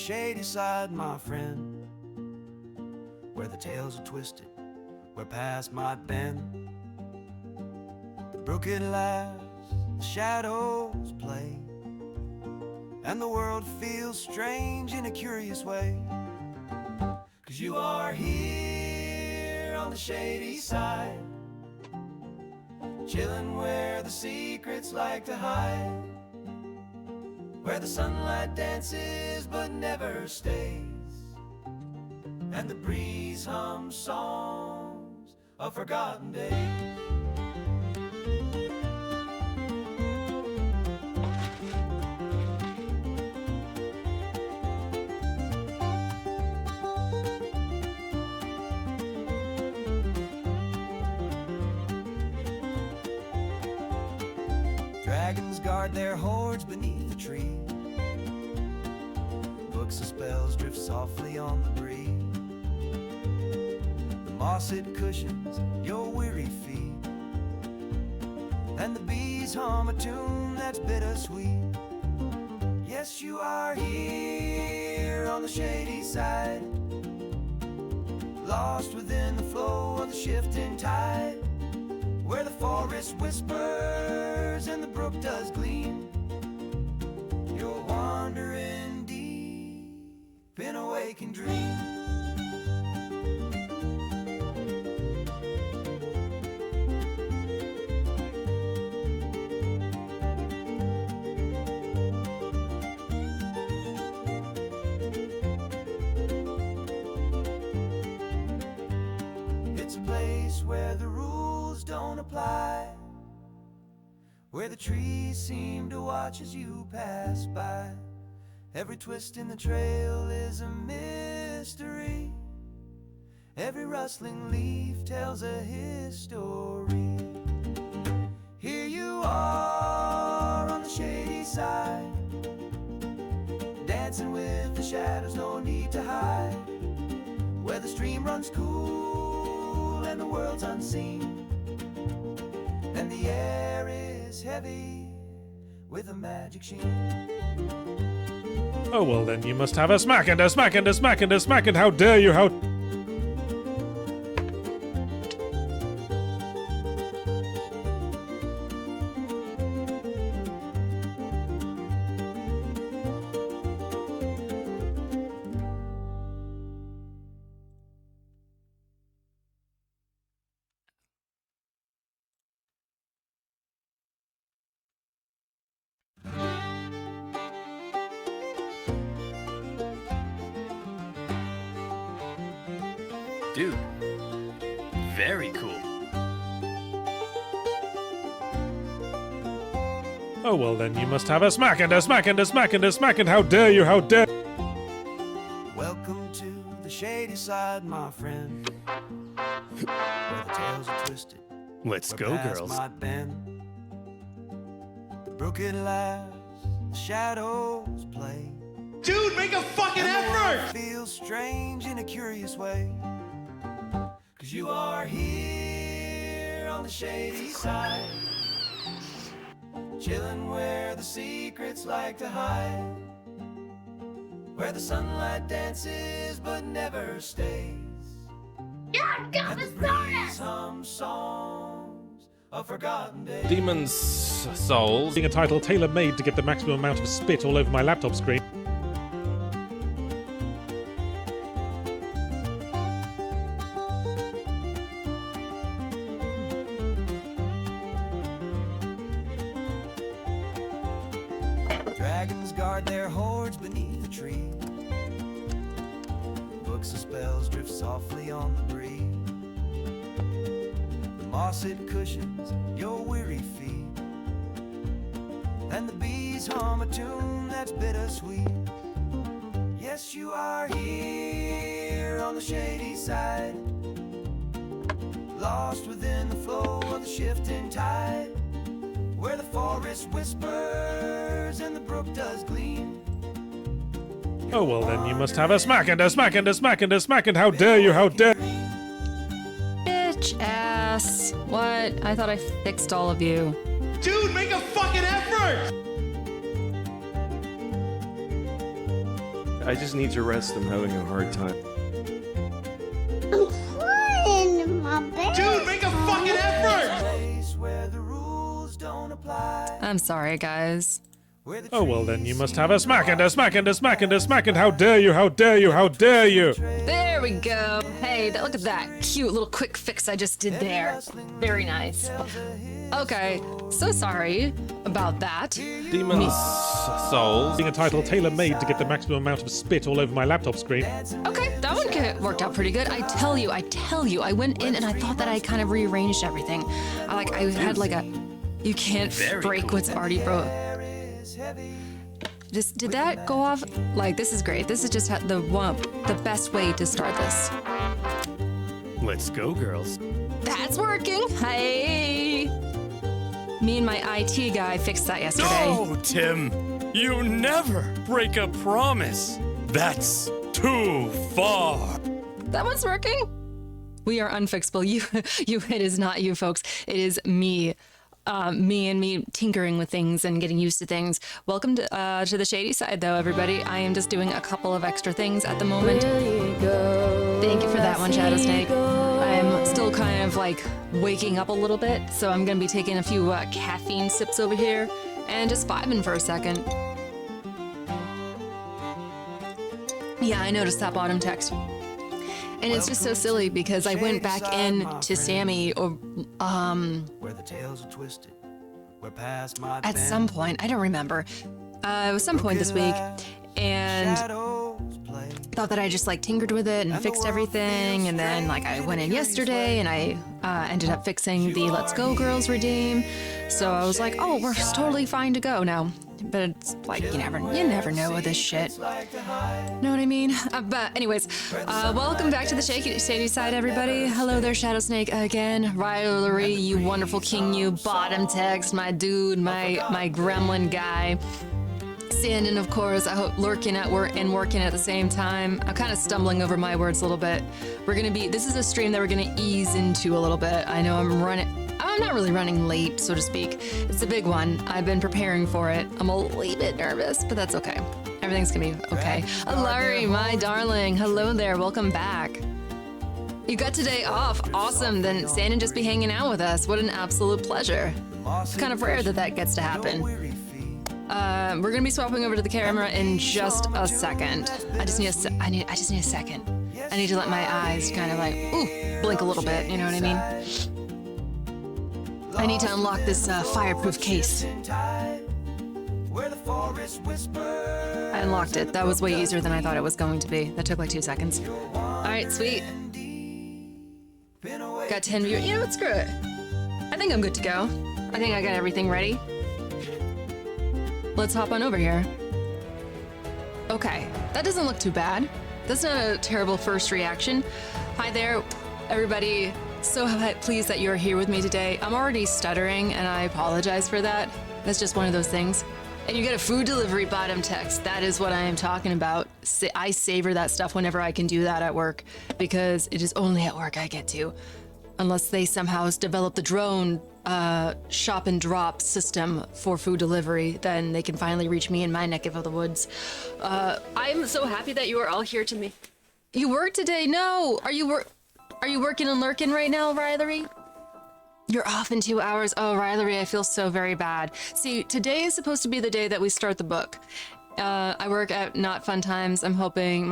shady side, my friend, where the tales are twisted, where past might bend. The brook it laughs, the shadows play, and the world feels strange in a curious way. 'Cause you are here on the shady side, chillin' where the secrets like to hide, where the sunlight dances but never stays, and the breeze hums songs of forgotten days. Dragons guard their hordes beneath the tree. Books of spells drift softly on the breeze. The mossed cushions your weary feet, and the bees hum a tune that's bittersweet. Yes, you are here on the shady side, lost within the flow of the shifting tide, where the forest whispers and the brook does gleam. You're wandering deep in a waking dream. It's a place where the rules don't apply, where the trees seem to watch as you pass by. Every twist in the trail is a mystery. Every rustling leaf tells a history. Here you are on the shady side, dancing with the shadows, no need to hide, where the stream runs cool and the world's unseen, and the air is heavy with a magic sheen. Oh, well then you must have a smack and a smack and a smack and a smack, and how dare you, how... Dude, very cool. Oh, well then you must have a smack and a smack and a smack and a smack, and how dare you, how dare... Welcome to the shady side, my friend, where the tales are twisted, Let's where go, past girls. might bend. The brook it laughs, the shadows play. Dude, make a fucking And the effort! world feels strange in a curious way. 'Cause you are here on the shady side, chillin' where the secrets like to hide, where the sunlight dances but never stays, and the breeze hums songs of forgotten days. Demon's Souls. Being a title tailor-made to get the maximum amount of spit all over my laptop screen. Dragons guard their hordes beneath the tree. Books of spells drift softly on the breeze. The mossed cushions your weary feet, and the bees hum a tune that's bittersweet. Yes, you are here on the shady side, lost within the flow of the shifting tide, where the forest whispers and the brook does gleam. Oh, well then you must have a smack and a smack and a smack and a smack, and how dare you, how dare... Bitch ass. What? I thought I fixed all of you. Dude, make a fucking effort! I just need to rest. I'm having a hard time. Dude, make a fucking effort! Place where the rules don't apply. I'm sorry, guys. Oh, well, then you must have a smack and a smack and a smack and a smack and how dare you, how dare you, how dare you! There we go. Hey, look at that cute little quick fix I just did there. Very nice. Okay, so sorry about that. Demons, souls. Being a title tailor-made to get the maximum amount of spit all over my laptop screen. Okay, that one worked out pretty good. I tell you, I went in and I thought that I kind of rearranged everything. I had like a, you can't break what's already broke. Did that go off? Like, this is great. This is just the best way to start this. Let's go, girls. That's working. Hey. Me and my IT guy fixed that yesterday. No, Tim. You never break a promise. That's too far. That one's working. We are unfixable. It is not you, folks. It is me. Me tinkering with things and getting used to things. Welcome to the shady side, though, everybody. I am just doing a couple of extra things at the moment. Thank you for that one, Shadow Snake. I'm still kind of like waking up a little bit, so I'm gonna be taking a few caffeine sips over here and just vibing for a second. Yeah, I noticed that bottom text. And it's just so silly because I went back in to Sammy Where the tails are twisted. We're past my at some point, I don't remember. It was some point this week, and thought that I just like tinkered with it and fixed everything, and then like I went in yesterday and I ended up fixing the Let's Go Girls redeem. So I was like, oh, we're totally fine to go now. But it's like you never know with this shit. Know what I mean? But anyways, welcome back to the shady side, everybody. Hello there, Shadow Snake again. Rivalry, you wonderful king, you bottom text, my dude, my gremlin guy. Sandin, of course, I hope lurking at work and working at the same time. I'm kind of stumbling over my words a little bit. This is a stream that we're gonna ease into a little bit. I know I'm not really running late, so to speak. It's a big one. I've been preparing for it. I'm a little bit nervous, but that's okay. Everything's gonna be okay. Alari, my darling, hello there, welcome back. You got today off, awesome. Then Sandin just be hanging out with us. What an absolute pleasure. It's kind of rare that gets to happen. We're gonna be swapping over to the camera in just a second. I just need a second. I need to let my eyes kind of like, blink a little bit, you know what I mean? I need to unlock this fireproof case. I unlocked it. That was way easier than I thought it was going to be. That took like 2 seconds. All right, sweet. Got 10 viewers. You know what? Screw it. I think I'm good to go. I think I got everything ready. Let's hop on over here. Okay, that doesn't look too bad. That's not a terrible first reaction. Hi there, everybody. So pleased that you're here with me today. I'm already stuttering and I apologize for that. That's just one of those things. And you get a food delivery bottom text. That is what I am talking about. I savor that stuff whenever I can do that at work because it is only at work I get to. Unless they somehow develop the drone shop and drop system for food delivery, then they can finally reach me in my neck of the woods. I'm so happy that you are all here to me. You work today? No. Are you working and lurking right now, Rilery? You're off in 2 hours. Oh, Rilery, I feel so very bad. See, today is supposed to be the day that we start the book. I work at Not Fun Times. I'm hoping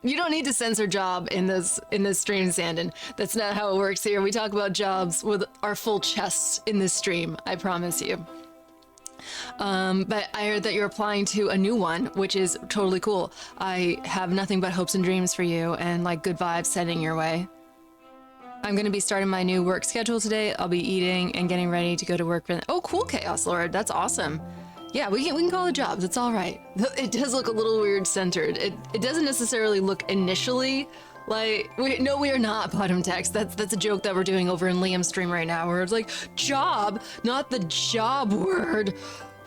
you don't need to censor job in this stream, Sandin. That's not how it works here. We talk about jobs with our full chests in this stream. I promise you. But I heard that you're applying to a new one, which is totally cool. I have nothing but hopes and dreams for you and like good vibes sending your way. I'm going to be starting my new work schedule today. I'll be eating and getting ready to go to work. Oh, cool, Chaos Lord. That's awesome. Yeah, we can call it jobs. It's all right. It does look a little weird centered. It doesn't necessarily look initially like we are not bottom text. That's a joke that we're doing over in Liam's stream right now, where it's like job, not the job word.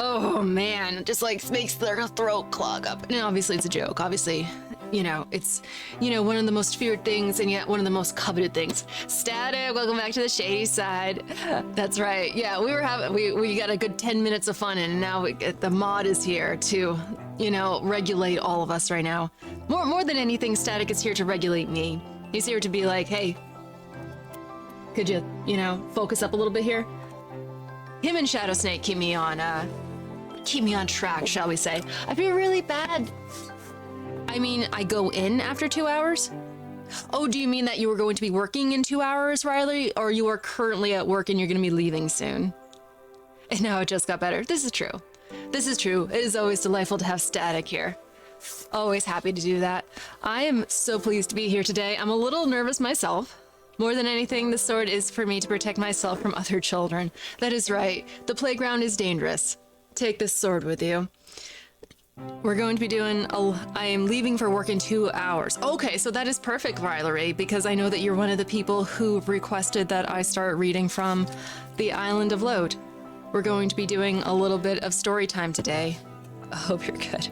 Oh man, it just like makes their throat clog up. And obviously it's a joke. Obviously, it's one of the most feared things and yet one of the most coveted things. Static, welcome back to the shady side. That's right. Yeah, we got a good 10 minutes of fun and now the mod is here to regulate all of us right now. More than anything, Static is here to regulate me. He's here to be like, hey, could you, focus up a little bit here? Him and Shadow Snake keep me on track, shall we say. I feel really bad. I mean, I go in after 2 hours? Oh, do you mean that you were going to be working in 2 hours, Riley? Or you are currently at work and you're going to be leaving soon? And now it just got better. This is true. This is true. It is always delightful to have Static here. Always happy to do that. I am so pleased to be here today. I'm a little nervous myself. More than anything, the sword is for me to protect myself from other children. That is right. The playground is dangerous. Take this sword with you. We're going to be I am leaving for work in 2 hours. Okay, so that is perfect, Riley, because I know that you're one of the people who requested that I start reading from the Island of Lote. We're going to be doing a little bit of story time today. I hope you're good.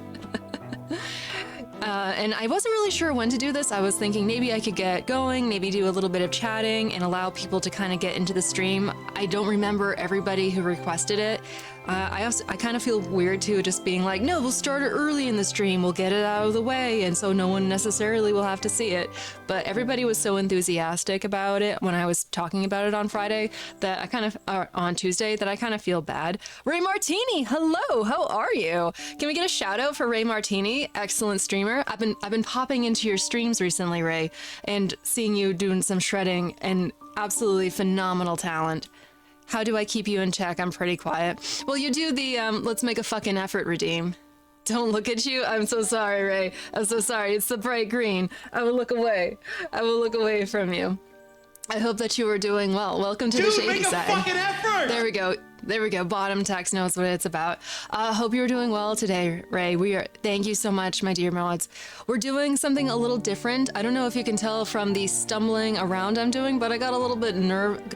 And I wasn't really sure when to do this. I was thinking maybe I could get going, maybe do a little bit of chatting and allow people to kind of get into the stream. I don't remember everybody who requested it. I kind of feel weird too, just being like, no, we'll start it early in the stream. We'll get it out of the way. And so no one necessarily will have to see it. But everybody was so enthusiastic about it when I was talking about it on Friday that on Tuesday, that I kind of feel bad. Ray Martini, hello, how are you? Can we get a shout out for Ray Martini? Excellent streamer. I've been popping into your streams recently, Ray, and seeing you doing some shredding and absolutely phenomenal talent. How do I keep you in check? I'm pretty quiet. Well, you do the let's make a fucking effort redeem. Don't look at you. I'm so sorry, Ray. I'm so sorry. It's the bright green. I will look away. I will look away from you. I hope that you are doing well. Welcome to the shady make a side. fucking effort! There we go. There we go. Bottom text knows what it's about. Hope you're doing well today, Ray. Thank you so much, my dear mods. We're doing something a little different. I don't know if you can tell from the stumbling around I'm doing, but I got a little bit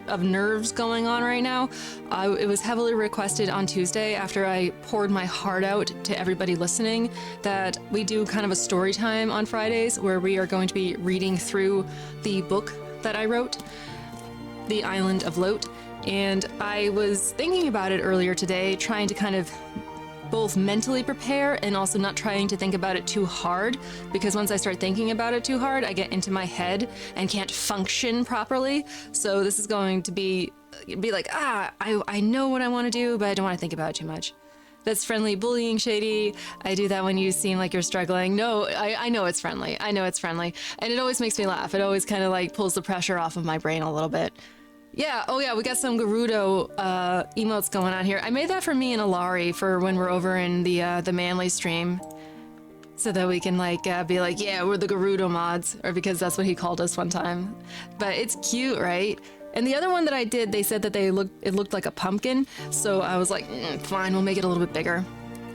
of nerves going on right now. It was heavily requested on Tuesday after I poured my heart out to everybody listening that we do kind of a story time on Fridays where we are going to be reading through the book that I wrote, The Island of Lote. And I was thinking about it earlier today, trying to kind of both mentally prepare and also not trying to think about it too hard, because once I start thinking about it too hard, I get into my head and can't function properly. So this is going to be like, I know what I want to do, but I don't want to think about it too much. That's friendly bullying, Shady. I do that when you seem like you're struggling. No, I know it's friendly. I know it's friendly. And it always makes me laugh. It always kind of like pulls the pressure off of my brain a little bit. Yeah, oh yeah, we got some Gerudo emotes going on here. I made that for me and Alari for when we're over in the Manly stream. So that we can be like, yeah, we're the Gerudo mods, or because that's what he called us one time. But it's cute, right? And the other one that I did, they said that it looked like a pumpkin, so I was like, fine, we'll make it a little bit bigger.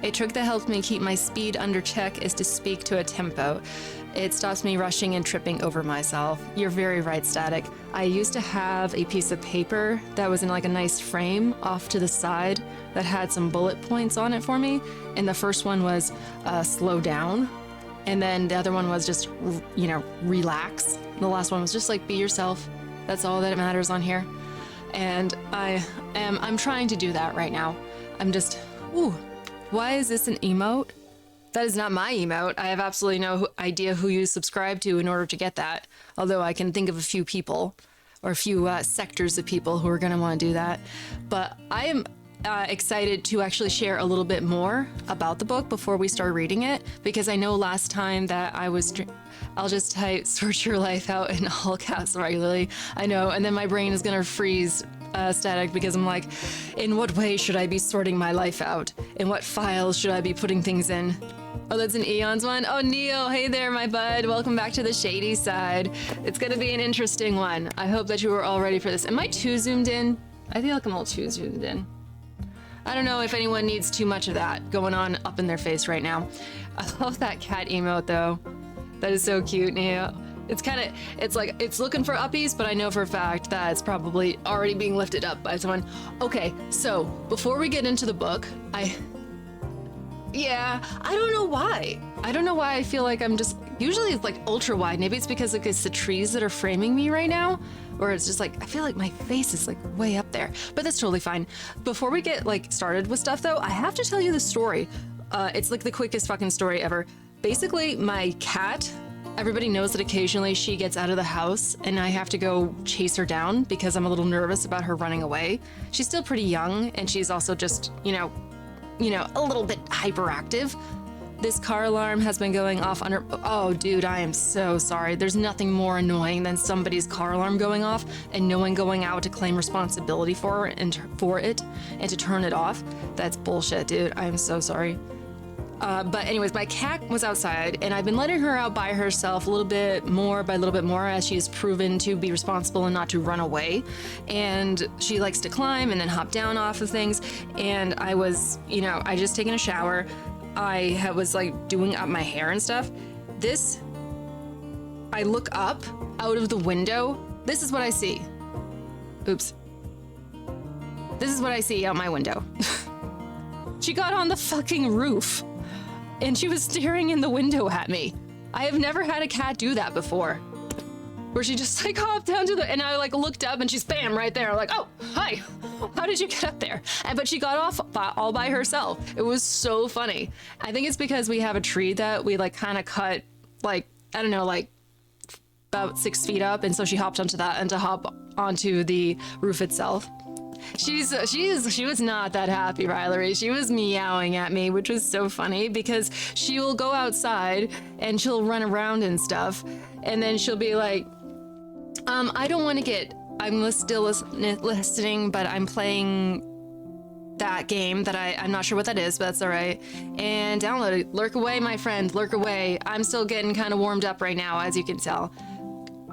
A trick that helps me keep my speed under check is to speak to a tempo. It stops me rushing and tripping over myself. You're very right, Static. I used to have a piece of paper that was in like a nice frame off to the side that had some bullet points on it for me. And the first one was slow down. And then the other one was just, relax. And the last one was just like, be yourself. That's all that matters on here. And I'm trying to do that right now. I'm just, why is this an emote? That is not my emote. I have absolutely no idea who you subscribe to in order to get that. Although I can think of a few people or a few sectors of people who are going to want to do that. But I am excited to actually share a little bit more about the book before we start reading it, because I know last time that I'll just type "sort your life out" in all caps regularly. I know, and then my brain is gonna freeze Static, because I'm like, in what way should I be sorting my life out? In what files should I be putting things in? Oh, that's an Eons one? Oh, Neo, hey there, my bud. Welcome back to the shady side. It's gonna be an interesting one. I hope that you are all ready for this. Am I too zoomed in? I feel like I'm all too zoomed in. I don't know if anyone needs too much of that going on up in their face right now. I love that cat emote though. That is so cute, Neo. It's looking for uppies, but I know for a fact that it's probably already being lifted up by someone. Okay, so before we get into the book, I don't know why. I don't know why I feel like I'm just, usually it's like ultra wide. Maybe it's because it's the trees that are framing me right now, or it's just like, I feel like my face is like way up there, but that's totally fine. Before we get started with stuff though, I have to tell you the story It's like the quickest fucking story ever. Basically, my cat, everybody knows that occasionally she gets out of the house and I have to go chase her down because I'm a little nervous about her running away. She's still pretty young and she's also just, you know, a little bit hyperactive. This car alarm has been going off on her. Oh, dude, I am so sorry. There's nothing more annoying than somebody's car alarm going off and no one going out to claim responsibility for it and to turn it off. That's bullshit, dude. I am so sorry. But anyways, my cat was outside and I've been letting her out by herself a little bit more as she's proven to be responsible and not to run away. And she likes to climb and then hop down off of things. And I was, I just taken a shower. I was like doing up my hair and stuff. I look up out of the window. This is what I see. Oops. This is what I see out my window. She got on the fucking roof and she was staring in the window at me. I have never had a cat do that before. Where she just like hopped down and I like looked up and she's bam right there. Like, oh, hi, how did you get up there? But she got off all by herself. It was so funny. I think it's because we have a tree that we like kind of cut like, I don't know, like about 6 feet up. And so she hopped onto that and to hop onto the roof itself. She was not that happy, Riley. She was meowing at me, which was so funny because she will go outside and she'll run around and stuff. And then she'll be like, I'm still listening, but I'm playing that game that I'm not sure what that is, but that's all right. And download it. Lurk away, my friend, lurk away. I'm still getting kind of warmed up right now, as you can tell.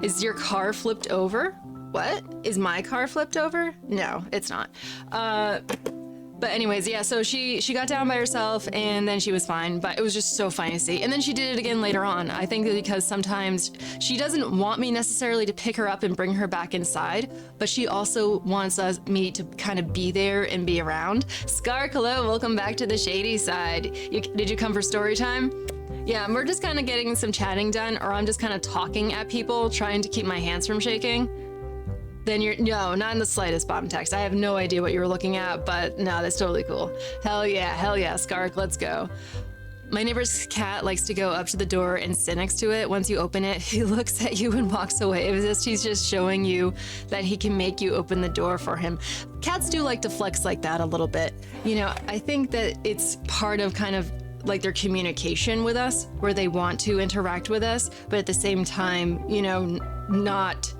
Is your car flipped over? What? Is my car flipped over? No, it's not. But anyways, yeah, so she got down by herself and then she was fine, but it was just so funny to see. And then she did it again later on. I think because sometimes she doesn't want me necessarily to pick her up and bring her back inside, but she also wants me to kind of be there and be around. Skark, hello, welcome back to the shady side. Did you come for story time? Yeah, we're just kind of getting some chatting done, or I'm just kind of talking at people, trying to keep my hands from shaking. Then no, not in the slightest, bottom text. I have no idea what you were looking at, but no, that's totally cool. Hell yeah, Skark, let's go. My neighbor's cat likes to go up to the door and sit next to it. Once you open it, he looks at you and walks away. He's just showing you that he can make you open the door for him. Cats do like to flex like that a little bit. I think that it's part of kind of like their communication with us, where they want to interact with us, but at the same time, not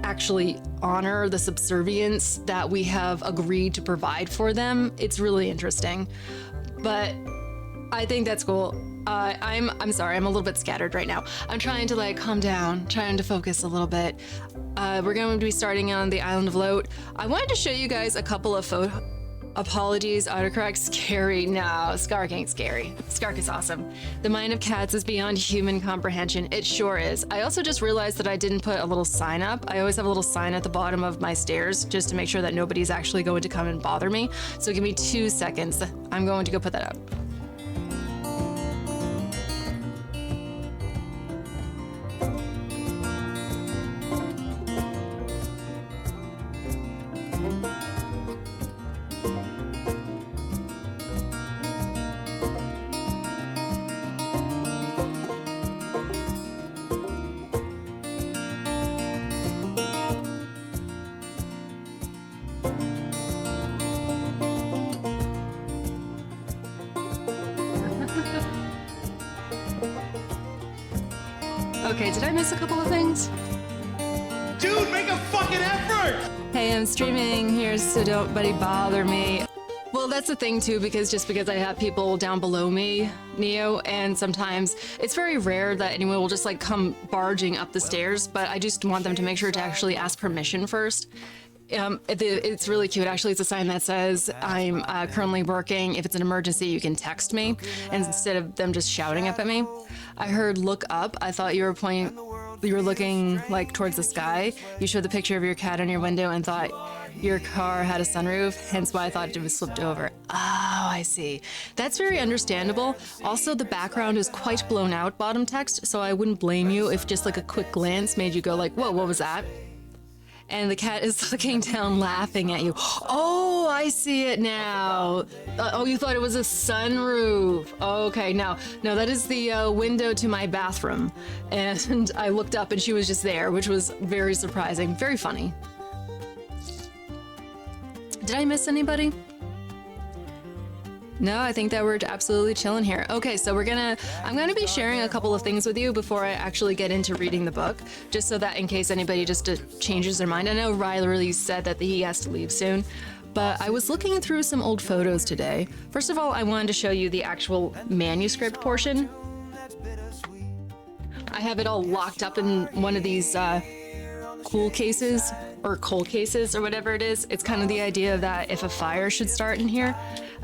actually honor the subservience that we have agreed to provide for them. It's really interesting, but I think that's cool. I'm sorry, I'm a little bit scattered right now. I'm trying to like calm down, trying to focus a little bit. We're going to be starting on the Island of Lote. I wanted to show you guys a couple of apologies, autocorrect, scary. No, Skark ain't scary. Skark is awesome. The mind of cats is beyond human comprehension. It sure is. I also just realized that I didn't put a little sign up. I always have a little sign at the bottom of my stairs just to make sure that nobody's actually going to come and bother me. So give me 2 seconds. I'm going to go put that up. Okay, did I miss a couple of things? Dude, make a fucking effort! Hey, I'm streaming here, so don't nobody bother me. Well, that's the thing too, because I have people down below me, Neo, and sometimes it's very rare that anyone will just like come barging up the stairs, but I just want them to make sure to actually ask permission first. It's really cute. Actually, it's a sign that says I'm currently working. If it's an emergency, you can text me, and instead of them just shouting up at me. I heard look up. I thought you were looking like towards the sky. You showed the picture of your cat on your window and thought your car had a sunroof, hence why I thought it was flipped over. Oh, I see. That's very understandable. Also, the background is quite blown out, bottom text, so I wouldn't blame you if just like a quick glance made you go like, whoa, what was that? and the cat is looking down laughing at you. Oh, I see it now. Oh, you thought it was a sunroof. Okay, no, that is the window to my bathroom. And I looked up and she was just there, which was very surprising, very funny. Did I miss anybody? No, I think that we're absolutely chilling here. Okay, so I'm gonna be sharing a couple of things with you before I actually get into reading the book, just so that in case anybody just changes their mind. I know Riley said that he has to leave soon, but I was looking through some old photos today. First of all, I wanted to show you the actual manuscript portion. I have it all locked up in one of these cool cases or cold cases or whatever it is. It's kind of the idea that if a fire should start in here,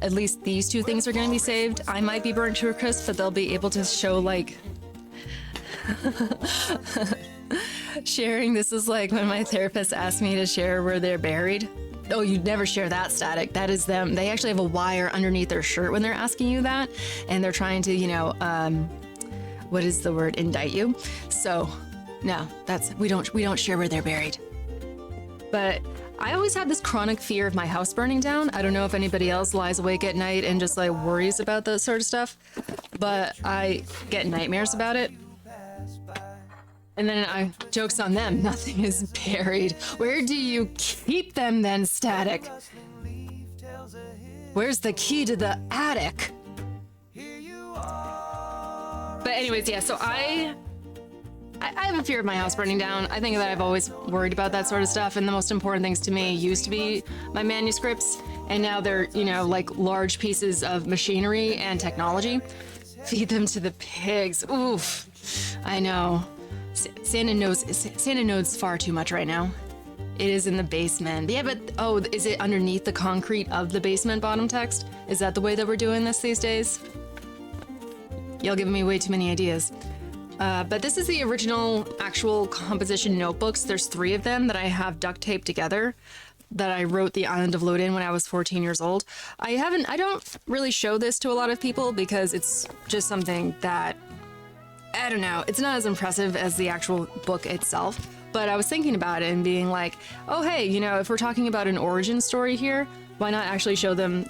at least these two things are going to be saved. I might be burnt to a crisp, but they'll be able to show like sharing. This is like when my therapist asked me to share where they're buried. Oh, you'd never share that, Static. That is them. They actually have a wire underneath their shirt when they're asking you that, and they're trying to, what is the word? Indict you. So, no, we don't share where they're buried. But I always had this chronic fear of my house burning down. I don't know if anybody else lies awake at night and just like worries about that sort of stuff, but I get nightmares about it. And then joke's on them, nothing is buried. Where do you keep them then, Static? Where's the key to the attic? But anyways, yeah, so I have a fear of my house burning down. I think that I've always worried about that sort of stuff, and the most important things to me used to be my manuscripts, and now they're, like large pieces of machinery and technology. Feed them to the pigs. Oof. I know. Santa knows far too much right now. It is in the basement. Yeah, but is it underneath the concrete of the basement bottom text? Is that the way that we're doing this these days? Y'all giving me way too many ideas. But this is the original actual composition notebooks. There's 3 of them that I have duct taped together that I wrote the Island of Lote in when I was 14 years old. I don't really show this to a lot of people because it's just something that, I don't know, it's not as impressive as the actual book itself. But I was thinking about it and being like, oh, hey, if we're talking about an origin story here, why not actually show them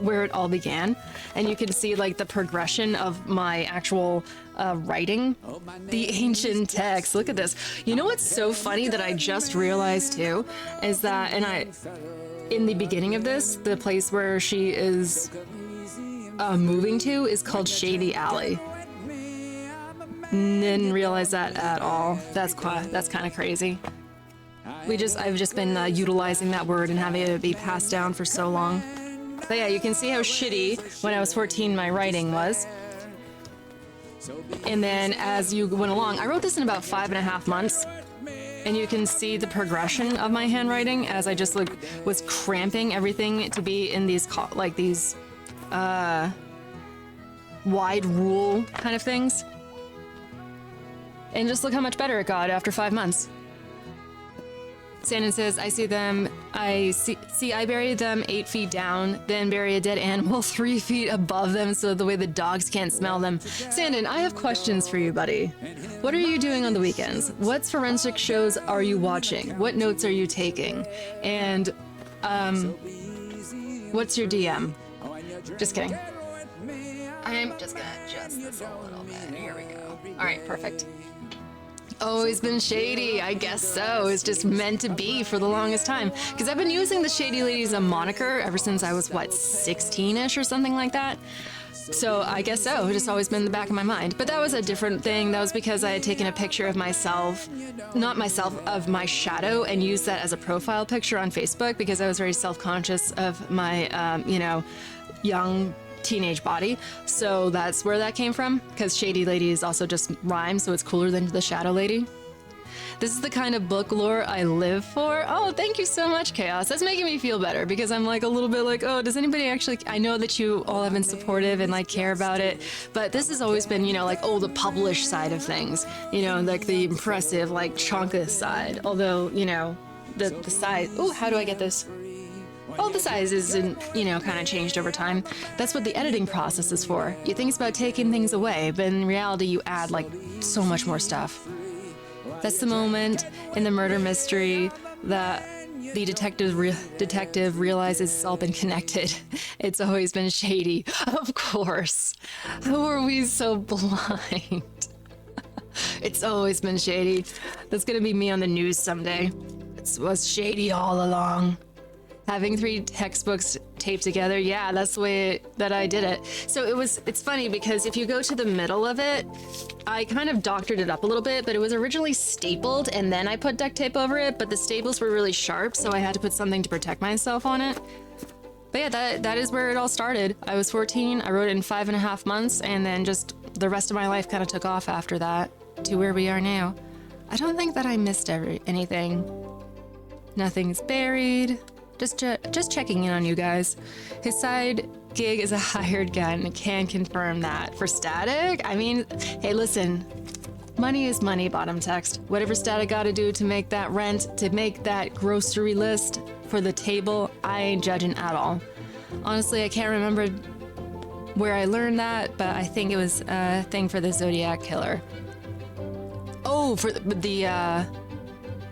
where it all began? And you can see like the progression of my actual writing, the ancient text. Look at this. You know what's so funny that I just realized too is that, in the beginning of this, the place where she is moving to is called Shady Alley. Didn't realize that at all. That's kind of crazy. I've just been utilizing that word and having it be passed down for so long. But yeah, you can see how shitty when I was 14 my writing was. And then as you went along, I wrote this in about 5.5 months. And you can see the progression of my handwriting as I just was cramping everything to be in these wide rule kind of things. And just look how much better it got after 5 months. Sandon says, I bury them 8 feet down, then bury a dead animal 3 feet above them so the way the dogs can't smell them. Sandon, I have questions for you, buddy. What are you doing on the weekends? What forensic shows are you watching? What notes are you taking? And, what's your DM? Just kidding. I'm just gonna adjust this a little bit. Here we go. All right, perfect. Always been shady, I guess so. It's just meant to be for the longest time. Because I've been using the Shady Lady as a moniker ever since I was, 16-ish or something like that? So I guess so. It's just always been in the back of my mind. But that was a different thing. That was because I had taken a picture of myself, not myself, of my shadow, and used that as a profile picture on Facebook because I was very self-conscious of my, young teenage body. So that's where that came from, because Shady Lady is also just rhyme, so it's cooler than the Shadow Lady. This is the kind of book lore I live for. Oh, thank you so much, Chaos. That's making me feel better because I'm a little bit oh, does anybody actually, I know that you all have been supportive and care about it, but this has always been, the published side of things, the impressive, chonka side. Although, the size, oh, how do I get this? Oh, the size isn't, kind of changed over time. That's what the editing process is for. You think it's about taking things away, but in reality, you add, so much more stuff. That's the moment in the murder mystery that the detective realizes it's all been connected. It's always been shady. Of course. How are we so blind? It's always been shady. That's gonna be me on the news someday. It was shady all along. Having 3 textbooks taped together, yeah, that's the way that I did it. So it's funny because if you go to the middle of it, I kind of doctored it up a little bit, but it was originally stapled and then I put duct tape over it, but the staples were really sharp, so I had to put something to protect myself on it. But yeah, that is where it all started. I was 14, I wrote it in 5.5 months, and then just the rest of my life kind of took off after that to where we are now. I don't think that I missed anything. Nothing's buried. Just checking in on you guys. His side gig is a hired gun. Can confirm that. For Static, I mean, hey, listen. Money is money, bottom text. Whatever Static gotta do to make that rent, to make that grocery list for the table, I ain't judging at all. Honestly, I can't remember where I learned that, but I think it was a thing for the Zodiac Killer. Oh, for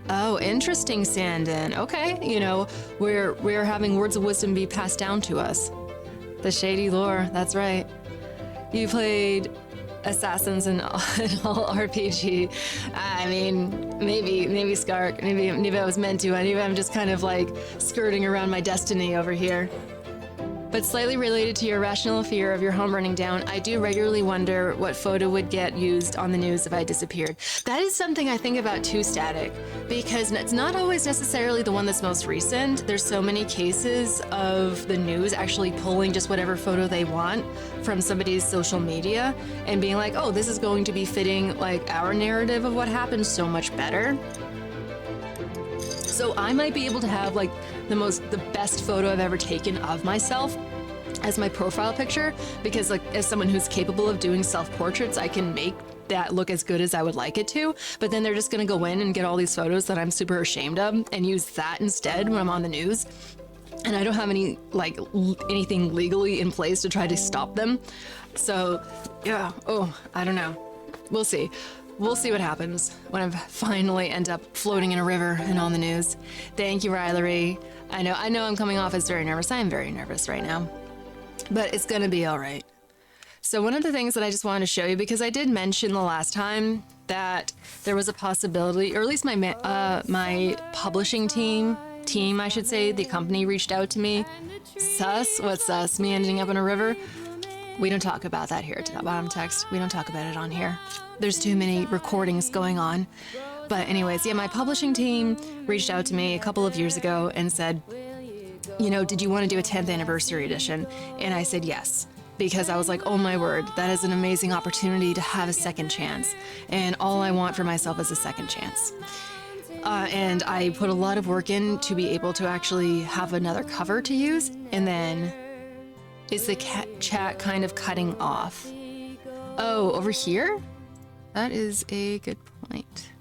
oh, interesting, Sandin. Okay, you know, we're having words of wisdom be passed down to us. The shady lore, that's right. You played Assassins in all RPG. I mean, maybe Skark, maybe I was meant to. Maybe I'm just kind of like skirting around my destiny over here. But slightly related to your rational fear of your home burning down, I do regularly wonder what photo would get used on the news if I disappeared. That is something I think about too, Static, because it's not always necessarily the one that's most recent. There's so many cases of the news actually pulling just whatever photo they want from somebody's social media and being like, oh, this is going to be fitting like our narrative of what happened so much better. So I might be able to have like the best photo I've ever taken of myself as my profile picture, because like as someone who's capable of doing self-portraits, I can make that look as good as I would like it to. But then they're just gonna go in and get all these photos that I'm super ashamed of and use that instead when I'm on the news. And I don't have any like anything legally in place to try to stop them. So yeah, I don't know. We'll see. We'll see what happens when I finally end up floating in a river and on the news. Thank you, Rylery. I know I'm coming off as very nervous. I am very nervous right now, but it's gonna be all right. So one of the things that I just wanted to show you, because I did mention the last time that there was a possibility, or at least my publishing team, I should say, the company reached out to me. Sus? What's sus? Me ending up in a river? We don't talk about that here to that bottom text. We don't talk about it on here. There's too many recordings going on. But anyways, yeah, my publishing team reached out to me a couple of years ago and said, you know, did you want to do a 10th anniversary edition? And I said yes, because I was like, oh my word, that is an amazing opportunity to have a second chance. And all I want for myself is a second chance. And I put a lot of work in to be able to actually have another cover to use. And then is the chat kind of cutting off? Oh, over here? That is a good point.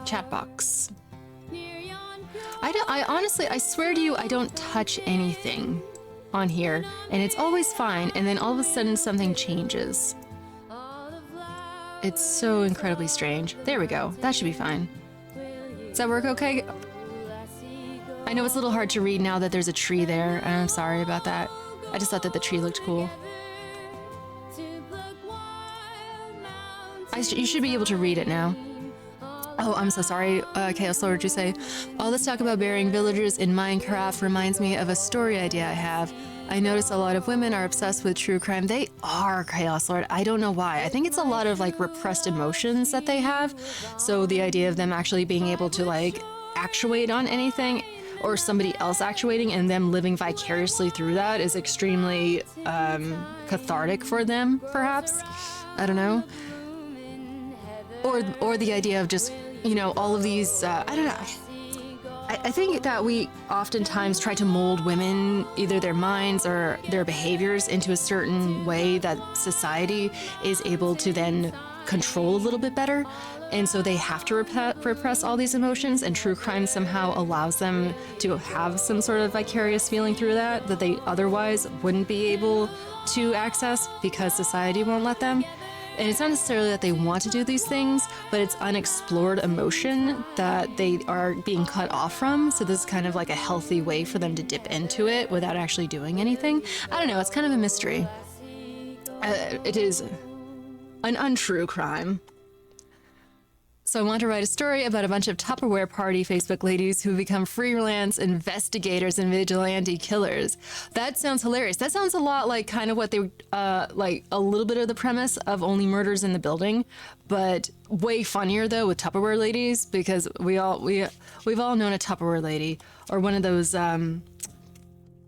Chat box. I honestly, I swear to you, I don't touch anything on here, and it's always fine, and then all of a sudden something changes. It's so incredibly strange. There we go. That should be fine. Does that work okay? I know it's a little hard to read now that there's a tree there, and I'm sorry about that. I just thought that the tree looked cool. You should be able to read it now. Oh, I'm so sorry, Chaos Lord, you say? All this talk about burying villagers in Minecraft reminds me of a story idea I have. I notice a lot of women are obsessed with true crime. They are, Chaos Lord. I don't know why. I think it's a lot of like repressed emotions that they have. So the idea of them actually being able to like actuate on anything, or somebody else actuating and them living vicariously through that, is extremely cathartic for them, perhaps. I don't know. Or the idea of just, you know, all of these, I don't know. I think that we oftentimes try to mold women, either their minds or their behaviors, into a certain way that society is able to then control a little bit better. And so they have to repress all these emotions, and true crime somehow allows them to have some sort of vicarious feeling through that they otherwise wouldn't be able to access because society won't let them. And it's not necessarily that they want to do these things, but it's unexplored emotion that they are being cut off from. So this is kind of like a healthy way for them to dip into it without actually doing anything. I don't know, it's kind of a mystery. It is an untrue crime. So I want to write a story about a bunch of Tupperware party Facebook ladies who become freelance investigators and vigilante killers. That sounds hilarious. That sounds a lot like kind of what they, like a little bit of the premise of Only Murders in the Building, but way funnier though with Tupperware ladies, because we've all known a Tupperware lady or one of those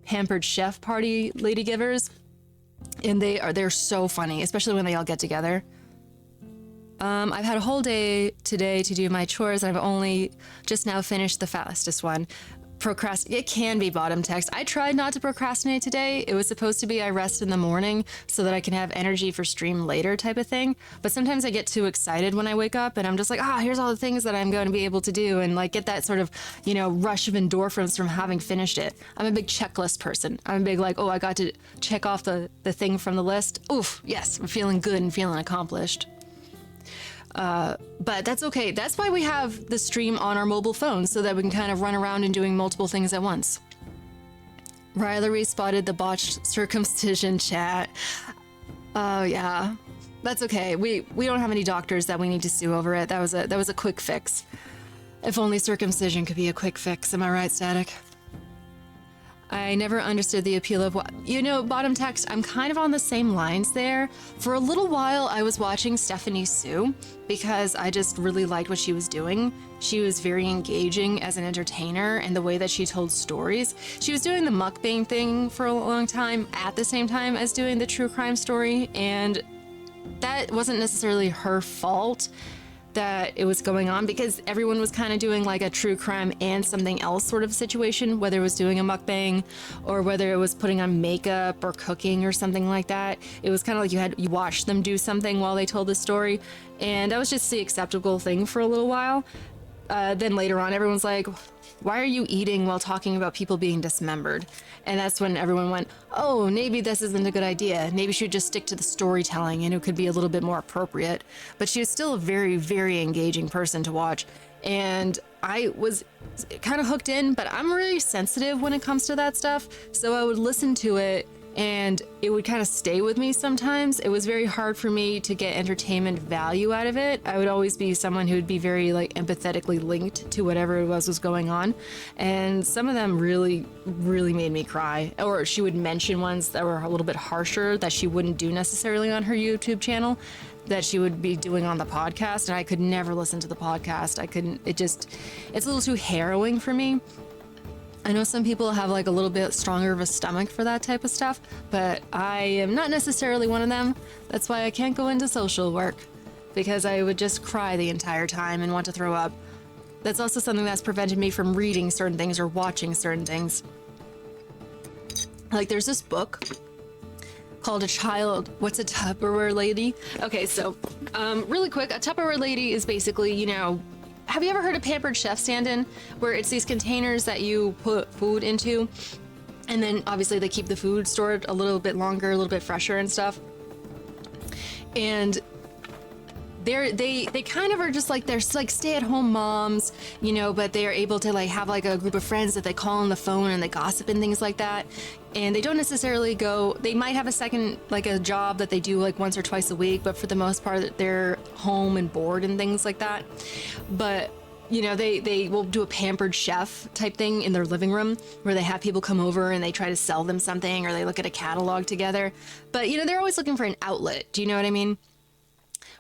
pampered chef party lady givers, and they're so funny, especially when they all get together. I've had a whole day today to do my chores, and I've only just now finished the fastest one. It can be bottom text. I tried not to procrastinate today. It was supposed to be I rest in the morning so that I can have energy for stream later type of thing. But sometimes I get too excited when I wake up and I'm just like, here's all the things that I'm going to be able to do, and like get that sort of, rush of endorphins from having finished it. I'm a big checklist person. I'm a big like, I got to check off the thing from the list. Oof, yes, I'm feeling good and feeling accomplished. But that's okay. That's why we have the stream on our mobile phones, so that we can kind of run around and doing multiple things at once. Rylery spotted the botched circumcision chat. Oh yeah, that's okay. We don't have any doctors that we need to sue over it. That was a quick fix. If only circumcision could be a quick fix. Am I right, Static? I never understood the appeal of bottom text. I'm kind of on the same lines there. For a little while, I was watching Stephanie Sue because I just really liked what she was doing. She was very engaging as an entertainer, and the way that she told stories. She was doing the mukbang thing for a long time at the same time as doing the true crime story, and that wasn't necessarily her fault that it was going on, because everyone was kind of doing like a true crime and something else sort of situation, whether it was doing a mukbang or whether it was putting on makeup or cooking or something like that. It was kind of like you watched them do something while they told the story, and that was just the acceptable thing for a little while. Then later on, everyone's like, why are you eating while talking about people being dismembered? And that's when everyone went, oh, maybe this isn't a good idea. Maybe she should just stick to the storytelling and it could be a little bit more appropriate. But she was still a very, very engaging person to watch. And I was kind of hooked in, but I'm really sensitive when it comes to that stuff. So I would listen to it and it would kind of stay with me sometimes. It was very hard for me to get entertainment value out of it. I would always be someone who would be very like empathetically linked to whatever it was going on. And some of them really, really made me cry. Or she would mention ones that were a little bit harsher that she wouldn't do necessarily on her YouTube channel, that she would be doing on the podcast. And I could never listen to the podcast. It's a little too harrowing for me. I know some people have like a little bit stronger of a stomach for that type of stuff, but I am not necessarily one of them. That's why I can't go into social work, because I would just cry the entire time and want to throw up. That's also something that's prevented me from reading certain things or watching certain things. Like there's this book called What's a Tupperware Lady? Okay, so really quick, a Tupperware lady is basically, have you ever heard of pampered chef stand-in, where it's these containers that you put food into, and then obviously they keep the food stored a little bit longer, a little bit fresher and stuff. And they kind of are just like, they're like stay-at-home moms, but they are able to like have like a group of friends that they call on the phone and they gossip and things like that. And they don't necessarily they might have a job that they do like once or twice a week, but for the most part they're home and bored and things like that. But they will do a pampered chef type thing in their living room where they have people come over and they try to sell them something, or they look at a catalog together. But they're always looking for an outlet. Do you know what I mean?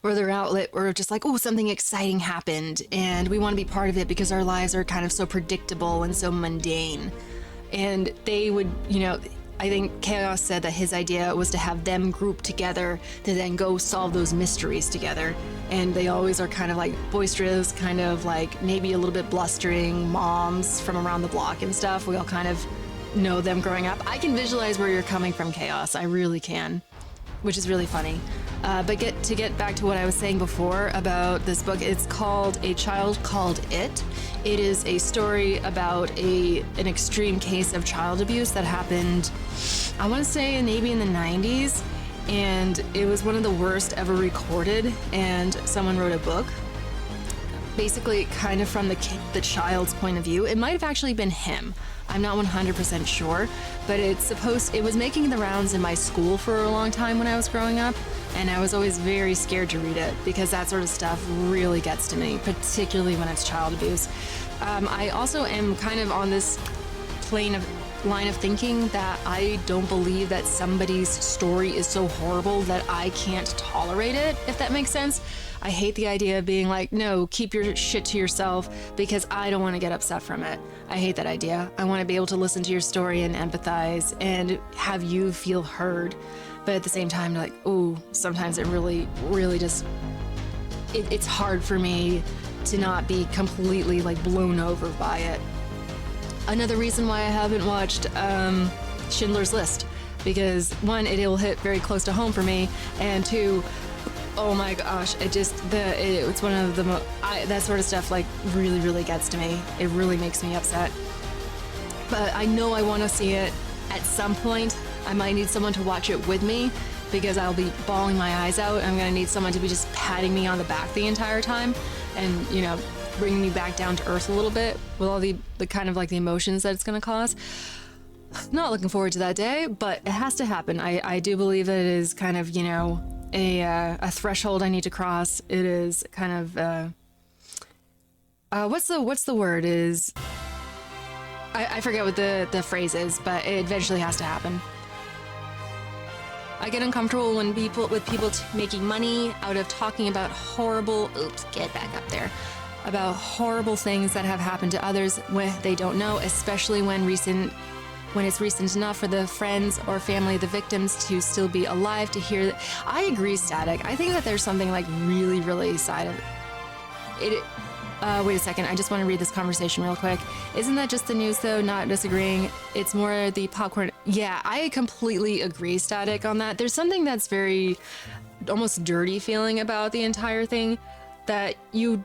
Or their outlet, or just like, oh, something exciting happened and we want to be part of it because our lives are kind of so predictable and so mundane. And they would, I think Chaos said that his idea was to have them group together to then go solve those mysteries together. And they always are kind of like boisterous, kind of like maybe a little bit blustering moms from around the block and stuff. We all kind of know them growing up. I can visualize where you're coming from, Chaos. I really can, which is really funny. But to get back to what I was saying before about this book, it's called A Child Called It. It is a story about an extreme case of child abuse that happened, I want to say maybe in the 90s. and it was one of the worst ever recorded, and someone wrote a book basically kind of from the child's point of view. It might have actually been him. I'm not 100% sure, but it was making the rounds in my school for a long time when I was growing up, and I was always very scared to read it because that sort of stuff really gets to me, particularly when it's child abuse. I also am kind of on this line of thinking that I don't believe that somebody's story is so horrible that I can't tolerate it, if that makes sense. I hate the idea of being like, no, keep your shit to yourself because I don't want to get upset from it. I hate that idea. I want to be able to listen to your story and empathize and have you feel heard. But at the same time, like, ooh, sometimes it really, really just, it's hard for me to not be completely like blown over by it. Another reason why I haven't watched Schindler's List, because one, it'll hit very close to home for me, and two, oh my gosh, it's one of the that sort of stuff like really, really gets to me. It really makes me upset. But I know I want to see it at some point. I might need someone to watch it with me because I'll be bawling my eyes out. I'm gonna need someone to be just patting me on the back the entire time and, you know, bringing me back down to earth a little bit with all the kind of like the emotions that it's gonna cause. Not looking forward to that day, but it has to happen. I do believe that it is kind of, you know, a threshold I need to cross. It is kind of what's the word is I forget what the phrase is, but it eventually has to happen. I get uncomfortable when people making money out of talking about get back up there, about horrible things that have happened to others when they don't know, especially when it's recent enough for the friends or family of the victims to still be alive to hear that. I agree, Static. I think that there's something like really, really side of it. Wait a second. I just want to read this conversation real quick. Isn't that just the news, though? Not disagreeing. It's more the popcorn. Yeah, I completely agree, Static, on that. There's something that's very almost dirty feeling about the entire thing that you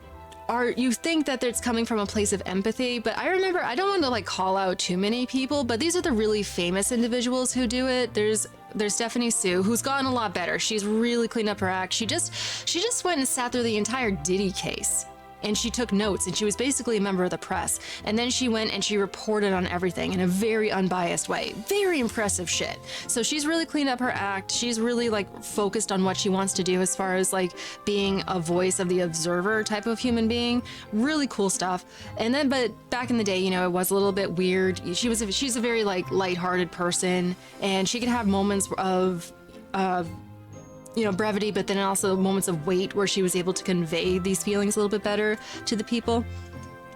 think that it's coming from a place of empathy, but I remember, I don't want to like call out too many people, but these are the really famous individuals who do it. There's Stephanie Sue, who's gotten a lot better. She's really cleaned up her act. She just went and sat through the entire Diddy case. And she took notes, and she was basically a member of the press. And then she went and she reported on everything in a very unbiased way. Very impressive shit. So she's really cleaned up her act. She's really like focused on what she wants to do as far as like being a voice of the observer type of human being. Really cool stuff. And then, but back in the day, you know, it was a little bit weird. She's a very like lighthearted person, and she could have moments of you know, brevity, but then also moments of weight where she was able to convey these feelings a little bit better to the people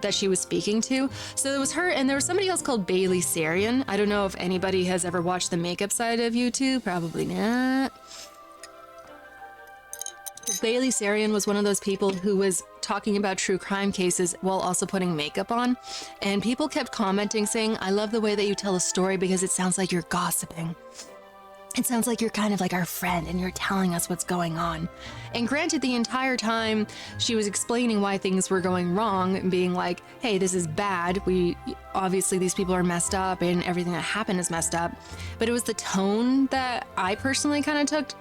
that she was speaking to. So it was her, and there was somebody else called Bailey Sarian. I don't know if anybody has ever watched the makeup side of YouTube. Probably not. Bailey Sarian was one of those people who was talking about true crime cases while also putting makeup on. And people kept commenting saying, I love the way that you tell a story because it sounds like you're gossiping. It sounds like you're kind of like our friend and you're telling us what's going on. And granted, the entire time she was explaining why things were going wrong and being like, hey, this is bad. Obviously these people are messed up and everything that happened is messed up. But it was the tone that I personally kind of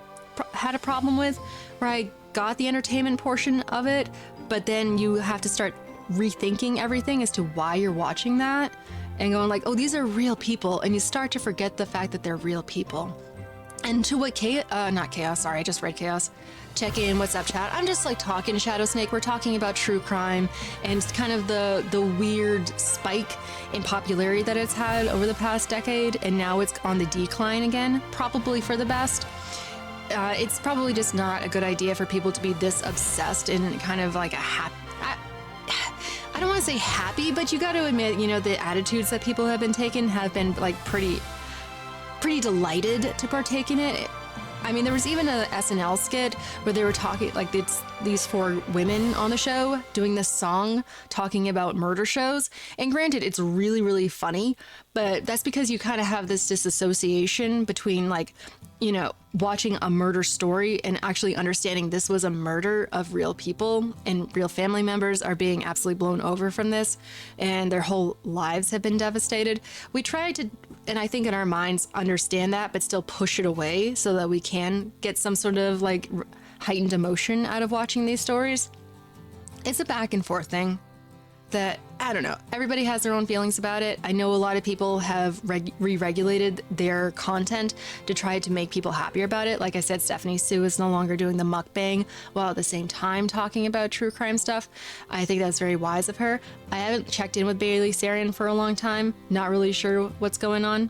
had a problem with, where I got the entertainment portion of it, but then you have to start rethinking everything as to why you're watching that and going like, oh, these are real people. And you start to forget the fact that they're real people. And to what not chaos, sorry, I just read chaos. Check in, what's up, chat? I'm just like talking Shadow Snake. We're talking about true crime and kind of the weird spike in popularity that it's had over the past decade, and now it's on the decline again, probably for the best. It's probably just not a good idea for people to be this obsessed in kind of like I don't want to say happy, but you got to admit, you know, the attitudes that people have been taking have been like pretty delighted to partake in it. I mean, there was even a SNL skit where they were talking like these 4 women on the show doing this song talking about murder shows. And granted, it's really, really funny, but that's because you kind of have this disassociation between like, you know, watching a murder story and actually understanding this was a murder of real people and real family members are being absolutely blown over from this and their whole lives have been devastated. We try to, and I think in our minds, understand that, but still push it away so that we can get some sort of like heightened emotion out of watching these stories. It's a back and forth thing that, I don't know, everybody has their own feelings about it. I know a lot of people have re-regulated their content to try to make people happier about it. Like I said, Stephanie Sue is no longer doing the mukbang while at the same time talking about true crime stuff. I think that's very wise of her. I haven't checked in with Bailey Sarian for a long time. Not really sure what's going on.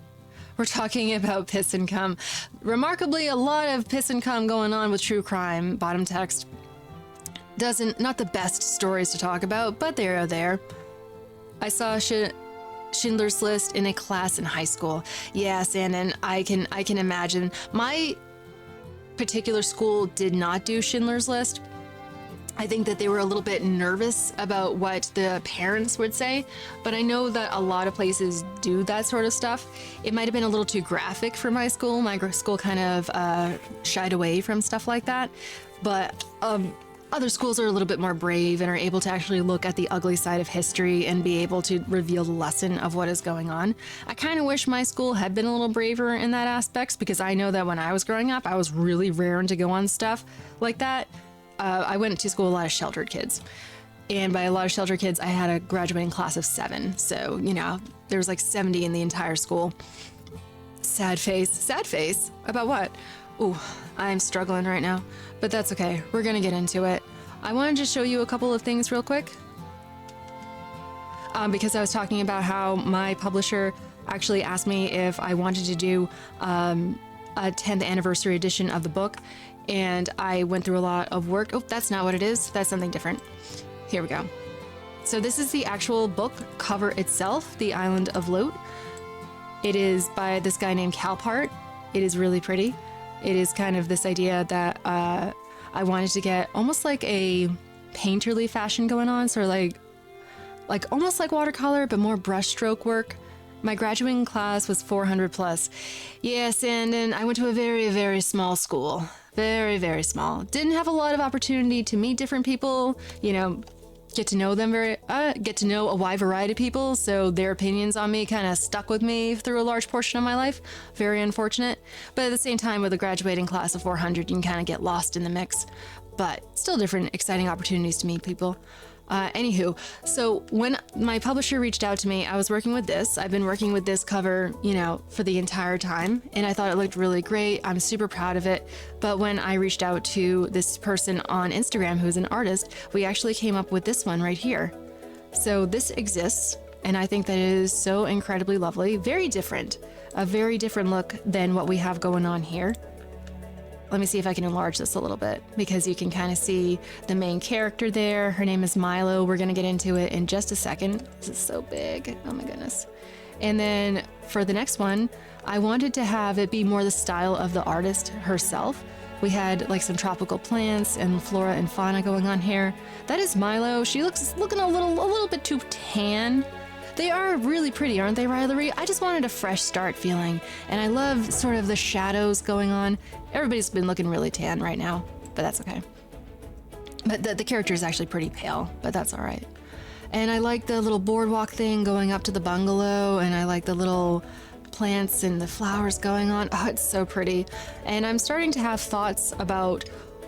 We're talking about piss and cum. Remarkably, a lot of piss and cum going on with true crime. Bottom text. Not the best stories to talk about, but they are there. I saw Schindler's List in a class in high school. Yes, and I can imagine. My particular school did not do Schindler's List. I think that they were a little bit nervous about what the parents would say, but I know that a lot of places do that sort of stuff. It might have been a little too graphic for my school. My school kind of shied away from stuff like that, but other schools are a little bit more brave and are able to actually look at the ugly side of history and be able to reveal the lesson of what is going on. I kind of wish my school had been a little braver in that aspect, because I know that when I was growing up, I was really raring to go on stuff like that. I went to school with a lot of sheltered kids. And by a lot of sheltered kids, I had a graduating class of 7. So, you know, there was like 70 in the entire school. Sad face. Sad face? About what? Ooh, I'm struggling right now, but that's okay. We're gonna get into it. I wanted to show you a couple of things real quick. Because I was talking about how my publisher actually asked me if I wanted to do a 10th anniversary edition of the book, and I went through a lot of work. Oh, that's not what it is. That's something different. Here we go. So this is the actual book cover itself, The Island of Lote. It is by this guy named Calpart. It is really pretty. It is kind of this idea that I wanted to get almost like a painterly fashion going on, sort of like almost like watercolor, but more brushstroke work. My graduating class was 400 plus. Yes, and I went to a very, very small school. Very, very small. Didn't have a lot of opportunity to meet different people, you know, get to know them get to know a wide variety of people, so their opinions on me kind of stuck with me through a large portion of my life. Very unfortunate. But at the same time, with a graduating class of 400, you can kind of get lost in the mix. But still different, exciting opportunities to meet people. Anywho, so when my publisher reached out to me, I was working with this. I've been working with this cover, you know, for the entire time, and I thought it looked really great. I'm super proud of it. But when I reached out to this person on Instagram who's an artist, we actually came up with this one right here. So this exists, and I think that it is so incredibly lovely. Very different. A very different look than what we have going on here. Let me see if I can enlarge this a little bit, because you can kind of see the main character there. Her name is Milo. We're going to get into it in just a second. This is so big. Oh my goodness. And then for the next one, I wanted to have it be more the style of the artist herself. We had like some tropical plants and flora and fauna going on here. That is Milo. She looking a little bit too tan. They are really pretty, aren't they, Riley? I just wanted a fresh start feeling, and I love sort of the shadows going on. Everybody's been looking really tan right now, but that's okay. But the character is actually pretty pale, but that's all right. And I like the little boardwalk thing going up to the bungalow, and I like the little plants and the flowers going on. Oh, it's so pretty. And I'm starting to have thoughts about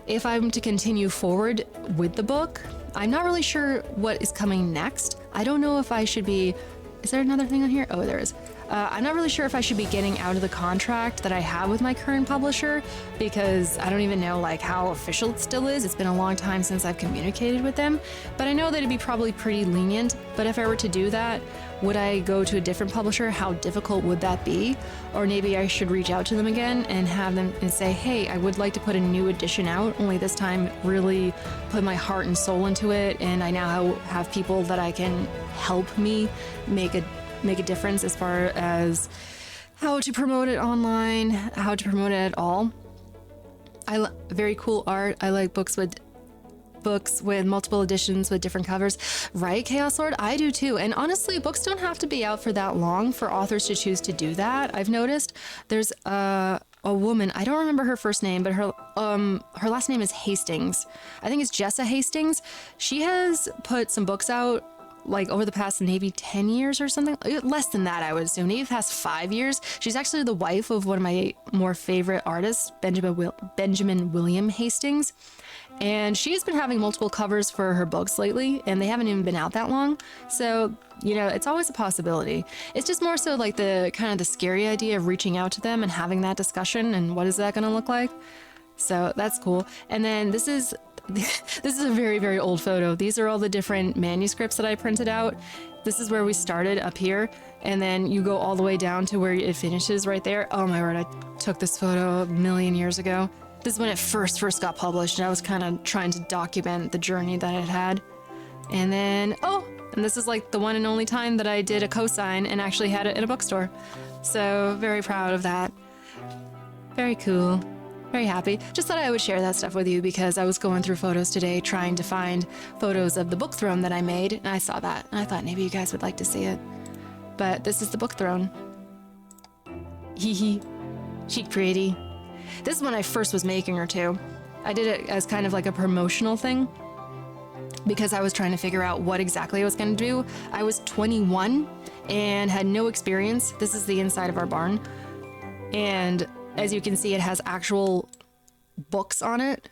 if I'm to continue forward with the book. I'm not really sure what is coming next. I don't know if I should be... Is there another thing on here? Oh, there is. I'm not really sure if I should be getting out of the contract that I have with my current publisher, because I don't even know like how official it still is. It's been a long time since I've communicated with them, but I know that it'd be probably pretty lenient. But if I were to do that, would I go to a different publisher? How difficult would that be? Or maybe I should reach out to them again and have them and say, hey, I would like to put a new edition out, only this time really put my heart and soul into it, and I now have people that I can help me make a difference as far as how to promote it online, how to promote it at all. Very cool art. I like books with books with multiple editions with different covers. Right, Chaos Lord? I do too. And honestly, books don't have to be out for that long for authors to choose to do that. I've noticed there's a woman, I don't remember her first name, but her last name is Hastings. I think it's Jessa Hastings. She has put some books out like over the past maybe 10 years or something, less than that, I would assume, maybe the past 5 years. She's actually the wife of one of my more favorite artists, Benjamin William Hastings. And she's been having multiple covers for her books lately, and they haven't even been out that long. So, you know, it's always a possibility. It's just more so like the kind of the scary idea of reaching out to them and having that discussion and what is that going to look like. So that's cool. And then this is a very, very old photo. These are all the different manuscripts that I printed out. This is where we started up here, and then you go all the way down to where it finishes right there. Oh my word, I took this photo a million years ago. This is when it first got published, and I was kind of trying to document the journey that it had. And then, and this is like the one and only time that I did a cosign and actually had it in a bookstore. So very proud of that. Very cool. Very happy. Just thought I would share that stuff with you because I was going through photos today trying to find photos of the book throne that I made, and I saw that, and I thought maybe you guys would like to see it. But this is the book throne. Hee hee. She's pretty. This is when I first was making her too. I did it as kind of like a promotional thing because I was trying to figure out what exactly I was going to do. I was 21 and had no experience. This is the inside of our barn. And as you can see, it has actual books on it.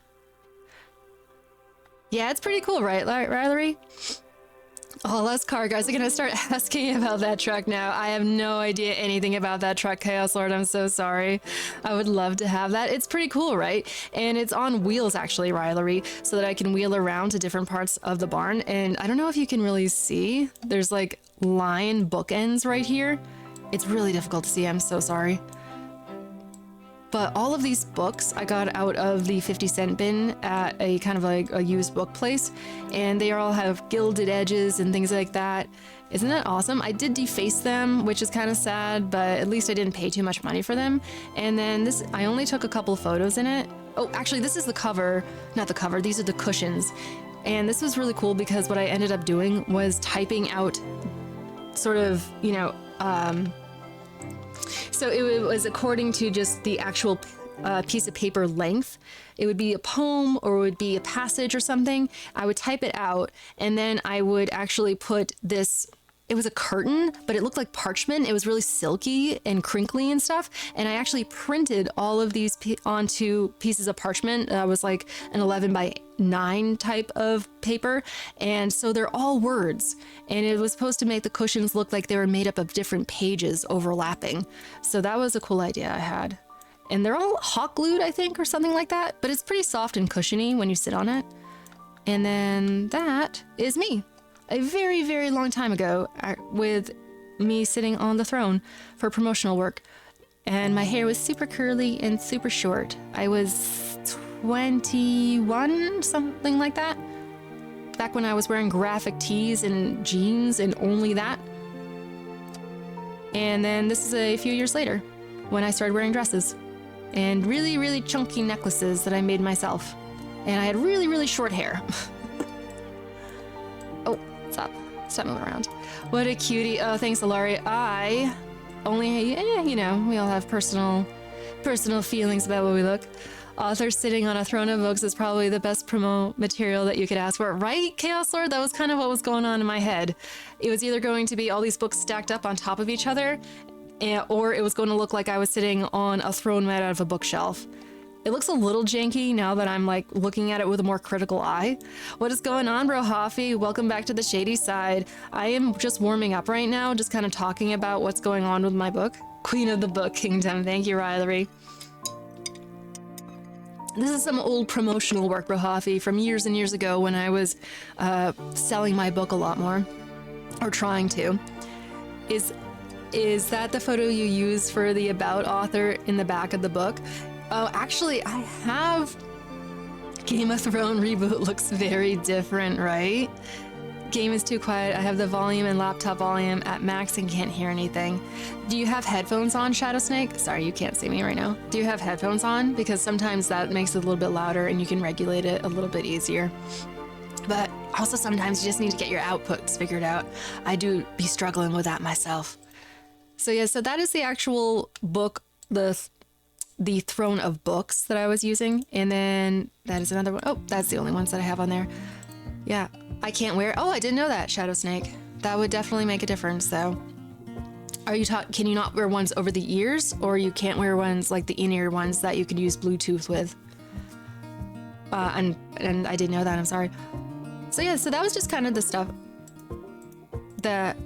Yeah, it's pretty cool, right, Riley? All us car guys are gonna start asking about that truck now. I have no idea anything about that truck, Chaos Lord. I'm so sorry. I would love to have that. It's pretty cool, right? And it's on wheels, actually, Riley, so that I can wheel around to different parts of the barn. And I don't know if you can really see. There's like line bookends right here. It's really difficult to see. I'm so sorry. But all of these books I got out of the 50-cent bin at a kind of like a used book place, and they all have gilded edges and things like that. Isn't that awesome? I did deface them, which is kind of sad, but at least I didn't pay too much money for them. And then this, I only took a couple photos in it. Oh, actually, this is the cover, not the cover, these are the cushions. And this was really cool because what I ended up doing was typing out sort of, you know, so it was according to just the actual piece of paper length. It would be a poem or it would be a passage or something. I would type it out, and then I would actually put this, it was a curtain, but it looked like parchment. It was really silky and crinkly and stuff. And I actually printed all of these onto pieces of parchment. That was like an 11x9 type of paper. And so they're all words. And it was supposed to make the cushions look like they were made up of different pages overlapping. So that was a cool idea I had. And they're all hot glued, I think, or something like that. But it's pretty soft and cushiony when you sit on it. And then that is me. A very, very long time ago, with me sitting on the throne for promotional work. And my hair was super curly and super short. I was 21, something like that. Back when I was wearing graphic tees and jeans and only that. And then this is a few years later when I started wearing dresses and really, really chunky necklaces that I made myself. And I had really, really short hair. Oh, stop moving around. What a cutie. Oh, thanks, Alari. I only, you know, we all have personal feelings about what we look. Author sitting on a throne of books is probably the best promo material that you could ask for. Right, Chaos Lord? That was kind of what was going on in my head. It was either going to be all these books stacked up on top of each other, or it was going to look like I was sitting on a throne made out of a bookshelf. It looks a little janky now that I'm like looking at it with a more critical eye. What is going on, bro Hoffy? Welcome back to the shady side. I am just warming up right now, just kind of talking about what's going on with my book. Queen of the Book Kingdom. Thank you, Riley. This is some old promotional work, bro Hoffy, from years and years ago when I was selling my book a lot more, or trying to. Is that the photo you use for the about author in the back of the book? Oh, actually, I have. Game of Thrones reboot looks very different, right? Game is too quiet. I have the volume and laptop volume at max and can't hear anything. Do you have headphones on, Shadow Snake? Sorry, you can't see me right now. Do you have headphones on? Because sometimes that makes it a little bit louder and you can regulate it a little bit easier. But also sometimes you just need to get your outputs figured out. I do be struggling with that myself. So yeah, so that is the actual book, the Throne of Books that I was using. And then that is another one. Oh, that's the only ones that I have on there. Yeah, I can't wear. Oh, I didn't know that, Shadow Snake. That would definitely make a difference, though. Can you not wear ones over the ears, or you can't wear ones like the in-ear ones that you could use Bluetooth with? And I didn't know that. I'm sorry. So yeah, so that was just kind of the stuff that.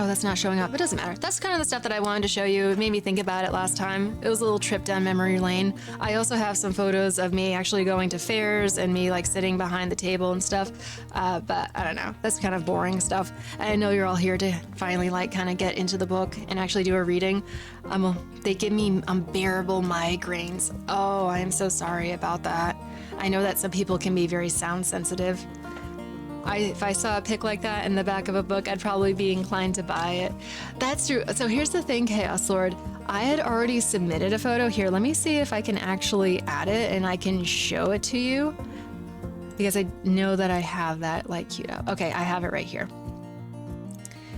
Oh, that's not showing up. It doesn't matter. That's kind of the stuff that I wanted to show you. It made me think about it last time. It was a little trip down memory lane. I also have some photos of me actually going to fairs and me like sitting behind the table and stuff. But I don't know. That's kind of boring stuff. I know you're all here to finally like kind of get into the book and actually do a reading. They give me unbearable migraines. Oh, I am so sorry about that. I know that some people can be very sound sensitive. If I saw a pic like that in the back of a book, I'd probably be inclined to buy it. That's true. So here's the thing, Chaos Lord. I had already submitted a photo. Here, let me see if I can actually add it and I can show it to you. Because I know that I have that like queued up. Okay, I have it right here.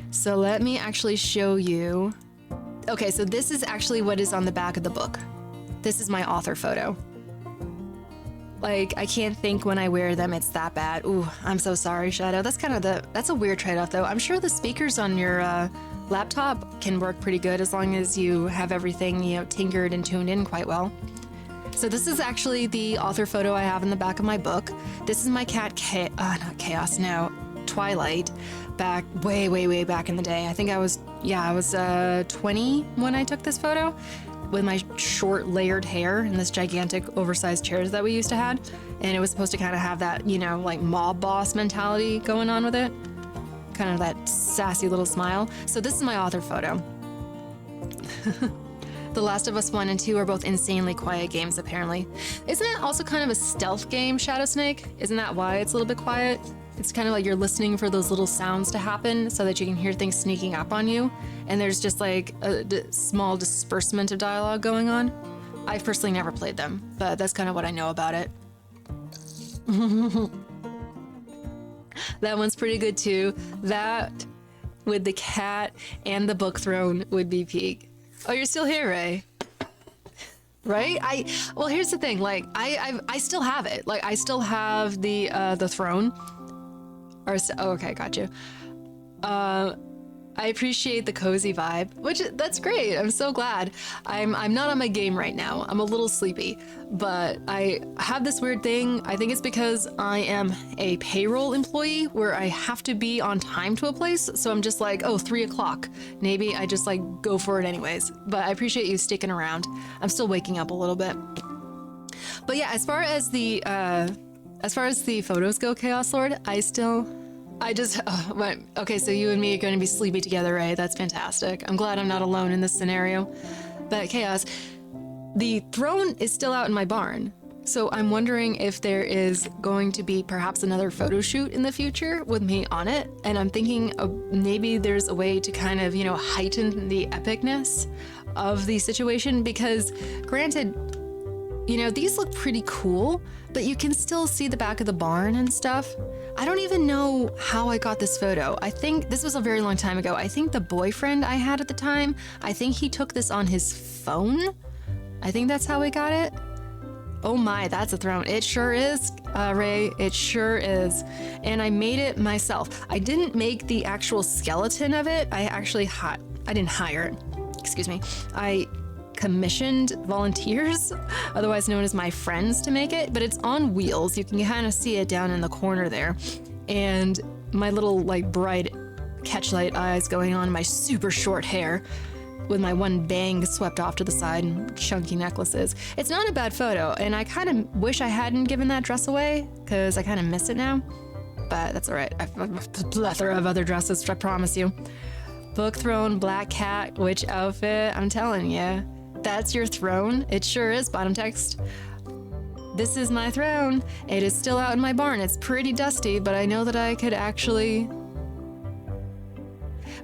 So let me actually show you. Okay, so this is actually what is on the back of the book. This is my author photo. Like, I can't think when I wear them it's that bad. Ooh, I'm so sorry, Shadow. That's a weird trade-off, though. I'm sure the speakers on your laptop can work pretty good as long as you have everything, tinkered and tuned in quite well. So this is actually the author photo I have in the back of my book. This is my cat, Twilight, back way back in the day. I think I was 20 when I took this photo, with my short layered hair and this gigantic oversized chairs that we used to have. And it was supposed to kind of have that, like mob boss mentality going on with it. Kind of that sassy little smile. So this is my author photo. The Last of Us 1 and 2 are both insanely quiet games, apparently. Isn't it also kind of a stealth game, Shadow Snake? Isn't that why it's a little bit quiet? It's kind of like you're listening for those little sounds to happen so that you can hear things sneaking up on you. And there's just like a small disbursement of dialogue going on. I've personally never played them, but that's kind of what I know about it. That one's pretty good too. That with the cat and the book throne would be peak. Oh, you're still here, Ray. Right? Well, here's the thing. Like, I still have it. Like, I still have the throne. Okay, got you. I appreciate the cozy vibe, that's great. I'm so glad. I'm not on my game right now. I'm a little sleepy, but I have this weird thing. I think it's because I am a payroll employee where I have to be on time to a place. So I'm just like, 3 o'clock. Maybe I just like go for it anyways. But I appreciate you sticking around. I'm still waking up a little bit. But yeah, as far as the photos go, Chaos Lord, okay, so you and me are going to be sleepy together, Ray. That's fantastic. I'm glad I'm not alone in this scenario. But Chaos, the throne is still out in my barn. So I'm wondering if there is going to be perhaps another photo shoot in the future with me on it. And I'm thinking maybe there's a way to kind of, heighten the epicness of the situation. Because granted, these look pretty cool, but you can still see the back of the barn and stuff. I don't even know how I got this photo. I think this was a very long time ago. I think the boyfriend I had at the time, I think he took this on his phone. I think that's how we got it. Oh my, that's a throne. It sure is, Ray. It sure is. And I made it myself. I didn't make the actual skeleton of it. I didn't hire it. Excuse me. I commissioned volunteers, otherwise known as my friends, to make it, but it's on wheels. You can kind of see it down in the corner there. And my little like bright catchlight eyes going on, my super short hair with my one bang swept off to the side and chunky necklaces. It's not a bad photo, and I kind of wish I hadn't given that dress away because I kind of miss it now, but that's all right. I have a plethora of other dresses, I promise you. Book throne, black cat, witch outfit, I'm telling you. That's your throne? It sure is, bottom text. This is my throne. It is still out in my barn. It's pretty dusty, but I know that I could actually...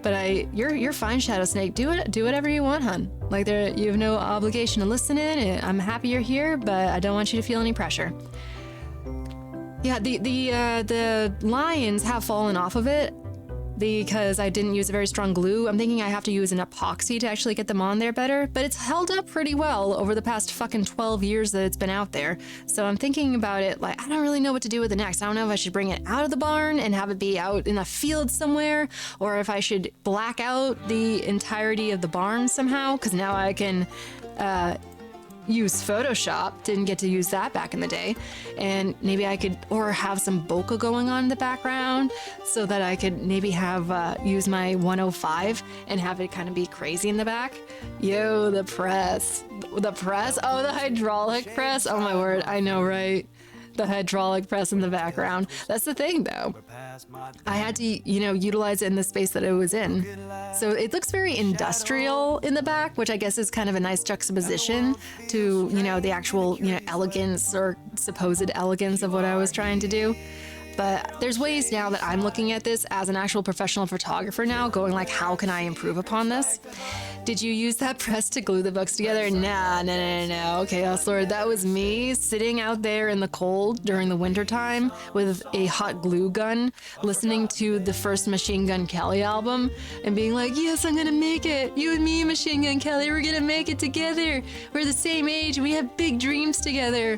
But you're fine, Shadow Snake. Do whatever you want, hun. Like, you have no obligation to listen in. I'm happy you're here, but I don't want you to feel any pressure. Yeah, the lines have fallen off of it because I didn't use a very strong glue. I'm thinking I have to use an epoxy to actually get them on there better, but it's held up pretty well over the past fucking 12 years that it's been out there. So I'm thinking about it like, I don't really know what to do with it next. I don't know if I should bring it out of the barn and have it be out in a field somewhere, or if I should black out the entirety of the barn somehow, because now I can use Photoshop. Didn't get to use that back in the day. And maybe I could, or have some bokeh going on in the background so that I could maybe have, use my 105 and have it kind of be crazy in the back. Yo, the press. The press? Oh, the hydraulic press? Oh my word, I know, right? The hydraulic press in the background. That's the thing, though. I had to, utilize it in the space that it was in. So it looks very industrial in the back, which I guess is kind of a nice juxtaposition to, the actual, elegance or supposed elegance of what I was trying to do. But there's ways now that I'm looking at this as an actual professional photographer now, going like, how can I improve upon this? Did you use that press to glue the books together? Nah. Okay, Lord, that was me sitting out there in the cold during the wintertime with a hot glue gun, listening to the first Machine Gun Kelly album and being like, yes, I'm gonna make it. You and me, Machine Gun Kelly, we're gonna make it together. We're the same age. We have big dreams together.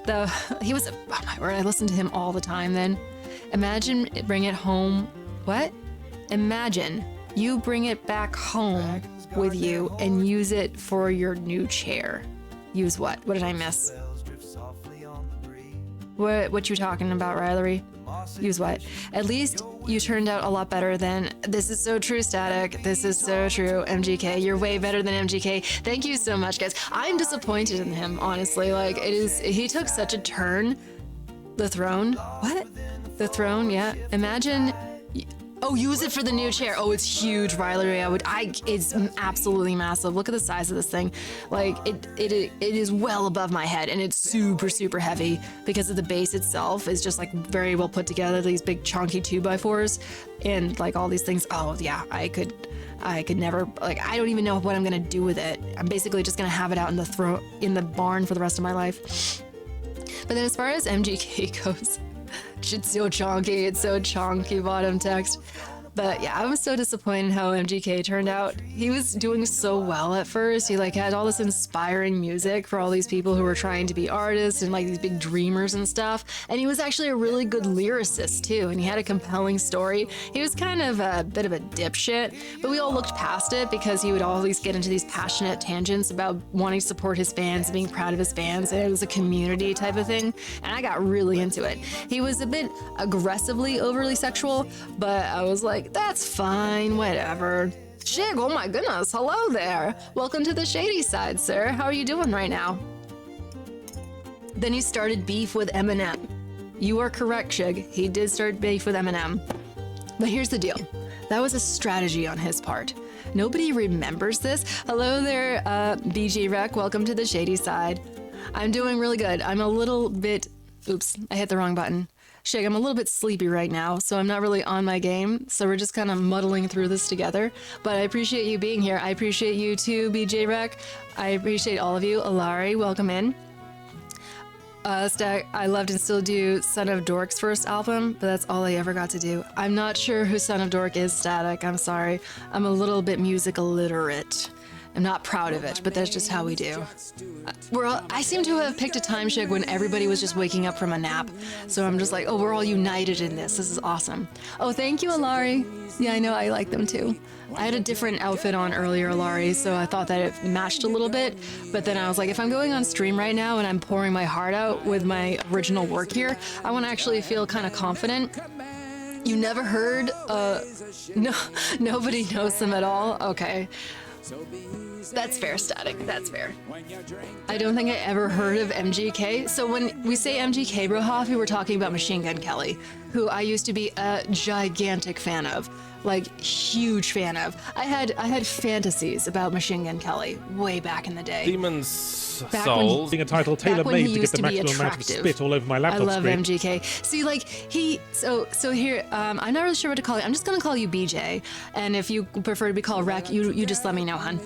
Though he was, oh my word, I listened to him all the time then. Imagine bring it home. What? Imagine you bring it back home with you and use it for your new chair. Use what? What did I miss? What you talking about, Riley? Use what? At least you turned out a lot better than, this is so true, Static. This is so true, MGK. You're way better than MGK. Thank you so much, guys. I'm disappointed in him, honestly. Like, he took such a turn. The throne? What? The throne, yeah. Imagine, oh, use it for the new chair. Oh, it's huge, Riley. It's absolutely massive. Look at the size of this thing. Like, it is well above my head, and it's super, super heavy because of the base itself is just like very well put together. These big chunky 2x4s and like all these things. Oh yeah, I could never, like, I don't even know what I'm gonna do with it. I'm basically just gonna have it out in the barn for the rest of my life. But then as far as MGK goes, it's so chonky bottom text. But yeah, I was so disappointed how MGK turned out. He was doing so well at first. He like had all this inspiring music for all these people who were trying to be artists and like these big dreamers and stuff. And he was actually a really good lyricist too. And he had a compelling story. He was kind of a bit of a dipshit, but we all looked past it because he would always get into these passionate tangents about wanting to support his fans and being proud of his fans. And it was a community type of thing. And I got really into it. He was a bit aggressively overly sexual, but I was like, that's fine, whatever. Shig, oh my goodness, hello there. Welcome to the shady side, sir. How are you doing right now? Then he started beef with Eminem. You are correct, Shig. He did start beef with Eminem. But here's the deal. That was a strategy on his part. Nobody remembers this. Hello there, BG Rec. Welcome to the shady side. I'm doing really good. I'm a little bit... Oops, I hit the wrong button. Shig, I'm a little bit sleepy right now, so I'm not really on my game, so we're just kind of muddling through this together. But I appreciate you being here. I appreciate you too, BJ Rec. I appreciate all of you. Alari, welcome in. Stack, I loved and still do Son of Dork's first album, but that's all I ever got to do. I'm not sure who Son of Dork is, Static. I'm sorry. I'm a little bit music illiterate. I'm not proud of it, but that's just how we do. I seem to have picked a time, Shig, when everybody was just waking up from a nap. So I'm just like, oh, we're all united in this. This is awesome. Oh, thank you, Alari. Yeah, I know, I like them too. I had a different outfit on earlier, Alari, so I thought that it matched a little bit. But then I was like, if I'm going on stream right now and I'm pouring my heart out with my original work here, I want to actually feel kind of confident. You never heard? No, nobody knows them at all? Okay. That's fair, Static. That's fair. I don't think I ever heard of MGK. So when we say MGK, Brohoff, we're talking about Machine Gun Kelly, who I used to be a gigantic fan of. Like, huge fan of. I had fantasies about Machine Gun Kelly way back in the day. Demon's Back Souls. Being a title tailor-made to get the maximum amount of spit all over my laptop I love screen. MGK. See, like, so here, I'm not really sure what to call you. I'm just gonna call you BJ, and if you prefer to be called Rec, you just let me know, hun.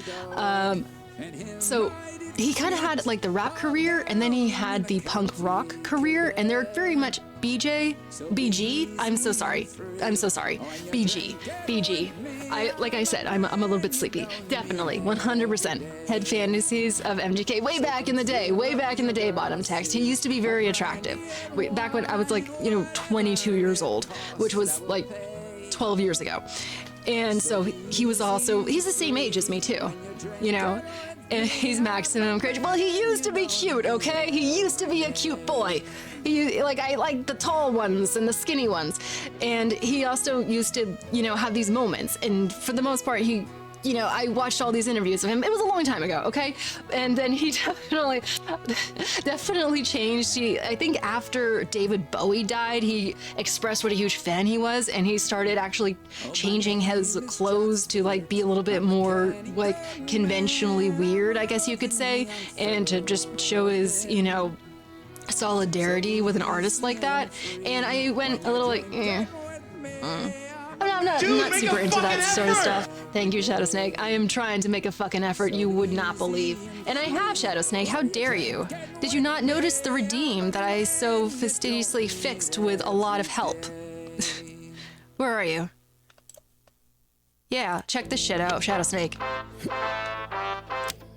So he kind of had like the rap career, and then he had the punk rock career, and they're very much BG. I'm so sorry. BG. Like I said, I'm a little bit sleepy. Definitely, 100% had fantasies of MGK way back in the day. Bottom text. He used to be very attractive. Back when I was like, 22 years old, which was like 12 years ago. And so he's the same age as me too, and he's maximum cringe. Well, he used to be cute, okay? He used to be a cute boy. I like the tall ones and the skinny ones. And he also used to, have these moments. And for the most part, I watched all these interviews of him. It was a long time ago, okay? And then he definitely changed. I think after David Bowie died, he expressed what a huge fan he was, and he started actually changing his clothes to be a little bit more conventionally weird, I guess you could say, and to just show his, solidarity with an artist like that. And I went a little I'm not super into that sort of stuff. Thank you, Shadow Snake. I am trying to make a fucking effort you would not believe. And I have, Shadow Snake. How dare you? Did you not notice the redeem that I so fastidiously fixed with a lot of help? Where are you? Yeah, check this shit out, Shadow Snake.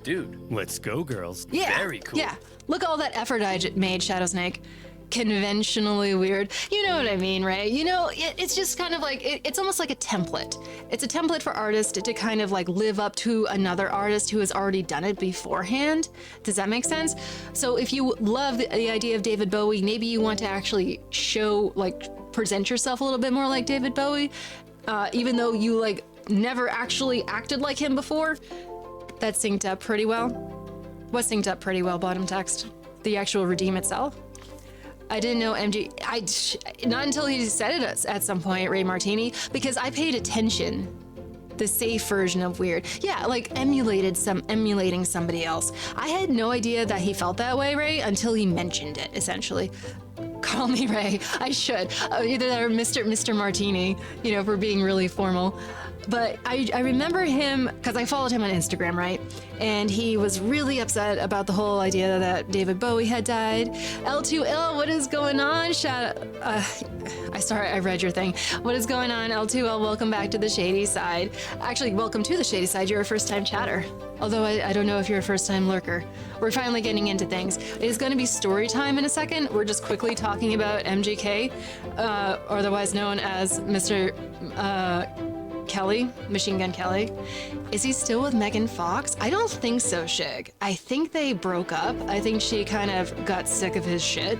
Dude, let's go, girls. Yeah. Very cool. Yeah. Look all that effort I made, Shadow Snake. Conventionally weird. You know what I mean, right? It's just kind of it's almost like a template. It's a template for artists to kind of live up to another artist who has already done it beforehand. Does that make sense? So if you love the idea of David Bowie, maybe you want to actually present yourself a little bit more like David Bowie, even though you never actually acted like him before. That synced up pretty well. What synced up pretty well, bottom text? The actual redeem itself? I didn't know not until he said it at some point, Ray Martini, because I paid attention. The safe version of weird. Yeah, emulating somebody else. I had no idea that he felt that way, Ray, until he mentioned it, essentially. Call me Ray. I should. Either that or Mr. Martini, for being really formal. But I remember him, because I followed him on Instagram, right? And he was really upset about the whole idea that David Bowie had died. L2L, what is going on? I read your thing. What is going on, L2L? Welcome back to the shady side. Actually, welcome to the shady side. You're a first-time chatter. Although I don't know if you're a first-time lurker. We're finally getting into things. It is going to be story time in a second. We're just quickly talking about MGK, otherwise known as Mr. Kelly, Machine Gun Kelly. Is he still with Megan Fox? I don't think so, Shig. I think they broke up. I think she kind of got sick of his shit,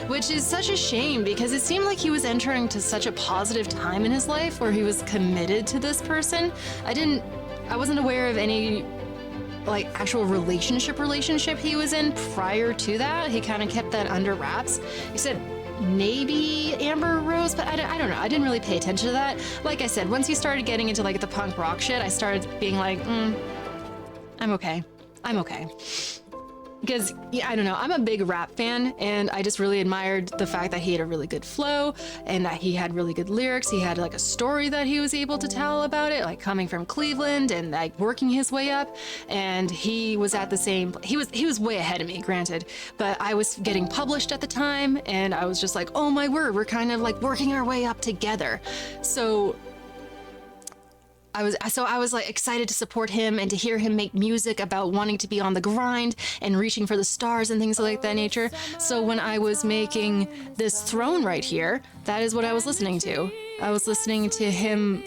which is such a shame because it seemed like he was entering to such a positive time in his life where he was committed to this person. I wasn't aware of any actual relationship he was in prior to that. He kind of kept that under wraps. He said maybe Amber Rose, but I don't know. I didn't really pay attention to that. Like I said, once he started getting into the punk rock shit, I started being I'm okay. Because, I don't know, I'm a big rap fan, and I just really admired the fact that he had a really good flow, and that he had really good lyrics. He had a story that he was able to tell about it, coming from Cleveland and working his way up. And he was at the same, he was way ahead of me, granted, but I was getting published at the time, and I was just oh my word, we're kind of working our way up together. So I was excited to support him and to hear him make music about wanting to be on the grind and reaching for the stars and things like that nature. So when I was making this throne right here, that is what I was listening to. I was listening to him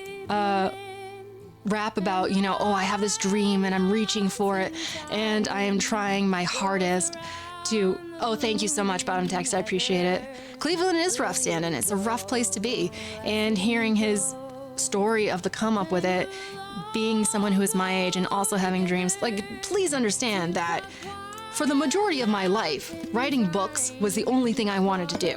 rap about, I have this dream and I'm reaching for it and I am trying my hardest to, thank you so much, bottom text, I appreciate it. Cleveland is rough standing, it's a rough place to be, and hearing his story of the come up with it, being someone who is my age and also having dreams, please understand that for the majority of my life, writing books was the only thing I wanted to do.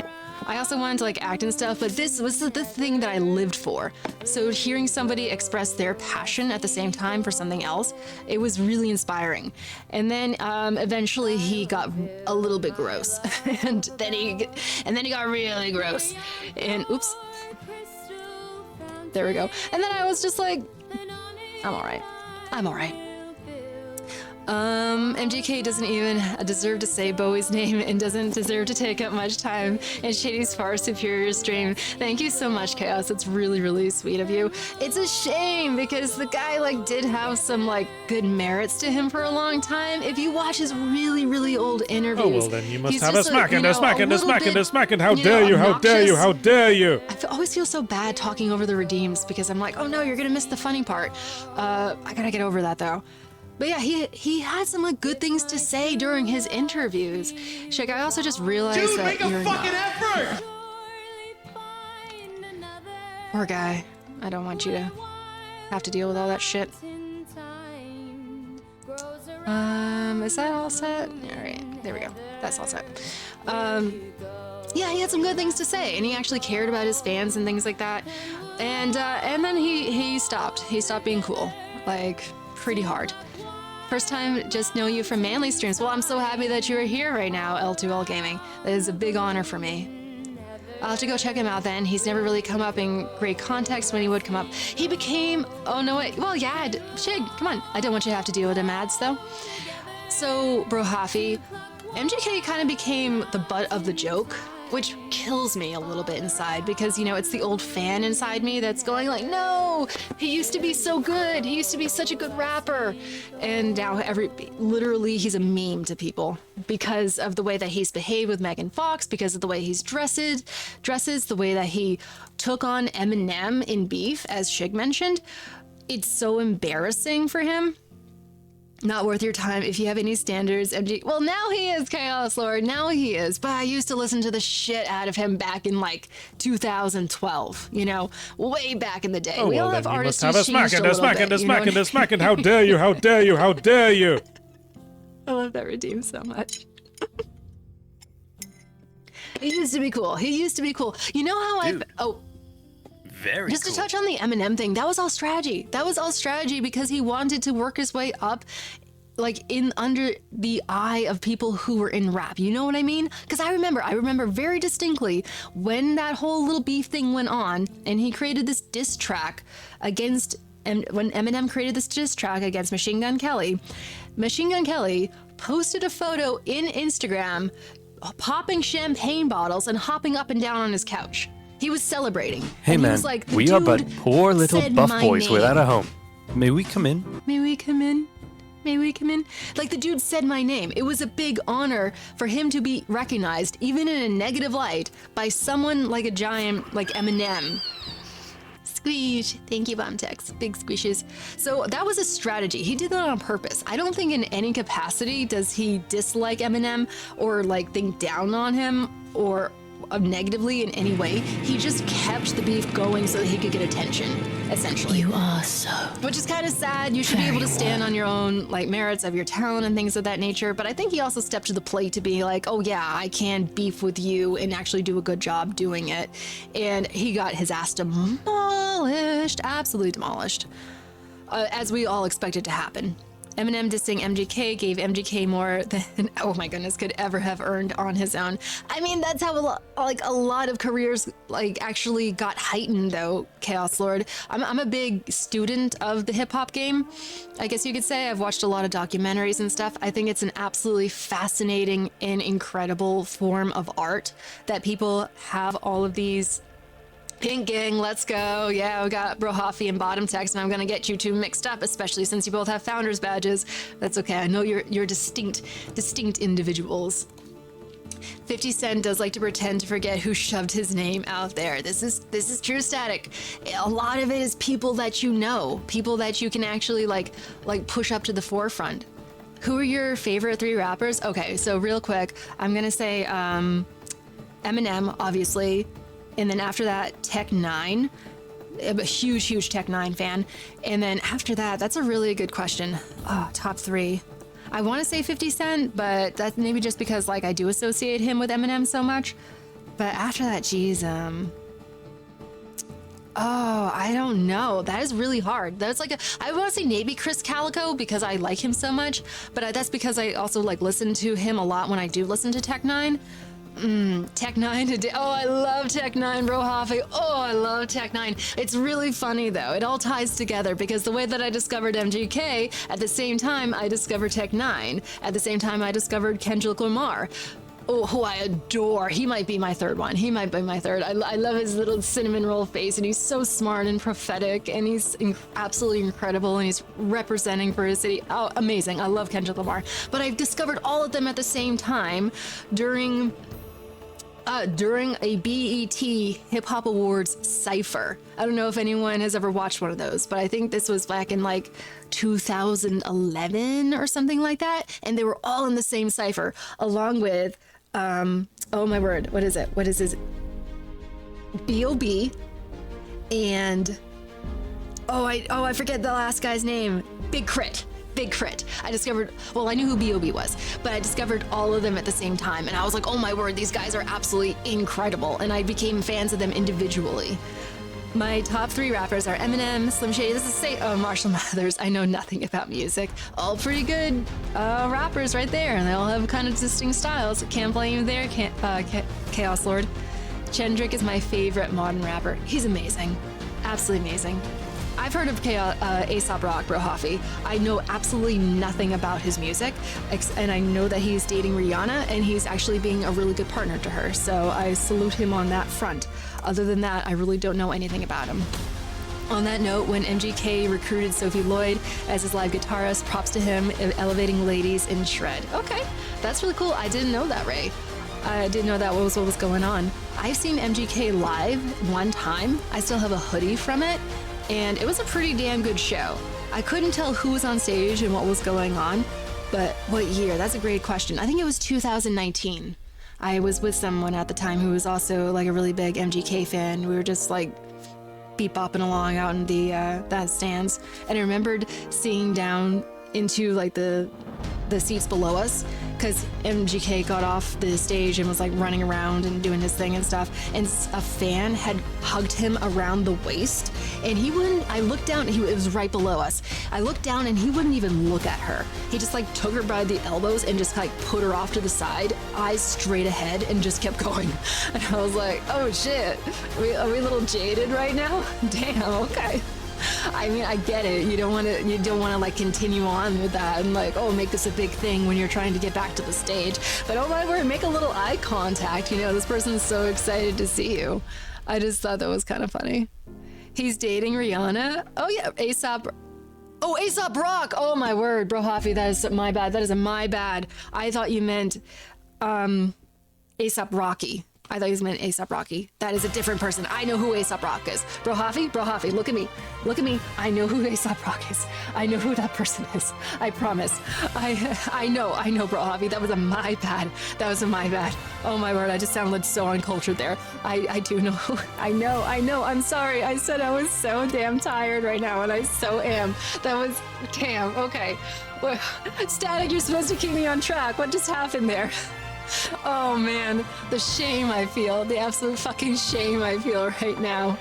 I also wanted to act and stuff, but this was the thing that I lived for. So hearing somebody express their passion at the same time for something else, it was really inspiring. And then eventually he got a little bit gross, and then he got really gross. And oops. There we go. And then I was just I'm all right. MGK doesn't even deserve to say Bowie's name and doesn't deserve to take up much time in Shady's far superior stream. Thank you so much, Chaos. It's really, really sweet of you. It's a shame because the guy like did have some like good merits to him for a long time. If you watch his really, really old interviews, Oh, well, then you must he's have a just smacking, a smacking, a smacking, a smacking. How you dare know, you? How dare you? How dare you? always feel so bad talking over the redeems because I'm like, oh no, you're gonna miss the funny part. I gotta get over that though. But yeah, he had some like good things to say during his interviews. Shake, I also just realized Dude, that make a you're fucking not. effort! Poor guy. I don't want you to have to deal with all that shit. Is that all set? All right, there we go. That's all set. Yeah, he had some good things to say, and he actually cared about his fans and things like that. And then he stopped. He stopped being cool, like pretty hard. First time just know you from Manly streams. Well, I'm so happy that you're here right now, L2L Gaming. That is a big honor for me. I'll have to go check him out then. He's never really come up in great context when he would come up. He became, oh no wait, well yeah, Shig, come on. I don't want you to have to deal with him ads though. So, Bro Hafi, MGK kind of became the butt of the joke, which kills me a little bit inside because, you know, it's the old fan inside me that's going like, no, he used to be so good. He used to be such a good rapper. And now literally he's a meme to people because of the way that he's behaved with Megan Fox, because of the way he's dresses, the way that he took on Eminem in beef, as Shig mentioned. It's so embarrassing for him. Not worth your time if you have any standards. Well, now he is, Chaos Lord. Now he is. But I used to listen to the shit out of him back in like 2012. You know, way back in the day. Oh, We well, all then have you artists must have who a changed smacking, a little smacking, bit, a you know? smacking, a smacking. How dare you? How dare you? How dare you? I love that redeem so much. He used to be cool. He used to be cool. You know how Very just cool. to touch on the Eminem thing, that was all strategy. That was all strategy because he wanted to work his way up, like in under the eye of people who were in rap. You know what I mean? Because I remember very distinctly when that whole little beef thing went on, and he created this diss track against. And when Eminem created this diss track against Machine Gun Kelly posted a photo in Instagram, popping champagne bottles and hopping up and down on his couch. He was celebrating. Hey and he man, was like, "The we are but dude poor little said buff my boys name. without a home. May we come in? May we come in? May we come in?" Like the dude said my name. It was a big honor for him to be recognized, even in a negative light, by someone like a giant like Eminem. Squeeze. Thank you, Bombtex. Big squishes. So that was a strategy. He did that on purpose. I don't think in any capacity does he dislike Eminem or like think down on him or negatively in any way. He just kept the beef going so that he could get attention, essentially. You are so. Which is kind of sad. You should be able to stand on your own like merits of your talent and things of that nature. But I think he also stepped to the plate to be like, oh yeah, I can beef with you and actually do a good job doing it. And he got his ass demolished, absolutely demolished, as we all expected to happen. Eminem dissing MGK gave MGK more than, oh my goodness, could ever have earned on his own. I mean, that's how a lot of careers like actually got heightened though, Chaos Lord. I'm a big student of the hip hop game, I guess you could say. I've watched a lot of documentaries and stuff. I think it's an absolutely fascinating and incredible form of art that people have all of these. Pink Gang, let's go. Yeah, we got Brohafi and Bottom Text, and I'm gonna get you two mixed up, especially since you both have founders badges. That's okay. I know you're distinct individuals. 50 Cent does like to pretend to forget who shoved his name out there. This is true static. A lot of it is people that you know, people that you can actually like push up to the forefront. Who are your favorite 3 rappers? Okay, so real quick, I'm gonna say Eminem, obviously. And then after that, Tech 9. I'm a huge Tech 9 fan. And then after that, that's a really good question. Oh, top 3. I want to say 50 Cent, but that's maybe just because like I do associate him with Eminem so much. But after that, geez, oh, I don't know. That is really hard. That's like I want to say maybe Chris Calico because I like him so much, but that's because I also like listen to him a lot when I do listen to Tech 9. Tech 9 today. Oh, I love Tech 9, Bro Hoffy. Oh, I love Tech 9. It's really funny though. It all ties together because the way that I discovered MGK, at the same time I discovered Tech 9. At the same time I discovered Kendrick Lamar. Oh, who I adore. He might be my third one. He might be my third. I love his little cinnamon roll face, and he's so smart and prophetic, and he's absolutely incredible, and he's representing for his city. Oh, amazing. I love Kendrick Lamar. But I've discovered all of them at the same time during a BET Hip Hop Awards cypher. I don't know if anyone has ever watched one of those, but I think this was back in like 2011 or something like that, and they were all in the same cypher, along with oh my word, what is his B.O.B. and I forget the last guy's name. Big Crit. I discovered, well, I knew who B.O.B. was, but I discovered all of them at the same time, and I was like, oh my word, these guys are absolutely incredible, and I became fans of them individually. My top 3 rappers are Eminem, Slim Shady, Marshall Mathers. I know nothing about music. All pretty good rappers right there, and they all have kind of distinct styles. Can't blame you there, Chaos Lord. Kendrick is my favorite modern rapper. He's amazing, absolutely amazing. I've heard of A$AP Rock, Bro Hoffy. I know absolutely nothing about his music, and I know that he's dating Rihanna, and he's actually being a really good partner to her, so I salute him on that front. Other than that, I really don't know anything about him. On that note, when MGK recruited Sophie Lloyd as his live guitarist, props to him elevating ladies in shred. Okay, that's really cool. I didn't know that, Ray. I didn't know that was what was going on. I've seen MGK live one time. I still have a hoodie from it, and it was a pretty damn good show. I couldn't tell who was on stage and what was going on, but what year? That's a great question. I think it was 2019. I was with someone at the time who was also like a really big MGK fan. We were just like beep-bopping along out in the that stands, and I remembered seeing down into like the seats below us, because MGK got off the stage and was like running around and doing his thing and stuff, and a fan had hugged him around the waist, and he wouldn't. I looked down, it was right below us. I looked down and he wouldn't even look at her. He just like took her by the elbows and just like put her off to the side, eyes straight ahead, and just kept going. And I was like, oh shit, are we a little jaded right now? Damn, okay. I mean, I get it. You don't want to like continue on with that and like, oh, make this a big thing when you're trying to get back to the stage. But oh my word, make a little eye contact. You know, this person's so excited to see you. I just thought that was kind of funny. He's dating Rihanna. Oh yeah, A$AP. Oh, A$AP Rock. Oh my word, Bro Hoffy, that is my bad. That is my bad. I thought you meant A$AP Rocky. I thought you meant A$AP Rocky. That is a different person. I know who A$AP Rock is. Bro Hoffy, look at me. Look at me. I know who A$AP Rock is. I know who that person is. I promise. I know, Bro Hoffy. That was my bad. Oh my word, I just sounded so uncultured there. I do know. I know. I'm sorry. I said I was so damn tired right now, and I so am. That was, damn, okay. Well, Static, you're supposed to keep me on track. What just happened there? Oh man, the shame I feel, the absolute fucking shame I feel right now.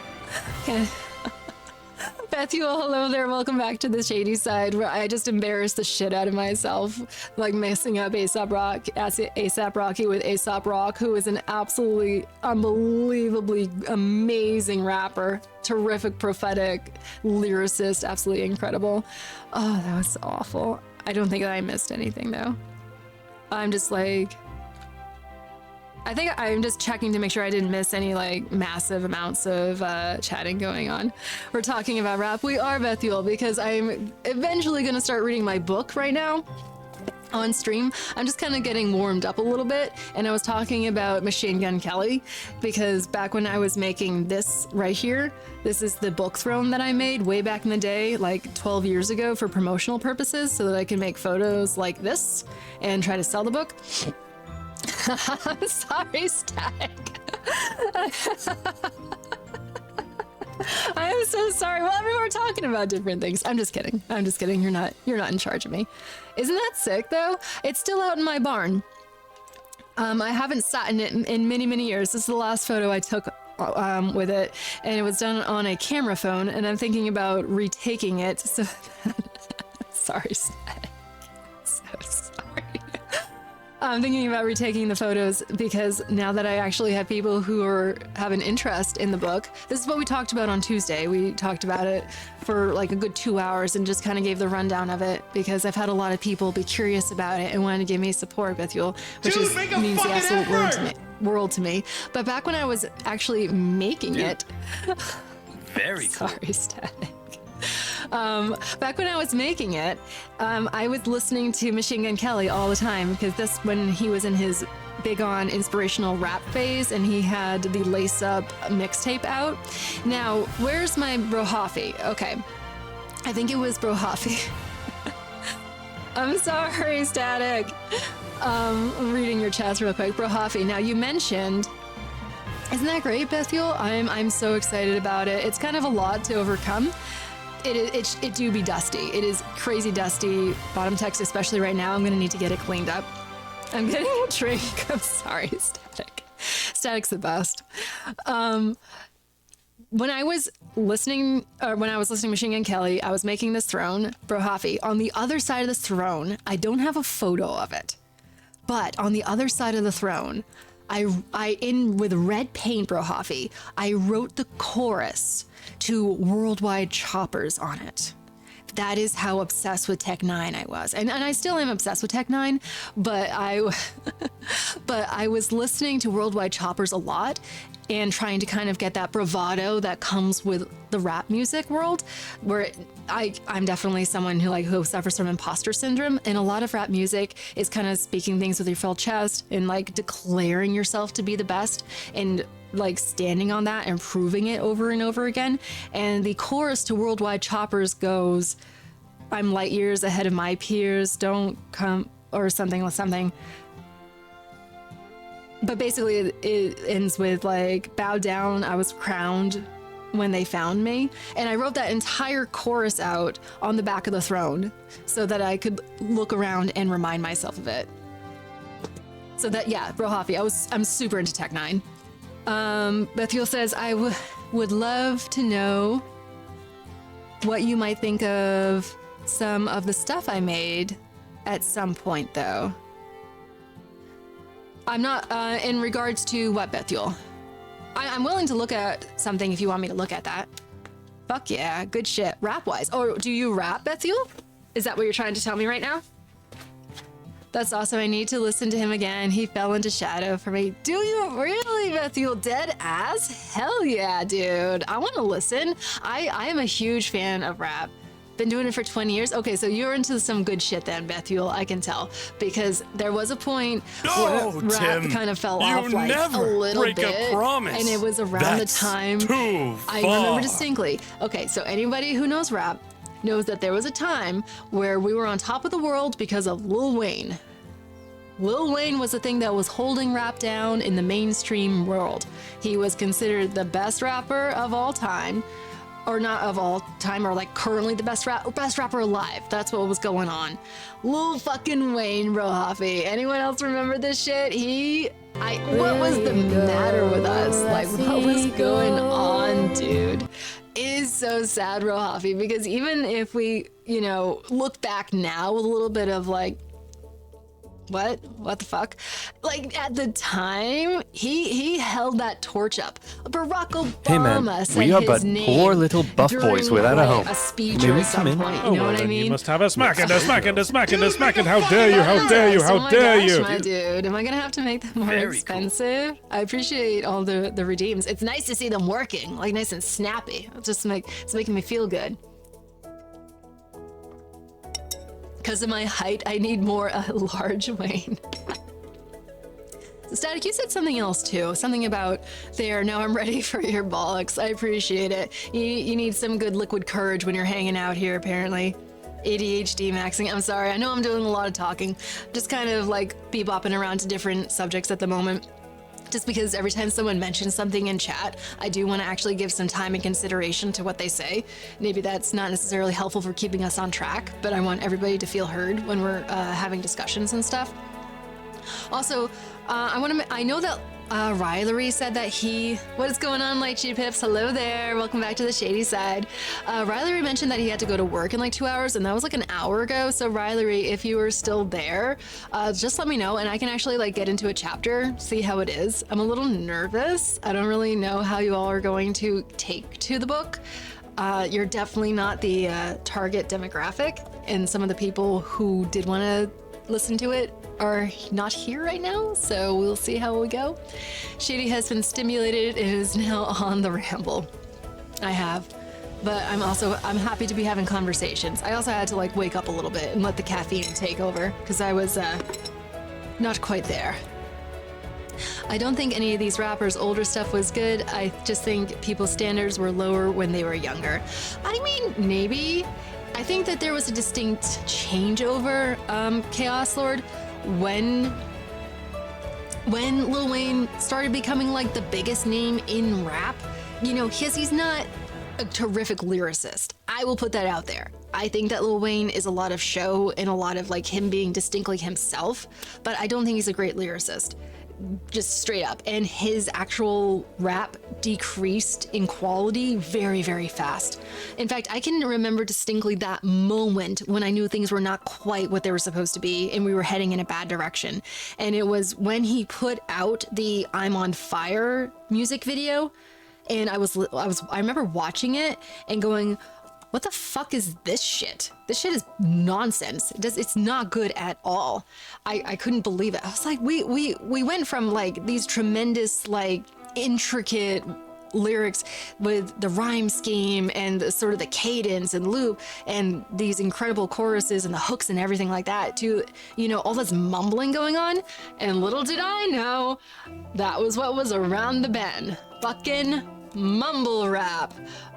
Bethuel, hello there, welcome back to the shady side, where I just embarrassed the shit out of myself, like messing up A$AP Rocky with A$AP Rock, who is an absolutely unbelievably amazing rapper, terrific prophetic lyricist, absolutely incredible. Oh, that was awful. I don't think that I missed anything though. I'm just like, I think I'm just checking to make sure I didn't miss any like massive amounts of chatting going on. We're talking about rap. We are, Bethuel, because I'm eventually going to start reading my book right now on stream. I'm just kind of getting warmed up a little bit, and I was talking about Machine Gun Kelly because back when I was making this right here, this is the book throne that I made way back in the day, like 12 years ago, for promotional purposes so that I can make photos like this and try to sell the book. I'm sorry, Static. I'm so sorry. Well, we were talking about different things. I'm just kidding. You're not in charge of me. Isn't that sick though? It's still out in my barn. I haven't sat in it in many, many years. This is the last photo I took with it, and it was done on a camera phone, and I'm thinking about retaking it. So sorry, Static. So sorry. I'm thinking about retaking the photos because now that I actually have people who have an interest in the book, this is what we talked about on Tuesday. We talked about it for like a good 2 hours and just kind of gave the rundown of it because I've had a lot of people be curious about it and wanted to give me support, Bethuel, which Dude, make a means the fucking absolute effort! world to me. But back when I was actually making it, Very cool. sorry, Static. Back when I was making it, I was listening to Machine Gun Kelly all the time because that's when he was in his big on inspirational rap phase and he had the Lace Up mixtape out. Now, where's my Brohafi? Okay, I think it was Brohafi. I'm sorry, Static. I'm reading your chats real quick. Brohafi. Now, you mentioned. Isn't that great, Bethuel? I'm so excited about it. It's kind of a lot to overcome. It do be dusty. It is crazy dusty. Bottom text, especially right now. I'm gonna need to get it cleaned up. I'm getting a drink. I'm sorry, Static. Static's the best. When I was listening to Machine Gun Kelly, I was making this throne, Brohafi. On the other side of this throne, I don't have a photo of it, but on the other side of the throne, with red paint, Brohafi, I wrote the chorus to Worldwide Choppers on it. That is how obsessed with Tech 9 I was. And I still am obsessed with Tech 9, but I was listening to Worldwide Choppers a lot and trying to kind of get that bravado that comes with the rap music world, where I'm definitely someone who suffers from imposter syndrome, and a lot of rap music is kind of speaking things with your full chest and like declaring yourself to be the best and like standing on that and proving it over and over again. And the chorus to Worldwide Choppers goes, "I'm light years ahead of my peers, don't come," or something with something. But basically it ends with like, "Bow down, I was crowned when they found me." And I wrote that entire chorus out on the back of the throne so that I could look around and remind myself of it. So that, yeah, Brohafi, I'm super into Tech 9. Bethuel says, I would love to know what you might think of some of the stuff I made at some point, though. I'm not, in regards to what, Bethuel? I'm willing to look at something if you want me to look at that. Fuck yeah, good shit. Rap-wise. Oh, do you rap, Bethuel? Is that what you're trying to tell me right now? That's awesome. I need to listen to him again. He fell into shadow for me. Do you really, Bethuel? Dead ass? Hell yeah, dude. I want to listen. I am a huge fan of rap. Been doing it for 20 years. Okay, so you're into some good shit then, Bethuel. I can tell, because there was a point where rap Tim, kind of fell you off like a never little break bit, a promise. and it was around That's the time too I far. remember distinctly. Okay, so anybody who knows rap knows that there was a time where we were on top of the world because of Lil Wayne. Lil Wayne was the thing that was holding rap down in the mainstream world. He was considered the best rapper of all time, or not of all time, or like currently the best rapper alive. That's what was going on. Lil fucking Wayne, Brohafi. Anyone else remember this shit? What was the matter with us? Like, what was going on, dude? It is so sad, Brohafi, because even if we, look back now with a little bit of like, what the fuck? Like, at the time, he held that torch up. Barack Obama Hey man, said we are his but name poor little buff during, boys without a home. a speech May or we at some come in? point. You Oh, know well, what I then mean? you must have a smack and a smack and a smack and a smack and how dare you, how dare you, how Oh my dare gosh, you. my dude, am I gonna have to make them more Very cool. expensive? I appreciate all the redeems. It's nice to see them working, like nice and snappy. It's making me feel good. Because of my height, I need more large Wayne. Static, you said something else too. Something about there. Now I'm ready for your bollocks. I appreciate it. You need some good liquid courage when you're hanging out here, apparently. ADHD maxing. I'm sorry. I know I'm doing a lot of talking. Just kind of like bebopping around to different subjects at the moment. Just because every time someone mentions something in chat, I do want to actually give some time and consideration to what they say. Maybe that's not necessarily helpful for keeping us on track, but I want everybody to feel heard when we're having discussions and stuff. Also, I know that Riley said that what is going on, Light Shade Pips? Hello there. Welcome back to the shady side. Riley mentioned that he had to go to work in like 2 hours, and that was like an hour ago. So Riley, if you are still there, just let me know and I can actually like get into a chapter, see how it is. I'm a little nervous. I don't really know how you all are going to take to the book. You're definitely not the target demographic, and some of the people who did want to listen to it are not here right now, so we'll see how we go. Shady has been stimulated and is now on the ramble. I have, but I'm happy to be having conversations. I also had to like wake up a little bit and let the caffeine take over because I was not quite there. I don't think any of these rappers' older stuff was good. I just think people's standards were lower when they were younger. I mean, maybe. I think that there was a distinct changeover, Chaos Lord, when Lil Wayne started becoming like the biggest name in rap. You know, he's not a terrific lyricist. I will put that out there. I think that Lil Wayne is a lot of show and a lot of like him being distinctly himself, but I don't think he's a great lyricist. Just straight up. And his actual rap decreased in quality very, very fast. In fact, I can remember distinctly that moment when I knew things were not quite what they were supposed to be and we were heading in a bad direction. And it was when he put out the I'm on Fire music video, and I remember watching it and going, what the fuck is this shit? This shit is nonsense. It's not good at all. I couldn't believe it. I was like, we went from like these tremendous, like intricate lyrics with the rhyme scheme and sort of the cadence and loop and these incredible choruses and the hooks and everything like that to, you know, all this mumbling going on. And little did I know that was what was around the bend. Fucking mumble rap.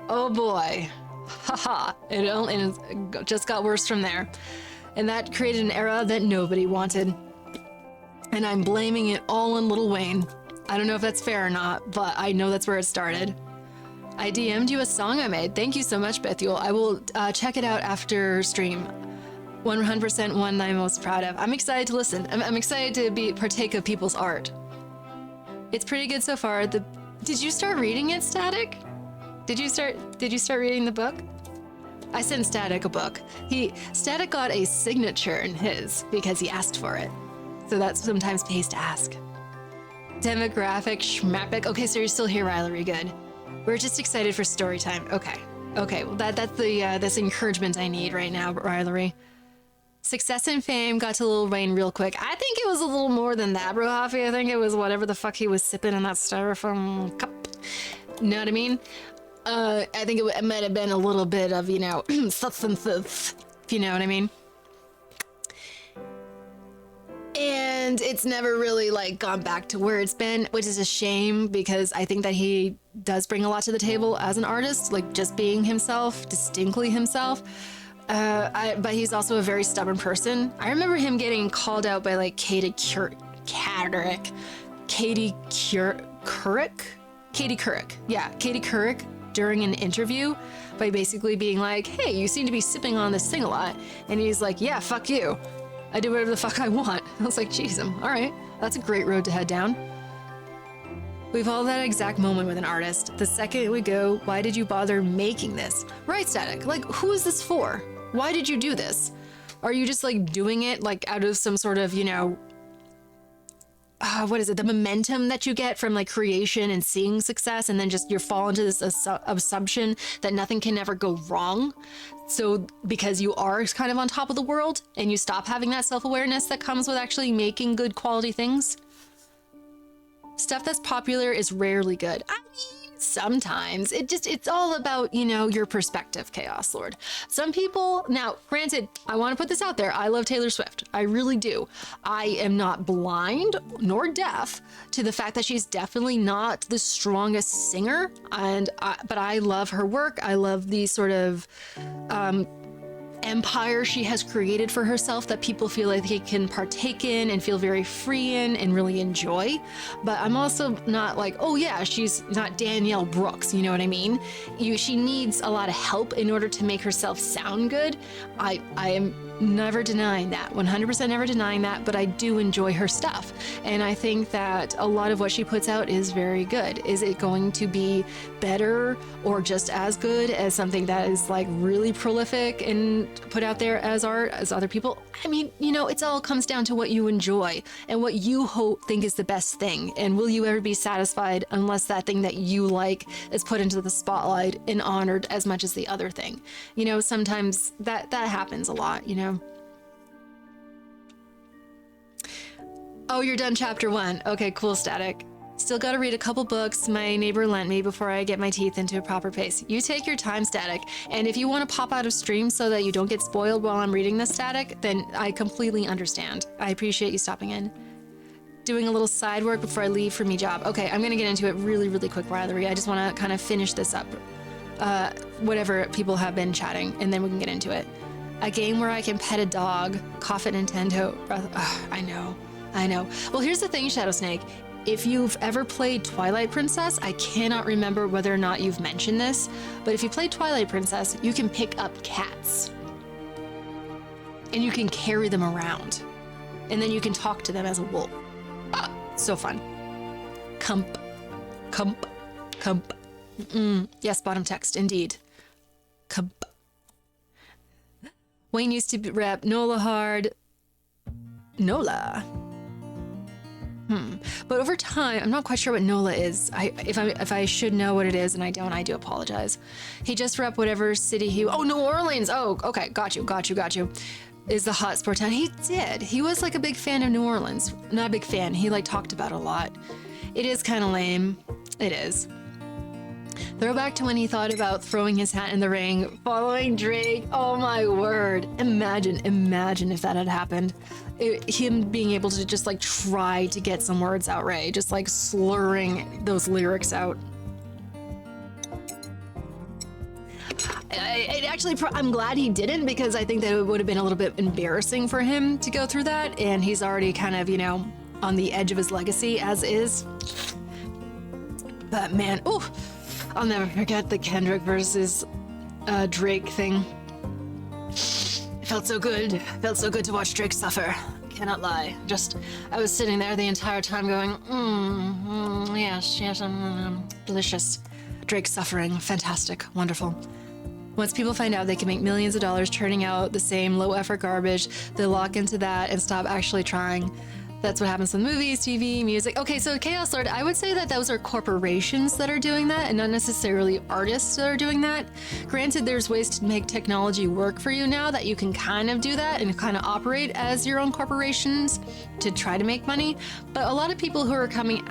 Oh boy. Haha, it just got worse from there. And that created an era that nobody wanted. And I'm blaming it all on Lil Wayne. I don't know if that's fair or not, but I know that's where it started. I DM'd you a song I made. Thank you so much, Bethuel. I will check it out after stream. 100% one that I'm most proud of. I'm excited to listen. I'm excited to partake of people's art. It's pretty good so far. Did you start reading it, Static? Did you start reading the book? I sent Static a book. Static got a signature in his because he asked for it. So that sometimes pays to ask. Demographic, schmapic. Okay, so you're still here, Riley. Good. We're just excited for story time. Okay. Well, that's this encouragement I need right now, Riley. Success and fame got to Lil Wayne real quick. I think it was a little more than that, bro. Hafi. I think it was whatever the fuck he was sipping in that styrofoam cup. Know what I mean? I think it might have been a little bit of, you know, substances, if you know what I mean. And it's never really like gone back to where it's been, which is a shame because I think that he does bring a lot to the table as an artist, like just being himself, distinctly himself. But he's also a very stubborn person. I remember him getting called out by like Katie Couric. Yeah, Katie Couric during an interview by basically being like, hey, you seem to be sipping on this thing a lot. And he's like, yeah, fuck you. I do whatever the fuck I want. I was like, geez, all right. That's a great road to head down. We've all that exact moment with an artist. The second we go, why did you bother making this? Right, Static. Like, who is this for? Why did you do this? Are you just like doing it like out of some sort of, you know, what is it? The momentum that you get from like creation and seeing success, and then just you fall into this assumption that nothing can ever go wrong. So because you are kind of on top of the world and you stop having that self-awareness that comes with actually making good quality things. Stuff that's popular is rarely good. I mean, sometimes it's all about, you know, your perspective, Chaos Lord. Some people, now granted, I want to put this out there. I love Taylor Swift. I really do. I am not blind nor deaf to the fact that she's definitely not the strongest singer. But I love her work. I love the sort of empire she has created for herself that people feel like they can partake in and feel very free in and really enjoy. But I'm also not like, oh yeah, she's not Danielle Brooks, you know what I mean? She needs a lot of help in order to make herself sound good. I am never denying that, 100% never denying that, but I do enjoy her stuff. And I think that a lot of what she puts out is very good. Is it going to be better or just as good as something that is like really prolific and put out there as art as other people? I mean, you know, it all comes down to what you enjoy and what you think is the best thing. And will you ever be satisfied unless that thing that you like is put into the spotlight and honored as much as the other thing? You know, sometimes that happens a lot, you know. Oh, you're done chapter 1. Okay, cool, Static. Still gotta read a couple books my neighbor lent me before I get my teeth into a proper pace. You take your time, Static. And if you want to pop out of stream so that you don't get spoiled while I'm reading this, Static, then I completely understand. I appreciate you stopping in. Doing a little side work before I leave for me job. Okay, I'm gonna get into it really, really quick, Riley. I just want to kind of finish this up. Whatever people have been chatting, and then we can get into it. A game where I can pet a dog, cough at Nintendo. I know. Well, here's the thing, Shadow Snake. If you've ever played Twilight Princess, I cannot remember whether or not you've mentioned this, but if you play Twilight Princess, you can pick up cats. And you can carry them around. And then you can talk to them as a wolf. So fun. Cump. Yes, bottom text, indeed. Cump. Wayne used to rep Nola hard. Nola. But over time, I'm not quite sure what Nola is. If I should know what it is and I don't, I do apologize. He just rep whatever city oh, New Orleans. Oh, okay. Got you. Is the hot sport town. He did. He was like a big fan of New Orleans. Not a big fan. He like talked about it a lot. It is kind of lame. It is. Throwback to when he thought about throwing his hat in the ring, following Drake. Oh my word. Imagine if that had happened. Him being able to just like try to get some words out, Ray, just like slurring those lyrics out. I'm glad he didn't, because I think that it would have been a little bit embarrassing for him to go through that, and he's already kind of, you know, on the edge of his legacy as is. But man, I'll never forget the Kendrick versus Drake thing. It felt so good. Felt so good to watch Drake suffer. Cannot lie. I was sitting there the entire time going, yes, delicious. Drake suffering, fantastic, wonderful. Once people find out they can make millions of dollars churning out the same low-effort garbage, they lock into that and stop actually trying. That's what happens with movies, TV, music. Okay, so Chaos Lord, I would say that those are corporations that are doing that and not necessarily artists that are doing that. Granted, there's ways to make technology work for you now that you can kind of do that and kind of operate as your own corporations to try to make money. But a lot of people who are coming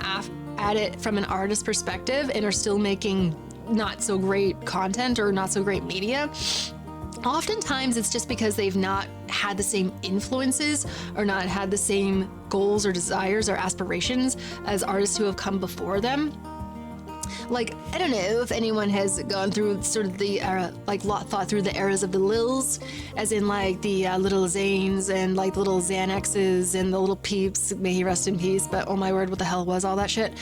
at it from an artist perspective and are still making not so great content or not so great media, oftentimes it's just because they've not had the same influences or not had the same goals or desires or aspirations as artists who have come before them. Like, I don't know if anyone has gone through sort of the era, like thought through the eras of the Lils, as in like the little Zanes and like little Xanaxes and the little Peeps, may he rest in peace, but oh my word, what the hell was all that shit?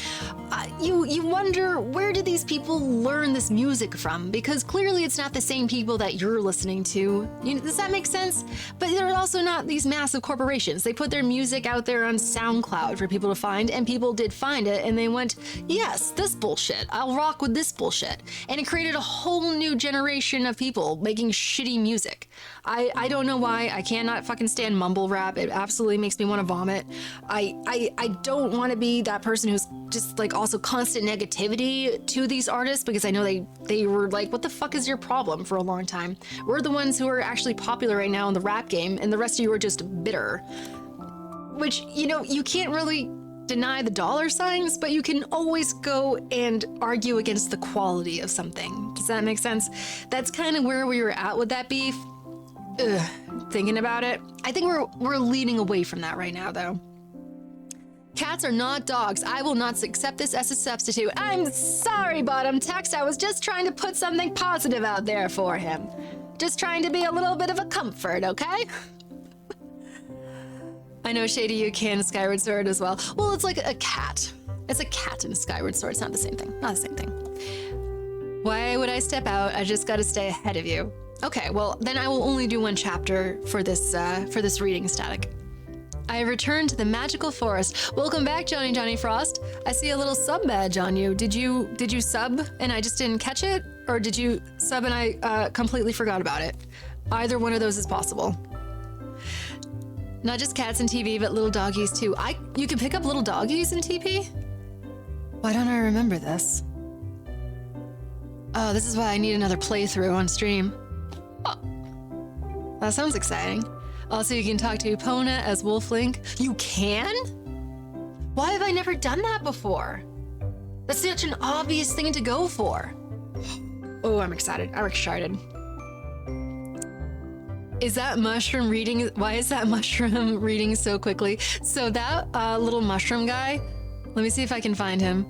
You wonder, where did these people learn this music from? Because clearly it's not the same people that you're listening to. Does that make sense? But they're also not these massive corporations. They put their music out there on SoundCloud for people to find, and people did find it, and they went, yes, this bullshit. I'll rock with this bullshit. And it created a whole new generation of people making shitty music. I don't know why. I cannot fucking stand mumble rap. It absolutely makes me want to vomit. I don't want to be that person who's just like also constant negativity to these artists, because I know they were like, what the fuck is your problem for a long time? We're the ones who are actually popular right now in the rap game, and the rest of you are just bitter. Which, you can't really deny the dollar signs, but you can always go and argue against the quality of something. Does that make sense? That's kind of where we were at with that beef. Thinking about it, I think we're leaning away from that right now, though. Cats are not dogs. I will not accept this as a substitute. I'm sorry, bottom text. I was just trying to put something positive out there for him. Just trying to be a little bit of a comfort, okay? I know, Shady, you can Skyward Sword as well. Well, it's like a cat. It's a cat in a Skyward Sword. It's not the same thing. Not the same thing. Why would I step out? I just gotta stay ahead of you. Okay, well, then I will only do one chapter for this reading, Static. I have returned to the magical forest. Welcome back, Johnny Frost. I see a little sub badge on you. Did you sub and I just didn't catch it? Or did you sub and I completely forgot about it? Either one of those is possible. Not just cats in TV, but little doggies too. You can pick up little doggies in TP? Why don't I remember this? Oh, this is why I need another playthrough on stream. Oh, that sounds exciting. Also, you can talk to Epona as Wolf Link. You can? Why have I never done that before? That's such an obvious thing to go for. Oh, I'm excited. I'm excited. Is that mushroom reading? Why is that mushroom reading so quickly? So that little mushroom guy, let me see if I can find him.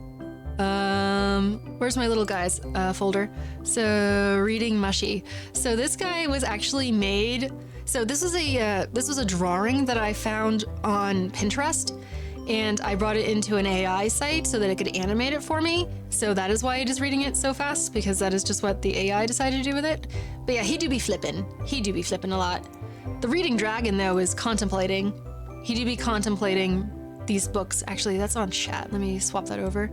Where's my little guys folder? So reading mushy. So this guy was actually made. So this was a drawing that I found on Pinterest, and I brought it into an AI site so that it could animate it for me. So that is why it is reading it so fast, because that is just what the AI decided to do with it. But yeah, he do be flipping. He do be flipping a lot. The reading dragon though is contemplating. He do be contemplating these books. Actually, that's on chat. Let me swap that over.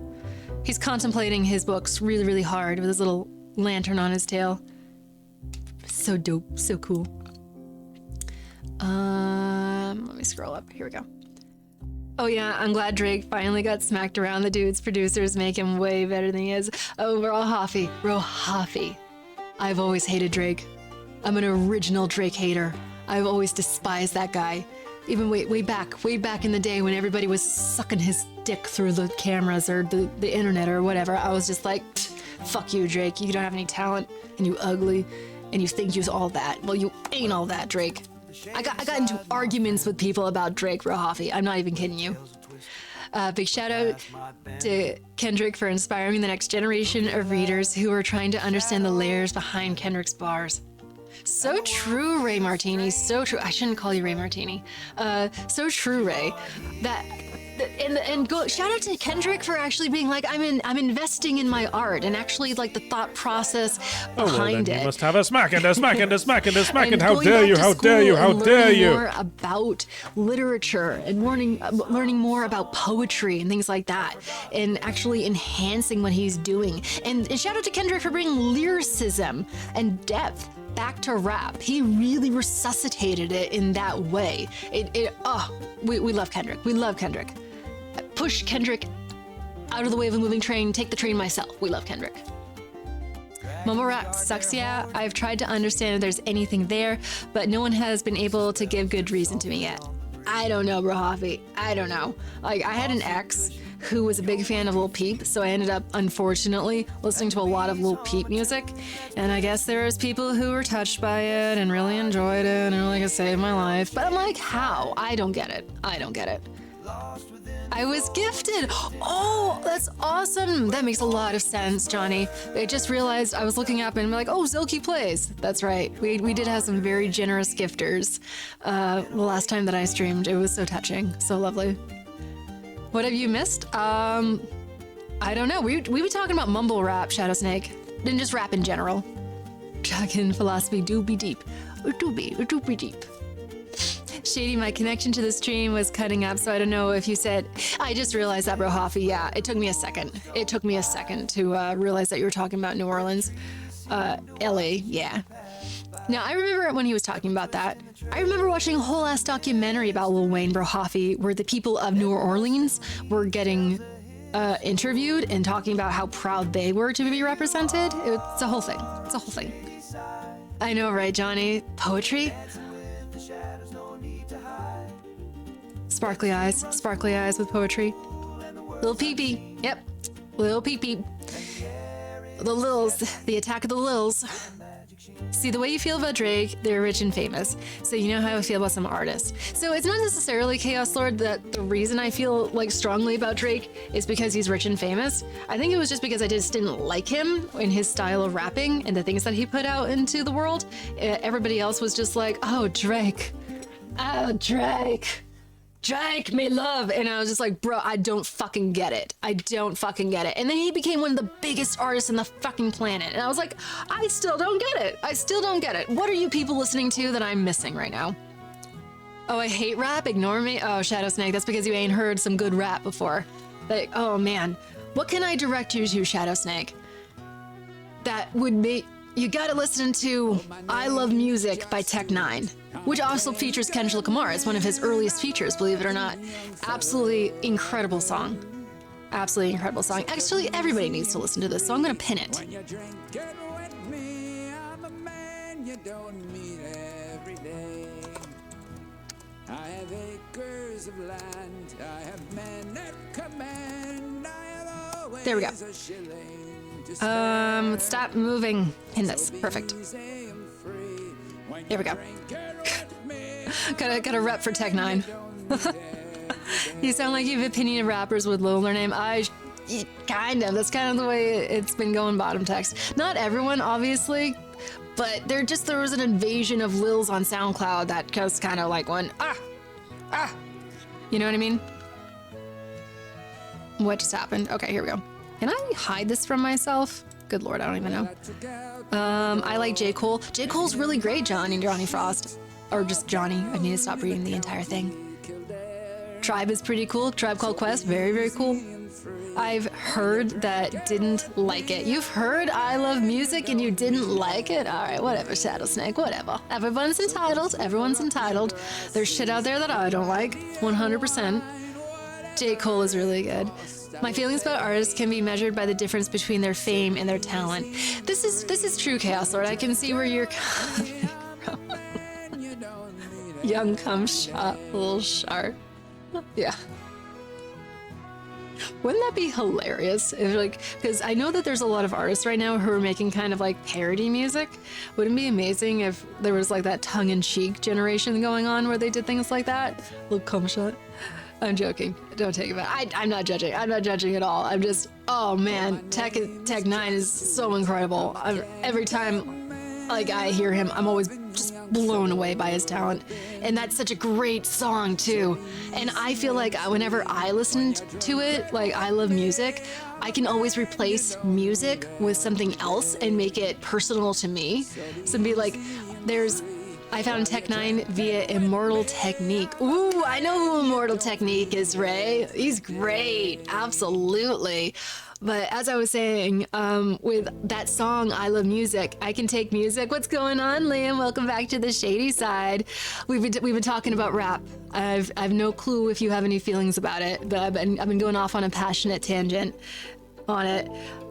He's contemplating his books really, really hard with his little lantern on his tail. So dope, so cool. Let me scroll up. Here we go. Oh yeah, I'm glad Drake finally got smacked around. The dude's producers make him way better than he is. Oh, Rohafi. I've always hated Drake. I'm an original Drake hater. I've always despised that guy. Even way back in the day when everybody was sucking his dick through the cameras or the internet or whatever, I was just like, fuck you, Drake. You don't have any talent, and you ugly, and you think you're all that. Well, you ain't all that, Drake. I got into arguments with people about Drake, Rohafi. I'm not even kidding you. Big shout out to Kendrick for inspiring the next generation of readers who are trying to understand the layers behind Kendrick's bars. So true, Ray Martini. So true. I shouldn't call you Ray Martini. So true, Ray. Shout out to Kendrick for actually being like, I'm investing in my art, and actually like the thought process behind it. You must have a smack and a smack and a smack and a smack and how going dare back you, to how dare you, how school dare and you. learning more about literature and learning more about poetry and things like that, and actually enhancing what he's doing. And shout out to Kendrick for bringing lyricism and depth back to rap. He really resuscitated it in that way. We love Kendrick. We love Kendrick. Push Kendrick out of the way of a moving train, take the train myself. We love Kendrick. Mumble rap sucks, yeah. I've tried to understand if there's anything there, but no one has been able to give good reason to me yet. I don't know, Rohafi. I don't know. Like, I had an ex who was a big fan of Lil Peep, so I ended up, unfortunately, listening to a lot of Lil Peep music. And I guess there was people who were touched by it and really enjoyed it and really saved my life. But I'm like, how? I don't get it. I was gifted. Oh, that's awesome. That makes a lot of sense, Johnny. I just realized I was looking up and I'm like, oh, Zilke plays. That's right. We did have some very generous gifters the last time that I streamed. It was so touching, so lovely. What have you missed? I don't know. We were talking about mumble rap, Shadow Snake, and just rap in general. Dragon philosophy do be deep. It do be deep. Shady, my connection to the stream was cutting up, so I don't know if you said. I just realized that, Rohafi. Yeah, it took me a second. To realize that you were talking about New Orleans, LA. Yeah. Now I remember when he was talking about that. I remember watching a whole ass documentary about Lil Wayne, Rohafi, where the people of New Orleans were getting interviewed and talking about how proud they were to be represented. It's a whole thing. I know, right, Johnny? Poetry. Sparkly eyes with poetry. Lil Pee-Pee, yep, Lil Pee-Pee. The Lils, the attack of the Lils. See, the way you feel about Drake, they're rich and famous. So you know how I feel about some artists. So it's not necessarily Chaos Lord that the reason I feel like strongly about Drake is because he's rich and famous. I think it was just because I just didn't like him in his style of rapping and the things that he put out into the world. Everybody else was just like, oh, Drake. Oh, Drake. Drake, me love. And I was just like, bro, I don't fucking get it. I don't fucking get it. And then he became one of the biggest artists on the fucking planet. And I was like, I still don't get it. I still don't get it. What are you people listening to that I'm missing right now? Oh, I hate rap. Ignore me. Oh, Shadow Snake. That's because you ain't heard some good rap before. Like, oh man. What can I direct you to, Shadow Snake? That would be... You gotta listen to I Love Music by Tech9, which also features Kendrick Lamar. It's one of his earliest features, believe it or not. Absolutely incredible song. Absolutely incredible song. Actually, everybody needs to listen to this, so I'm gonna pin it. There we go. Stop moving in this. Perfect. Here we go. got a rep for Tech9. You sound like you have opinion of rappers with littler name. Kind of. That's kind of the way it's been going bottom text. Not everyone, obviously, but there was an invasion of Lils on SoundCloud that just kind of like went, You know what I mean? What just happened? Okay, here we go. Can I hide this from myself? Good Lord, I don't even know. I like J. Cole. J. Cole's really great, Johnny Frost. Or just Johnny. I need to stop reading the entire thing. Tribe is pretty cool. Tribe Called Quest, very, very cool. I've heard that didn't like it. You've heard I Love Music and you didn't like it? All right, whatever, Shadow Snake, whatever. Everyone's entitled. Everyone's entitled. There's shit out there that I don't like, 100%. J. Cole is really good. My feelings about artists can be measured by the difference between their fame and their talent. This is true, Chaos Lord. I can see where you're coming from. Young cum shot, little sharp. Yeah. Wouldn't that be hilarious? If because I know that there's a lot of artists right now who are making kind of like parody music. Wouldn't it be amazing if there was like that tongue-in-cheek generation going on where they did things like that? Little cum shot. I'm joking. Don't take it back. I'm not judging. I'm not judging at all. I'm just, oh man, Tech9 is so incredible. Every time like I hear him, I'm always just blown away by his talent. And that's such a great song too. And I feel like whenever I listen to it, like I Love Music, I can always replace music with something else and make it personal to me. So be like, I found Tech9 via Immortal Technique. Ooh, I know who Immortal Technique is, Ray. He's great, absolutely. But as I was saying, with that song, I Love Music, I can take music. What's going on, Liam? Welcome back to the shady side. We've been talking about rap. I've no clue if you have any feelings about it, but I've been going off on a passionate tangent on it.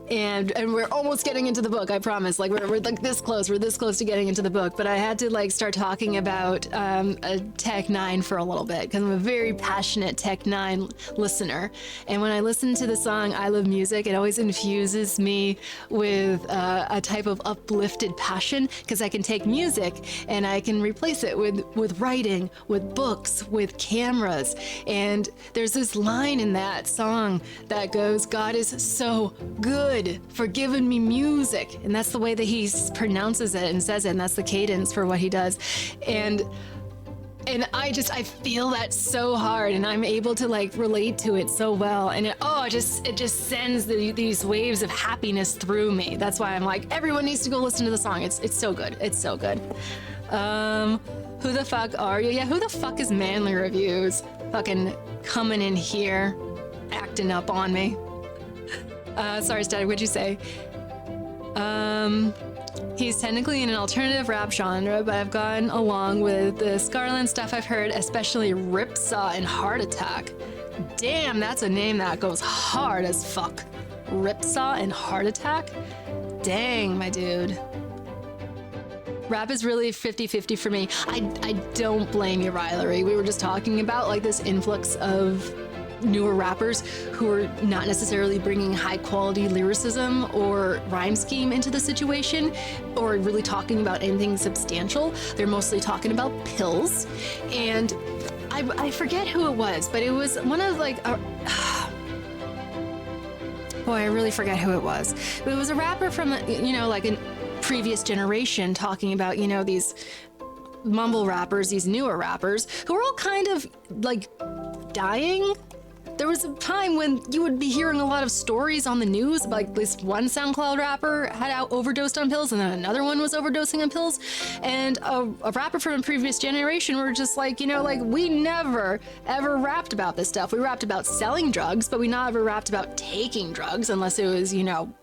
And we're almost getting into the book, I promise. Like we're like this close. We're this close to getting into the book. But I had to like start talking about Tech9 for a little bit because I'm a very passionate Tech9 listener. And when I listen to the song I Love Music, it always infuses me with a type of uplifted passion because I can take music and I can replace it with writing, with books, with cameras. And there's this line in that song that goes, "God is so good for giving me music," and that's the way that he pronounces it and says it, and that's the cadence for what he does. And I feel that so hard, and I'm able to like relate to it so well, and it just sends these waves of happiness through me. That's why I'm like, everyone needs to go listen to the song. It's so good. It's so good. Who the fuck are you? Yeah, who the fuck is Manly Reviews? Fucking coming in here, acting up on me. Sorry, Static, what'd you say? He's technically in an alternative rap genre, but I've gone along with the Scarlet stuff I've heard, especially Ripsaw and Heart Attack. Damn, that's a name that goes hard as fuck. Ripsaw and Heart Attack? Dang, my dude. Rap is really 50-50 for me. I don't blame you, Rylery. We were just talking about like this influx of newer rappers who are not necessarily bringing high quality lyricism or rhyme scheme into the situation or really talking about anything substantial. They're mostly talking about pills. And I forget who it was, but it was one of like boy, I really forget who it was. But it was a rapper from, you know, like a previous generation talking about, you know, these mumble rappers, these newer rappers who are all kind of like dying. There was a time when you would be hearing a lot of stories on the news, like this one SoundCloud rapper had overdosed on pills, and then another one was overdosing on pills, and a rapper from a previous generation were just like, you know, like, we never ever rapped about this stuff. We rapped about selling drugs, but we never rapped about taking drugs unless it was, you know,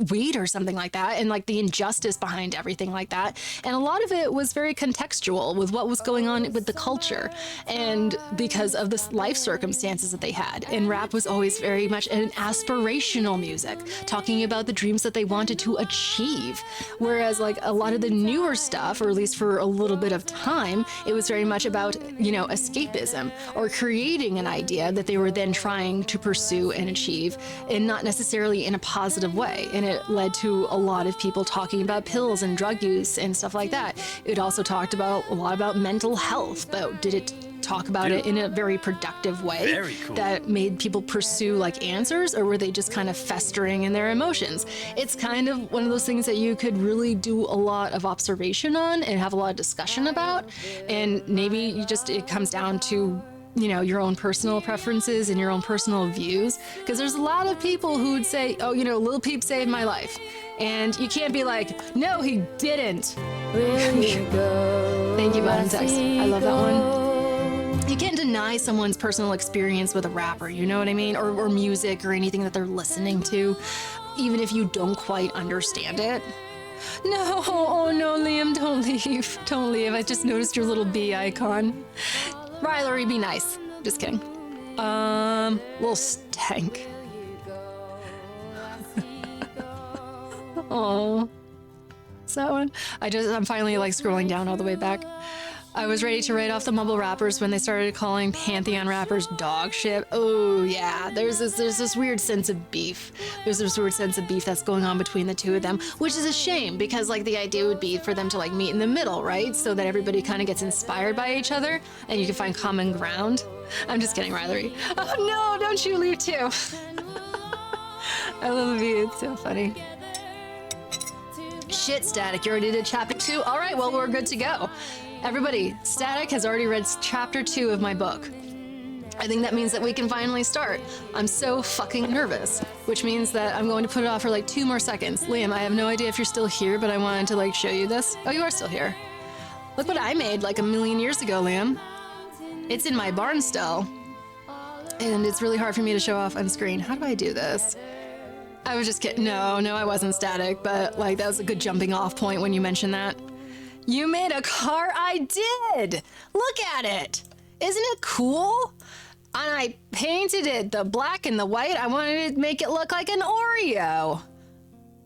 weed or something like that, and like the injustice behind everything like that. And a lot of it was very contextual with what was going on with the culture and because of the life circumstances that they had. And rap was always very much an aspirational music, talking about the dreams that they wanted to achieve. Whereas like a lot of the newer stuff, or at least for a little bit of time, it was very much about, you know, escapism or creating an idea that they were then trying to pursue and achieve, and not necessarily in a positive way. And it led to a lot of people talking about pills and drug use and stuff like that. It also talked about a lot about mental health, but did it talk about it in a very productive way Very cool. that made people pursue like answers, or were they just kind of festering in their emotions? It's kind of one of those things that you could really do a lot of observation on and have a lot of discussion about. And maybe it comes down to, you know, your own personal preferences and your own personal views. Because there's a lot of people who would say, oh, you know, Lil Peep saved my life. And you can't be like, no, he didn't. Thank you, Bottom Text. I love that one. You can't deny someone's personal experience with a rapper, you know what I mean? Or music or anything that they're listening to, even if you don't quite understand it. No, oh no, Liam, don't leave. Don't leave. I just noticed your little bee icon. Rylery, be nice. Just kidding. Little stank. Oh, is that one? I'm finally like scrolling down all the way back. I was ready to write off the mumble rappers when they started calling Pantheon rappers dog shit. Oh yeah, there's this weird sense of beef. There's this weird sense of beef that's going on between the two of them, which is a shame because like the idea would be for them to like meet in the middle, right? So that everybody kind of gets inspired by each other and you can find common ground. I'm just kidding, Rylery. Oh no, don't you leave too. I love it. It's so funny. Shit, Static, you already did chapter 2? All right, well, we're good to go. Everybody, Static has already read chapter 2 of my book. I think that means that we can finally start. I'm so fucking nervous, which means that I'm going to put it off for like 2 more seconds. Liam, I have no idea if you're still here, but I wanted to like show you this. Oh, you are still here. Look what I made like 1,000,000 years ago, Liam. It's in my barn still. And it's really hard for me to show off on screen. How do I do this? I was just kidding. No, I wasn't Static, but like that was a good jumping off point when you mentioned that. You made a car? I did! Look at it! Isn't it cool? And I painted it the black and the white. I wanted to make it look like an Oreo.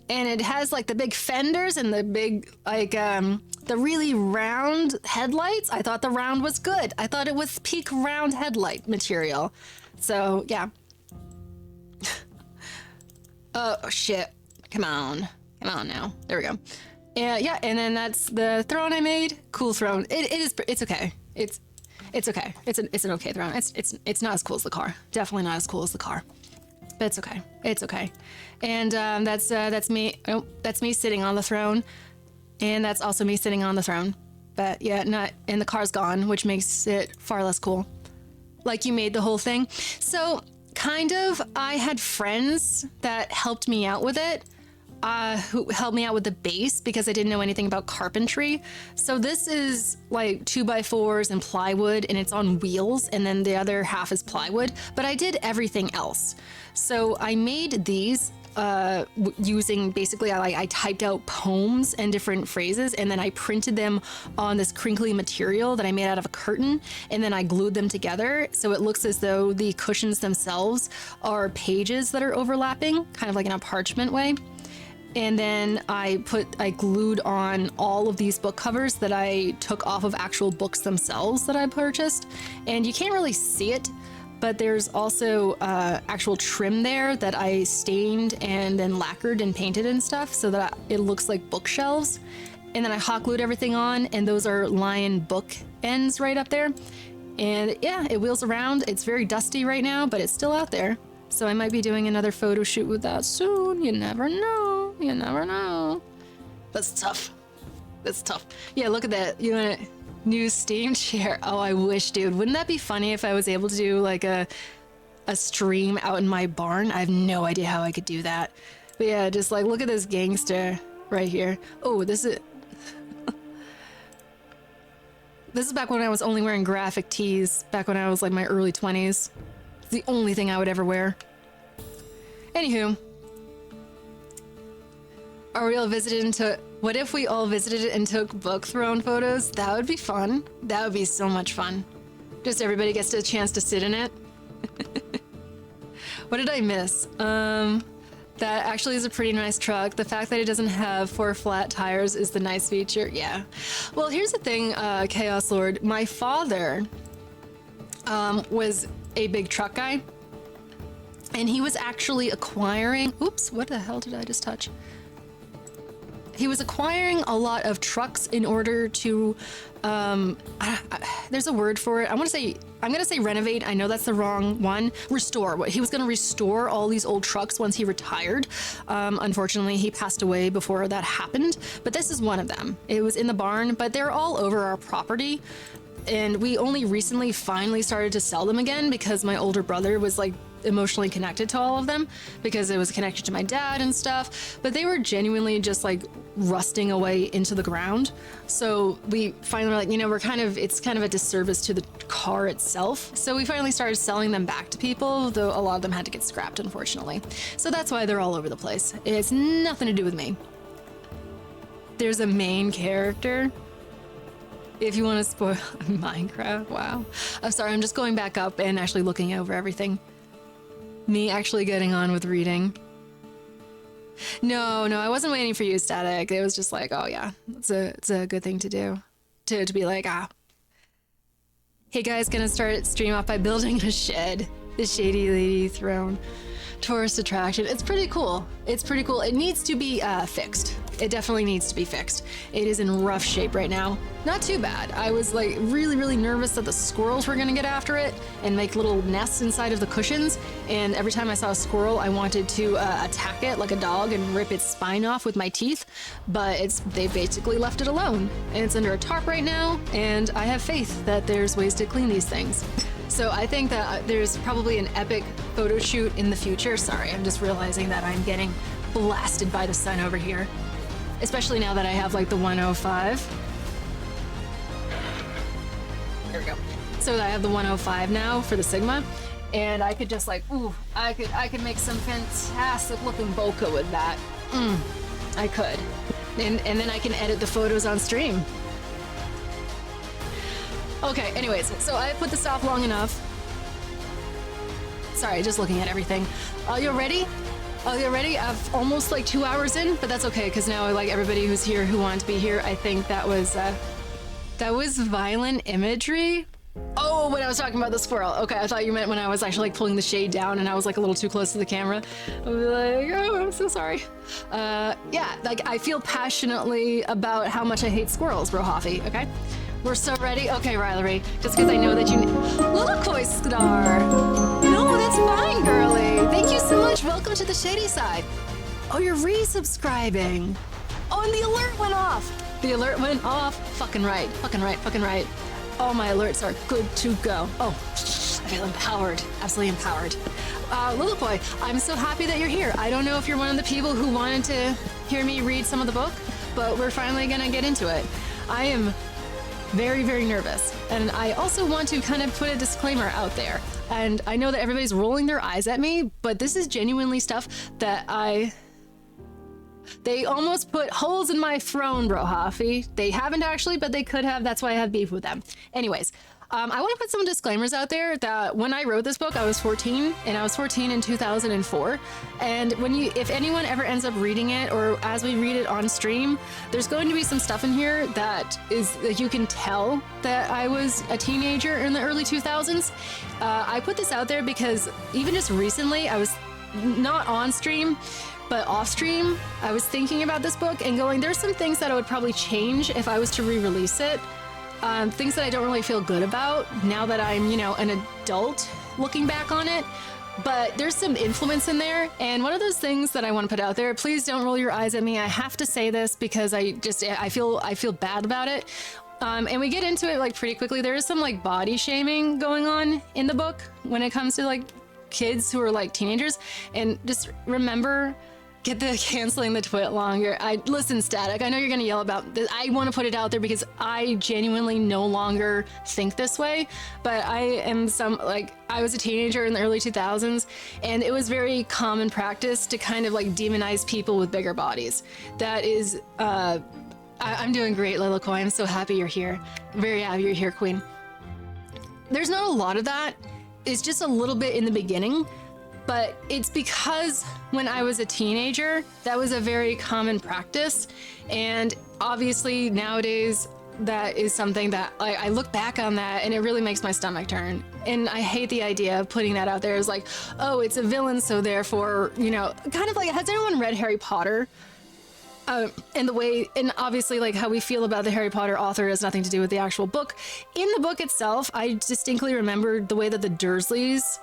And it has like the big fenders and the big, like, the really round headlights. I thought the round was good. I thought it was peak round headlight material. So, yeah. Oh, shit. Come on now. There we go. Yeah, and then that's the throne I made. Cool throne. It's okay. It's okay. It's an okay throne. It's not as cool as the car. Definitely not as cool as the car. But it's okay. It's okay. And that's me. Oh, that's me sitting on the throne. And that's also me sitting on the throne. But yeah, and the car's gone, which makes it far less cool. Like you made the whole thing. So kind of, I had friends that helped me out with it. Who helped me out with the base because I didn't know anything about carpentry. So this is like 2x4s and plywood, and it's on wheels, and then the other half is plywood, but I did everything else. So I made these using basically, I typed out poems and different phrases, and then I printed them on this crinkly material that I made out of a curtain, and then I glued them together so it looks as though the cushions themselves are pages that are overlapping, kind of like in a parchment way. And then I glued on all of these book covers that I took off of actual books themselves that I purchased. And you can't really see it, but there's also actual trim there that I stained and then lacquered and painted and stuff so that it looks like bookshelves. And then I hot glued everything on, and those are lion book ends right up there. And yeah, it wheels around. It's very dusty right now, but it's still out there. So I might be doing another photo shoot with that soon. You never know. You never know. That's tough. That's tough. Yeah, look at that. You want a new Steam chair? Oh, I wish, dude. Wouldn't that be funny if I was able to do like a stream out in my barn? I have no idea how I could do that. But yeah, just like look at this gangster right here. Oh, this is this is back when I was only wearing graphic tees, back when I was like my early 20s. It's the only thing I would ever wear. Anywho, are we all visited into... What if we all visited and took book throne photos? That would be fun. That would be so much fun. Just everybody gets a chance to sit in it. What did I miss? That actually is a pretty nice truck. The fact that it doesn't have 4 flat tires is the nice feature. Yeah. Well, here's the thing, Chaos Lord. My father was a big truck guy. And he was actually acquiring... Oops, what the hell did I just touch? He was acquiring a lot of trucks in order to... there's a word for it. I'm gonna say renovate. I know that's the wrong one. Restore. He was gonna restore all these old trucks once he retired. Unfortunately, he passed away before that happened. But this is one of them. It was in the barn, but they're all over our property. And we only recently finally started to sell them again because my older brother was like emotionally connected to all of them because it was connected to my dad and stuff, but they were genuinely just like rusting away into the ground. So we finally were like, you know, it's kind of a disservice to the car itself. So we finally started selling them back to people, though a lot of them had to get scrapped, unfortunately. So that's why they're all over the place. It's nothing to do with me. There's a main character. If you want to spoil Minecraft, wow. I'm sorry, I'm just going back up and actually looking over everything. Me actually getting on with reading. No, I wasn't waiting for you, Static. It was just like, oh yeah, it's a good thing to do. To be like, hey guys, gonna start stream off by building a shed. The Shady Lady Throne. Tourist attraction. It's pretty cool. It's pretty cool. It needs to be fixed. It definitely needs to be fixed. It is in rough shape right now. Not too bad. I was like really nervous that the squirrels were gonna get after it and make little nests inside of the cushions. And every time I saw a squirrel, I wanted to attack it like a dog and rip its spine off with my teeth. But they basically left it alone. And it's under a tarp right now. And I have faith that there's ways to clean these things. So I think that there's probably an epic photo shoot in the future. Sorry, I'm just realizing that I'm getting blasted by the sun over here. Especially now that I have like the 105. There we go. So I have the 105 now for the Sigma. And I could just like, I could make some fantastic looking bokeh with that. I could. And then I can edit the photos on stream. Okay, anyways, so I put this off long enough. Sorry, just looking at everything. Are you ready? Are you ready? I've almost like 2 hours in, but that's okay, because now like everybody who's here who wanted to be here, I think that was violent imagery. Oh, when I was talking about the squirrel. Okay, I thought you meant when I was actually like pulling the shade down and I was like a little too close to the camera. I was like, oh, I'm so sorry. Yeah, like I feel passionately about how much I hate squirrels, Brohafi, okay? We're so ready. Okay, Riley, just because I know that you... Lilakoi Star! No, that's fine, girly. Thank you so much. Welcome to the shady side. Oh, you're resubscribing. Oh, and the alert went off. The alert went off. Fucking right. All my alerts are good to go. Oh, I feel empowered. Absolutely empowered. Lilakoi, I'm so happy that you're here. I don't know if you're one of the people who wanted to hear me read some of the book, but we're finally gonna get into it. I am very nervous. And I also want to kind of put a disclaimer out there. And I know that everybody's rolling their eyes at me, but this is genuinely stuff that they almost put holes in my throne, Brohafi. They haven't actually, but they could have. That's why I have beef with them. Anyways, I want to put some disclaimers out there that when I wrote this book, I was 14, and I was 14 in 2004. And if anyone ever ends up reading it, or as we read it on stream, there's going to be some stuff in here that you can tell that I was a teenager in the early 2000s. I put this out there because even just recently, I was not on stream, but off stream, I was thinking about this book and going, there's some things that I would probably change if I was to re-release it. Things that I don't really feel good about now that I'm, an adult looking back on it. But there's some influence in there. And one of those things that I want to put out there, please don't roll your eyes at me. I have to say this because I feel bad about it. And we get into it like pretty quickly. There is some like body shaming going on in the book when it comes to like kids who are like teenagers. And just remember, get the canceling the twit longer. Listen, Static, I know you're gonna yell about this. I want to put it out there because I genuinely no longer think this way, but I was a teenager in the early 2000s, and it was very common practice to kind of like demonize people with bigger bodies. That is, I'm doing great, Lilicoy. I'm so happy you're here. Very happy you're here, Queen. There's not a lot of that. It's just a little bit in the beginning. But it's because when I was a teenager, that was a very common practice. And obviously nowadays, that is something that I look back on that and it really makes my stomach turn. And I hate the idea of putting that out there as like, oh, it's a villain, so therefore, kind of like, has anyone read Harry Potter? And obviously like how we feel about the Harry Potter author has nothing to do with the actual book. In the book itself, I distinctly remembered the way that the Dursleys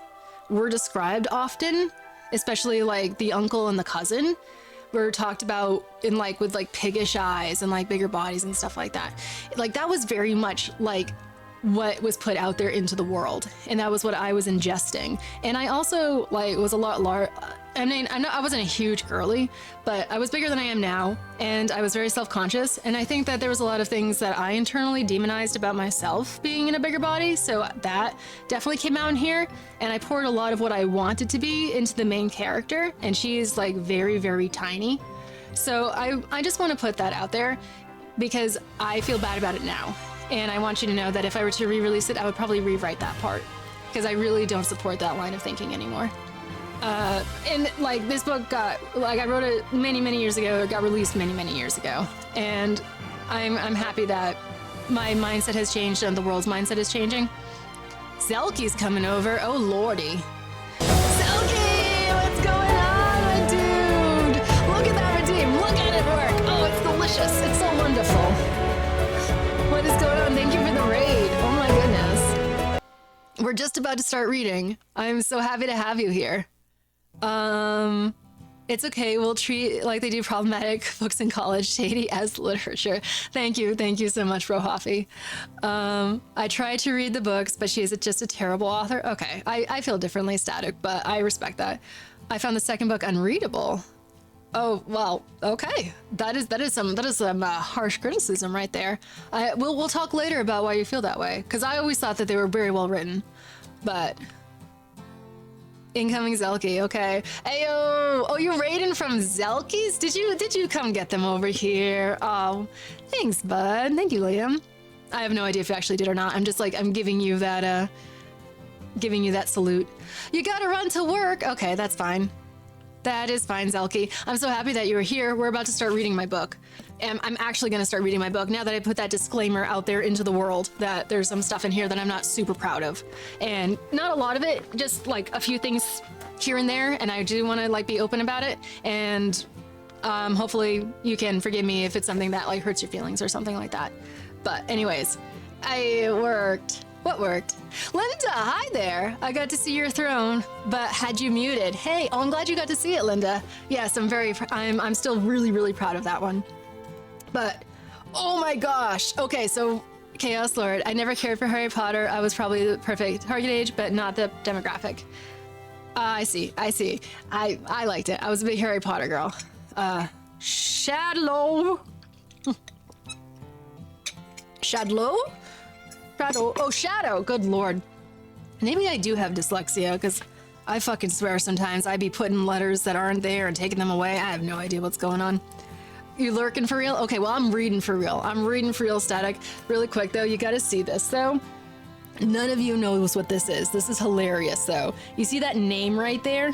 were described often, especially like the uncle and the cousin were talked about in like with like piggish eyes and like bigger bodies and stuff like that. Like that was very much like what was put out there into the world, and that was what I was ingesting. And I also like was a lot large. I mean, I wasn't a huge girly, but I was bigger than I am now, and I was very self-conscious. And I think that there was a lot of things that I internally demonized about myself being in a bigger body. So that definitely came out in here. And I poured a lot of what I wanted to be into the main character, and she is like very, very tiny. So I just want to put that out there because I feel bad about it now. And I want you to know that if I were to re-release it, I would probably rewrite that part because I really don't support that line of thinking anymore. And like this book I wrote it many, many years ago. It got released many, many years ago. And I'm happy that my mindset has changed and the world's mindset is changing. Zelky's coming over. Oh, Lordy. Zelky, what's going on, my dude? Look at that redeem. Look at it work. Oh, it's delicious. It's so wonderful. What is going on? Thank you for the raid. Oh my goodness. We're just about to start reading. I'm so happy to have you here. It's okay. We'll treat like they do problematic books in college shady as literature. Thank you so much, Rohafi. I tried to read the books, but she is just a terrible author. Okay, I feel differently, Static, but I respect that. I found the second book unreadable. Oh well, okay. That is some harsh criticism right there. We'll talk later about why you feel that way, because I always thought that they were very well written, but. Incoming Zelky, okay. Ayo! Oh, you're raiding from Zelkies? Did you come get them over here? Oh, thanks, bud. Thank you, Liam. I have no idea if you actually did or not. I'm just like, I'm giving you that salute. You gotta run to work. Okay, that's fine. That is fine, Zelky. I'm so happy that you were here. We're about to start reading my book. And I'm actually going to start reading my book now that I put that disclaimer out there into the world that there's some stuff in here that I'm not super proud of. And not a lot of it, just like a few things here and there. And I do want to like be open about it. And hopefully you can forgive me if it's something that like hurts your feelings or something like that. But anyways, What worked? Linda, hi there. I got to see your throne, but had you muted. Hey, oh, I'm glad you got to see it, Linda. Yes, I'm still really, really proud of that one. But, oh my gosh. Okay, so Chaos Lord, I never cared for Harry Potter. I was probably the perfect target age, but not the demographic. I see. I liked it. I was a big Harry Potter girl. Shadow. Shadow? Shadow. Oh, Shadow. Good lord. Maybe I do have dyslexia, because I fucking swear sometimes I be putting letters that aren't there and taking them away. I have no idea what's going on. You lurking for real? Okay, well, I'm reading for real. I'm reading for real, Static. Really quick, though, you gotta see this, though. None of you knows what this is. This is hilarious, though. You see that name right there?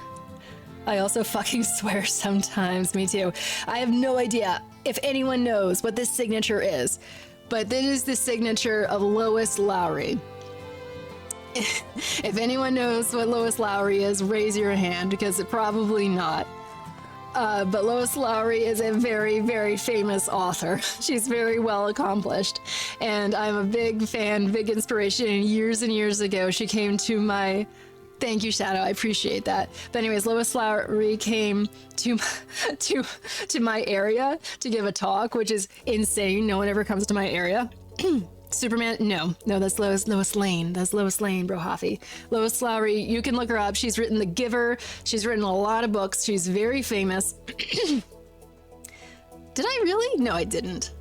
I also fucking swear sometimes. Me too. I have no idea if anyone knows what this signature is, but this is the signature of Lois Lowry. If anyone knows what Lois Lowry is, raise your hand, because it probably not. But Lois Lowry is a very, very famous author. She's very well accomplished. And I'm a big fan, big inspiration. And years ago, she came to my... Thank you, Shadow. I appreciate that. But anyways, Lois Lowry came to my area to give a talk, which is insane. No one ever comes to my area. Superman? No, that's Lois Lane. That's Lois Lane, bro Hoffy. Lois Lowry, you can look her up. She's written The Giver. She's written a lot of books. She's very famous. Did I really? No, I didn't.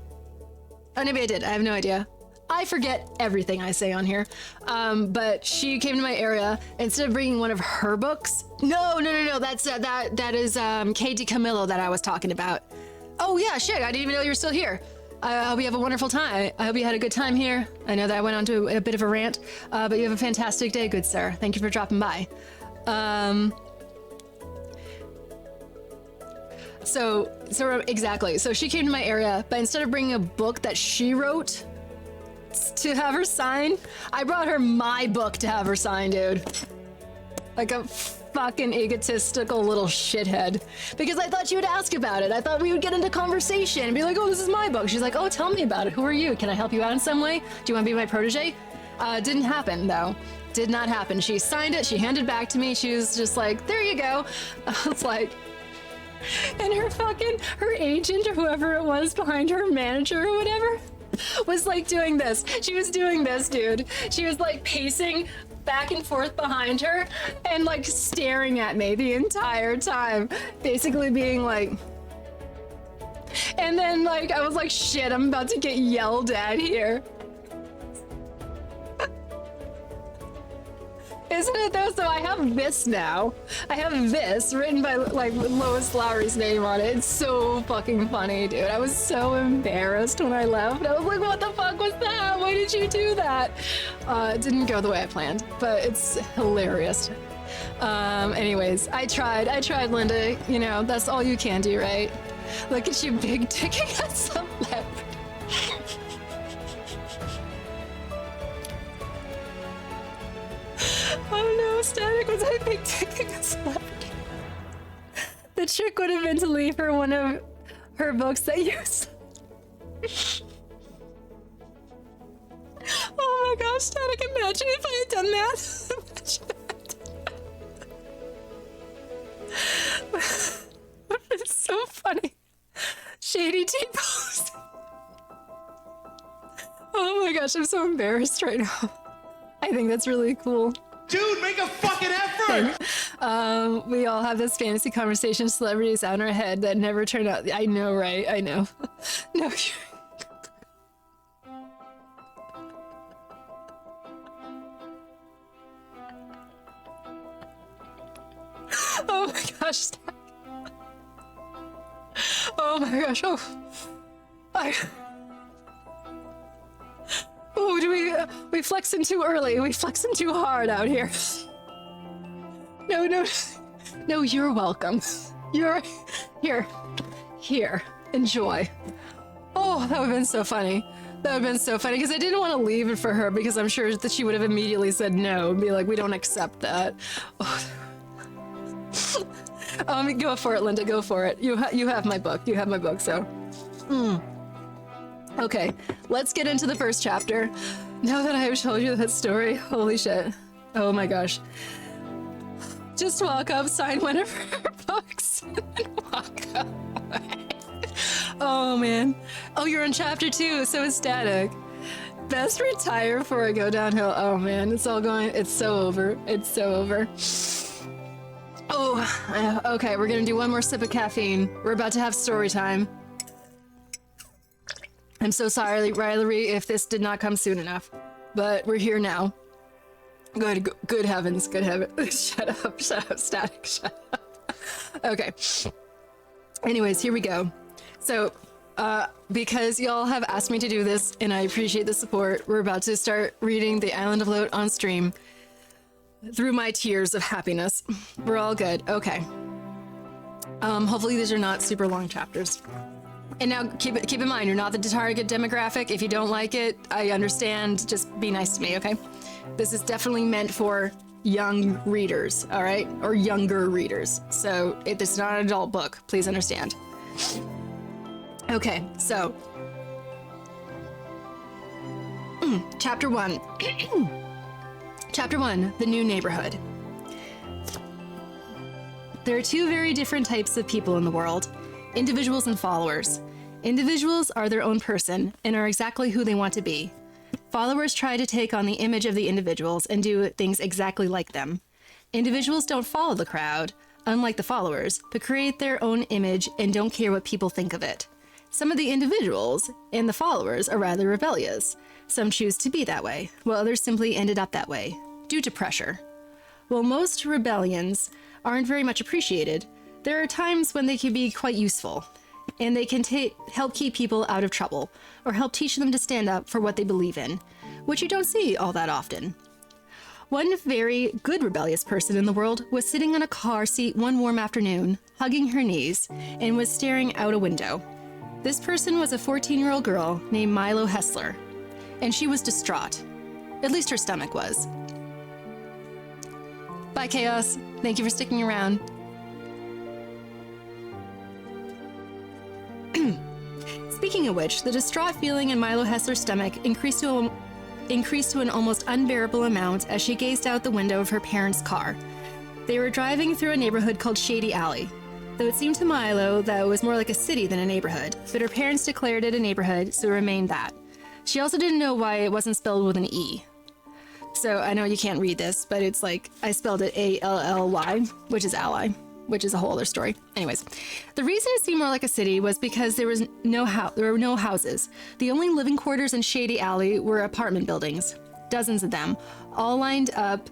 Oh, maybe I did. I have no idea. I forget everything I say on here. But she came to my area. Instead of bringing one of her books. No. That's that is Katie Camillo that I was talking about. Oh yeah, shit. I didn't even know you were still here. I hope you have a wonderful time. I hope you had a good time here. I know that I went on to a bit of a rant, but you have a fantastic day, good sir. Thank you for dropping by. So exactly. So she came to my area, but instead of bringing a book that she wrote to have her sign, I brought her my book to have her sign, dude. Like a fucking egotistical little shithead. Because I thought she would ask about it. I thought we would get into conversation and be like, oh, this is my book. She's like, oh, tell me about it. Who are you? Can I help you out in some way? Do you want to be my protege? Didn't happen, though. Did not happen. She signed it. She handed it back to me. She was just like, there you go. I was like... And her agent or whoever it was behind her, manager or whatever, was like doing this. She was doing this, dude. She was like pacing back and forth behind her and like staring at me the entire time, basically being like... And then like I was like, shit, I'm about to get yelled at here. Isn't it though? So I have this now. I have this written by like Lois Lowry's name on it. It's so fucking funny, dude. I was so embarrassed when I left. I was like, what the fuck was that? Why did you do that? It didn't go the way I planned, but it's hilarious. Anyways, I tried, Linda. You know, that's all you can do, right? Look at you big dicking at some leopard. Oh no, Static, was I big dicking a celebrity? The trick would have been to leave her one of her books that you... Oh my gosh, Static, imagine if I had done that. It's so funny. Shady T-pose. Oh my gosh, I'm so embarrassed right now. I think that's really cool. Dude, make a fucking effort! We all have this fantasy conversation, celebrities out in our head that never turn out. I know, right? I know. No, oh my gosh. Oh my gosh. Oh, we flexing too early. We flexing too hard out here. No, you're welcome. You're here. Enjoy. Oh, that would have been so funny. That would have been so funny because I didn't want to leave it for her because I'm sure that she would have immediately said no and be like, we don't accept that. Oh. Go for it, Linda. Go for it. You have my book. You have my book. So. Okay, let's get into the first chapter. Now that I have told you that story, holy shit. Oh my gosh. Just walk up, sign one of her books, and walk away. Oh man. Oh, you're in chapter 2, so it's Static. Best retire before I go downhill. Oh man, it's so over. It's so over. Oh, okay, we're gonna do one more sip of caffeine. We're about to have story time. I'm so sorry, Riley, if this did not come soon enough, but we're here now. Good heavens, good heavens. Shut up, Static, shut up. Okay. Anyways, here we go. So, Because y'all have asked me to do this, and I appreciate the support, we're about to start reading The Island of Lote on stream through my tears of happiness. We're all good. Okay. Hopefully these are not super long chapters. And now keep in mind, you're not the target demographic. If you don't like it, I understand. Just be nice to me, okay? This is definitely meant for young readers, all right? Or younger readers. So it's not an adult book. Please understand. Okay, so Chapter 1. Chapter 1, The New Neighborhood. There are two very different types of people in the world, individuals and followers. Individuals are their own person and are exactly who they want to be. Followers try to take on the image of the individuals and do things exactly like them. Individuals don't follow the crowd, unlike the followers, but create their own image and don't care what people think of it. Some of the individuals and the followers are rather rebellious. Some choose to be that way, while others simply ended up that way, due to pressure. While most rebellions aren't very much appreciated, there are times when they can be quite useful, and they can help keep people out of trouble, or help teach them to stand up for what they believe in, which you don't see all that often. One very good rebellious person in the world was sitting on a car seat one warm afternoon, hugging her knees, and was staring out a window. This person was a 14-year-old girl named Milo Hessler, and she was distraught. At least her stomach was. Bye, Chaos. Thank you for sticking around. Speaking of which, the distraught feeling in Milo Hessler's stomach increased to an almost unbearable amount as she gazed out the window of her parents' car. They were driving through a neighborhood called Shady Alley. Though it seemed to Milo that it was more like a city than a neighborhood, but her parents declared it a neighborhood, so it remained that. She also didn't know why it wasn't spelled with an E. So I know you can't read this, but it's like, I spelled it A-L-L-Y, which is ally, which is a whole other story. Anyways, the reason it seemed more like a city was because there were no houses. The only living quarters in Shady Alley were apartment buildings, dozens of them, all lined up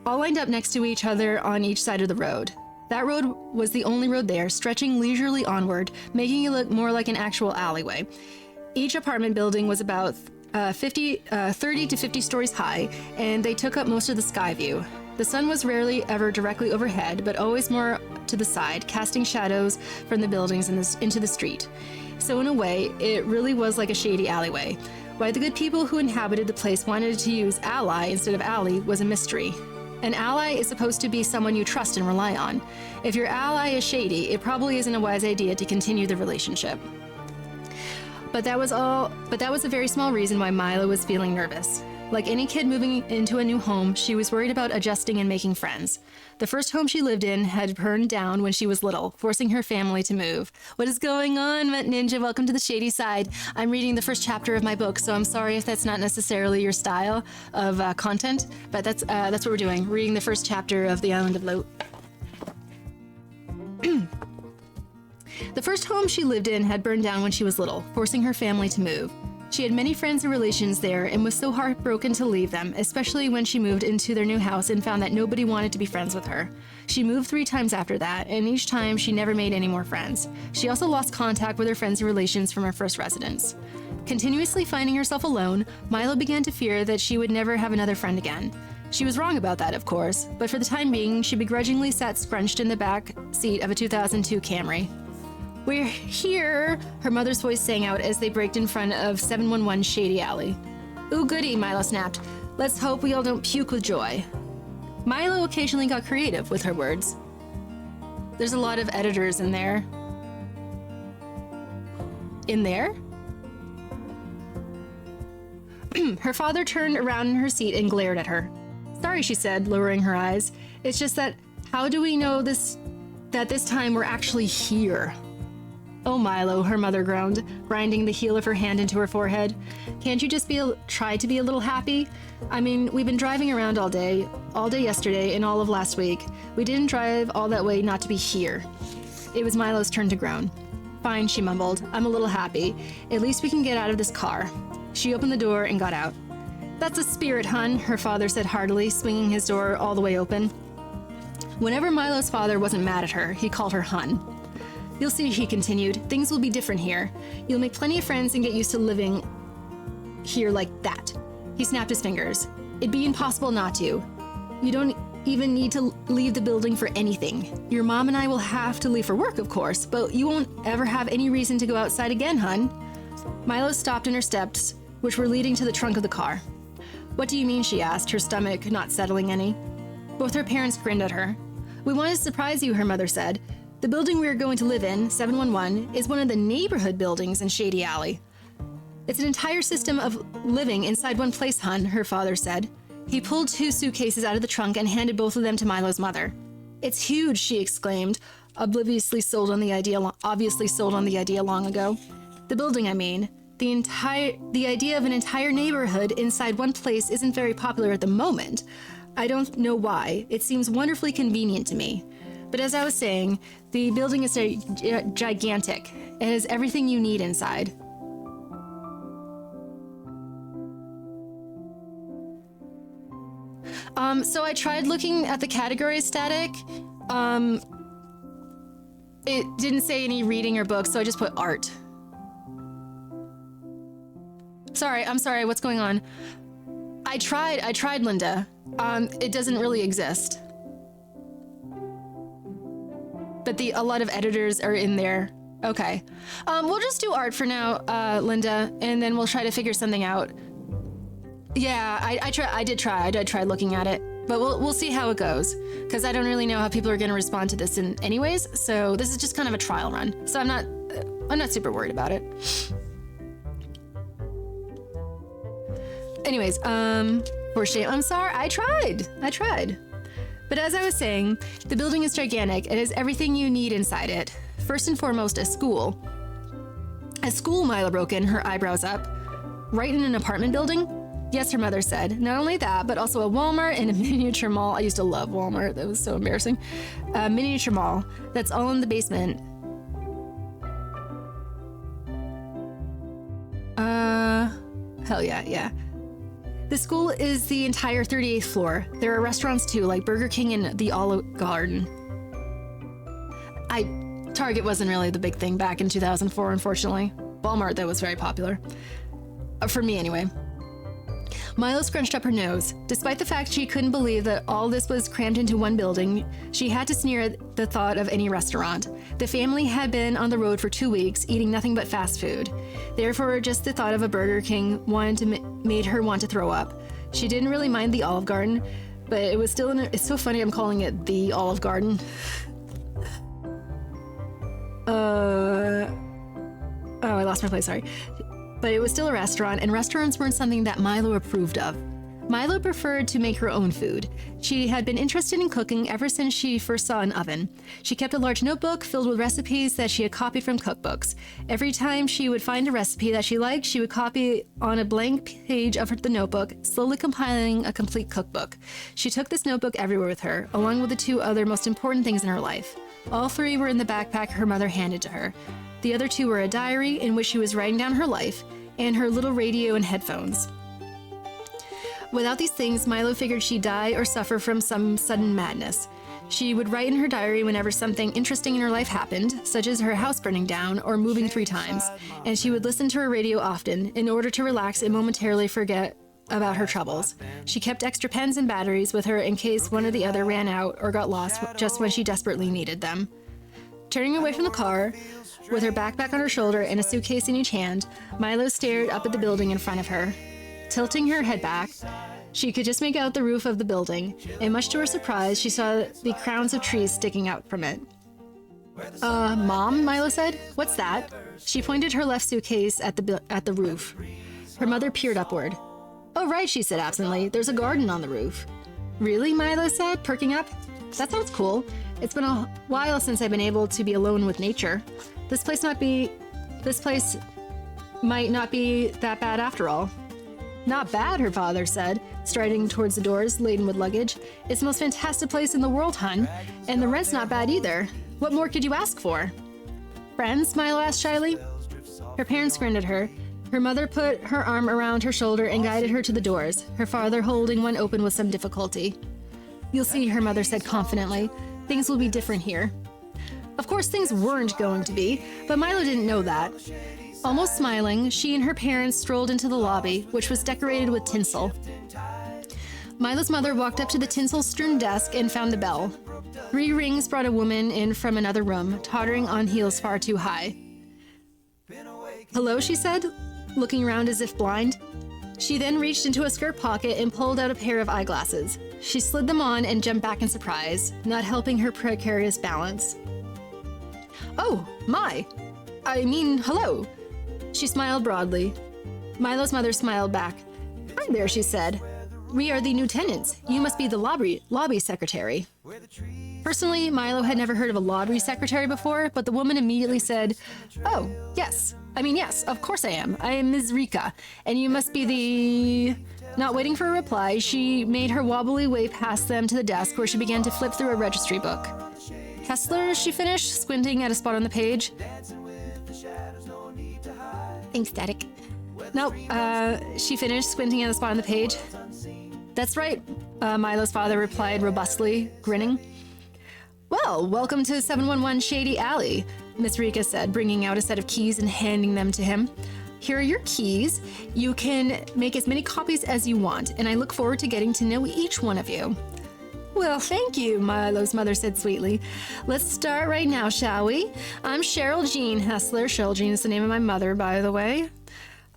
next to each other on each side of the road. That road was the only road there, stretching leisurely onward, making it look more like an actual alleyway. Each apartment building was about 30 to 50 stories high, and they took up most of the sky view. The sun was rarely ever directly overhead, but always more to the side, casting shadows from the buildings into the street. So in a way, it really was like a shady alleyway. Why the good people who inhabited the place wanted to use ally instead of alley was a mystery. An ally is supposed to be someone you trust and rely on. If your ally is shady, it probably isn't a wise idea to continue the relationship. But that was a very small reason why Milo was feeling nervous. Like any kid moving into a new home, she was worried about adjusting and making friends. The first home she lived in had burned down when she was little, forcing her family to move. What is going on, Met Ninja? Welcome to the shady side. I'm reading the first chapter of my book, so I'm sorry if that's not necessarily your style of content, but that's what we're doing, reading the first chapter of The Island of Lote. The first home she lived in had burned down when she was little, forcing her family to move. She had many friends and relations there and was so heartbroken to leave them, especially when she moved into their new house and found that nobody wanted to be friends with her. She moved 3 times after that, and each time she never made any more friends. She also lost contact with her friends and relations from her first residence. Continuously finding herself alone, Milo began to fear that she would never have another friend again. She was wrong about that, of course, but for the time being, she begrudgingly sat scrunched in the back seat of a 2002 Camry. "We're here," her mother's voice sang out as they braked in front of 711 Shady Alley. "Ooh, goody," Milo snapped. "Let's hope we all don't puke with joy." Milo occasionally got creative with her words. There's a lot of editors in there. In there? Her father turned around in her seat and glared at her. "Sorry," she said, lowering her eyes. "It's just that, how do we know that this time we're actually here?" "Oh, Milo," her mother groaned, grinding the heel of her hand into her forehead. "Can't you just try to be a little happy? I mean, we've been driving around all day yesterday and all of last week. We didn't drive all that way not to be here." It was Milo's turn to groan. "Fine," she mumbled. "I'm a little happy. At least we can get out of this car." She opened the door and got out. "That's a spirit, hun," her father said heartily, swinging his door all the way open. Whenever Milo's father wasn't mad at her, he called her hun. You'll see, he continued. Things will be different here. You'll make plenty of friends and get used to living here like that. He snapped his fingers. It'd be impossible not to. You don't even need to leave the building for anything. Your mom and I will have to leave for work, of course, but you won't ever have any reason to go outside again, hun. Milo stopped in her steps, which were leading to the trunk of the car. What do you mean, she asked, her stomach not settling any. Both her parents grinned at her. We wanted to surprise you, her mother said. The building we are going to live in, 711, is one of the neighborhood buildings in Shady Alley. It's an entire system of living inside one place, hun, her father said. He pulled 2 suitcases out of the trunk and handed both of them to Milo's mother. It's huge, she exclaimed, obviously sold on the idea long ago. The building, I mean. The idea of an entire neighborhood inside one place isn't very popular at the moment. I don't know why. It seems wonderfully convenient to me. But as I was saying, the building is gigantic. It has everything you need inside. So I tried looking at the category static. It didn't say any reading or books, so I just put art. I'm sorry, what's going on? I tried, Linda. It doesn't really exist. But a lot of editors are in there. Okay. We'll just do art for now, Linda, and then we'll try to figure something out. Yeah, I did try looking at it, but we'll see how it goes, because I don't really know how people are going to respond to this in anyways, so this is just kind of a trial run. So I'm not super worried about it. Anyways, for shame, I'm sorry, I tried. But as I was saying, the building is gigantic. It has everything you need inside it. First and foremost, a school. A school, Mila broke in, her eyebrows up. Right in an apartment building? Yes, her mother said. Not only that, but also a Walmart and a miniature mall. I used to love Walmart. That was so embarrassing. A miniature mall. That's all in the basement. Hell yeah. The school is the entire 38th floor. There are restaurants too, like Burger King and the Olive Garden. Target wasn't really the big thing back in 2004, unfortunately. Walmart, though, was very popular. For me, anyway. Milo scrunched up her nose. Despite the fact she couldn't believe that all this was crammed into one building, she had to sneer at the thought of any restaurant. The family had been on the road for 2 weeks, eating nothing but fast food. Therefore, just the thought of a Burger King made her want to throw up. She didn't really mind the Olive Garden, but it was still it's so funny I'm calling it the Olive Garden. I lost my place, sorry. But it was still a restaurant, and restaurants weren't something that Milo approved of. Milo preferred to make her own food. She had been interested in cooking ever since she first saw an oven. She kept a large notebook filled with recipes that she had copied from cookbooks. Every time she would find a recipe that she liked, she would copy on a blank page of the notebook, slowly compiling a complete cookbook. She took this notebook everywhere with her, along with the 2 other most important things in her life. All 3 were in the backpack her mother handed to her. The other 2 were a diary in which she was writing down her life, and her little radio and headphones. Without these things, Milo figured she'd die or suffer from some sudden madness. She would write in her diary whenever something interesting in her life happened, such as her house burning down or moving 3 times, and she would listen to her radio often in order to relax and momentarily forget about her troubles. She kept extra pens and batteries with her in case one or the other ran out or got lost just when she desperately needed them. Turning away from the car, with her backpack on her shoulder and a suitcase in each hand, Milo stared up at the building in front of her. Tilting her head back, she could just make out the roof of the building, and much to her surprise, she saw the crowns of trees sticking out from it. Mom, Milo said, what's that? She pointed her left suitcase at the roof. Her mother peered upward. Oh, right, she said absently. There's a garden on the roof. Really, Milo said, perking up. That sounds cool. It's been a while since I've been able to be alone with nature. This place might not be that bad after all. Not bad, her father said, striding towards the doors laden with luggage. It's the most fantastic place in the world, hun. And the rent's not bad either. What more could you ask for? Friends? Milo asked shyly. Her parents grinned at her. Her mother put her arm around her shoulder and guided her to the doors, her father holding one open with some difficulty. You'll see, her mother said confidently. Things will be different here. Of course, things weren't going to be, but Milo didn't know that. Almost smiling, she and her parents strolled into the lobby, which was decorated with tinsel. Milo's mother walked up to the tinsel-strewn desk and found the bell. 3 rings brought a woman in from another room, tottering on heels far too high. "Hello," she said, looking around as if blind. She then reached into a skirt pocket and pulled out a pair of eyeglasses. She slid them on and jumped back in surprise, not helping her precarious balance. "Oh, hello." She smiled broadly. Milo's mother smiled back. "Hi there," she said. "We are the new tenants. You must be the lobby secretary." Personally, Milo had never heard of a lobby secretary before, but the woman immediately said, "Oh, yes. Yes, of course I am. I am Ms. Rika, and you must be the..." Not waiting for a reply, she made her wobbly way past them to the desk where she began to flip through a registry book. "Kessler," she finished, squinting at a spot on the page. "Thanks, Static." "Nope," she finished, squinting at a spot on the page. "That's right," Milo's father replied robustly, grinning. "Well, welcome to 711 Shady Alley," Miss Rika said, bringing out a set of keys and handing them to him. "Here are your keys. You can make as many copies as you want, and I look forward to getting to know each one of you." "Well, thank you," Milo's mother said sweetly. "Let's start right now, shall we? I'm Cheryl Jean Hessler. Cheryl Jean is the name of my mother, by the way.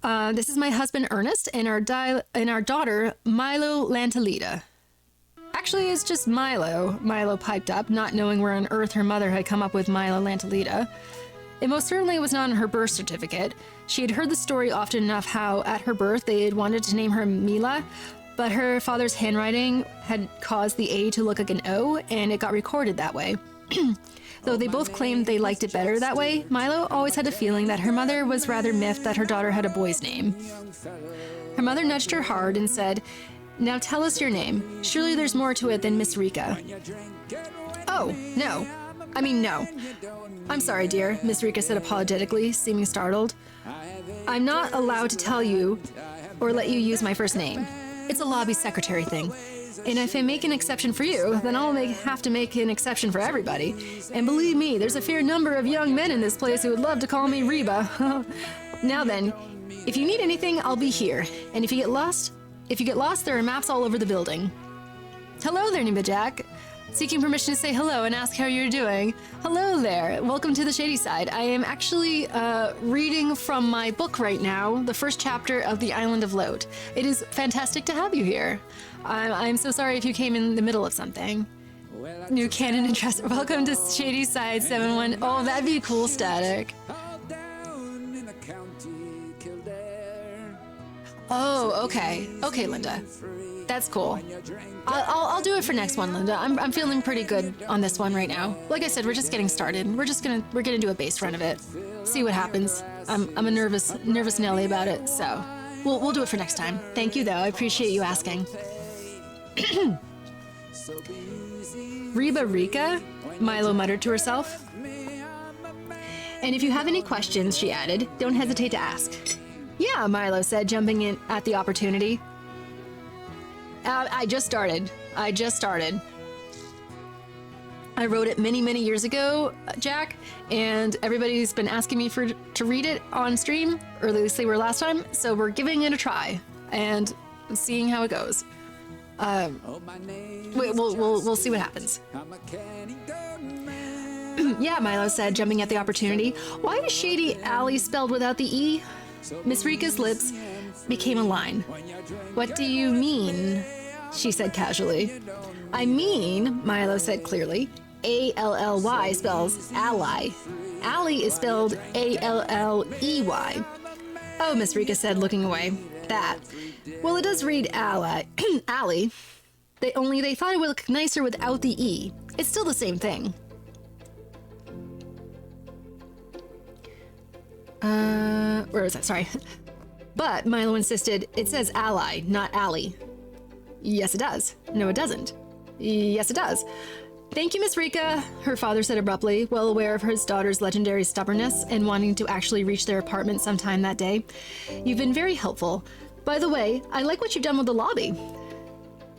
This is my husband, Ernest, and our daughter, Milo Lantalita." "Actually, it's just Milo," Milo piped up, not knowing where on earth her mother had come up with Milo Lantalita. It most certainly was not on her birth certificate. She had heard the story often enough how, at her birth, they had wanted to name her Mila, but her father's handwriting had caused the A to look like an O, and it got recorded that way. Though they both claimed they liked it better that way, Milo always had a feeling that her mother was rather miffed that her daughter had a boy's name. Her mother nudged her hard and said, "Now tell us your name. Surely there's more to it than Miss Rika." "Oh, no. No. I'm sorry, dear," Miss Rika said apologetically, seeming startled. "I'm not allowed to tell you or let you use my first name. It's a lobby secretary thing. And if I make an exception for you, then I'll have to make an exception for everybody. And believe me, there's a fair number of young men in this place who would love to call me Reba. Now then, if you need anything, I'll be here. And if you get lost, there are maps all over the building." "Hello there, Nima Jack. Seeking permission to say hello and ask how you're doing." "Hello there. Welcome to the Shady Side. I am actually reading from my book right now, the first chapter of the Island of Lote. It is fantastic to have you here. I'm so sorry if you came in the middle of something." "New canon interest. Welcome to Shady Side 7-1. Oh, that'd be cool, Static." "Oh, okay. Okay, Linda. That's cool. I'll do it for next one, Linda. I'm feeling pretty good on this one right now. Like I said, we're just getting started. We're gonna do a bass run of it. See what happens. I'm a nervous Nelly about it, so we'll do it for next time. Thank you though. I appreciate you asking." "Reba Rika," Milo muttered to herself. "And if you have any questions," she added, "don't hesitate to ask." "Yeah," Milo said, jumping in at the opportunity. I just started. I wrote it many, many years ago, Jack, and everybody's been asking me to read it on stream, or at least they were last time, so we're giving it a try and seeing how it goes. We'll see what happens." "Yeah," Milo said, jumping at the opportunity. "Why is Shady Alley spelled without the E?" Miss Rika's lips became a line. "What do you mean?" she said casually. "I mean," Milo said clearly, "A-L-L-Y spells ally. Alley is spelled A-L-L-E-Y. "Oh," Miss Rika said, looking away. "That. Well, it does read ally. Alley. They thought it would look nicer without the E. It's still the same thing." Where is that? Sorry. But Milo insisted, "It says ally, not alley." "Yes, it does." "No, it doesn't." "Yes, it does." "Thank you, Miss Rika," her father said abruptly, well aware of his daughter's legendary stubbornness and wanting to actually reach their apartment sometime that day. "You've been very helpful. By the way, I like what you've done with the lobby."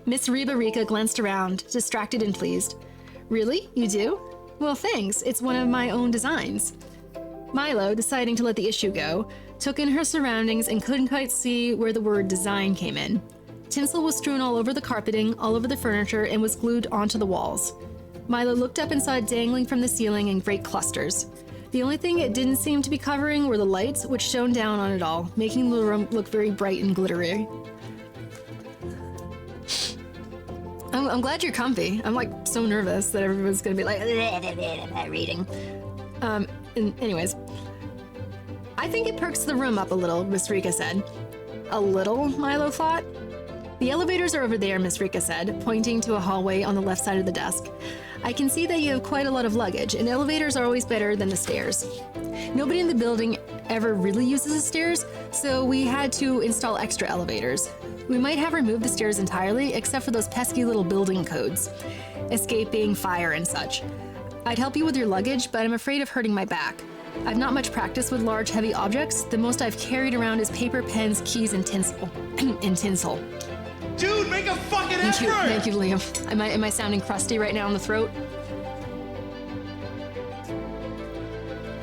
Miss Reba Rika glanced around, distracted and pleased. "Really? You do?" Well, thanks. It's one of my own designs. Milo, deciding to let the issue go, took in her surroundings and couldn't quite see where the word design came in. Tinsel was strewn all over the carpeting, all over the furniture, and was glued onto the walls. Milo looked up and saw it dangling from the ceiling in great clusters. The only thing it didn't seem to be covering were the lights, which shone down on it all, making the room look very bright and glittery. I'm glad you're comfy. I'm like so nervous that everyone's gonna be like reading. Anyways, I think it perks the room up a little, Miss Rika said. A little, Milo thought. The elevators are over there, Miss Rika said, pointing to a hallway on the left side of the desk. I can see that you have quite a lot of luggage, and elevators are always better than the stairs. Nobody in the building ever really uses the stairs, so we had to install extra elevators. We might have removed the stairs entirely, except for those pesky little building codes, escaping fire and such. I'd help you with your luggage, but I'm afraid of hurting my back. I've not much practice with large, heavy objects. The most I've carried around is paper, pens, keys, and tinsel. and tinsel. Dude, make a fucking Thank you, effort! thank you, Liam. Am I sounding crusty right now in the throat?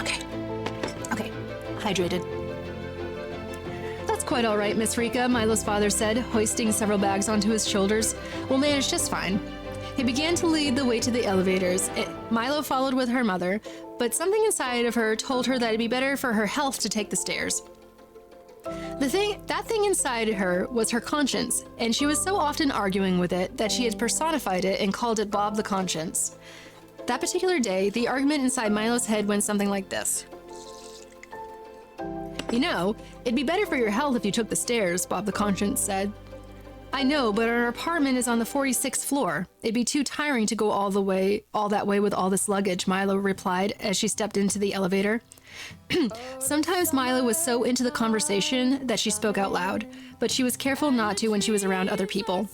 Okay, hydrated. That's quite all right, Miss Rika, Milo's father said, hoisting several bags onto his shoulders. We'll manage just fine. He began to lead the way to the elevators. Milo followed with her mother, but something inside of her told her that it'd be better for her health to take the stairs. That thing inside her was her conscience, and she was so often arguing with it that she had personified it and called it Bob the Conscience. That particular day, the argument inside Milo's head went something like this. You know, it'd be better for your health if you took the stairs, Bob the Conscience said. I know, but our apartment is on the 46th floor. It'd be too tiring to go all that way with all this luggage, Milo replied as she stepped into the elevator. Sometimes Milo was so into the conversation that she spoke out loud, but she was careful not to when she was around other people.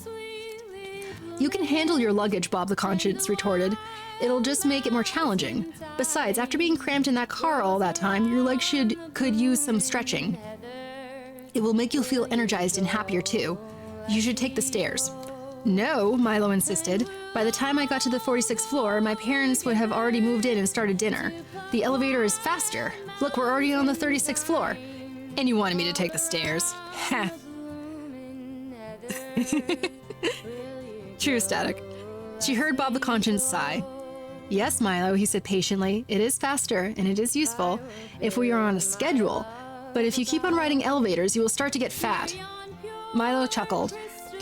You can handle your luggage, Bob the Conscience retorted. It'll just make it more challenging. Besides, after being cramped in that car all that time, your legs could use some stretching. It will make you feel energized and happier too. You should take the stairs. No, Milo insisted. By the time I got to the 46th floor, my parents would have already moved in and started dinner. The elevator is faster. Look, we're already on the 36th floor. And you wanted me to take the stairs. Ha. True, Static. She heard Bob the Conscience sigh. Yes, Milo, he said patiently. It is faster, and it is useful, if we are on a schedule. But if you keep on riding elevators, you will start to get fat. Milo chuckled.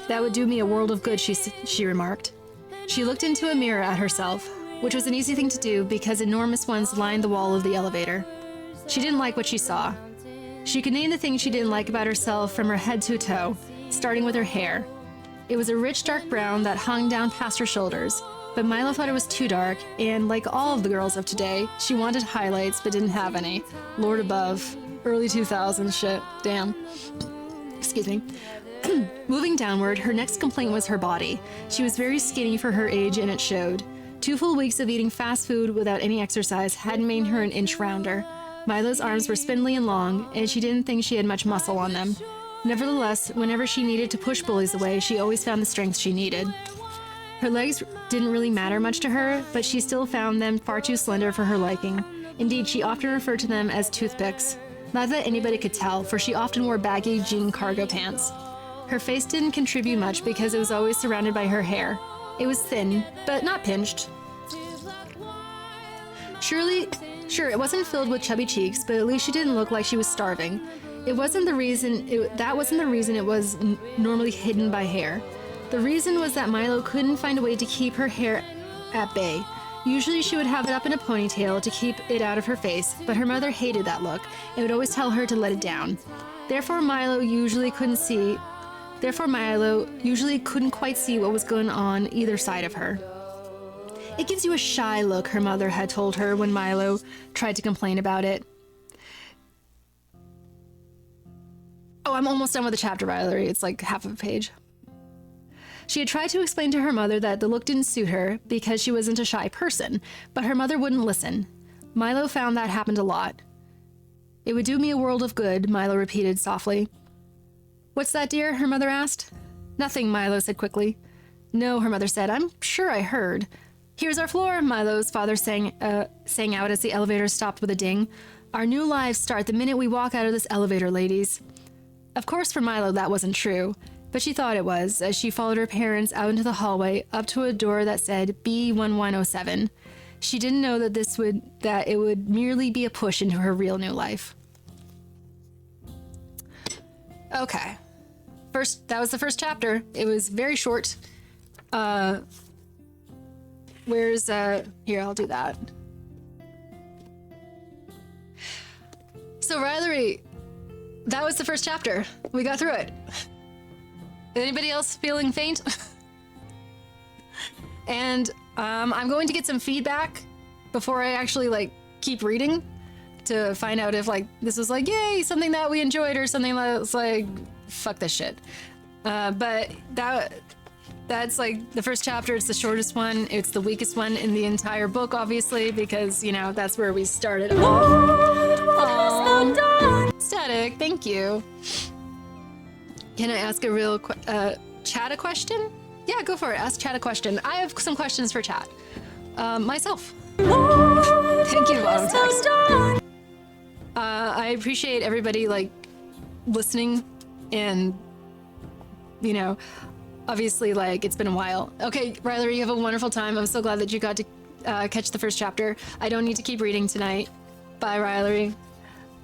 That would do me a world of good, she remarked. She looked into a mirror at herself, which was an easy thing to do because enormous ones lined the wall of the elevator. She didn't like what she saw. She could name the things she didn't like about herself from her head to toe, starting with her hair. It was a rich dark brown that hung down past her shoulders, but Milo thought it was too dark, and like all of the girls of today, she wanted highlights but didn't have any. Lord above. Early 2000s shit. Damn. Excuse me. Moving downward, her next complaint was her body. She was very skinny for her age, and it showed. 2 full weeks of eating fast food without any exercise hadn't made her an inch rounder. Milo's arms were spindly and long, and she didn't think she had much muscle on them. Nevertheless, whenever she needed to push bullies away, she always found the strength she needed. Her legs didn't really matter much to her, but she still found them far too slender for her liking. Indeed, she often referred to them as toothpicks. Not that anybody could tell, for she often wore baggy jean cargo pants. Her face didn't contribute much because it was always surrounded by her hair. It was thin, but not pinched. Sure, it wasn't filled with chubby cheeks, but at least she didn't look like she was starving. That wasn't the reason it was normally hidden by hair. The reason was that Milo couldn't find a way to keep her hair at bay. Usually she would have it up in a ponytail to keep it out of her face, but her mother hated that look and would always tell her to let it down. Therefore, Milo usually couldn't quite see what was going on either side of her. It gives you a shy look, her mother had told her when Milo tried to complain about it. Oh, I'm almost done with the chapter, Valerie. It's like half of a page. She had tried to explain to her mother that the look didn't suit her because she wasn't a shy person, but her mother wouldn't listen. Milo found that happened a lot. It would do me a world of good, Milo repeated softly. What's that, dear? Her mother asked. Nothing, Milo said quickly. No, her mother said. I'm sure I heard. Here's our floor, Milo's father sang out as the elevator stopped with a ding. Our new lives start the minute we walk out of this elevator, ladies. Of course, for Milo, that wasn't true, but she thought it was as she followed her parents out into the hallway up to a door that said B1107. She didn't know that it would merely be a push into her real new life. Okay. That was the first chapter. It was very short. Where's, here, I'll do that. So, Rylery, that was the first chapter. We got through it. Anybody else feeling faint? And, I'm going to get some feedback before I actually, like, keep reading to find out if, like, this was like, yay, something that we enjoyed or something that's like, fuck this shit. But that's like the first chapter. It's the shortest one. It's the weakest one in the entire book, obviously, because, you know, that's where we started. Static, thank you. Can I ask a real chat a question? Yeah, go for it. Ask chat a question. I have some questions for chat. Myself. Thank you, bottom text. I appreciate everybody, like, listening and, you know, obviously, like, it's been a while. Okay, Ryler, you have a wonderful time. I'm so glad that you got to catch the first chapter. I don't need to keep reading tonight. Bye, Rylery.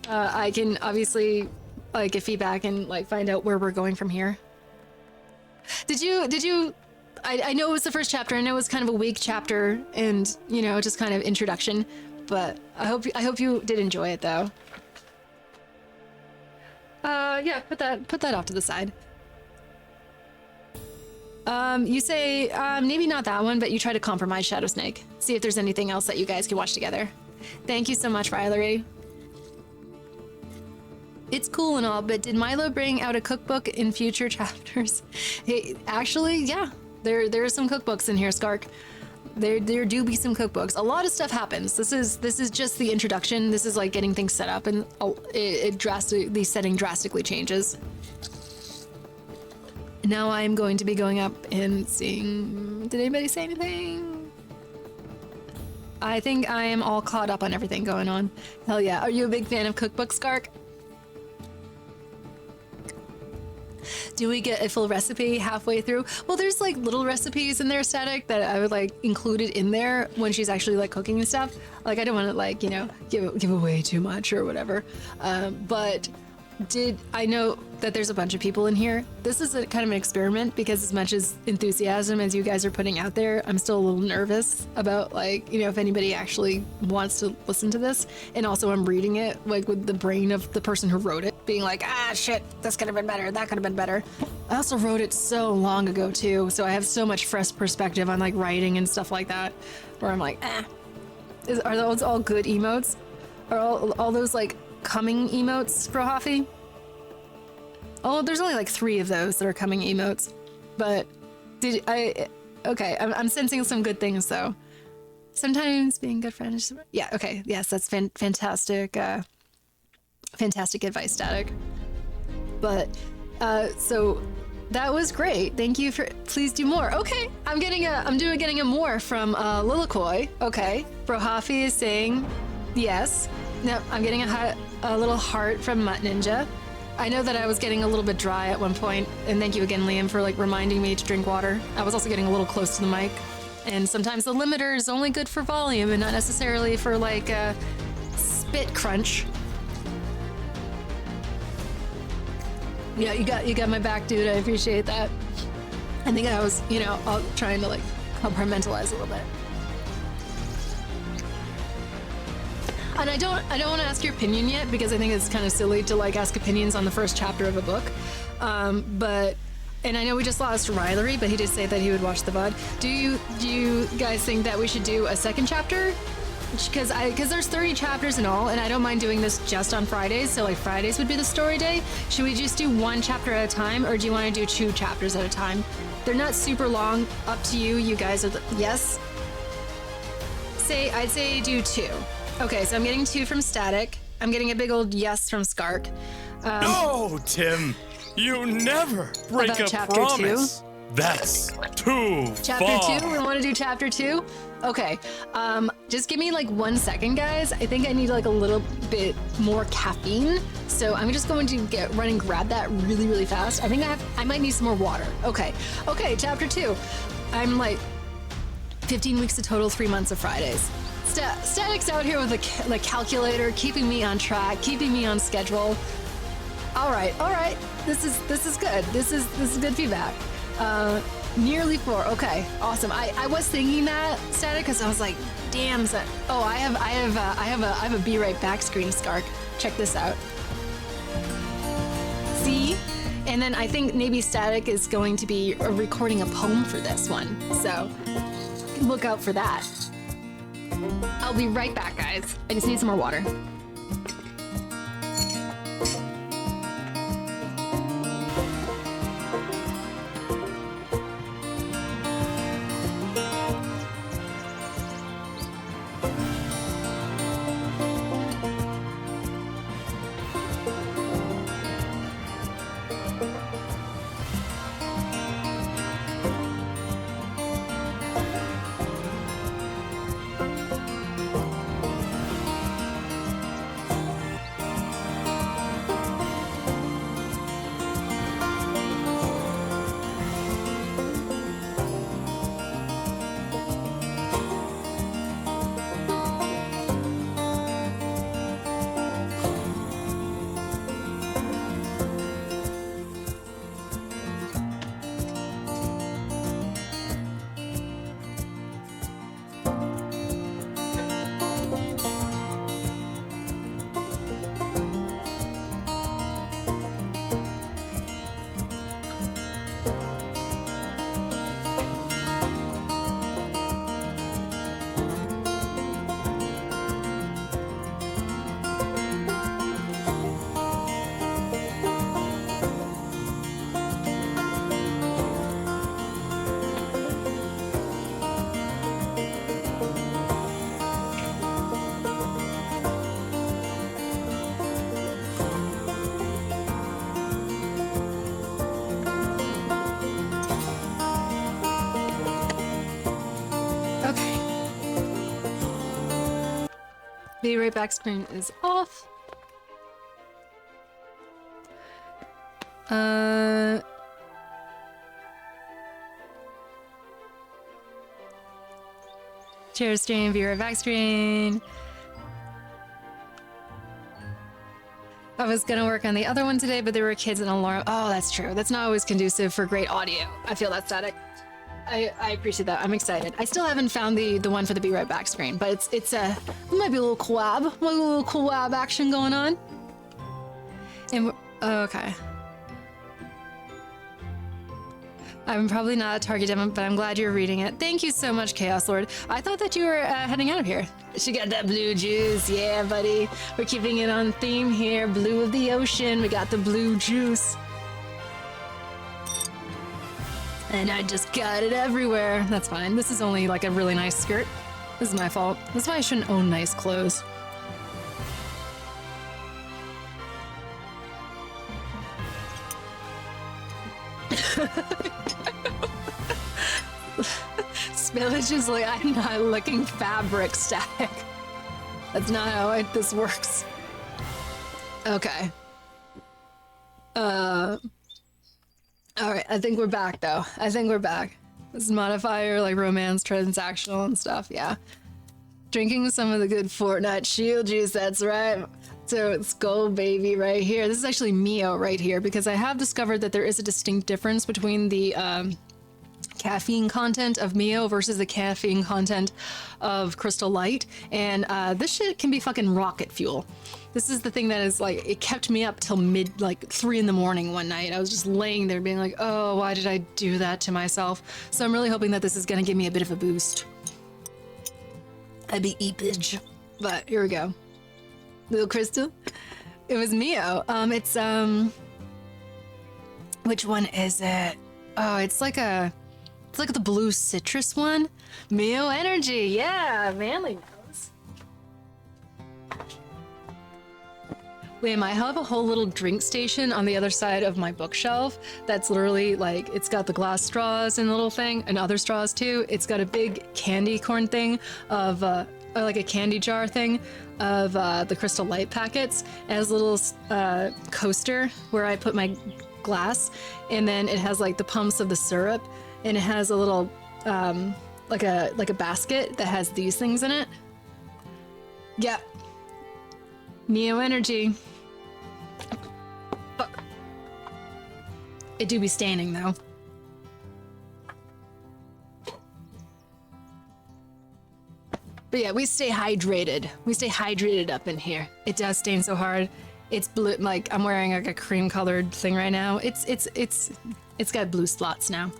I can obviously, like, get feedback and, like, find out where we're going from here. Did you, I know it was the first chapter. I know it was kind of a weak chapter and, you know, just kind of introduction, but I hope you did enjoy it, though. Yeah, put that off to the side. You say, maybe not that one, but you try to compromise Shadow Snake. See if there's anything else that you guys can watch together. Thank you so much, Rylery. It's cool and all, but did Milo bring out a cookbook in future chapters? Hey, actually, yeah. There are some cookbooks in here, Skark. There do be some cookbooks. A lot of stuff happens. This is just the introduction. This is like getting things set up, and the setting drastically changes. Now I'm going to be going up and seeing... Did anybody say anything? I think I am all caught up on everything going on. Hell yeah. Are you a big fan of cookbooks, Skark? Do we get a full recipe halfway through? Well, there's like little recipes in there, Static, that I would like included in there when she's actually like cooking and stuff. Like, I don't want to, like, you know, give away too much or whatever. But I know that there's a bunch of people in here. This is a kind of an experiment because as much as enthusiasm as you guys are putting out there, I'm still a little nervous about, like, you know, if anybody actually wants to listen to this. And also I'm reading it like with the brain of the person who wrote it, being like, ah, shit, this could have been better, that could have been better. I also wrote it so long ago too, so I have so much fresh perspective on like writing and stuff like that, where I'm like, are those all good emotes? Are all those like coming emotes, Brohafi? Oh, there's only like 3 of those that are coming emotes, but okay, I'm sensing some good things though. Sometimes being good friends, yeah, okay, yes, that's fantastic, fantastic advice, Static. But, so that was great. Thank you for, please do more. Okay, I'm getting a more from, Lilikoi. Okay, Brohafi is saying yes. No, I'm getting a little heart from Mutt Ninja. I know that I was getting a little bit dry at one point, and thank you again, Liam, for like reminding me to drink water. I was also getting a little close to the mic, and sometimes the limiter is only good for volume and not necessarily for like a spit crunch. Yeah, you got my back, dude. I appreciate that. I think I was, you know, trying to like compartmentalize a little bit. And I don't want to ask your opinion yet because I think it's kind of silly to like ask opinions on the first chapter of a book. And I know we just lost Rylery, but he did say that he would watch the VOD. Do you guys think that we should do a second chapter? Because there's 30 chapters in all, and I don't mind doing this just on Fridays. So like Fridays would be the story day. Should we just do 1 chapter at a time, or do you want to do 2 chapters at a time? They're not super long. Up to you. You guys are yes. I'd say do 2. Okay, so I'm getting 2 from Static. I'm getting a big old yes from Skark. No, Tim, you never break a chapter promise. 2? That's too Chapter far. 2? We want to do chapter 2? Okay. Just give me like 1 second, guys. I think I need like a little bit more caffeine. So I'm just going to run and grab that really, really fast. I think I might need some more water. Okay. Okay, chapter 2. I'm like 15 weeks to total, 3 months of Fridays. Static's out here with a calculator, keeping me on track, keeping me on schedule. All right. This is good. This is good feedback. Nearly 4. Okay, awesome. I was thinking that, Static, because I was like, damn. Oh, I have a Be Right Back screen, Skark. Check this out. See? And then I think maybe Static is going to be recording a poem for this one. So look out for that. I'll be right back, guys. I just need some more water. Be Right Back screen is off. Share stream, Be Right Back screen. I was gonna work on the other one today, but there were kids and alarm. Oh, that's true. That's not always conducive for great audio. I feel that, Static. I appreciate that. I'm excited. I still haven't found the one for the Be Right Back screen, but it's might be a little collab, action going on. And okay. I'm probably not a target demo, but I'm glad you're reading it. Thank you so much, Chaos Lord. I thought that you were heading out of here. She got that blue juice. Yeah, buddy. We're keeping it on theme here. Blue of the ocean. We got the blue juice. And I just got it everywhere. That's fine. This is only like a really nice skirt. This is my fault. That's why I shouldn't own nice clothes. Spillage is like, I'm not looking fabric, Static. That's not how this works. Okay. Alright, I think we're back though. I think we're back. This is modifier, like romance, transactional and stuff, yeah. Drinking some of the good Fortnite shield juice, that's right. So it's Gold Baby right here. This is actually Mio right here because I have discovered that there is a distinct difference between the caffeine content of Mio versus the caffeine content of Crystal Light. And this shit can be fucking rocket fuel. This is the thing that is like, it kept me up till like 3 in the morning one night. I was just laying there being like, oh, why did I do that to myself? So I'm really hoping that this is gonna give me a bit of a boost. I'd be eepage. But here we go. Little Crystal. It was Mio. It's which one is it? Oh, it's like the blue citrus one. Mio Energy. Yeah, Manly knows. Liam, I have a whole little drink station on the other side of my bookshelf that's literally like, it's got the glass straws and little thing and other straws too. It's got a big candy corn thing of, like a candy jar thing of the Crystal Light packets. It has a little coaster where I put my glass, and then it has like the pumps of the syrup, and it has a little, like a basket that has these things in it. Yeah. Neo energy. Fuck. It do be standing though. But yeah, we stay hydrated. We stay hydrated up in here. It does stain so hard. It's blue, like I'm wearing like a cream colored thing right now. It's got blue spots now.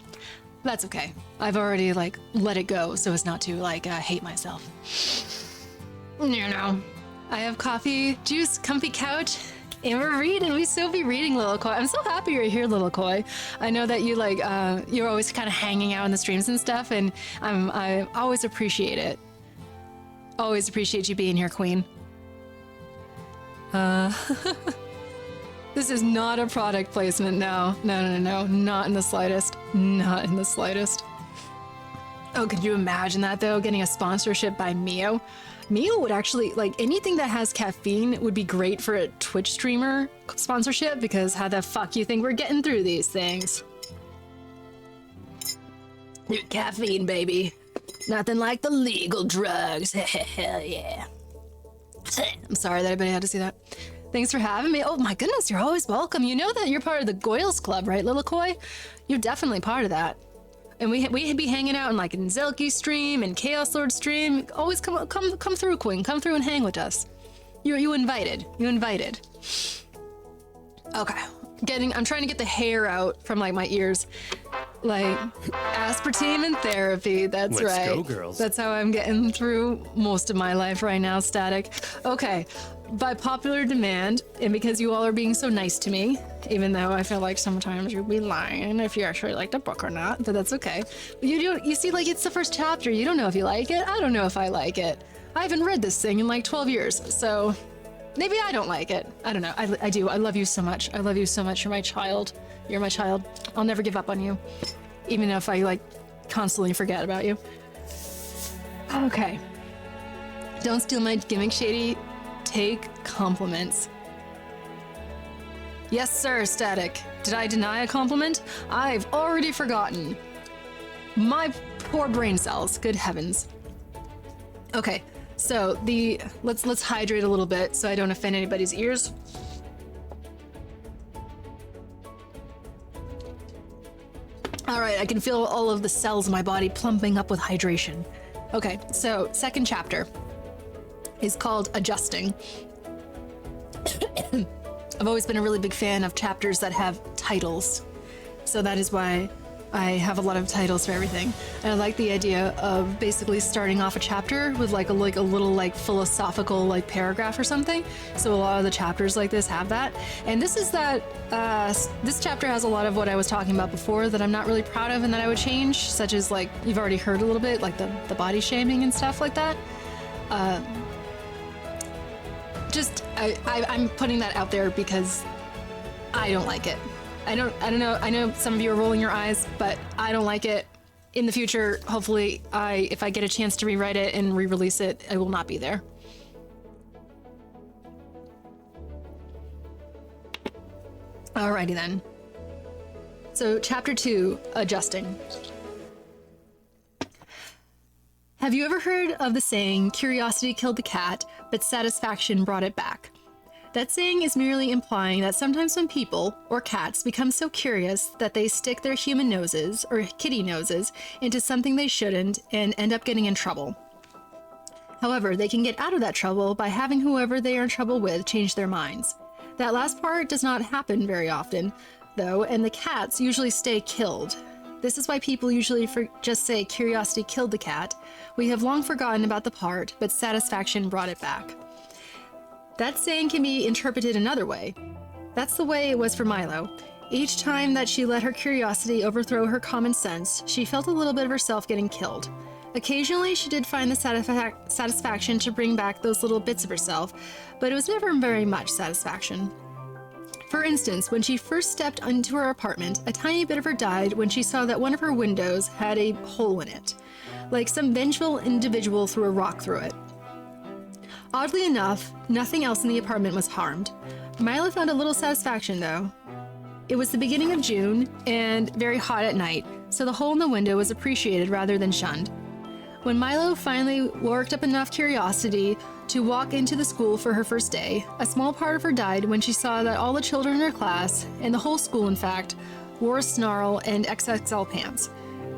That's okay. I've already like let it go so as not to like hate myself. You know. I have coffee, juice, comfy couch, and we're reading. We still be reading, Little Koi. I'm so happy you're here, Little Koi. I know that you like, you're always kind of hanging out in the streams and stuff, and I always appreciate it. Always appreciate you being here, Queen. This is not a product placement, no. No, not in the slightest. Not in the slightest. Oh, could you imagine that though? Getting a sponsorship by Mio? Mio would actually, like, anything that has caffeine would be great for a Twitch streamer sponsorship, because how the fuck you think we're getting through these things? Caffeine, baby. Nothing like the legal drugs. Hell yeah. I'm sorry that everybody had to see that. Thanks for having me. Oh my goodness, you're always welcome. You know that you're part of the Goyles Club, right, Little Koi? You're definitely part of that. And we be hanging out in like in Zelki stream and Chaos Lord stream. Always come through, Queen. Come through and hang with us. You invited. You invited. Okay. I'm trying to get the hair out from like my ears. Like aspartame and therapy. That's Let's right. go, girls. That's how I'm getting through most of my life right now, Static. Okay. By popular demand, and because you all are being so nice to me, even though I feel like sometimes you'll be lying if you actually like the book or not, but that's okay. But you see, like, it's the first chapter. You don't know if you like it. I don't know if I like it. I haven't read this thing in like 12 years, so maybe I don't like it. I don't know. I do. I love you so much. I love you so much. You're my child. You're my child. I'll never give up on you, even if I like constantly forget about you. Okay. Don't steal my gimmick, Shady. Take compliments. Yes, sir, Static. Did I deny a compliment? I've already forgotten. My poor brain cells. Good heavens. Okay, so let's hydrate a little bit so I don't offend anybody's ears. All right, I can feel all of the cells in my body plumping up with hydration. Okay, so second chapter is called Adjusting. I've always been a really big fan of chapters that have titles, so that is why I have a lot of titles for everything. And I like the idea of basically starting off a chapter with like a little like philosophical like paragraph or something. So a lot of the chapters like this have that. And this is that, this chapter has a lot of what I was talking about before that I'm not really proud of and that I would change, such as like, you've already heard a little bit, like the body shaming and stuff like that. I'm putting that out there because I don't like it. I don't know. I know some of you are rolling your eyes, but I don't like it. In the future, hopefully, if I get a chance to rewrite it and re-release it, I will not be there. Alrighty then. So, chapter 2, Adjusting. Have you ever heard of the saying, curiosity killed the cat, but satisfaction brought it back? That saying is merely implying that sometimes when people, or cats, become so curious that they stick their human noses, or kitty noses, into something they shouldn't and end up getting in trouble. However, they can get out of that trouble by having whoever they are in trouble with change their minds. That last part does not happen very often, though, and the cats usually stay killed. This is why people usually just say curiosity killed the cat. We have long forgotten about the part, but satisfaction brought it back. That saying can be interpreted another way. That's the way it was for Milo. Each time that she let her curiosity overthrow her common sense, she felt a little bit of herself getting killed. Occasionally, she did find the satisfaction to bring back those little bits of herself, but it was never very much satisfaction. For instance, when she first stepped into her apartment, a tiny bit of her died when she saw that one of her windows had a hole in it, like some vengeful individual threw a rock through it. Oddly enough, nothing else in the apartment was harmed. Milo found a little satisfaction, though. It was the beginning of June, and very hot at night, so the hole in the window was appreciated rather than shunned. When Milo finally worked up enough curiosity to walk into the school for her first day, a small part of her died when she saw that all the children in her class, and the whole school in fact, wore a snarl and XXL pants.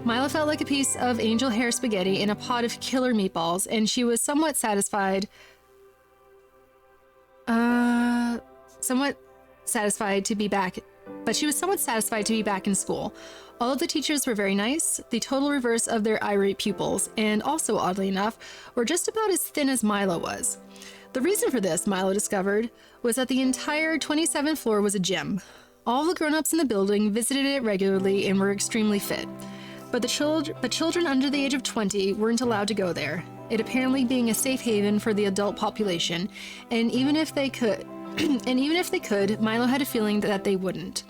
Milo felt like a piece of angel hair spaghetti in a pot of killer meatballs, and she was somewhat satisfied to be back, but she was somewhat satisfied to be back in school. All of the teachers were very nice, the total reverse of their irate pupils, and also, oddly enough, were just about as thin as Milo was. The reason for this, Milo discovered, was that the entire 27th floor was a gym. All the grown-ups in the building visited it regularly and were extremely fit. But children under the age of 20 weren't allowed to go there, it apparently being a safe haven for the adult population, and even if they could, Milo had a feeling that they wouldn't.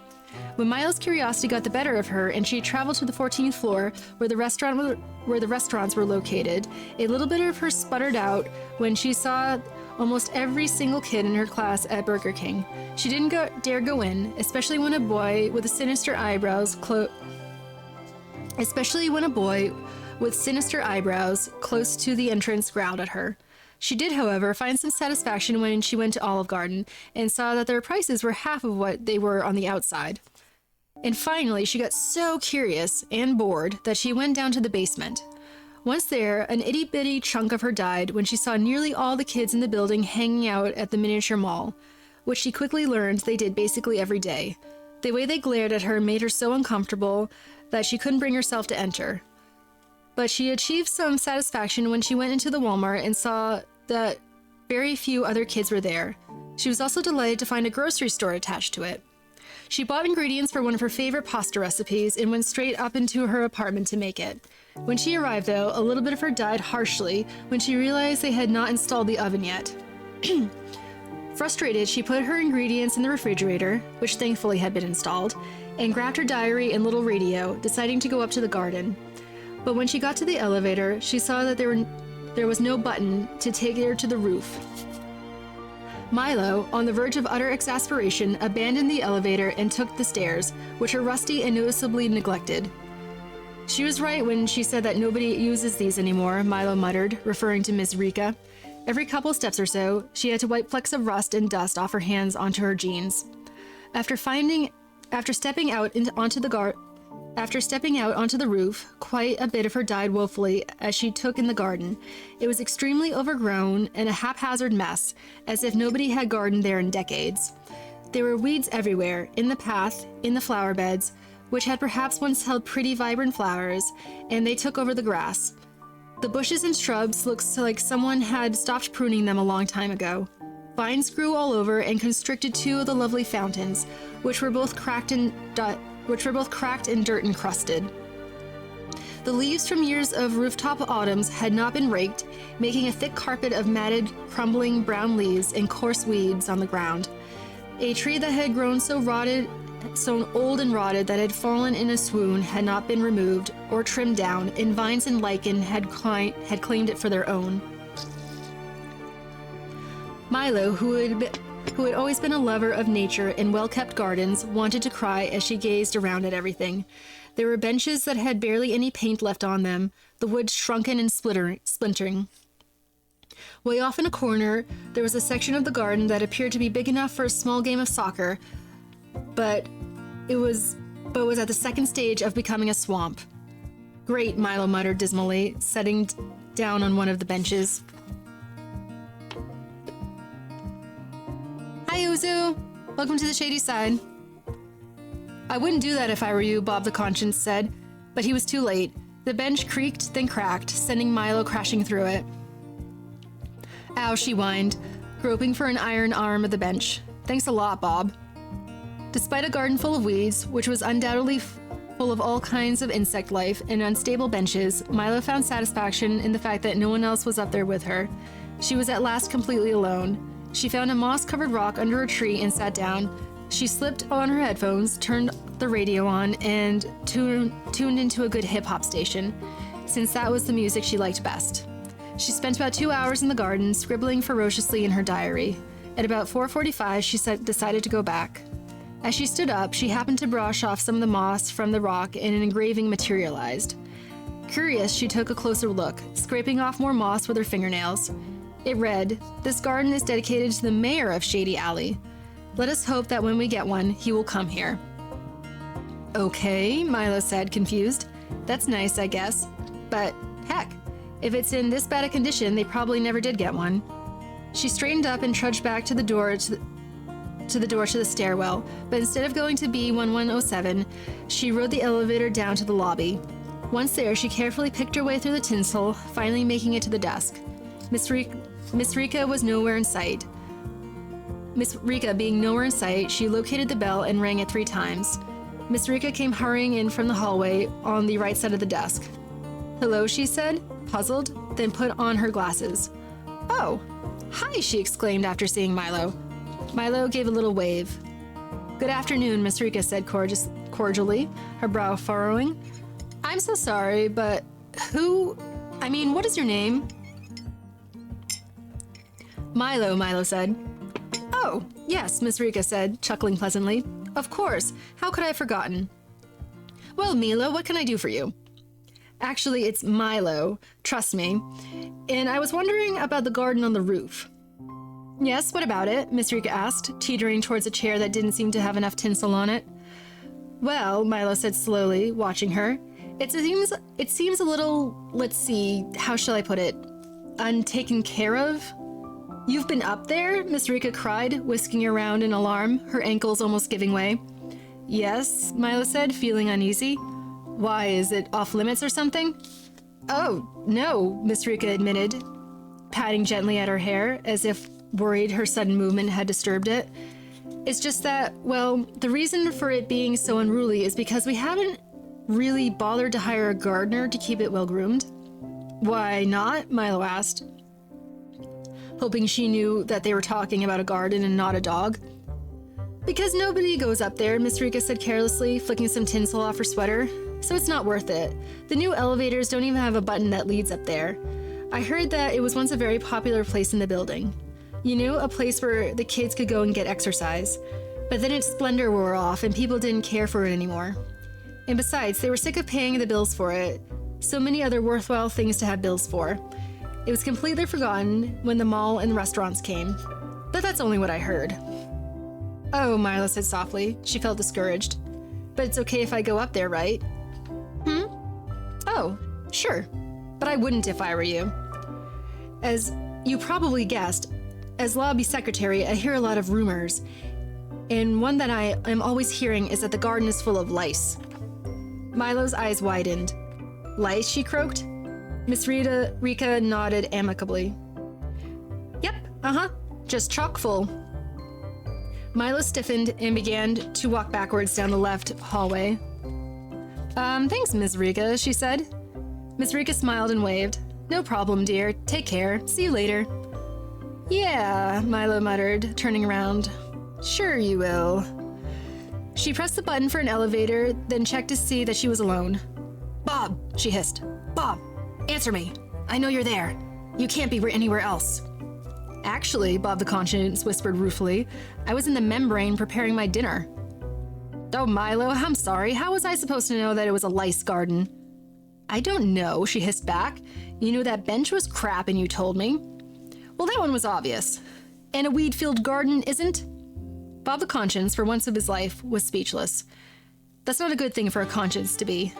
When Milo's curiosity got the better of her and she traveled to the 14th floor where the restaurants were located, a little bit of her sputtered out when she saw almost every single kid in her class at Burger King. She didn't dare go in, especially when a boy with sinister eyebrows close to the entrance growled at her. She did, however, find some satisfaction when she went to Olive Garden and saw that their prices were half of what they were on the outside. And finally, she got so curious and bored that she went down to the basement. Once there, an itty-bitty chunk of her died when she saw nearly all the kids in the building hanging out at the miniature mall, which she quickly learned they did basically every day. The way they glared at her made her so uncomfortable that she couldn't bring herself to enter. But she achieved some satisfaction when she went into the Walmart and saw that very few other kids were there. She was also delighted to find a grocery store attached to it. She bought ingredients for one of her favorite pasta recipes and went straight up into her apartment to make it. When she arrived, though, a little bit of her died harshly when she realized they had not installed the oven yet. Frustrated, she put her ingredients in the refrigerator, which thankfully had been installed, and grabbed her diary and little radio, deciding to go up to the garden. But when she got to the elevator, she saw that there was no button to take her to the roof. Milo, on the verge of utter exasperation, abandoned the elevator and took the stairs, which are rusty and noticeably neglected. She was right when she said that nobody uses these anymore, Milo muttered, referring to Miss Rika. Every couple steps or so, she had to wipe flecks of rust and dust off her hands onto her jeans. After stepping out onto the roof, quite a bit of her died woefully as she took in the garden. It was extremely overgrown and a haphazard mess, as if nobody had gardened there in decades. There were weeds everywhere, in the path, in the flower beds, which had perhaps once held pretty vibrant flowers, and they took over the grass. The bushes and shrubs looked like someone had stopped pruning them a long time ago. Vines grew all over and constricted two of the lovely fountains, which were both cracked and dirt encrusted. The leaves from years of rooftop autumns had not been raked, making a thick carpet of matted, crumbling brown leaves and coarse weeds on the ground. A tree that had grown so old and rotted that it had fallen in a swoon had not been removed or trimmed down, and vines and lichen had claimed it for their own. Milo, who had always been a lover of nature and well-kept gardens, wanted to cry as she gazed around at everything. There were benches that had barely any paint left on them, the wood shrunken and splintering. Way off in a corner, there was a section of the garden that appeared to be big enough for a small game of soccer, but was at the second stage of becoming a swamp. Great, Milo muttered dismally, sitting down on one of the benches. Hi, Uzu! Welcome to the shady side. I wouldn't do that if I were you, Bob the Conscience said, but he was too late. The bench creaked, then cracked, sending Milo crashing through it. Ow, she whined, groping for an iron arm of the bench. Thanks a lot, Bob. Despite a garden full of weeds, which was undoubtedly full of all kinds of insect life and unstable benches, Milo found satisfaction in the fact that no one else was up there with her. She was at last completely alone. She found a moss-covered rock under a tree and sat down. She slipped on her headphones, turned the radio on, and tuned into a good hip-hop station, since that was the music she liked best. She spent about 2 hours in the garden, scribbling ferociously in her diary. At about 4:45, she decided to go back. As she stood up, she happened to brush off some of the moss from the rock and an engraving materialized. Curious, she took a closer look, scraping off more moss with her fingernails. It read, "This garden is dedicated to the mayor of Shady Alley. Let us hope that when we get one, he will come here." Okay, Milo said, confused. That's nice, I guess. But heck, if it's in this bad a condition, they probably never did get one. She straightened up and trudged back to the door to the stairwell, but instead of going to B1107, she rode the elevator down to the lobby. Once there, she carefully picked her way through the tinsel, finally making it to the desk. Miss Rika was nowhere in sight. Miss Rika being nowhere in sight, she located the bell and rang it 3 times. Miss Rika came hurrying in from the hallway on the right side of the desk. "Hello," she said, puzzled, then put on her glasses. "Oh, hi," she exclaimed after seeing Milo. Milo gave a little wave. "Good afternoon," Miss Rika said cordially, her brow furrowing. "I'm so sorry, but what is your name?" Milo said. "Oh, yes," Miss Rika said, chuckling pleasantly. "Of course. How could I have forgotten?" "Well, Milo, what can I do for you?" "Actually, it's Milo. Trust me. And I was wondering about the garden on the roof." "Yes, what about it?" Miss Rika asked, teetering towards a chair that didn't seem to have enough tinsel on it. "Well," Milo said slowly, watching her, it seems a little, let's see, how shall I put it, untaken care of." "You've been up there?" Miss Rika cried, whisking around in alarm, her ankles almost giving way. "Yes," Milo said, feeling uneasy. "Why, is it off limits or something?" "Oh, no," Miss Rika admitted, patting gently at her hair, as if worried her sudden movement had disturbed it. "It's just that, well, the reason for it being so unruly is because we haven't really bothered to hire a gardener to keep it well groomed." "Why not?" Milo asked, hoping she knew that they were talking about a garden and not a dog. "Because nobody goes up there," Miss Rika said carelessly, flicking some tinsel off her sweater. "So it's not worth it. The new elevators don't even have a button that leads up there. I heard that it was once a very popular place in the building. You know, a place where the kids could go and get exercise. But then its splendor wore off and people didn't care for it anymore. And besides, they were sick of paying the bills for it. So many other worthwhile things to have bills for. It was completely forgotten when the mall and restaurants came. But that's only what I heard." "Oh," Milo said softly. She felt discouraged. "But it's okay if I go up there, right?" "Oh, sure. But I wouldn't if I were you. As you probably guessed, as lobby secretary, I hear a lot of rumors. And one that I am always hearing is that the garden is full of lice." Milo's eyes widened. "Lice?" she croaked. Miss Rika nodded amicably. "Yep, just chock full." Milo stiffened and began to walk backwards down the left hallway. Thanks, Miss Rika," she said. Miss Rika smiled and waved. "No problem, dear. Take care. See you later." "Yeah," Milo muttered, turning around. "Sure you will." She pressed the button for an elevator, then checked to see that she was alone. "Bob," she hissed. "Bob, answer me. I know you're there. You can't be anywhere else." "Actually," Bob the Conscience whispered ruefully, "I was in the membrane preparing my dinner." "Oh, Milo, I'm sorry. How was I supposed to know that it was a lice garden?" "I don't know," she hissed back. "You knew that bench was crap and you told me." "Well, that one was obvious. And a weed-filled garden isn't?" Bob the Conscience, for once of his life, was speechless. That's not a good thing for a conscience to be.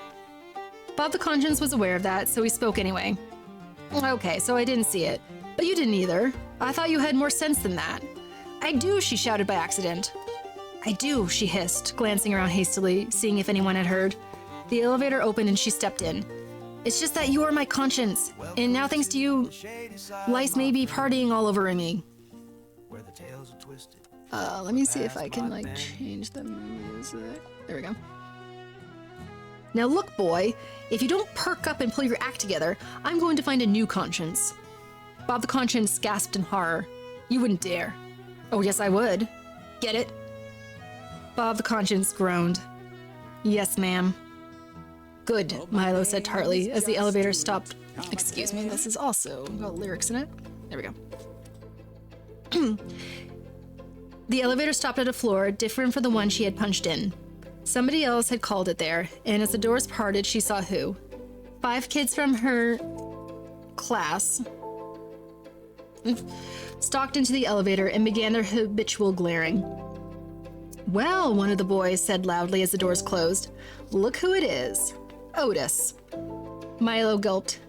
Bob the Conscience was aware of that, so he spoke anyway. "Okay, so I didn't see it. But you didn't either. I thought you had more sense than that." "I do," she shouted by accident. "I do," she hissed, glancing around hastily, seeing if anyone had heard. The elevator opened and she stepped in. "It's just that you are my conscience, and now thanks to you, lice may be partying all over me." Where the tales are twisted. Let me see if I can, change the music. There we go. Now look, boy, if you don't perk up and pull your act together, I'm going to find a new conscience. Bob the Conscience gasped in horror. You wouldn't dare. Oh, yes, I would. Get it? Bob the Conscience groaned. Yes, ma'am. Good, Milo said tartly as the elevator stopped. Excuse me, this is also got lyrics in it. There we go. The elevator stopped at a floor different from the one she had punched in. Somebody else had called it there, and as the doors parted, she saw who. 5 kids from her class stalked into the elevator and began their habitual glaring. Well, one of the boys said loudly as the doors closed, look who it is. Otis. Milo gulped.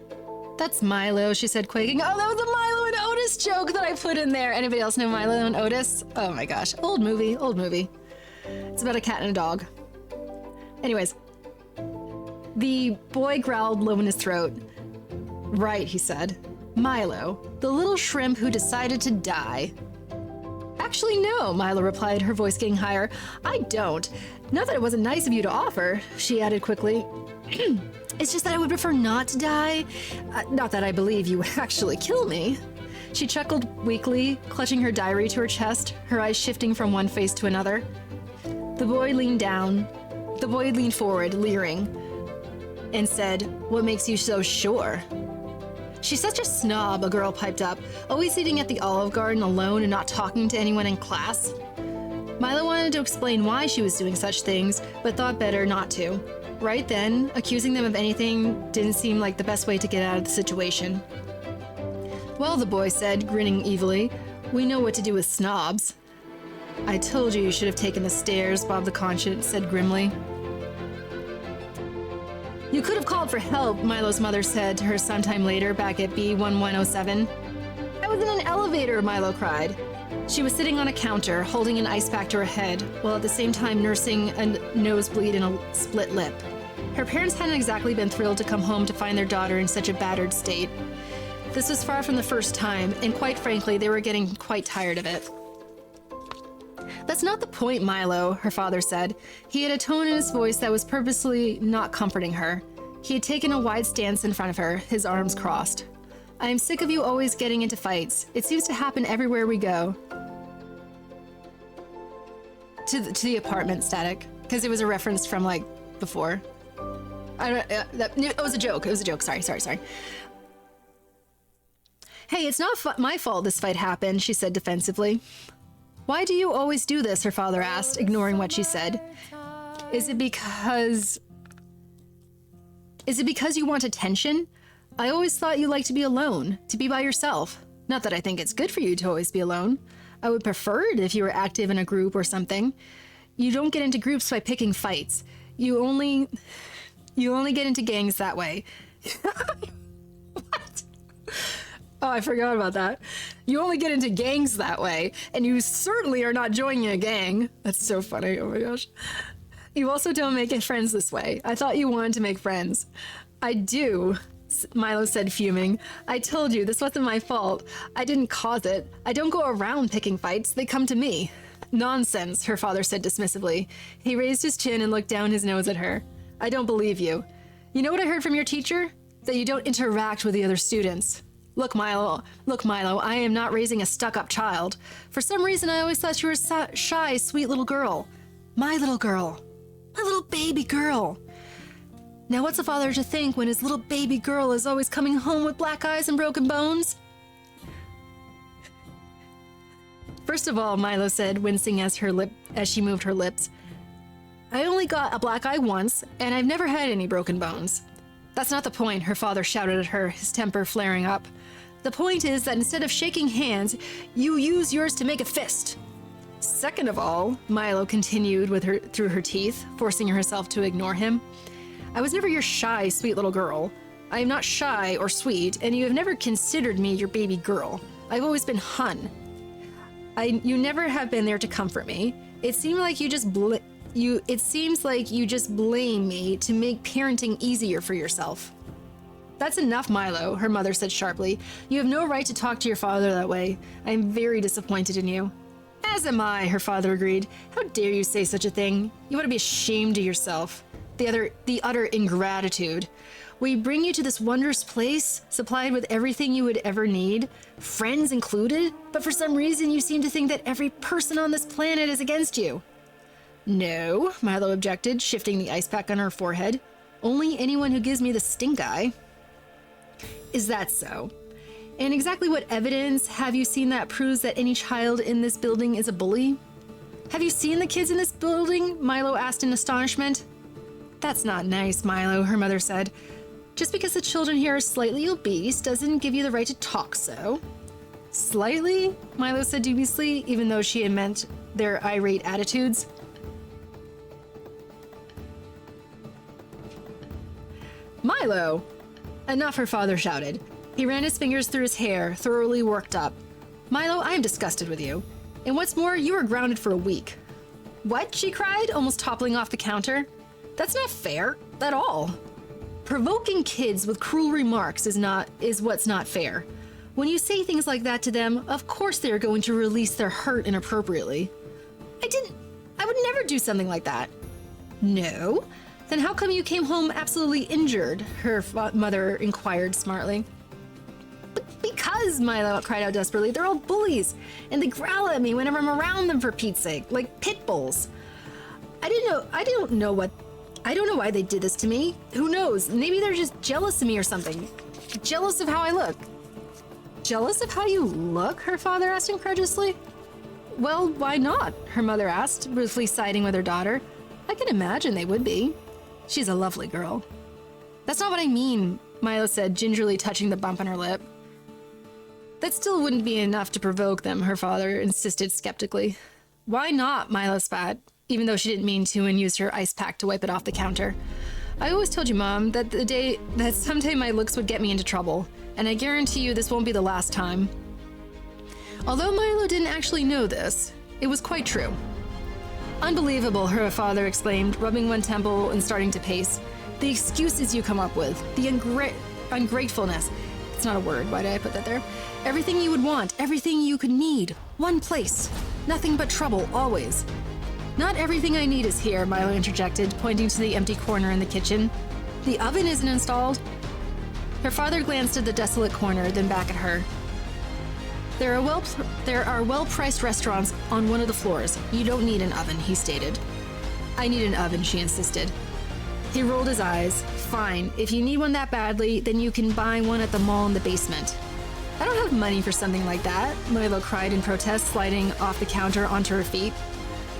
That's Milo, she said, quaking. Oh, that was a Milo and Otis joke that I put in there. Anybody else know Milo and Otis? Oh my gosh. Old movie. It's about a cat and a dog. Anyways, the boy growled low in his throat. Right, he said. Milo, the little shrimp who decided to die. Actually, no, Milo replied, her voice getting higher. I don't. Not that it wasn't nice of you to offer, she added quickly. It's just that I would prefer not to die. Not that I believe you would actually kill me. She chuckled weakly, clutching her diary to her chest, her eyes shifting from one face to another. The boy leaned forward, leering, and said, what makes you so sure? She's such a snob, a girl piped up, always eating at the Olive Garden alone and not talking to anyone in class. Milo wanted to explain why she was doing such things, but thought better not to. Right then, accusing them of anything didn't seem like the best way to get out of the situation. Well, the boy said, grinning evilly, we know what to do with snobs. I told you should have taken the stairs, Bob the Conscience said grimly. You could have called for help, Milo's mother said to her sometime later back at B1107. I was in an elevator, Milo cried. She was sitting on a counter, holding an ice pack to her head, while at the same time nursing a nosebleed and a split lip. Her parents hadn't exactly been thrilled to come home to find their daughter in such a battered state. This was far from the first time, and quite frankly, they were getting quite tired of it. That's not the point, Milo, her father said. He had a tone in his voice that was purposely not comforting her. He had taken a wide stance in front of her, his arms crossed. I am sick of you always getting into fights. It seems to happen everywhere we go. To the apartment static, because it was a reference from, like, before. It was a joke. Sorry. Hey, it's not my fault this fight happened, she said defensively. Why do you always do this? Her father asked, ignoring what she said. Is it because you want attention? I always thought you liked to be alone, to be by yourself. Not that I think it's good for you to always be alone. I would prefer it if you were active in a group or something. You don't get into groups by picking fights. You only get into gangs that way. What? Oh, I forgot about that. You only get into gangs that way, and you certainly are not joining a gang. That's so funny, oh my gosh. You also don't make friends this way. I thought you wanted to make friends. I do, Milo said, fuming. I told you, this wasn't my fault. I didn't cause it. I don't go around picking fights. They come to me. Nonsense, her father said dismissively. He raised his chin and looked down his nose at her. I don't believe you. You know what I heard from your teacher? That you don't interact with the other students. Look, Milo, I am not raising a stuck-up child. For some reason, I always thought you were a shy, sweet little girl. My little girl. My little baby girl. Now what's a father to think when his little baby girl is always coming home with black eyes and broken bones? First of all, Milo said, wincing as she moved her lips, I only got a black eye once, and I've never had any broken bones. That's not the point, her father shouted at her, his temper flaring up. The point is that instead of shaking hands, you use yours to make a fist. Second of all, Milo continued through her teeth, forcing herself to ignore him. I was never your shy, sweet little girl. I am not shy or sweet, and you have never considered me your baby girl. I've always been Hun. You never have been there to comfort me. It seems like you just blame me to make parenting easier for yourself. That's enough, Milo, her mother said sharply. You have no right to talk to your father that way. I am very disappointed in you. As am I, her father agreed. How dare you say such a thing? You ought to be ashamed of yourself. the utter ingratitude. We bring you to this wondrous place, supplied with everything you would ever need, friends included, but for some reason you seem to think that every person on this planet is against you. No, Milo objected, shifting the ice pack on her forehead. Only anyone who gives me the stink eye. Is that so? And exactly what evidence have you seen that proves that any child in this building is a bully? Have you seen the kids in this building? Milo asked in astonishment. That's not nice, Milo, her mother said. Just because the children here are slightly obese doesn't give you the right to talk so. Slightly? Milo said dubiously, even though she had meant their irate attitudes. Milo! Enough, her father shouted. He ran his fingers through his hair, thoroughly worked up. Milo, I am disgusted with you. And what's more, you are grounded for a week. What? She cried, almost toppling off the counter. That's not fair, at all. Provoking kids with cruel remarks is what's not fair. When you say things like that to them, of course they are going to release their hurt inappropriately. I would never do something like that. No? Then how come you came home absolutely injured? Her mother inquired smartly. Because, Milo cried out desperately, they're all bullies, and they growl at me whenever I'm around them, for Pete's sake, like pit bulls. I don't know why they did this to me. Who knows? Maybe they're just jealous of me or something. Jealous of how I look. Jealous of how you look? Her father asked incredulously. Well, why not? Her mother asked, ruefully siding with her daughter. I can imagine they would be. She's a lovely girl. That's not what I mean, Milo said, gingerly touching the bump on her lip. That still wouldn't be enough to provoke them, her father insisted skeptically. Why not? Milo spat, even though she didn't mean to, and used her ice pack to wipe it off the counter. I always told you, Mom, that someday my looks would get me into trouble, and I guarantee you this won't be the last time. Although Milo didn't actually know this, it was quite true. Unbelievable, her father exclaimed, rubbing one temple and starting to pace. The excuses you come up with, the ungratefulness. It's not a word, why did I put that there? Everything you would want, everything you could need. One place. Nothing but trouble, always. Not everything I need is here, Milo interjected, pointing to the empty corner in the kitchen. The oven isn't installed. Her father glanced at the desolate corner, then back at her. There are well-priced restaurants on one of the floors. You don't need an oven, he stated. I need an oven, she insisted. He rolled his eyes. Fine, if you need one that badly, then you can buy one at the mall in the basement. I don't have money for something like that, Milo cried in protest, sliding off the counter onto her feet.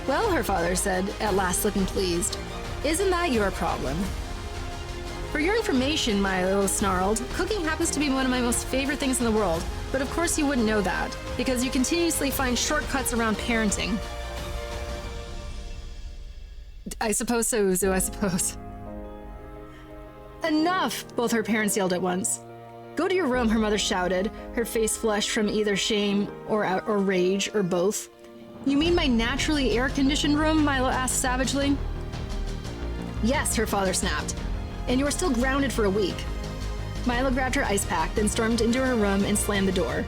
Well, her father said, at last looking pleased. Isn't that your problem? For your information, Milo snarled, cooking happens to be one of my most favorite things in the world. But of course you wouldn't know that, because you continuously find shortcuts around parenting. I suppose so, Uzu, I suppose. Enough! Both her parents yelled at once. Go to your room, her mother shouted, her face flushed from either shame or rage, or both. You mean my naturally air-conditioned room? Milo asked savagely. Yes, her father snapped. And you are still grounded for a week. Milo grabbed her ice pack, then stormed into her room and slammed the door.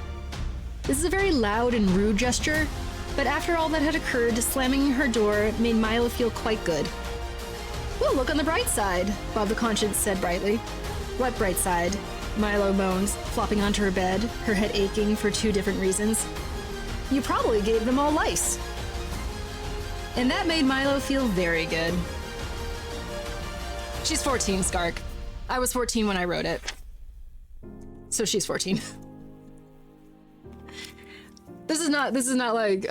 This is a very loud and rude gesture, but after all that had occurred, slamming her door made Milo feel quite good. Well, look on the bright side, Bob the Conscience said brightly. What bright side? Milo moaned, flopping onto her bed, her head aching for two different reasons. You probably gave them all lice. And that made Milo feel very good. She's 14, Skark. I was 14 when I wrote it. So she's 14. This is not like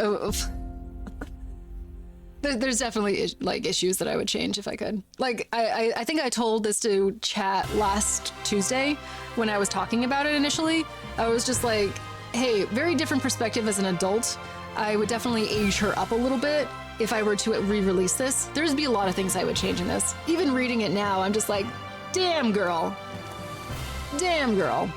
there's definitely like issues that I would change if I could. Like I think I told this to chat last Tuesday when I was talking about it initially. I was just like, hey, very different perspective as an adult. I would definitely age her up a little bit if I were to re-release this. There'd be a lot of things I would change in this. Even reading it now, I'm just like, damn girl. Damn girl.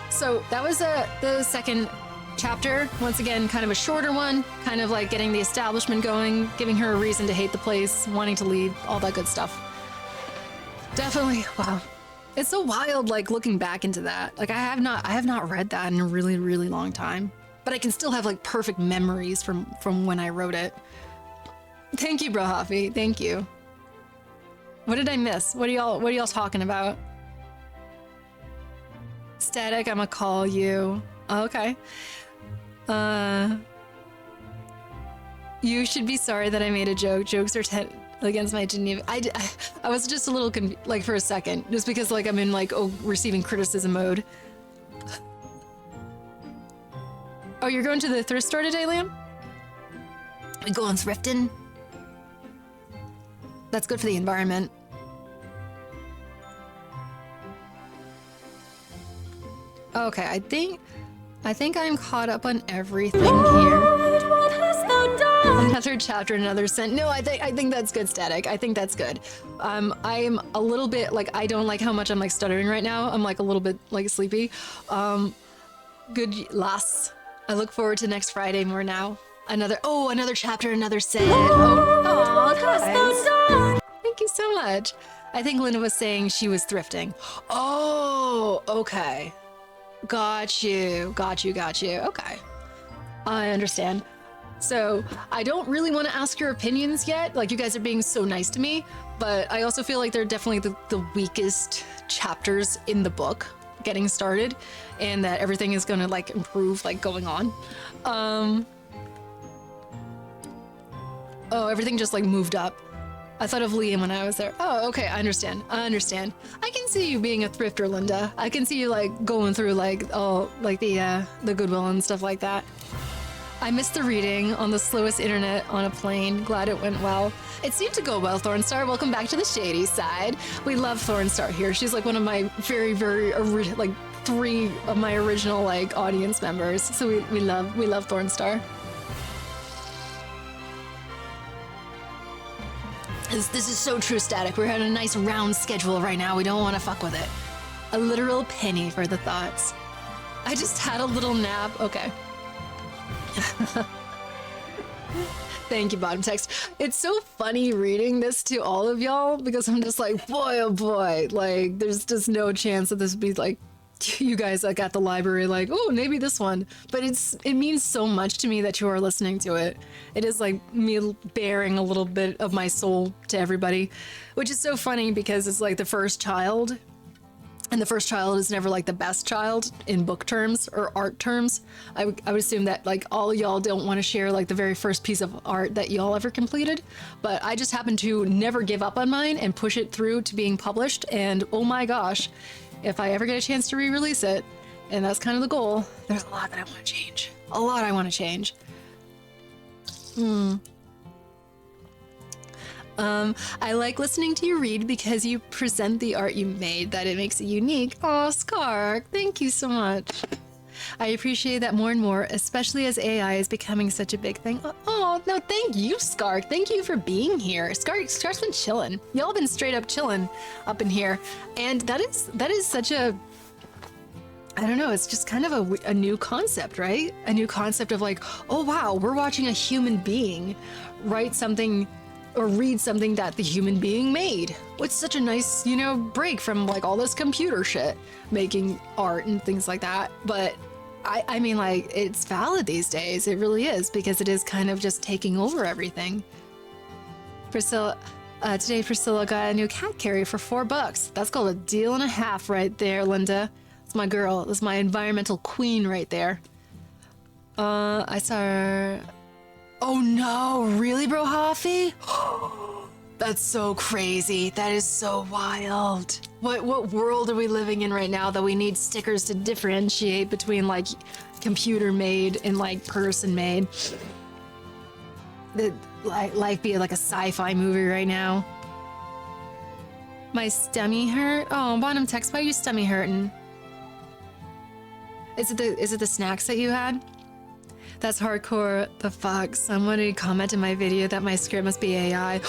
So that was the second chapter. Once again, kind of a shorter one, kind of like getting the establishment going, giving her a reason to hate the place, wanting to leave, all that good stuff. Definitely, wow. It's so wild, like looking back into that. Like I have not read that in a really, really long time, but I can still have like perfect memories from when I wrote it. Thank you, Bro Hoffy. Thank you. What did I miss? What are y'all talking about? Static, I'ma call you. Oh, okay. You should be sorry that I made a joke. Jokes are against my Geneva. I was just a little like for a second, just because like I'm in like receiving criticism mode. Oh, you're going to the thrift store today, Liam? We going thrifting? That's good for the environment. Okay, I think I'm caught up on everything here. Another chapter, another sentence. No, I think that's good, Static. I think that's good. I'm a little bit like I don't like how much I'm like stuttering right now. I'm like a little bit like sleepy. Good lass. I look forward to next Friday more now. Another chapter, another sentence. Oh, thank you so much. I think Linda was saying she was thrifting. Oh, okay. Got you. Okay. I understand. So I don't really want to ask your opinions yet. Like, you guys are being so nice to me, but I also feel like they're definitely the weakest chapters in the book getting started, and that everything is going to like improve like going on. Oh, everything just like moved up. I thought of Liam when I was there. Oh, okay, I understand. I can see you being a thrifter, Linda. I can see you like going through like the Goodwill and stuff like that. I missed the reading on the slowest internet on a plane. Glad it went well. It seemed to go well, Thornstar. Welcome back to the shady side. We love Thornstar here. She's like one of my very, very like 3 of my original like audience members. So we love Thornstar. This is so true, Static. We're on a nice round schedule right now. We don't want to fuck with it. A literal penny for the thoughts. I just had a little nap. Okay. Thank you, bottom text. It's so funny reading this to all of y'all because I'm just like, boy, oh boy. Like, there's just no chance that this would be like you guys like at the library like, oh, maybe this one. But it means so much to me that you are listening to it. It is like me bearing a little bit of my soul to everybody, which is so funny because it's like the first child. And the first child is never like the best child in book terms or art terms. I would assume that like all y'all don't want to share like the very first piece of art that y'all ever completed. But I just happen to never give up on mine and push it through to being published. And oh my gosh, if I ever get a chance to re-release it, and that's kind of the goal, there's a lot that I want to change. A lot I want to change. I like listening to you read because you present the art you made, that it makes it unique. Oh, Skark, thank you so much. I appreciate that more and more, especially as AI is becoming such a big thing. Oh, no, thank you, Skark. Thank you for being here. Skark's been chilling. Y'all been straight up chilling up in here. And that is such a, I don't know, it's just kind of a new concept, right? A new concept of like, oh wow, we're watching a human being write something or read something that the human being made. It's such a nice, break from like all this computer shit, making art and things like that. But I mean, like, it's valid these days. It really is, because it is kind of just taking over everything. Priscilla, today Priscilla got a new cat carrier for $4. That's called a deal and a half right there, Linda. That's my girl. That's my environmental queen right there. I saw her. Oh no, really, Bro Hoffy? That's so crazy. That is so wild. What world are we living in right now that we need stickers to differentiate between like computer made and like person made? Life be like a sci-fi movie right now. My stomach hurt. Oh, bottom text. Why are you stomach hurting? Is it the snacks that you had? That's hardcore. The fuck? Somebody commented in my video that my script must be AI.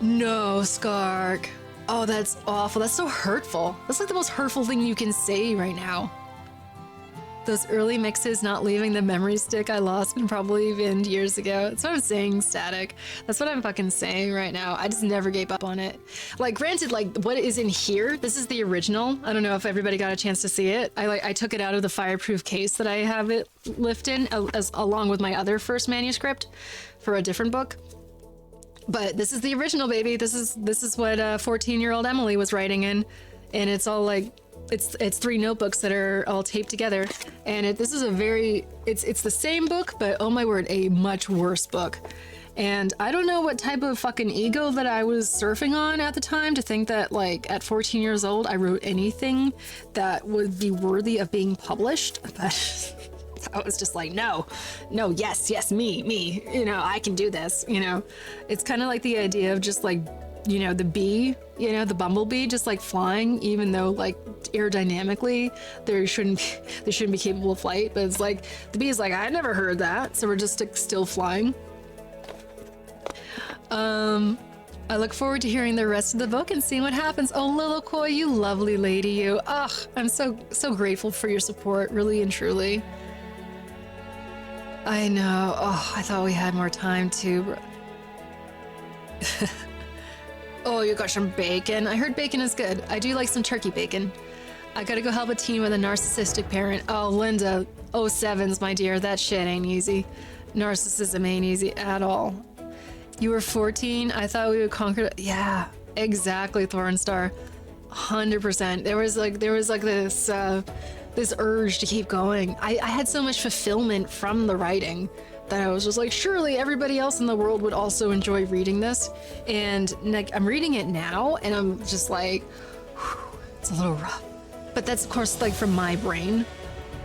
No, Skark. Oh, that's awful. That's so hurtful. That's like the most hurtful thing you can say right now. Those early mixes not leaving the memory stick I lost and probably even years ago. That's what I'm saying, Static. That's what I'm fucking saying right now. I just never gave up on it. Like, granted, like, what is in here, this is the original. I don't know if everybody got a chance to see it. I took it out of the fireproof case that I have it left in, along with my other first manuscript for a different book. But this is the original, baby. This is what 14-year-old Emily was writing in, and it's all like it's 3 notebooks that are all taped together. And this is a very it's the same book, but oh my word, a much worse book. And I don't know what type of fucking ego that I was surfing on at the time to think that, like, at 14 years old, I wrote anything that would be worthy of being published. But I was just like, no, yes, me, you know, I can do this, you know. It's kind of like the idea of just like, you know, the bee, you know, the bumblebee just like flying, even though like aerodynamically they shouldn't be capable of flight. But it's like, the bee is like, I never heard that. So we're just like, still flying. I look forward to hearing the rest of the book and seeing what happens. Oh, Liloquoy, you lovely lady, you. Ugh, I'm so grateful for your support, really and truly. I know. Oh, I thought we had more time too. Oh, you got some bacon. I heard bacon is good. I do like some turkey bacon. I gotta go help a teen with a narcissistic parent. Oh, Linda, 07s, my dear. That shit ain't easy. Narcissism ain't easy at all. You were 14. I thought we would conquer it. Yeah, exactly, Thornstar. 100%. There was like this urge to keep going. I had so much fulfillment from the writing that I was just like, surely everybody else in the world would also enjoy reading this. And like, I'm reading it now, and I'm just like, whew, it's a little rough. But that's of course like from my brain,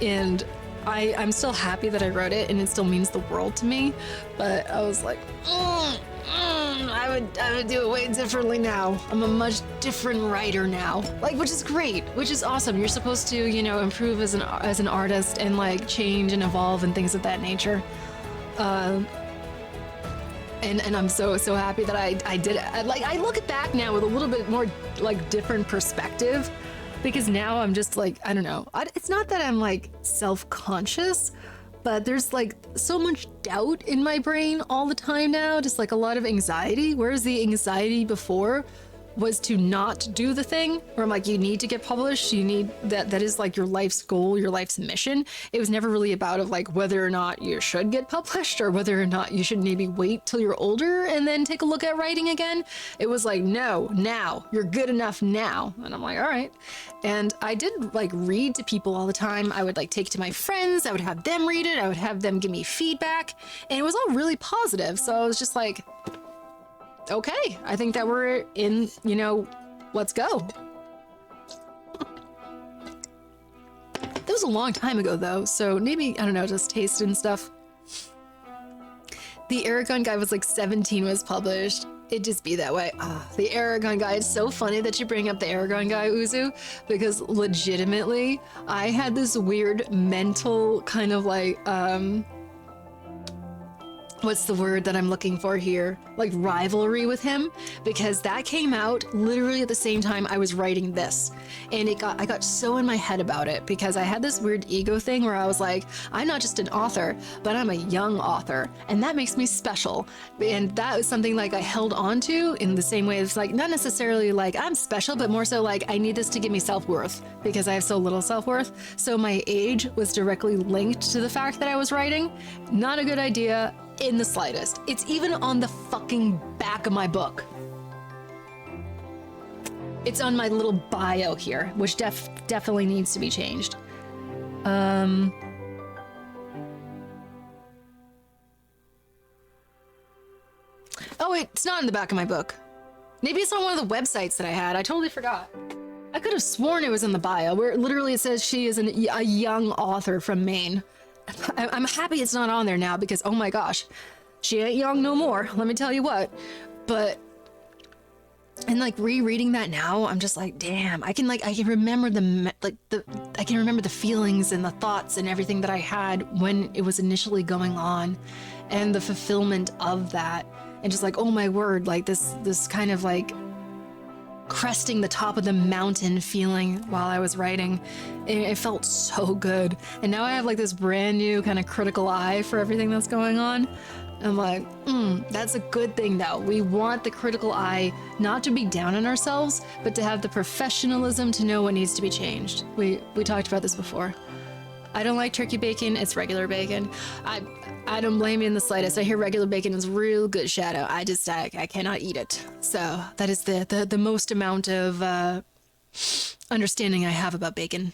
and I'm still happy that I wrote it, and it still means the world to me. But I was like, I would do it way differently now. I'm a much different writer now, like, which is great, which is awesome. You're supposed to, you know, improve as an artist and like change and evolve and things of that nature. And I'm so happy that I did it. I look back now with a little bit more like different perspective. Because now I'm just like, I don't know. It's not that I'm like self-conscious, but there's like so much doubt in my brain all the time now, just like a lot of anxiety. Whereas the anxiety before was to not do the thing, where I'm like, you need to get published, you need that is like your life's goal, your life's mission. It was never really about of like whether or not you should get published or whether or not you should maybe wait till you're older and then take a look at writing again. It was like, no, now, you're good enough now. And I'm like, all right. And I did like read to people all the time. I would like take it to my friends, I would have them read it, I would have them give me feedback, and it was all really positive. So I was just like, okay, I think that we're in, you know, let's go. That was a long time ago though, so maybe, I don't know, just taste and stuff. The Aragon Guy was like 17 was published. It'd just be that way. The Aragon Guy, it's so funny that you bring up the Aragon Guy, Uzu, because legitimately, I had this weird mental kind of like, what's the word that I'm looking for here? Like rivalry with him, because that came out literally at the same time I was writing this. And I got so in my head about it because I had this weird ego thing where I was like, I'm not just an author, but I'm a young author, and that makes me special. And that was something like I held on to in the same way. It's like, not necessarily like I'm special, but more so like I need this to give me self-worth because I have so little self-worth. So my age was directly linked to the fact that I was writing. Not a good idea in the slightest. It's even on the fucking back of my book. It's on my little bio here, which definitely needs to be changed. Oh, wait, it's not in the back of my book. Maybe it's on one of the websites that I had. I totally forgot. I could have sworn it was in the bio, where literally it says she is a young author from Maine. I'm happy it's not on there now because, oh my gosh, she ain't young no more, let me tell you what. But, and like rereading that now, I'm just like, damn, I can remember I can remember the feelings and the thoughts and everything that I had when it was initially going on, and the fulfillment of that, and just like, oh my word, like this kind of like cresting the top of the mountain feeling while I was writing. It felt so good. And now I have like this brand new kind of critical eye for everything that's going on. I'm like, that's a good thing though. We want the critical eye not to be down on ourselves, but to have the professionalism to know what needs to be changed. We talked about this before. I don't like turkey bacon. It's regular bacon. I don't blame you in the slightest. I hear regular bacon is real good, Shadow. I cannot eat it. So that is the most amount of understanding I have about bacon.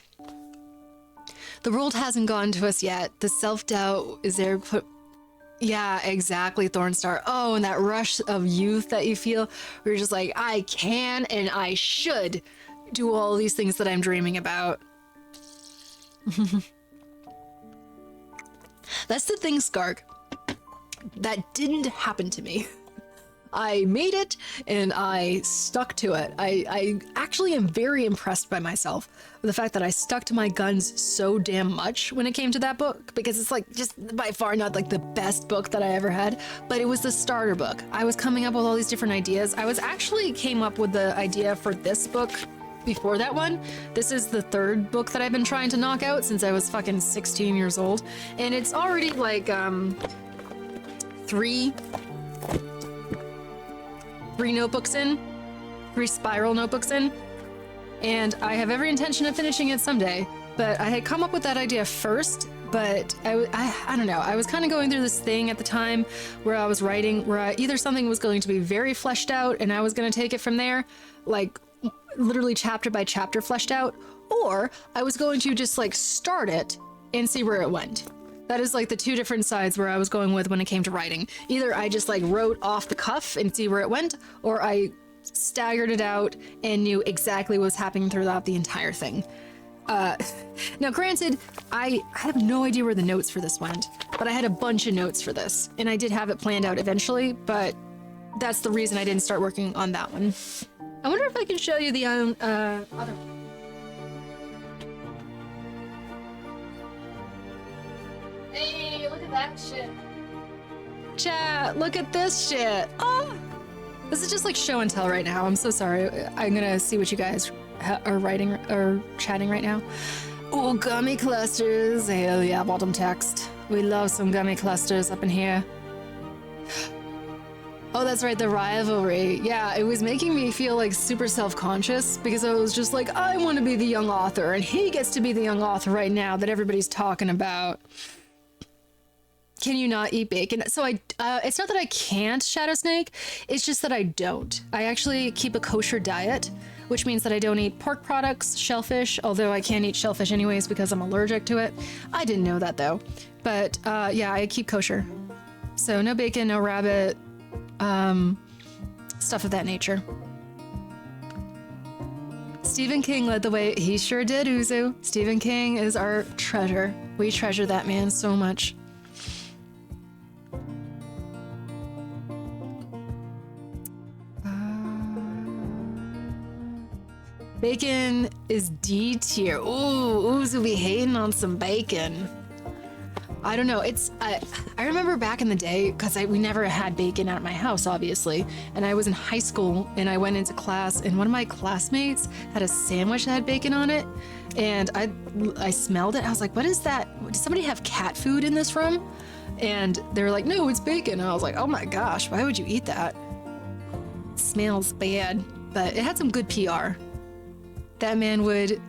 The world hasn't gone to us yet. The self-doubt is there. Yeah, exactly, Thornstar. Oh, and that rush of youth that you feel, where you're just like, I can and I should do all these things that I'm dreaming about. That's the thing, Skark. That didn't happen to me. I made it and I stuck to it. I actually am very impressed by myself with the fact that I stuck to my guns so damn much when it came to that book, because it's like just by far not like the best book that I ever had, but it was the starter book. I was coming up with all these different ideas. I was actually came up with the idea for this book before that one. This is the third book that I've been trying to knock out since I was fucking 16 years old. And it's already like three notebooks in, 3 spiral notebooks in, and I have every intention of finishing it someday. But I had come up with that idea first, but I don't know. I was kind of going through this thing at the time where I was writing, where either something was going to be very fleshed out and I was going to take it from there, like literally chapter by chapter fleshed out, or I was going to just like start it and see where it went. That is like the 2 different sides where I was going with when it came to writing. Either I just like wrote off the cuff and see where it went, or I staggered it out and knew exactly what was happening throughout the entire thing. Now granted, I have no idea where the notes for this went, but I had a bunch of notes for this, and I did have it planned out eventually, but that's the reason I didn't start working on that one. I wonder if I can show you the other one. Hey, look at that shit. Chat, look at this shit. Oh, this is just like show and tell right now. I'm so sorry. I'm gonna see what you guys are writing or chatting right now. Oh, gummy clusters. Hell yeah, bottom text. We love some gummy clusters up in here. Oh, that's right, the rivalry. Yeah, it was making me feel like super self-conscious because I was just like, I want to be the young author, and he gets to be the young author right now that everybody's talking about. Can you not eat bacon? So it's not that I can't, Shadow Snake, it's just that I don't. I actually keep a kosher diet, which means that I don't eat pork products, shellfish, although I can't eat shellfish anyways because I'm allergic to it. I didn't know that though. But yeah, I keep kosher. So no bacon, no rabbit, stuff of that nature. Stephen King led the way. He sure did, Uzu. Stephen King is our treasure. We treasure that man so much. Bacon is D tier. Ooh, Uzu be hating on some bacon. I don't know. I remember back in the day, because we never had bacon at my house, obviously. And I was in high school and I went into class and one of my classmates had a sandwich that had bacon on it. And I smelled it. I was like, what is that? Does somebody have cat food in this room? And they were like, no, it's bacon. And I was like, oh my gosh, why would you eat that? It smells bad, but it had some good PR. That man would,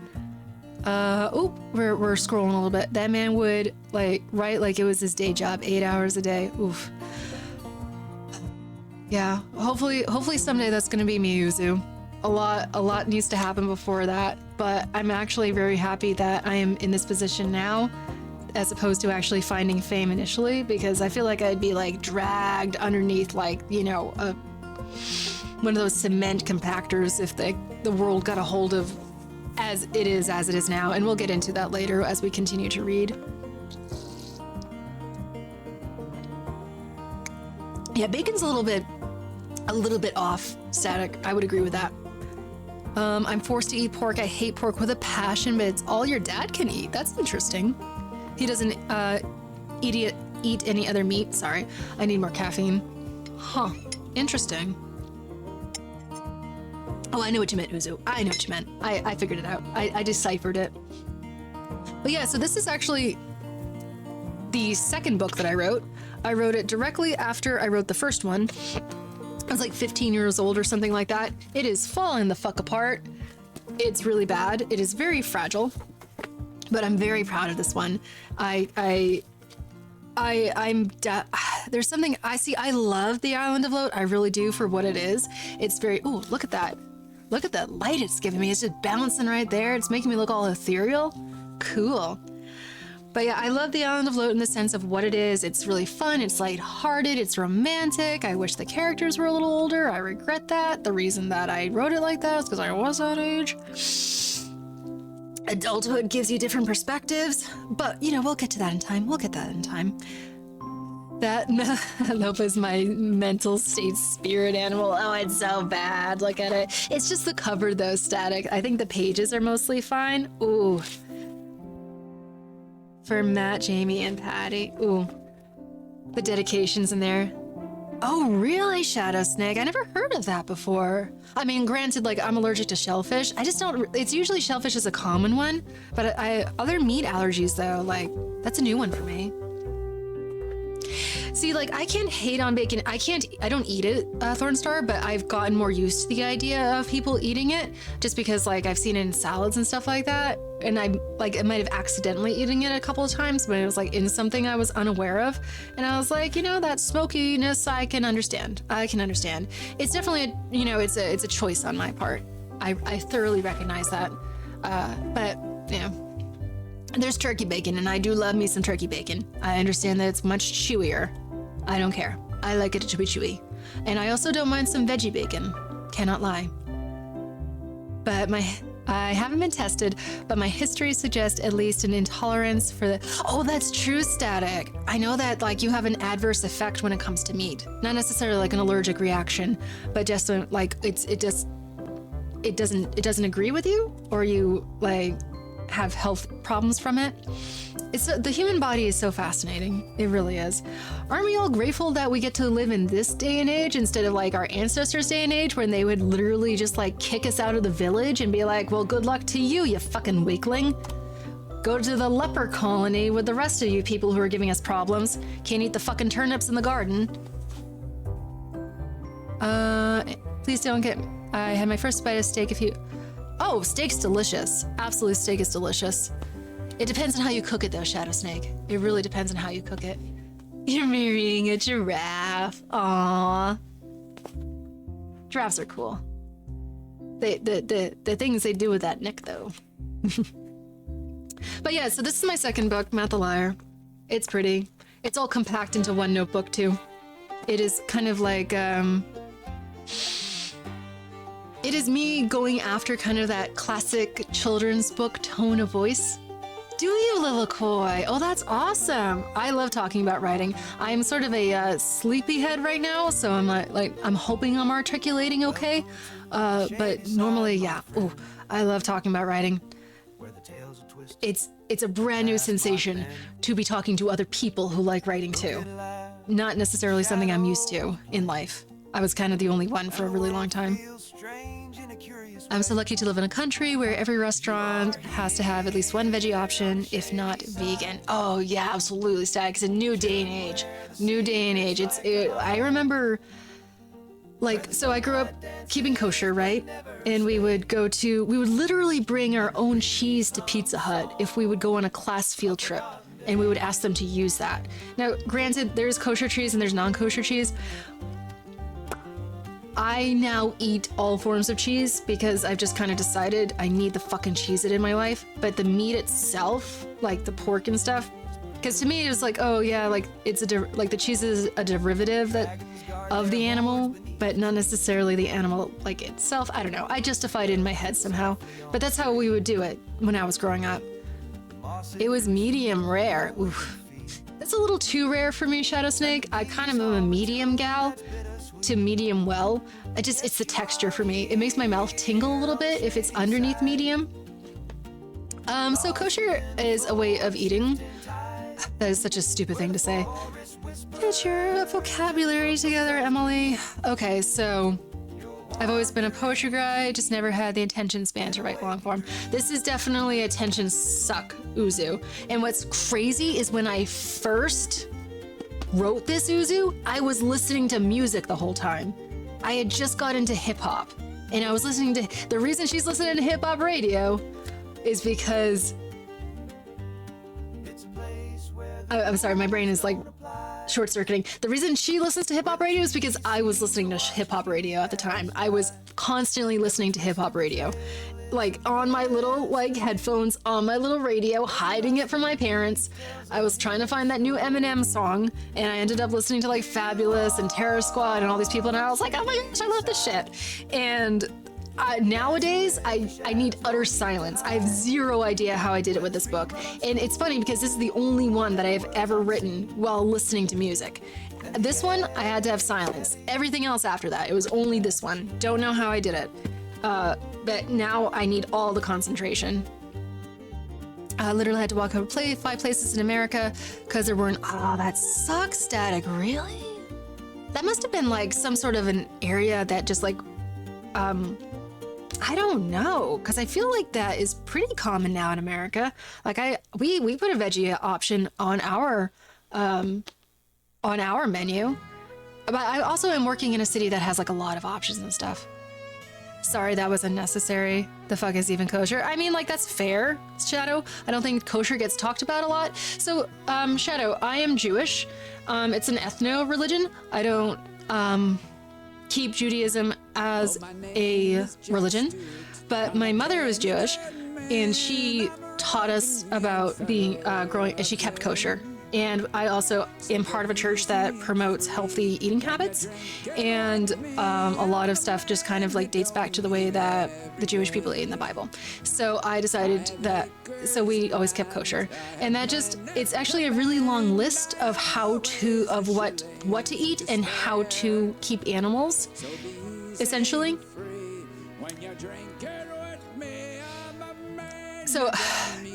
we're scrolling a little bit. That man would write like it was his day job, 8 hours a day. Oof. Yeah, hopefully someday that's gonna be me, Uzu. A lot needs to happen before that, but I'm actually very happy that I am in this position now, as opposed to actually finding fame initially, because I feel like I'd be like dragged underneath like, you know, one of those cement compactors if the world got a hold of as it is now, and we'll get into that later as we continue to read. Yeah, bacon's a little bit off static. I would agree with that. I'm forced to eat pork. I hate pork with a passion, but it's all your dad can eat. That's interesting. He doesn't eat any other meat. Sorry, I need more caffeine. Huh, interesting. Oh, I know what you meant, Uzu. I know what you meant. I figured it out. I deciphered it. But yeah, so this is actually the second book that I wrote. I wrote it directly after I wrote the first one. I was like 15 years old or something like that. It is falling the fuck apart. It's really bad. It is very fragile. but I'm very proud of this one. There's something I see. I love the Island of Lote. I really do for what it is. It's very, ooh, look at that. Look at that light it's giving me. It's just bouncing right there. It's making me look all ethereal. Cool. But yeah, I love the Island of Lote in the sense of what it is. It's really fun. It's lighthearted. It's romantic. I wish the characters were a little older. I regret that. The reason that I wrote it like that is because I was that age. Adulthood gives you different perspectives, but you know, we'll get to that in time. We'll get that in time. That Lopa's my mental state spirit animal. Oh, it's so bad. Look at it. It's just the cover though, static. I think the pages are mostly fine. Ooh. For Matt, Jamie, and Patty. Ooh. The dedications in there. Oh, really, Shadow Snake? I never heard of that before. I mean, granted, like, I'm allergic to shellfish. I just don't, it's usually shellfish is a common one, but other meat allergies, though, like, that's a new one for me. See, like, I can't hate on bacon. I don't eat it, Thornstar, but I've gotten more used to the idea of people eating it just because, like, I've seen it in salads and stuff like that. And I might have accidentally eaten it a couple of times, but it was like in something I was unaware of. And I was like, you know, that smokiness I can understand. I can understand. It's definitely, it's a choice on my part. I thoroughly recognize that. But, you know. There's turkey bacon, and I do love me some turkey bacon. I understand that it's much chewier. I don't care. I like it to be chewy. And I also don't mind some veggie bacon. Cannot lie. But I haven't been tested, but my history suggests at least an intolerance for the... Oh, that's true, Static. I know that, like, you have an adverse effect when it comes to meat. Not necessarily like an allergic reaction, but just like it doesn't agree with you, or you like have health problems from it. The human body is so fascinating. It really is. Aren't we all grateful that we get to live in this day and age instead of like our ancestors' day and age when they would literally just like kick us out of the village and be like, well, good luck to you, you fucking weakling. Go to the leper colony with the rest of you people who are giving us problems. Can't eat the fucking turnips in the garden. Please don't get... I had my first bite of steak Oh, steak's delicious. Absolutely, steak is delicious. It depends on how you cook it though, Shadow Snake. It really depends on how you cook it. You're marrying a giraffe. Aww. Giraffes are cool. The things they do with that neck though. But yeah, so this is my second book, Matt the Liar. It's pretty. It's all compact into one notebook too. It is kind of like, it is me going after kind of that classic children's book tone of voice. Do you, Lillicoy? Oh, that's awesome. I love talking about writing. I'm sort of a sleepyhead right now, so I'm I'm hoping I'm articulating okay. But normally, yeah. Oh, I love talking about writing. It's a brand new sensation to be talking to other people who like writing too. Not necessarily something I'm used to in life. I was kind of the only one for a really long time. I'm so lucky to live in a country where every restaurant has to have at least one veggie option, if not vegan. Oh yeah, absolutely, Static. It's a new day and age. New day and age. I remember, like, so I grew up keeping kosher, right? And we would literally bring our own cheese to Pizza Hut if we would go on a class field trip. And we would ask them to use that. Now, granted, there's kosher cheese and there's non-kosher cheese. I now eat all forms of cheese because I've just kind of decided I need the fucking cheese in my life. But the meat itself, like the pork and stuff, because to me it was like, oh yeah, like the cheese is a derivative of the animal, but not necessarily the animal like itself. I don't know. I justified it in my head somehow, but that's how we would do it when I was growing up. It was medium rare. Oof. That's a little too rare for me, Shadow Snake. I kind of am a medium gal to medium well. It's the texture for me. It makes my mouth tingle a little bit if it's underneath medium. So kosher is a way of eating. That is such a stupid thing to say. Get your vocabulary together, Emily. Okay, so I've always been a poetry guy, just never had the attention span to write long form. This is definitely attention suck, Uzu. And what's crazy is when I first wrote this Uzu, I was listening to music the whole time. I had just got into hip hop, and I was listening to, the reason she's listening to hip hop radio is because I'm sorry, my brain is like short circuiting. The reason she listens to hip hop radio is because I was listening to hip hop radio at the time. I was constantly listening to hip hop radio, like on my little like headphones, on my little radio, hiding it from my parents. I was trying to find that new Eminem song, and I ended up listening to like Fabulous and Terror Squad and all these people, and I was like, oh my gosh, I love this shit. And nowadays, I need utter silence. I have zero idea how I did it with this book. And it's funny because this is the only one that I have ever written while listening to music. This one, I had to have silence. Everything else after that, it was only this one. Don't know how I did it. But now I need all the concentration. I literally had to walk over 5 places in America because there weren't, oh, that sucks, Static, really? That must have been like some sort of an area that just like, I don't know, because I feel like that is pretty common now in America. Like we put a veggie option on our menu, but I also am working in a city that has like a lot of options and stuff. Sorry, that was unnecessary. The fuck is even kosher? I mean, like, that's fair, Shadow. I don't think kosher gets talked about a lot. So, Shadow, I am Jewish. It's an ethno religion. I don't keep Judaism as a religion, but my mother was Jewish, and she taught us about being growing, and she kept kosher. And I also am part of a church that promotes healthy eating habits, and a lot of stuff just kind of like dates back to the way that the Jewish people ate in the Bible. So I decided that, so we always kept kosher, and that just, it's actually a really long list of what to eat and how to keep animals, essentially. So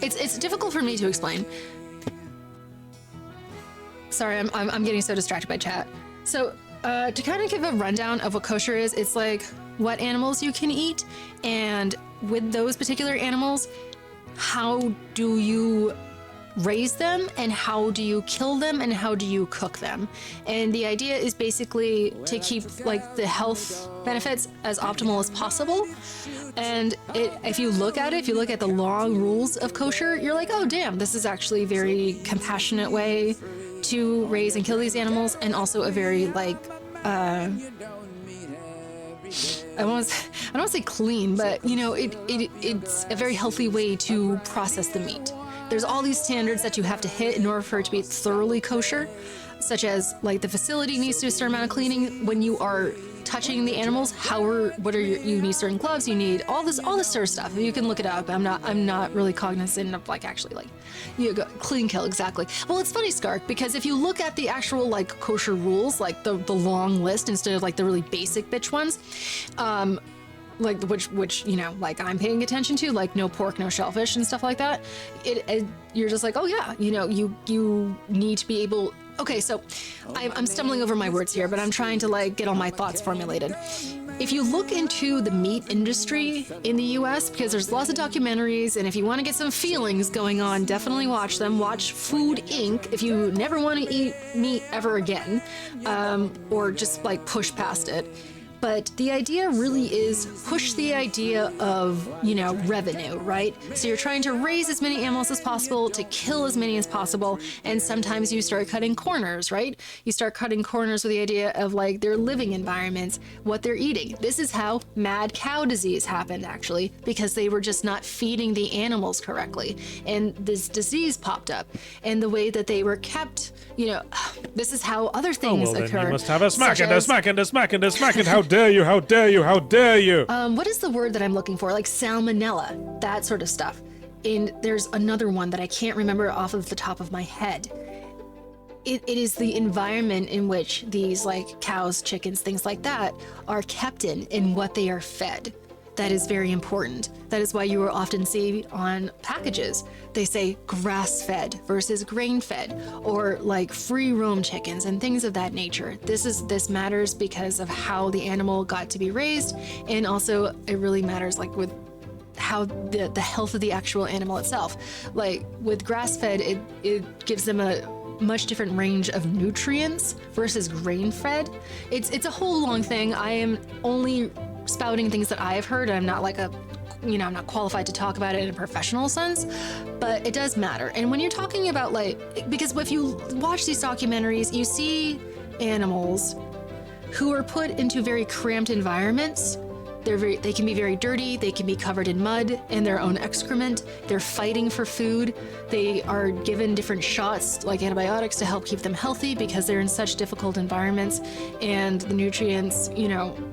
it's difficult for me to explain. Sorry, I'm getting so distracted by chat. So, to kind of give a rundown of what kosher is, it's like what animals you can eat, and with those particular animals, how do you raise them, and how do you kill them, and how do you cook them? And the idea is basically to keep like the health benefits as optimal as possible. And if you look at the long rules of kosher, you're like, oh damn, this is actually a very compassionate way to raise and kill these animals, and also a very like I don't want to say clean, but you know, it's a very healthy way to process the meat. There's all these standards that you have to hit in order for it to be thoroughly kosher, such as like the facility needs to do a certain amount of cleaning when you are touching the animals. You need certain gloves, you need all this sort of stuff. You can look it up. I'm not really cognizant of like actually like clean kill exactly. Well, it's funny, Skark, because if you look at the actual like kosher rules, like the long list instead of like the really basic bitch ones, like which you know, like I'm paying attention to, like no pork, no shellfish and stuff like that, you're just like, oh yeah, you know, you need to be able. Okay, so I'm stumbling over my words here, but I'm trying to like get all my thoughts formulated. If you look into the meat industry in the US, because there's lots of documentaries, and if you want to get some feelings going on, definitely watch them. Watch Food Inc. if you never want to eat meat ever again, or just like push past it. But the idea really is push the idea of, you know, revenue, right? So you're trying to raise as many animals as possible, to kill as many as possible, and sometimes you start cutting corners, right? You start cutting corners with the idea of like their living environments, what they're eating. This is how mad cow disease happened, actually, because they were just not feeding the animals correctly, and this disease popped up. And the way that they were kept, you know, this is how other things well, occur. Then you must have a smack and a smack and a smack and a smack and how dare you, how dare you, how dare you! What is the word that I'm looking for? Like salmonella, that sort of stuff. And there's another one that I can't remember off of the top of my head. It is the environment in which these like cows, chickens, things like that are kept in what they are fed. That is very important. That is why you will often see on packages, they say grass-fed versus grain-fed, or like free-roam chickens and things of that nature. This matters because of how the animal got to be raised, and also it really matters like with how the health of the actual animal itself. Like with grass-fed, it gives them a much different range of nutrients versus grain-fed. It's a whole long thing. I am only spouting things that I have heard. I'm not like a I'm not qualified to talk about it in a professional sense, but it does matter. And when you're talking about because if you watch these documentaries, you see animals who are put into very cramped environments. They can be very dirty, they can be covered in mud and their own excrement, they're fighting for food, they are given different shots like antibiotics to help keep them healthy because they're in such difficult environments and the nutrients,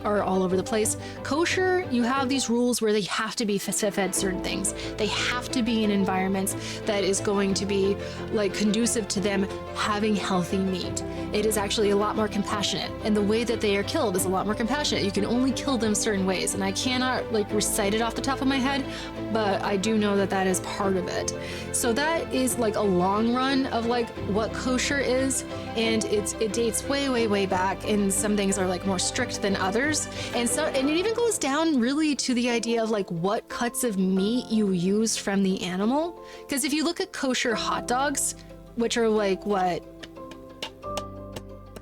are all over the place. Kosher, you have these rules where they have to be fed certain things. They have to be in environments that is going to be conducive to them having healthy meat. It is actually a lot more compassionate, and the way that they are killed is a lot more compassionate. You can only kill them certain ways. And I cannot recite it off the top of my head, but I do know that is part of it. So that is a long run of what kosher is, and it dates way back, and some things are more strict than others, and it even goes down really to the idea of what cuts of meat you use from the animal. Because if you look at kosher hot dogs, which are what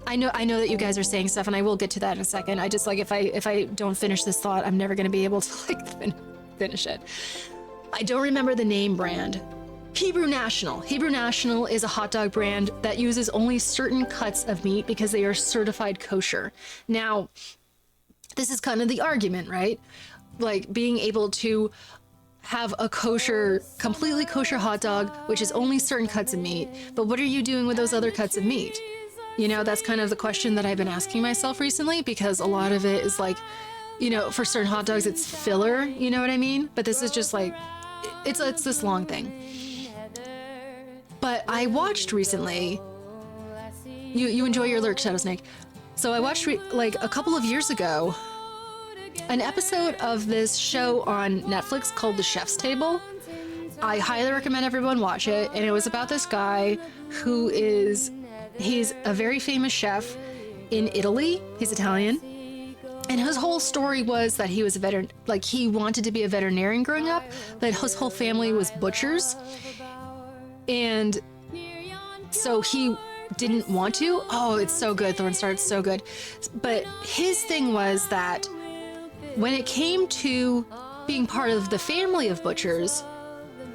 I know that you guys are saying stuff, and I will get to that in a second. I just if I don't finish this thought, I'm never gonna be able to finish it. I don't remember the name brand. Hebrew National. Hebrew National is a hot dog brand that uses only certain cuts of meat because they are certified kosher. Now, this is kind of the argument, right? Being able to have a completely kosher hot dog, which is only certain cuts of meat, but what are you doing with those other cuts of meat? That's kind of the question that I've been asking myself recently, because a lot of it is for certain hot dogs, it's filler, you know what I mean? But this is just it's this long thing. But I watched recently, you enjoy your lurk, Shadow Snake. So I watched a couple of years ago, an episode of this show on Netflix called The Chef's Table. I highly recommend everyone watch it. And it was about this guy who he's a very famous chef in Italy. He's Italian. And his whole story was that he was he wanted to be a veterinarian growing up, but his whole family was butchers. And so he didn't want to. Oh, it's so good. Thornstar, it's so good. But his thing was that when it came to being part of the family of butchers,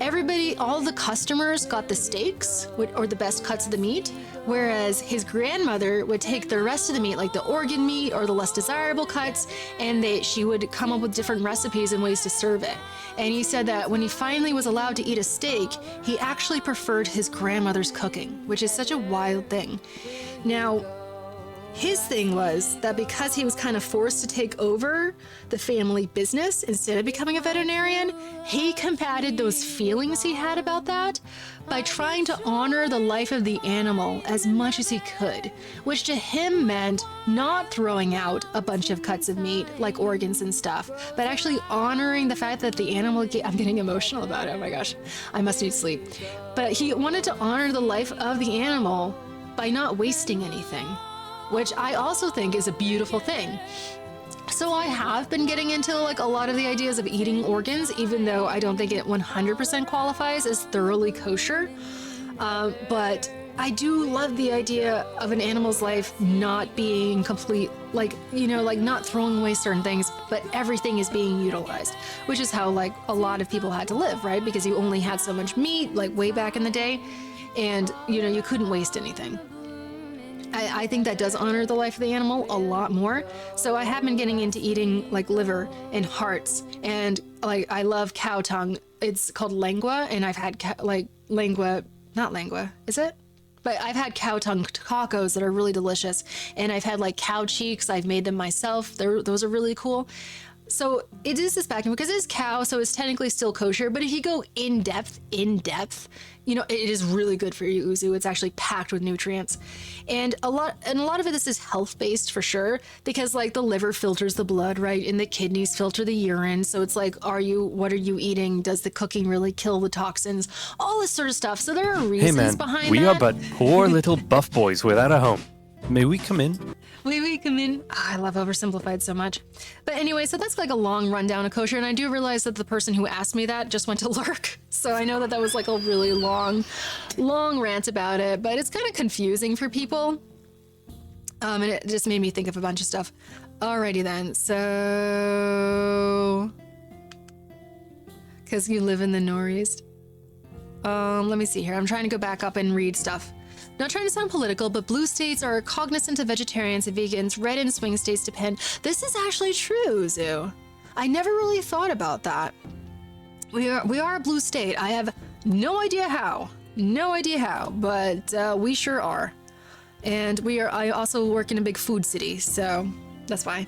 all the customers got the steaks or the best cuts of the meat, whereas his grandmother would take the rest of the meat, like the organ meat or the less desirable cuts, and she would come up with different recipes and ways to serve it. And he said that when he finally was allowed to eat a steak, he actually preferred his grandmother's cooking, which is such a wild thing. Now, his thing was that because he was kind of forced to take over the family business instead of becoming a veterinarian, he combated those feelings he had about that by trying to honor the life of the animal as much as he could, which to him meant not throwing out a bunch of cuts of meat like organs and stuff, but actually honoring the fact that the animal, I'm getting emotional about it, oh my gosh, I must need sleep. But he wanted to honor the life of the animal by not wasting anything, which I also think is a beautiful thing. So I have been getting into a lot of the ideas of eating organs, even though I don't think it 100% qualifies as thoroughly kosher. But I do love the idea of an animal's life not being complete, not throwing away certain things, but everything is being utilized, which is how a lot of people had to live, right? Because you only had so much meat, way back in the day, and you couldn't waste anything. I think that does honor the life of the animal a lot more. So I have been getting into eating liver and hearts, and I love cow tongue. It's called lengua, and I've had not lengua, is it? But I've had cow tongue tacos that are really delicious, and I've had cow cheeks. I've made them myself. Those are really cool. So it is this back end because it is cow, so it's technically still kosher. But if you go in depth, it is really good for your uzu. It's actually packed with nutrients, and a lot of it is health based for sure, because the liver filters the blood, right, and the kidneys filter the urine. So it's what are you eating? Does the cooking really kill the toxins? All this sort of stuff. So there are reasons behind that. We are but poor little buff boys without a home. May we come in? We come in. I love oversimplified so much. But anyway, so that's a long rundown of kosher, and I do realize that the person who asked me that just went to lurk. So I know that was a really long rant about it, but it's kind of confusing for people. And it just made me think of a bunch of stuff. Alrighty then, so Because you live in the Northeast. Let me see here. I'm trying to go back up and read stuff. Not trying to sound political, but blue states are cognizant of vegetarians and vegans. Red and swing states depend. This is actually true, Zoo. I never really thought about that. We are a blue state. I have no idea how. No idea how, but we sure are. And I also work in a big food city, so that's why.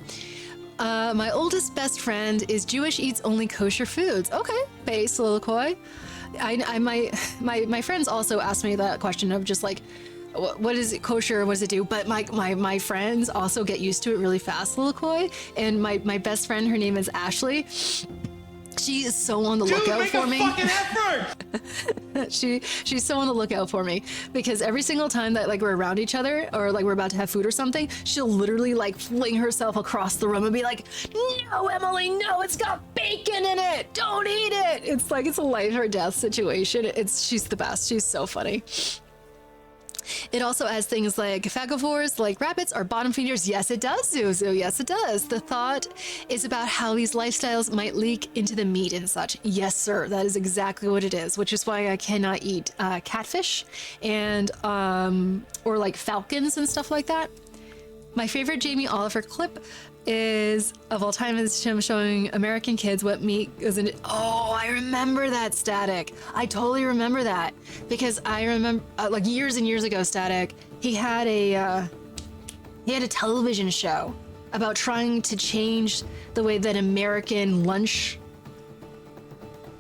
My oldest best friend is Jewish, eats only kosher foods. Okay, base soliloquy. My friends also asked me that question of just like, what is it kosher? What does it do? But my friends also get used to it really fast, soliloquy. And my best friend, her name is Ashley. She is so on the lookout for me. Fucking effort! She's so on the lookout for me because every single time that like we're around each other or like we're about to have food or something, she'll literally like fling herself across the room and be like, "No, Emily, no, it's got bacon in it. Don't eat it." It's like it's a life or death situation. She's the best. She's so funny. It also adds things like phagivores, like rabbits, are bottom feeders. Yes, it does, Zuzu. Yes, it does. The thought is about how these lifestyles might leak into the meat and such. Yes, sir. That is exactly what it is, which is why I cannot eat catfish and or like falcons and stuff like that. My favorite Jamie Oliver clip is of all time is him showing American kids what meat is in it. Oh, I remember that, Static. I totally remember that because I remember like years and years ago, Static. He had a television show about trying to change the way that American lunch,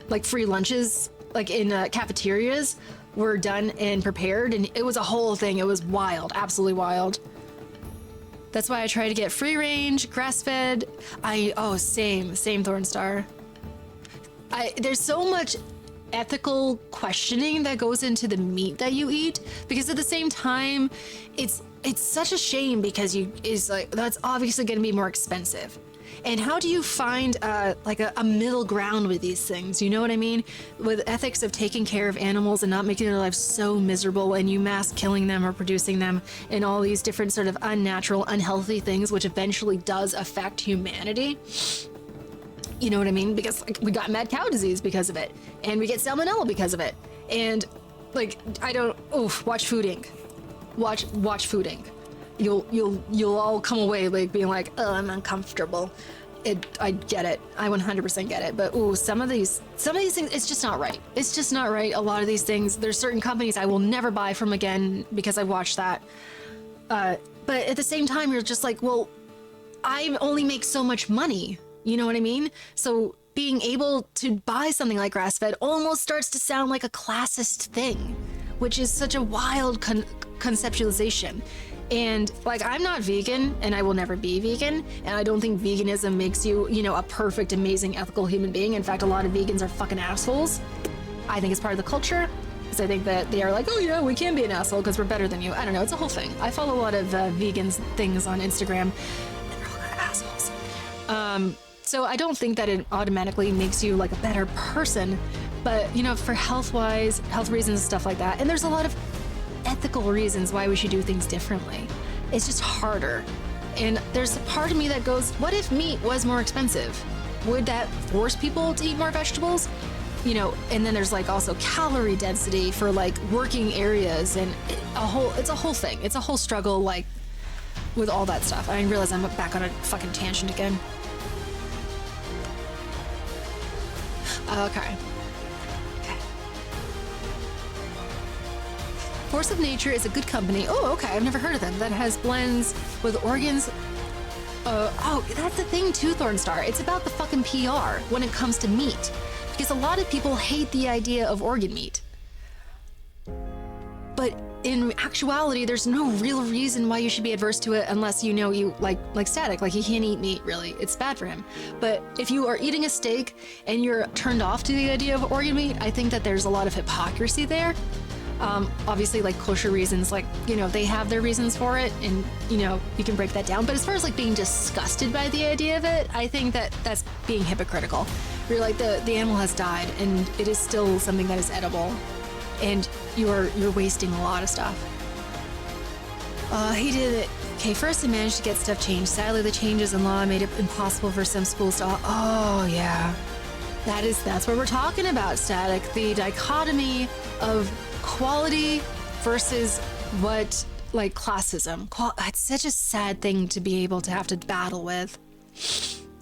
like free lunches, like in cafeterias, were done and prepared, and it was a whole thing. It was wild, absolutely wild. That's why I try to get free range, grass-fed. Same Thornstar. There's so much ethical questioning that goes into the meat that you eat, because at the same time, it's such a shame because that's obviously going to be more expensive. And how do you find like a middle ground with these things? You know what I mean? With ethics of taking care of animals and not making their lives so miserable, and you mass killing them or producing them, and all these different sort of unnatural, unhealthy things, which eventually does affect humanity. You know what I mean? Because like, we got mad cow disease because of it, and we get salmonella because of it. And like, watch Food Inc. Watch Food Inc. You'll all come away like being like, oh, I'm uncomfortable. I get it. I 100% get it. But some of these things, it's just not right. It's just not right. A lot of these things, there's certain companies I will never buy from again because I watched that. But at the same time, you're just like, well, I only make so much money. You know what I mean? So being able to buy something like grass-fed almost starts to sound like a classist thing, which is such a wild conceptualization. And like, I'm not vegan and I will never be vegan. And I don't think veganism makes you, a perfect, amazing, ethical human being. In fact, a lot of vegans are fucking assholes. I think it's part of the culture because I think that they are like, oh yeah, we can be an asshole because we're better than you. I don't know. It's a whole thing. I follow a lot of vegans things on Instagram and they're all kind of assholes. So I don't think that it automatically makes you like a better person, but for health reasons, stuff like that. And there's a lot of ethical reasons why we should do things differently. It's just harder. And there's a part of me that goes, what if meat was more expensive? Would that force people to eat more vegetables? And then there's like also calorie density for like working areas and it's a whole thing. It's a whole struggle like with all that stuff. I realize I'm back on a fucking tangent again. Okay. Force of Nature is a good company. Oh, okay. I've never heard of them. That has blends with organs. That's the thing too, Thornstar. It's about the fucking PR when it comes to meat. Because a lot of people hate the idea of organ meat. But in actuality, there's no real reason why you should be adverse to it unless you like Static, like he can't eat meat, really. It's bad for him. But if you are eating a steak and you're turned off to the idea of organ meat, I think that there's a lot of hypocrisy there. Obviously, like kosher reasons, like, they have their reasons for it, and, you can break that down. But as far as like being disgusted by the idea of it, I think that that's being hypocritical. You're like, the animal has died, and it is still something that is edible, and you're wasting a lot of stuff. He did it. Okay, first I managed to get stuff changed. Sadly, the changes in law made it impossible for some schools to. Oh, yeah. That's what we're talking about, Static. The dichotomy of quality versus what, like, classism. It's such a sad thing to be able to have to battle with.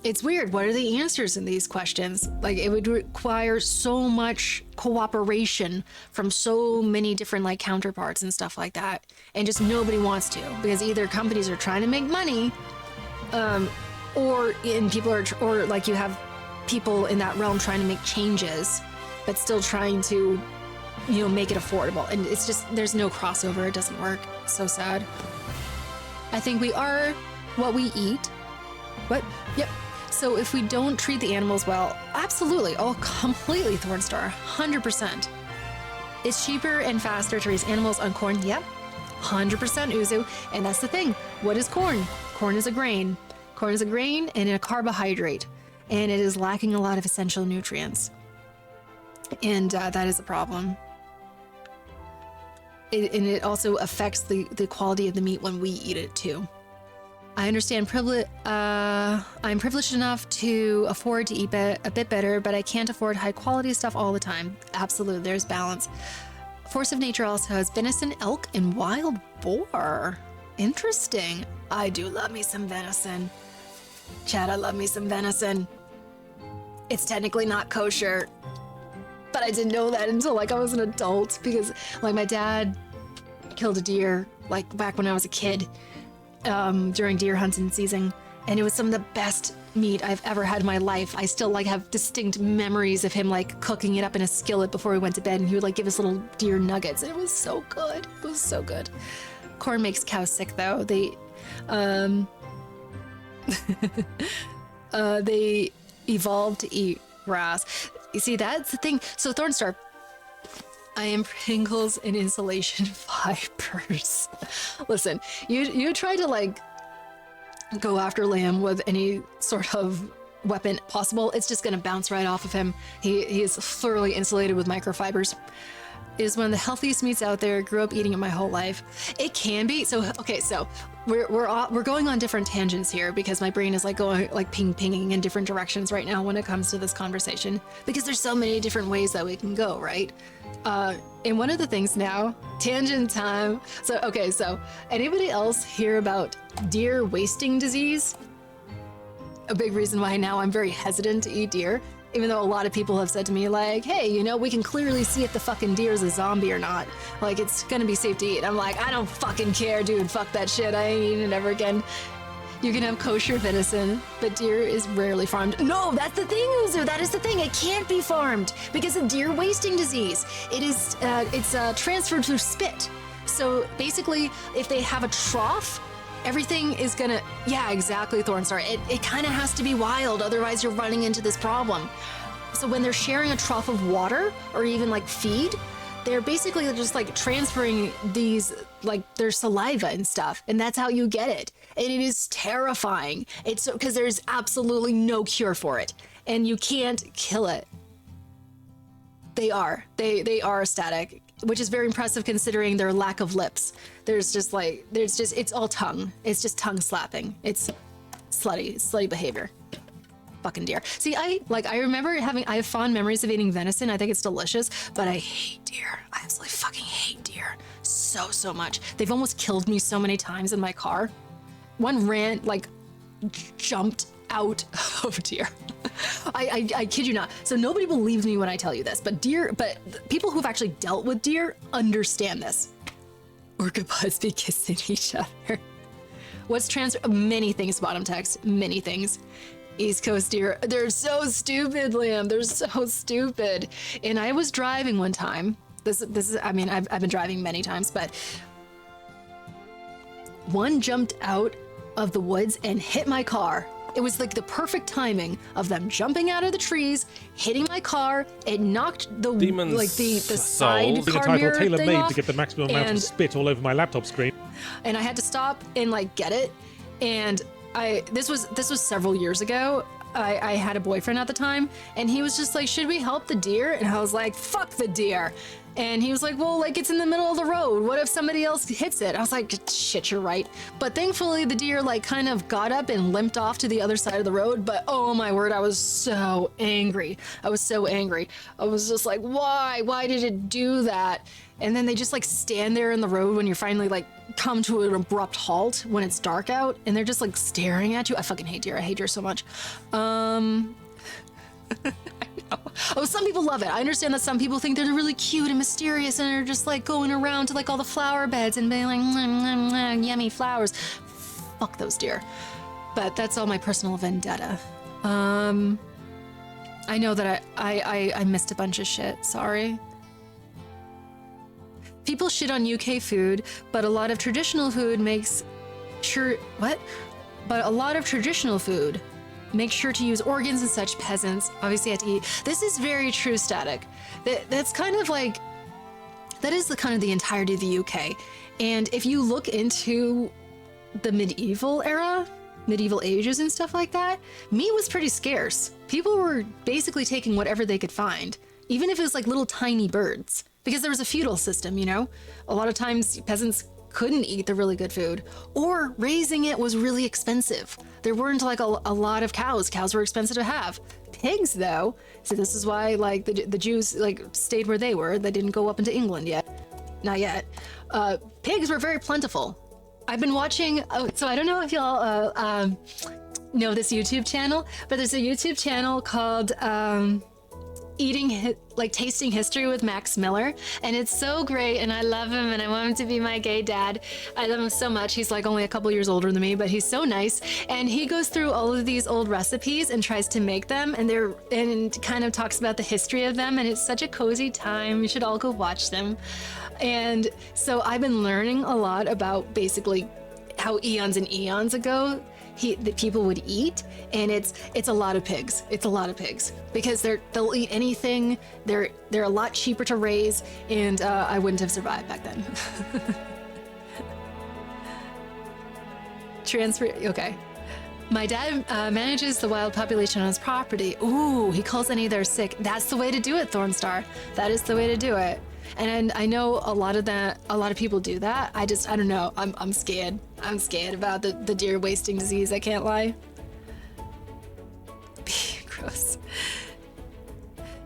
It's weird. What are the answers in these questions? Like, it would require so much cooperation from so many different, like, counterparts and stuff like that. And just nobody wants to, because either companies are trying to make money, or like you have people in that realm trying to make changes, but still trying to, make it affordable. And it's just, there's no crossover. It doesn't work. It's so sad. I think we are what we eat. What? Yep. So if we don't treat the animals well, absolutely. Oh, completely, Thornstar. 100%. It's cheaper and faster to raise animals on corn. Yep. 100% Uzu. And that's the thing. What is corn? Corn is a grain. Corn is a grain and a carbohydrate. And it is lacking a lot of essential nutrients. And that is a problem. And it also affects the quality of the meat when we eat it too. I understand I'm privileged enough to afford to eat a bit better, but I can't afford high quality stuff all the time. Absolutely, there's balance. Force of Nature also has venison, elk, and wild boar. Interesting. I do love me some venison. Chad, I love me some venison. It's technically not kosher, but I didn't know that until like I was an adult, because like my dad killed a deer like back when I was a kid during deer hunting season, and it was some of the best meat I've ever had in my life. I still like have distinct memories of him like cooking it up in a skillet before we went to bed, and he would like give us little deer nuggets. It was so good. It was so good. Corn makes cows sick though. They they evolved to eat grass. You see, that's the thing. So Thornstar, I am Pringles and insulation fibers. Listen, you try to like go after Lamb with any sort of weapon possible, it's just gonna bounce right off of him. He is thoroughly insulated with microfibers. It is one of the healthiest meats out there. Grew up eating it my whole life. It can be. So okay, so we're going on different tangents here because my brain is like going like pinging in different directions right now when it comes to this conversation, because there's so many different ways that we can go, right? And one of the things now, tangent time. So okay, so anybody else hear about deer wasting disease? A big reason why now I'm very hesitant to eat deer. Even though a lot of people have said to me, like, hey, you know, we can clearly see if the fucking deer is a zombie or not. Like, it's gonna be safe to eat. I'm like, I don't fucking care, dude. Fuck that shit. I ain't eating it ever again. You can have kosher venison, but deer is rarely farmed. No, that's the thing, Uzu. That is the thing. It can't be farmed because of deer wasting disease. It is, it's transferred through spit. So basically, if they have a trough, everything is gonna, yeah, exactly, Thornstar. It kind of has to be wild, otherwise you're running into this problem. So when they're sharing a trough of water or even like feed, they're basically just like transferring these, like their saliva and stuff, and that's how you get it. And it is terrifying. It's because there's absolutely no cure for it, and you can't kill it. They are static, which is very impressive considering their lack of lips. It's all tongue. It's just tongue slapping. It's slutty behavior. Fucking deer. See, I remember I have fond memories of eating venison. I think it's delicious, but I hate deer. I absolutely fucking hate deer so much. They've almost killed me so many times in my car. One jumped out of deer. I kid you not. So nobody believes me when I tell you this, but people who've actually dealt with deer understand this. Orcabuzz be kissing each other. Many things, bottom text, many things. East Coast deer, they're so stupid, Liam. They're so stupid. And I was driving one time. This is, I mean, I've been driving many times, but one jumped out of the woods and hit my car. It was like the perfect timing of them jumping out of the trees, hitting my car. It knocked the Demon's the side Souls. The car title mirror thing tailor-made off, to get the maximum amount of and- spit all over my laptop screen. and I had to stop and like get it. And this was several years ago. I had a boyfriend at the time, and he was just like, should we help the deer? And I was like, fuck the deer. And he was like, well, like, it's in the middle of the road. What if somebody else hits it? I was like, shit, you're right. But thankfully, the deer, like, kind of got up and limped off to the other side of the road. But oh my word, I was so angry. I was so angry. I was just like, why? Why did it do that? And then they just, like, stand there in the road when you're finally, like, come to an abrupt halt when it's dark out. And they're just, like, staring at you. I fucking hate deer. I hate deer so much. Oh, some people love it. I understand that some people think they're really cute and mysterious and are just like going around to like all the flower beds and being like, yummy flowers. Fuck those deer. But that's all my personal vendetta. I know that I missed a bunch of shit. Sorry. People shit on UK food, but a lot of traditional food makes sure... What? But a lot of traditional food... Make sure to use organs and such. Peasants obviously have to eat. This is very true, Static. That's kind of like, that is the kind of the entirety of the UK. And if you look into the medieval era, medieval ages and stuff like that, meat was pretty scarce. People were basically taking whatever they could find, even if it was like little tiny birds, because there was a feudal system, you know? A lot of times peasants couldn't eat the really good food, or raising it was really expensive. There weren't like a lot of cows. Cows were expensive to have. Pigs, though, so this is why like the Jews like stayed where they were. They didn't go up into England yet. Not yet. Pigs were very plentiful. I've been watching, so I don't know if y'all know this YouTube channel, but there's a YouTube channel called Tasting History with Max Miller, and it's so great, and I love him, and I want him to be my gay dad. I love him so much. He's like only a couple years older than me, but he's so nice, and he goes through all of these old recipes and tries to make them, and kind of talks about the history of them, and it's such a cozy time. You should all go watch them. And so I've been learning a lot about basically how eons and eons ago that people would eat, and it's a lot of pigs. It's a lot of pigs because they'll eat anything. They're a lot cheaper to raise, and I wouldn't have survived back then. Okay. My dad manages the wild population on his property. Ooh, he calls any they're sick. That's the way to do it, Thornstar. That is the way to do it. And I know a lot of people do that. I don't know. I'm scared. I'm scared about the deer wasting disease. I can't lie. Gross.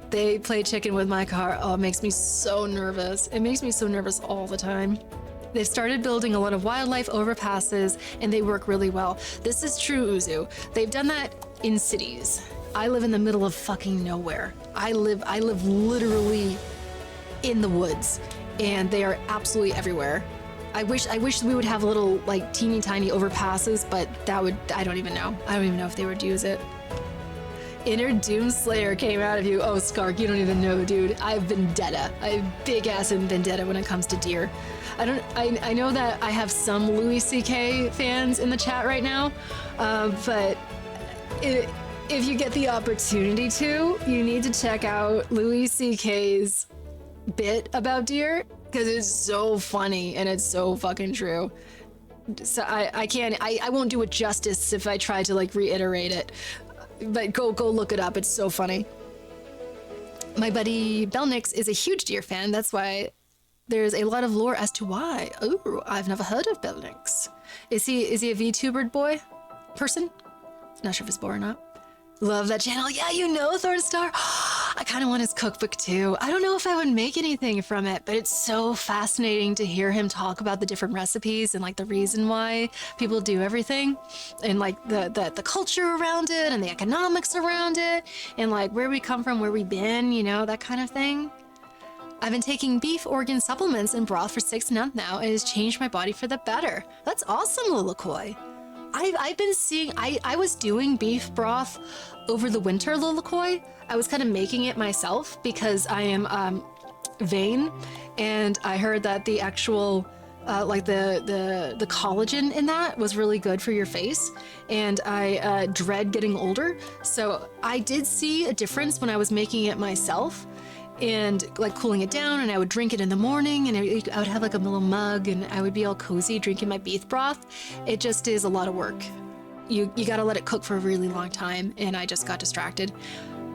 They play chicken with my car. Oh, it makes me so nervous. It makes me so nervous all the time. They've started building a lot of wildlife overpasses, and they work really well. This is true, Uzu. They've done that in cities. I live in the middle of fucking nowhere. I live literally in the woods, and they are absolutely everywhere. I wish we would have little like teeny tiny overpasses, but I don't even know if they would use it. Inner Doomslayer came out of you. Oh, Skark, you don't even know, dude. I have vendetta. I have big ass vendetta when it comes to deer. I know that I have some Louis CK fans in the chat right now, but if you get the opportunity to, you need to check out Louis CK's bit about deer, because it's so funny and it's so fucking true. So I won't do it justice if I try to like reiterate it, but go look it up. It's so funny. My buddy Belnix is a huge deer fan. That's why there's a lot of lore as to why. Oh, I've never heard of Belnix. Is he a VTuber boy person? Not sure if it's boy or not. Love that channel. Yeah, you know Thornstar. I kind of want his cookbook too. I don't know if I would make anything from it, but it's so fascinating to hear him talk about the different recipes and like the reason why people do everything, and like the culture around it and the economics around it, and like where we come from, where we've been, you know, that kind of thing. I've been taking beef organ supplements and broth for 6 months now, and it's changed my body for the better. That's awesome, Lilakoi. I've been seeing, I was doing beef broth over the winter, Lilakoi. I was kind of making it myself because I am vain, and I heard that the actual like the collagen in that was really good for your face, and I dread getting older. So I did see a difference when I was making it myself and like cooling it down, and I would drink it in the morning, and I would have like a little mug, and I would be all cozy drinking my beef broth. It just is a lot of work. You gotta let it cook for a really long time, and I just got distracted.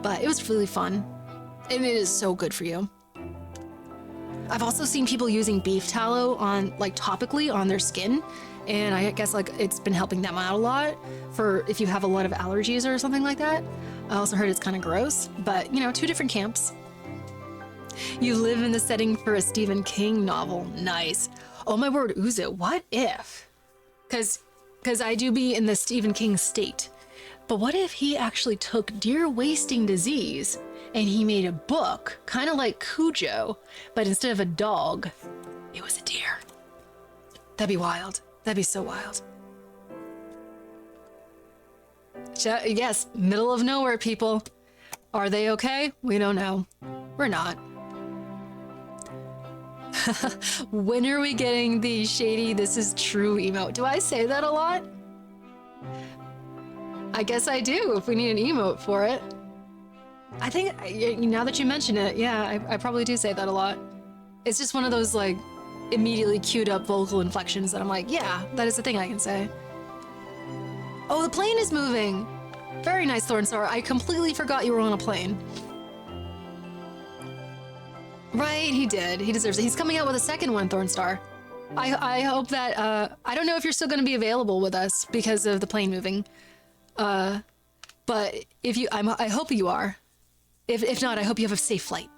But it was really fun, and it is so good for you. I've also seen people using beef tallow on like topically on their skin, and I guess like it's been helping them out a lot for if you have a lot of allergies or something like that. I also heard it's kind of gross, but you know, two different camps. You live in the setting for a Stephen King novel. Nice. Oh my word, Uzo, what if? Because I do be in the Stephen King state. But what if he actually took deer wasting disease and he made a book, kind of like Cujo, but instead of a dog, it was a deer? That'd be wild. That'd be so wild. Yes, middle of nowhere people. Are they okay? We don't know. We're not. When are we getting the shady "this is true" emote? Do I say that a lot? I guess I do if we need an emote for it. I think, now that you mention it, yeah, I probably do say that a lot. It's just one of those, like, immediately queued up vocal inflections that I'm like, yeah, that is a thing I can say. Oh, the plane is moving! Very nice, Thornstar. I completely forgot you were on a plane. Right, he did. He deserves it. He's coming out with a second one, Thornstar. I hope that, I don't know if you're still going to be available with us because of the plane moving. But if you, I hope you are. If not, I hope you have a safe flight.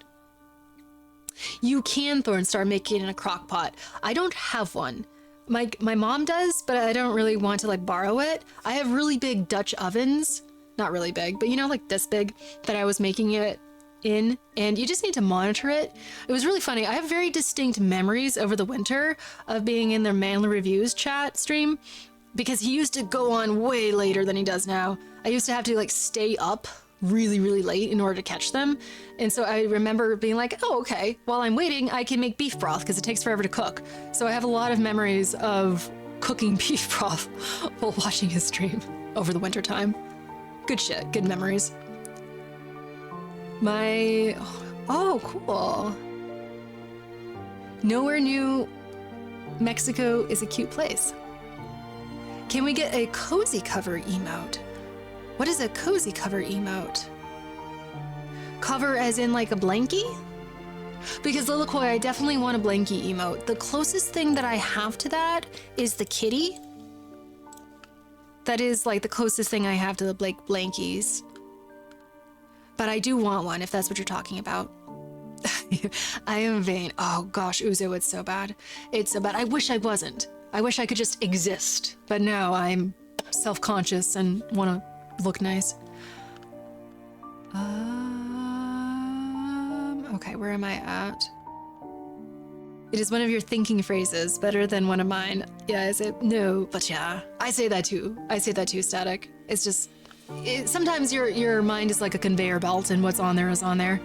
You can, Thornstar, make it in a crock pot. I don't have one. My mom does, but I don't really want to like borrow it. I have really big Dutch ovens. Not really big, but you know, like this big that I was making it in, and you just need to monitor it. It was really funny. I have very distinct memories over the winter of being in their Manly Reviews chat stream because he used to go on way later than he does now. I used to have to like stay up really, really late in order to catch them. And so I remember being like, oh, okay, while I'm waiting, I can make beef broth because it takes forever to cook. So I have a lot of memories of cooking beef broth while watching his stream over the winter time. Good shit, good memories. Oh, cool. Nowhere New Mexico is a cute place. Can we get a cozy cover emote? What is a cozy cover emote? Cover as in like a blankie? Because Lilikoi, I definitely want a blankie emote. The closest thing that I have to that is the kitty. That is like the closest thing I have to the blankies. But I do want one if that's what you're talking about. I am vain. Oh gosh, Uzo, it's so bad. It's so bad. I wish I wasn't. I wish I could just exist. But no, I'm self-conscious and want to look nice. Okay, where am I at? It is one of your thinking phrases, better than one of mine. Yeah, is it? No, but yeah. I say that too. I say that too, Static. It's just... sometimes your mind is like a conveyor belt and what's on there is on there.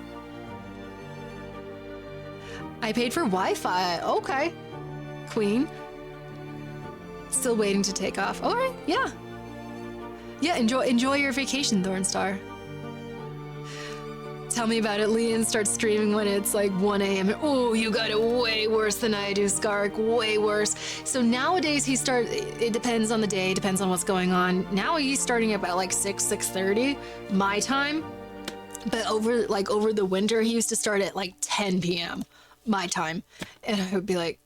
I paid for Wi-Fi. Okay. Queen. Still waiting to take off. All right, yeah. Yeah, enjoy your vacation, Thornstar. Tell me about it. Leon starts streaming when it's like 1 a.m. Oh, you got it way worse than I do, Skark. Way worse. So nowadays it depends on the day, depends on what's going on. Now he's starting about like 6:30 my time. But over the winter, he used to start at like 10 p.m. my time. And I would be like,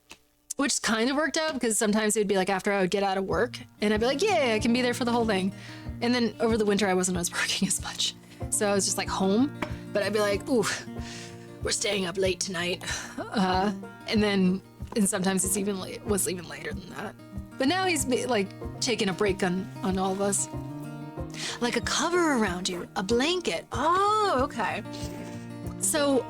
which kind of worked out because sometimes it would be like after I would get out of work and I'd be like, yeah, I can be there for the whole thing. And then over the winter, I wasn't as working as much. So I was just like home, but I'd be like, ooh, we're staying up late tonight. And sometimes it's was even later than that. But now he's like taking a break on all of us. Like a cover around you, a blanket. Oh, okay. So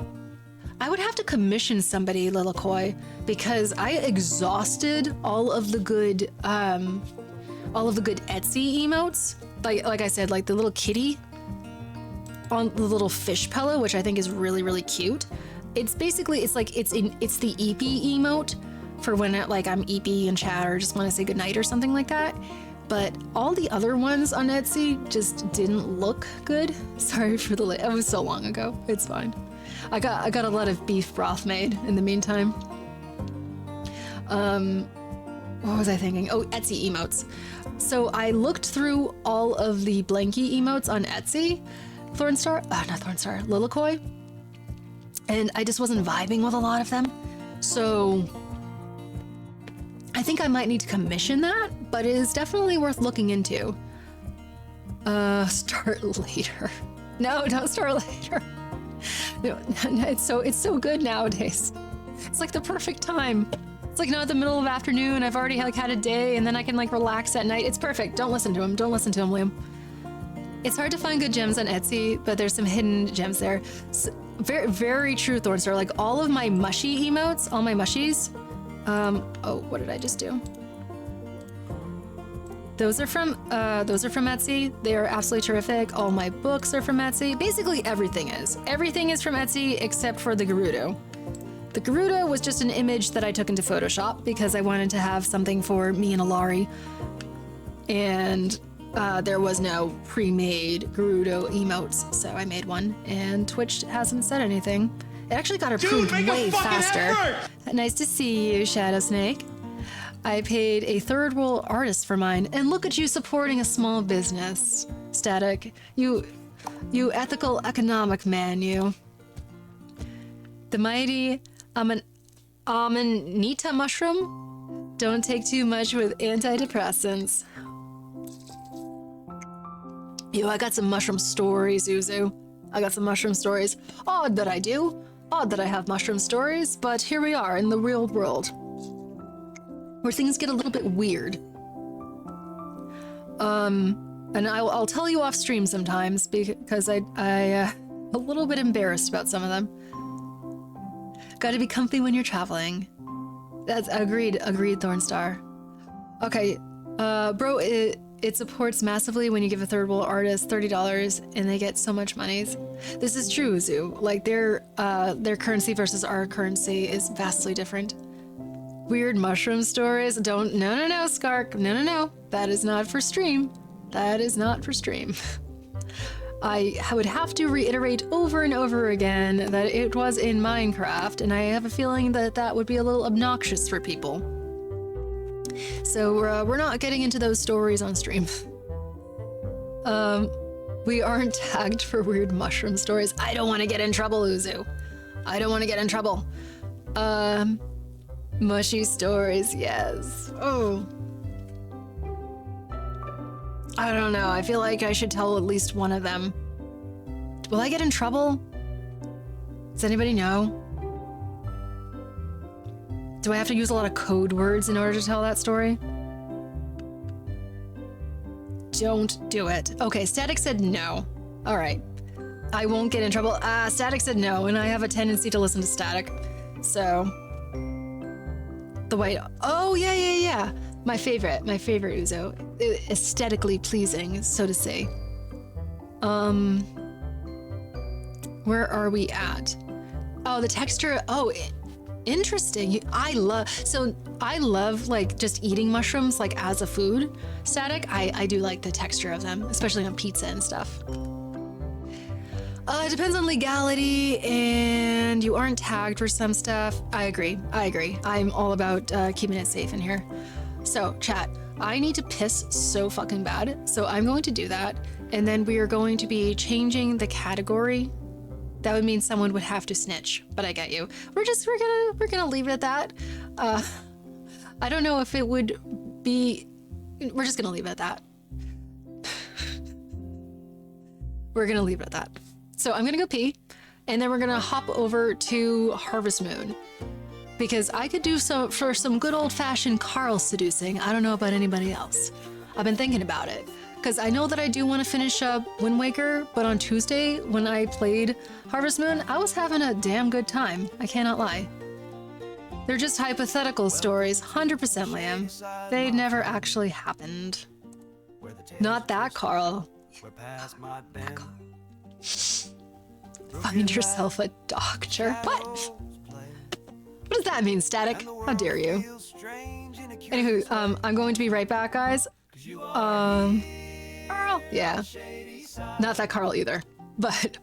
I would have to commission somebody, Lilikoi, because I exhausted all of the good Etsy emotes. Like I said, like the little kitty on the little fish pillow, which I think is really, really cute. It's basically, it's the eepy emote for when I'm eepy and chat or just want to say goodnight or something like that. But all the other ones on Etsy just didn't look good. Sorry for the it was so long ago. It's fine. I got a lot of beef broth made in the meantime. What was I thinking? Oh, Etsy emotes. So I looked through all of the blankie emotes on Etsy. Lilikoi. And I just wasn't vibing with a lot of them. So I think I might need to commission that, but it is definitely worth looking into. Start later. No, don't start later. No, it's so good nowadays. It's like the perfect time. It's like not the middle of afternoon. I've already like had a day, and then I can like relax at night. It's perfect. Don't listen to him. Don't listen to him, Liam. It's hard to find good gems on Etsy, but there's some hidden gems there. So, very, very true, Thornstar. Like all of my mushy emotes, all my mushies. Oh, what did I just do? Those are from Etsy. They are absolutely terrific. All my books are from Etsy. Basically, everything is. Everything is from Etsy except for the Gerudo. The Gerudo was just an image that I took into Photoshop because I wanted to have something for me and Alari. And there was no pre-made Gerudo emotes, so I made one. And Twitch hasn't said anything. It actually got approved way faster. Nice to see you, Shadow Snake. I paid a third world artist for mine, and look at you supporting a small business. Static, you ethical economic man, you. The mighty Amanita mushroom? Don't take too much with antidepressants. Yo, I got some mushroom stories, Uzu. I got some mushroom stories. Odd that I do. Odd that I have mushroom stories, but here we are in the real world, where things get a little bit weird. And I'll tell you off stream sometimes because I a little bit embarrassed about some of them. Gotta be comfy when you're traveling. That's agreed, Thornstar. Okay, bro, it supports massively when you give a third world artist $30 and they get so much monies. This is true, Zoo. Like their currency versus our currency is vastly different. Weird mushroom stories. No, Skark. No. That is not for stream. That is not for stream. I would have to reiterate over and over again that it was in Minecraft, and I have a feeling that that would be a little obnoxious for people. So we're not getting into those stories on stream. We aren't tagged for weird mushroom stories. I don't want to get in trouble, Uzu. I don't want to get in trouble. Mushy stories, yes. Oh. I don't know. I feel like I should tell at least one of them. Will I get in trouble? Does anybody know? Do I have to use a lot of code words in order to tell that story? Don't do it. Okay, Static said no. All right. I won't get in trouble. Static said no, and I have a tendency to listen to Static. So... The white... Oh, yeah. My favorite Uzo. Aesthetically pleasing, so to say. Where are we at? Oh, the texture. Oh, interesting. I love like just eating mushrooms like as a food. Static. I do like the texture of them, especially on pizza and stuff. It depends on legality, and you aren't tagged for some stuff. I agree. I'm all about keeping it safe in here. So, chat, I need to piss so fucking bad, so I'm going to do that, and then we are going to be changing the category. That would mean someone would have to snitch, but I get you. We're gonna leave it at that. I don't know if it would be. We're just gonna leave it at that. We're gonna leave it at that. So I'm gonna go pee, and then we're gonna hop over to Harvest Moon, because I could do some good old-fashioned Carl seducing. I don't know about anybody else. I've been thinking about it, because I know that I do want to finish up Wind Waker, but on Tuesday when I played Harvest Moon, I was having a damn good time. I cannot lie. They're just hypothetical stories, 100% Liam. They never actually happened. Not that Carl. That Carl. Find yourself a doctor. What? What does that mean, Static? How dare you? Anywho, I'm going to be right back, guys. Carl? Yeah. Not that Carl either. But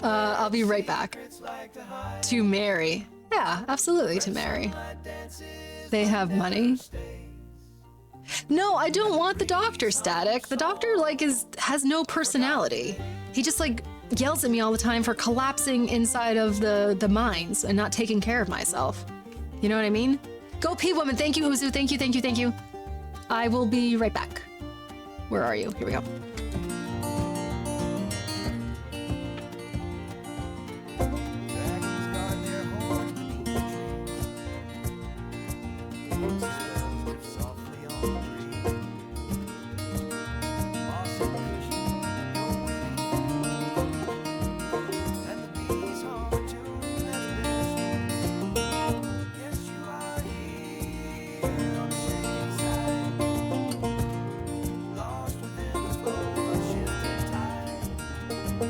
I'll be right back. To Mary. Yeah, absolutely to Mary. They have money. No, I don't want the doctor, Static. The doctor, like, has no personality. He just, like, yells at me all the time for collapsing inside of the mines and not taking care of myself. You know what I mean? Go pee woman. Thank you, Uzu. Thank you, thank you, thank you. I will be right back. Where are you? Here we go. Dragons guard their horns beneath the trees. Sparrows drift softly on the breeze. Moss and cushion, you're weaving. And the bees hum a tune that's bittersweet. Yes, you are here on the shady side, lost within the flow of shifting tide,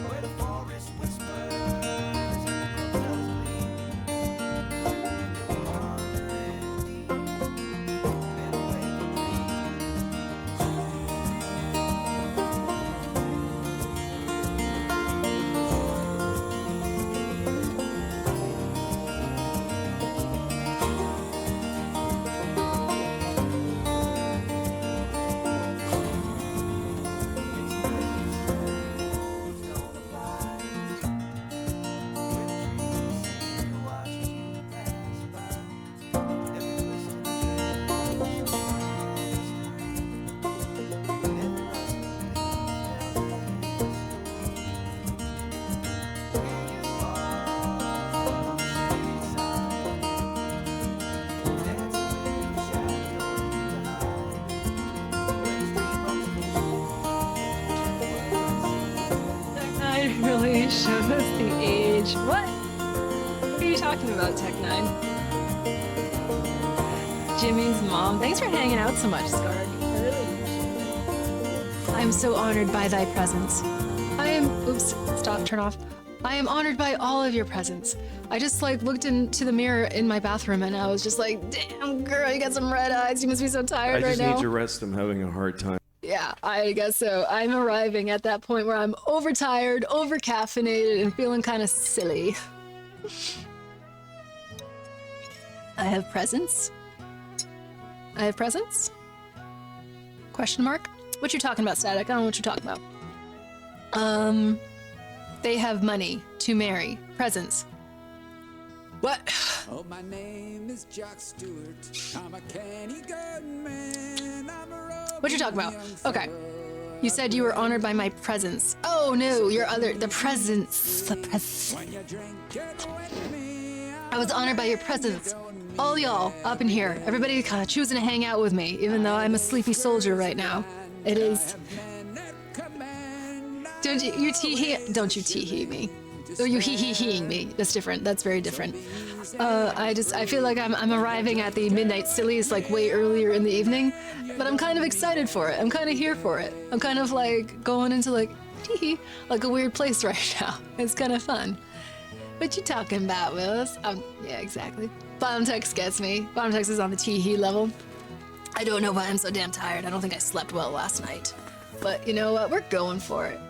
where the forest whispers and the brook does gleam. Your wonder is deep, and awake a Tech9 really showed us the age. What? What are you talking about, Tech9? Jimmy's mom. Thanks for hanging out so much, Scarg. I really appreciate it. I am so honored by thy presence. I am. Oops. Stop. Turn off. I am honored by all of your presence. I just like looked into the mirror in my bathroom and I was just like, damn girl, you got some red eyes. You must be so I tired right just now. need to rest. I'm having a hard time. Yeah, I guess so. I'm arriving at that point where I'm overtired, over-caffeinated, and feeling kind of silly. I have presents. I have presents? Question mark? What you talking about, Static? I don't know what you're talking about. They have money to marry. Presents. What? Oh, my name is Jack Stewart. I'm a canny good man. I'm a What you talking about? Okay. You said you were honored by my presence. Oh no, the presence. The presence. I was honored by your presence. All y'all up in here. Everybody kind of choosing to hang out with me, even though I'm a sleepy soldier right now. It is. Don't you tee-hee me. Oh, you hee-hee-heeing me. That's different. That's very different. I feel like I'm arriving at the midnight sillies like way earlier in the evening, but I'm kind of excited for it. I'm kind of here for it. I'm kind of like going into like tee-hee, like a weird place right now. It's kind of fun. What you talking about, Willis? Yeah, exactly. Bottom text gets me. Bottom text is on the tee-hee level. I don't know why I'm so damn tired. I don't think I slept well last night. But you know what? We're going for it.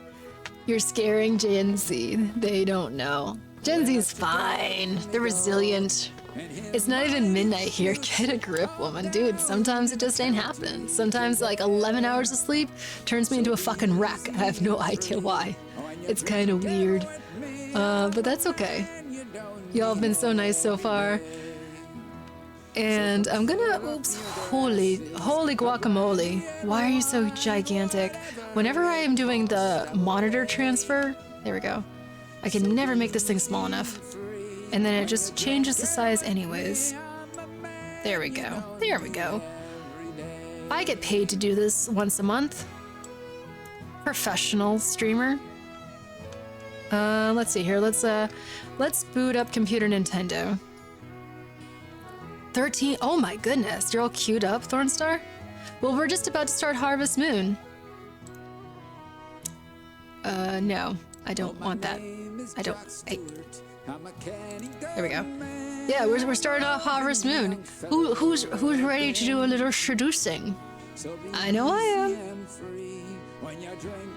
You're scaring Gen Z. They don't know. Gen Z's fine. They're resilient. It's not even midnight here. Get a grip, woman. Dude, sometimes it just ain't happening. Sometimes like 11 hours of sleep turns me into a fucking wreck. I have no idea why. It's kind of weird. But that's okay. Y'all have been so nice so far. And I'm gonna, oops, holy guacamole. Why are you so gigantic? Whenever I am doing the monitor transfer, there we go. I can never make this thing small enough. And then it just changes the size anyways. There we go. There we go. I get paid to do this once a month. Professional streamer. Let's see here. Let's boot up Computer Nintendo. 13. Oh my goodness, you're all queued up, Thornstar? Well, we're just about to start Harvest Moon. No, I don't want that. I don't. Hey. There we go. Yeah, we're starting off Harvest Moon. Who's ready to do a little seducing? I know I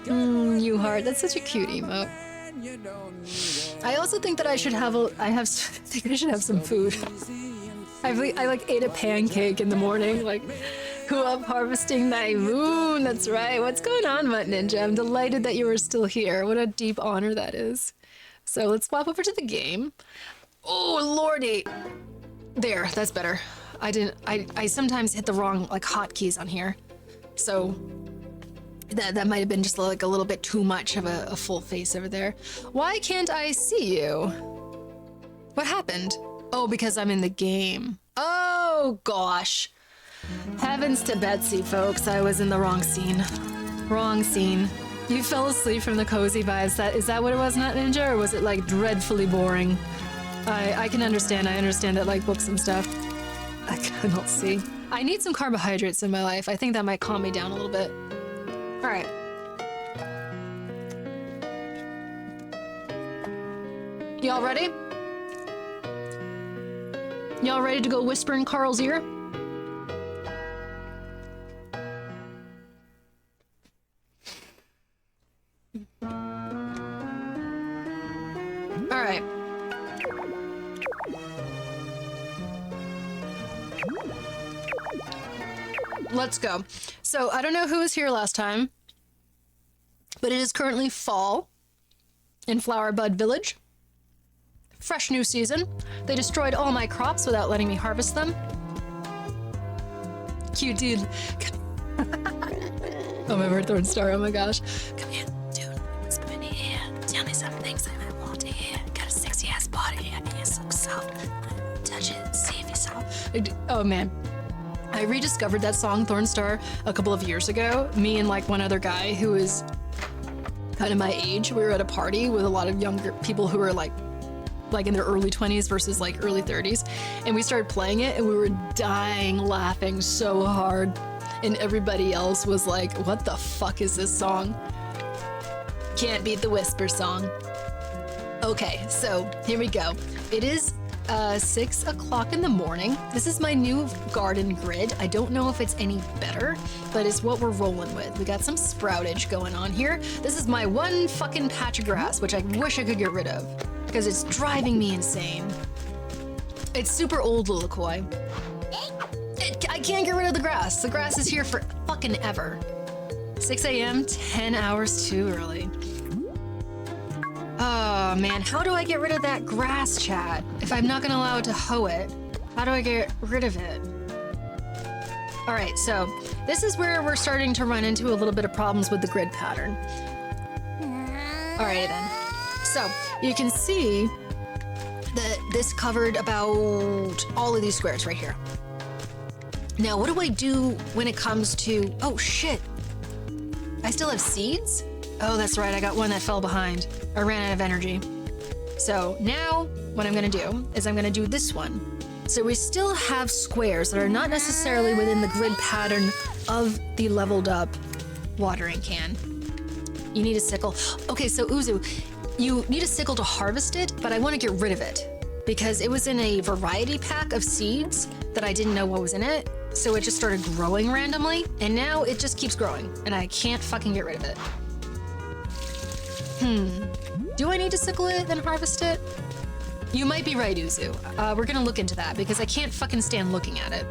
am. You heart. That's such a cute emote. I also think that I should have think I should have some food. I like ate a pancake in the morning. Like, you up harvesting thy moon. That's right. What's going on, Mutt Ninja? I'm delighted that you are still here. What a deep honor that is. So let's swap over to the game. Oh, lordy. There, that's better. I sometimes hit the wrong, like, hotkeys on here. So that might have been just like a little bit too much of a full face over there. Why can't I see you? What happened? Oh, because I'm in the game. Oh, gosh. Heavens to Betsy, folks. I was in the wrong scene. Wrong scene. You fell asleep from the cozy vibes. Is that what it was, Nut Ninja? Or was it, like, dreadfully boring? I can understand. I understand that, like, books and stuff. I cannot see. I need some carbohydrates in my life. I think that might calm me down a little bit. All right. Y'all ready? Y'all ready to go whisper in Carl's ear? All right. Let's go. So, I don't know who was here last time, but it is currently fall in Flower Bud Village. Fresh new season. They destroyed all my crops without letting me harvest them. Cute dude. Oh, my word, Thornstar. Oh my gosh. Come here, dude. Whisper in your ear. Tell me some things I want to hear. Got a sexy ass body. Your ears so soft. Touch it. See if you're soft. Oh man. I rediscovered that song, Thornstar, a couple of years ago. Me and like one other guy who was kind of my age. We were at a party with a lot of younger people who were like in their early 20s versus like early 30s. And we started playing it and we were dying laughing so hard. And everybody else was like, what the fuck is this song? Can't beat the Whisper song. Okay, so here we go. It is 6 o'clock in the morning. This is my new garden grid. I don't know if it's any better, but it's what we're rolling with. We got some sproutage going on here. This is my one fucking patch of grass, which I wish I could get rid of because it's driving me insane. It's super old, Lilakoi. I can't get rid of the grass. The grass is here for fucking ever. 6 a.m., 10 hours too early. Oh man, how do I get rid of that grass, chat? If I'm not gonna allow it to hoe it, how do I get rid of it? All right, so this is where we're starting to run into a little bit of problems with the grid pattern. All right then. So you can see that this covered about all of these squares right here. Now, what do I do when it comes to, oh shit, I still have seeds? Oh, that's right, I got one that fell behind. I ran out of energy. So now what I'm gonna do is I'm gonna do this one. So we still have squares that are not necessarily within the grid pattern of the leveled up watering can. You need a sickle. Okay, so Uzu, you need a sickle to harvest it, but I wanna get rid of it because it was in a variety pack of seeds that I didn't know what was in it. So it just started growing randomly and now it just keeps growing and I can't fucking get rid of it. Do I need to sickle it and harvest it? You might be right, Uzu. We're gonna look into that because I can't fucking stand looking at it.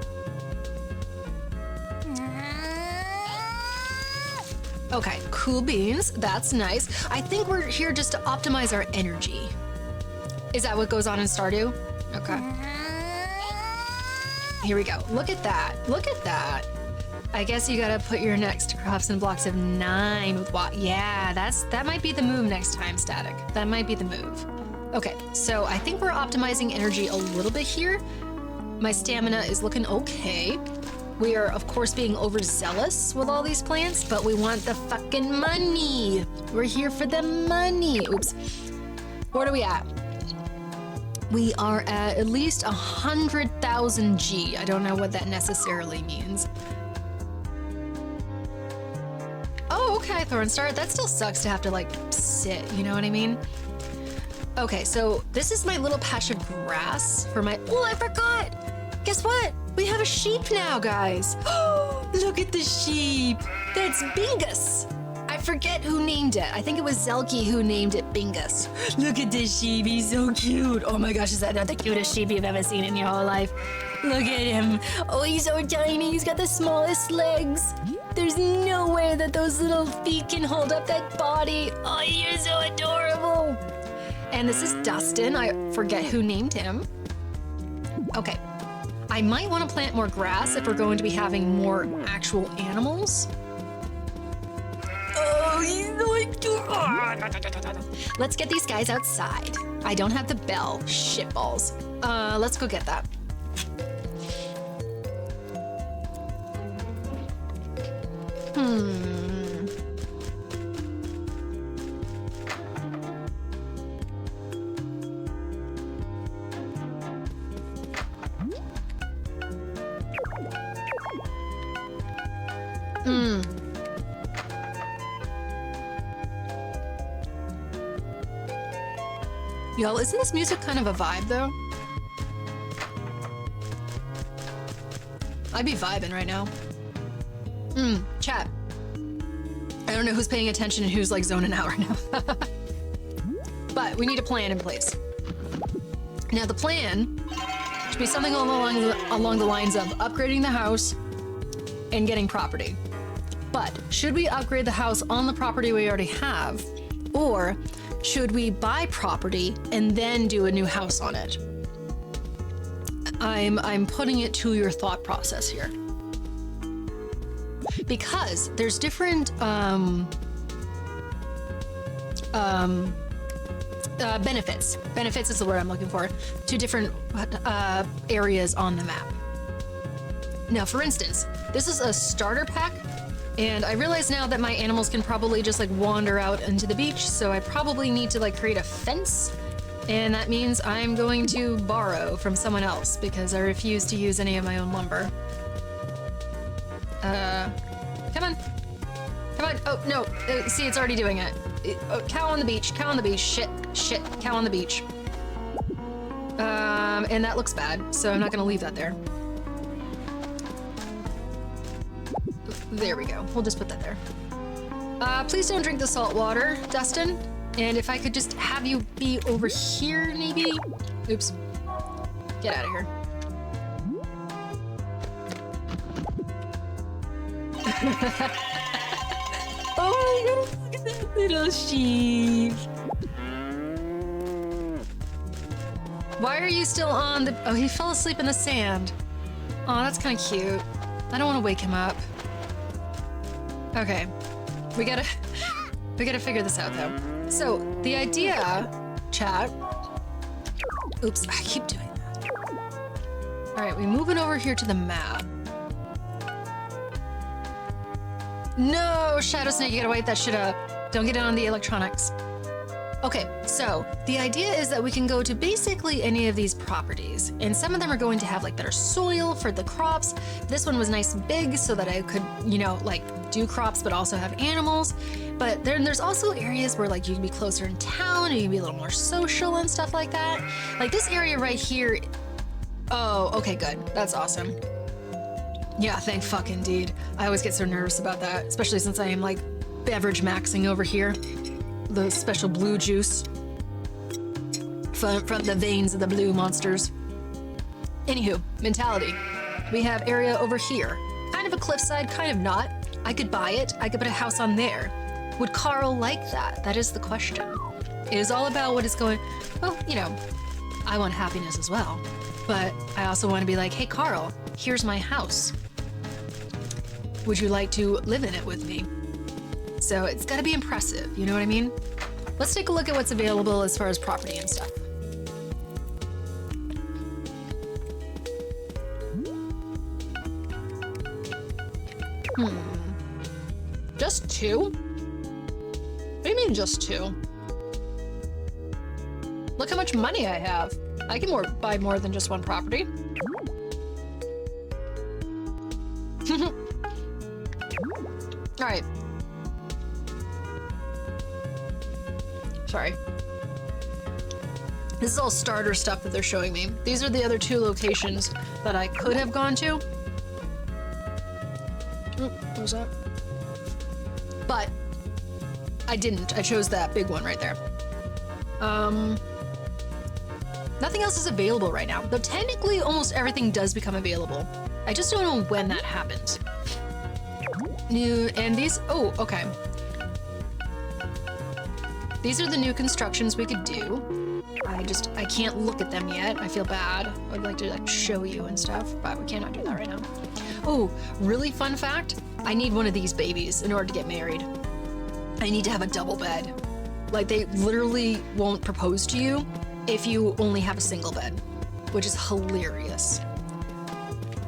Okay, cool beans. That's nice. I think we're here just to optimize our energy. Is that what goes on in Stardew? Okay. Here we go. Look at that. Look at that. I guess you gotta put your next crops in blocks of 9 with what? Yeah, that might be the move next time, Static. That might be the move. Okay, so I think we're optimizing energy a little bit here. My stamina is looking okay. We are, of course, being overzealous with all these plants, but we want the fucking money. We're here for the money. Oops. What are we at? We are at least 100,000 G. I don't know what that necessarily means. Oh, okay, Thornstar. That still sucks to have to, like, sit, you know what I mean? Okay, so this is my little patch of grass for my... Oh, I forgot! Guess what? We have a sheep now, guys. Oh, look at the sheep. That's Bingus. I forget who named it. I think it was Zelky who named it Bingus. Look at this sheep, he's so cute. Oh my gosh, is that not the cutest sheep you've ever seen in your whole life? Look at him. Oh, he's so tiny, he's got the smallest legs. There's no way that those little feet can hold up that body. Oh, you're so adorable. And this is Dustin. I forget who named him. Okay. I might want to plant more grass if we're going to be having more actual animals. Oh, he's so adorable. Let's get these guys outside. I don't have the bell. Shitballs. Let's go get that. Y'all, isn't this music kind of a vibe, though? I'd be vibing right now. Chat. I don't know who's paying attention and who's like zoning out right now. But we need a plan in place. Now the plan should be something along the lines of upgrading the house and getting property. But should we upgrade the house on the property we already have, or should we buy property and then do a new house on it? I'm putting it to your thought process here. Because there's different benefits. Benefits is the word I'm looking for, to different areas on the map. Now, for instance, this is a starter pack, and I realize now that my animals can probably just like wander out into the beach, so I probably need to like create a fence, and that means I'm going to borrow from someone else because I refuse to use any of my own lumber. Come on. Come on. Oh, no. See, it's already doing it. Cow on the beach. Cow on the beach. Shit. Shit. Cow on the beach. And that looks bad, so I'm not gonna leave that there. There we go. We'll just put that there. Please don't drink the salt water, Dustin. And if I could just have you be over here, maybe? Oops. Get out of here. Oh my god, look at that little sheep. Why are you still on the... Oh, he fell asleep in the sand. Oh, that's kind of cute. I don't want to wake him up. Okay. We gotta figure this out, though. So, the idea, chat... Oops, I keep doing that. Alright, we're moving over here to the map. No, Shadow Snake, you gotta wipe that shit up. Don't get it on the electronics. Okay, so the idea is that we can go to basically any of these properties, and some of them are going to have like better soil for the crops. This one was nice and big so that I could, you know, like do crops but also have animals. But then there's also areas where like you can be closer in town and you can be a little more social and stuff like that. Like this area right here. Oh, okay, good. That's awesome. Yeah, thank fuck indeed. I always get so nervous about that, especially since I am like beverage maxing over here. The special blue juice from the veins of the blue monsters. Anywho, mentality. We have area over here. Kind of a cliffside, kind of not. I could buy it. I could put a house on there. Would Carl like that? That is the question. It is all about what is going... Well, you know, I want happiness as well. But I also want to be like, hey, Carl, here's my house. Would you like to live in it with me? So it's got to be impressive, you know what I mean? Let's take a look at what's available as far as property and stuff. Just two? What do you mean just two? Look how much money I have. I can buy more than just one property. All right. Sorry. This is all starter stuff that they're showing me. These are the other two locations that I could have gone to. What was that? But I didn't. I chose that big one right there. Nothing else is available right now, though technically almost everything does become available. I just don't know when that happens. New, and these, oh, okay. These are the new constructions we could do. I can't look at them yet. I feel bad. I'd like to like show you and stuff, but we cannot do that right now. Oh, really fun fact? I need one of these babies in order to get married. I need to have a double bed. Like, they literally won't propose to you if you only have a single bed, which is hilarious.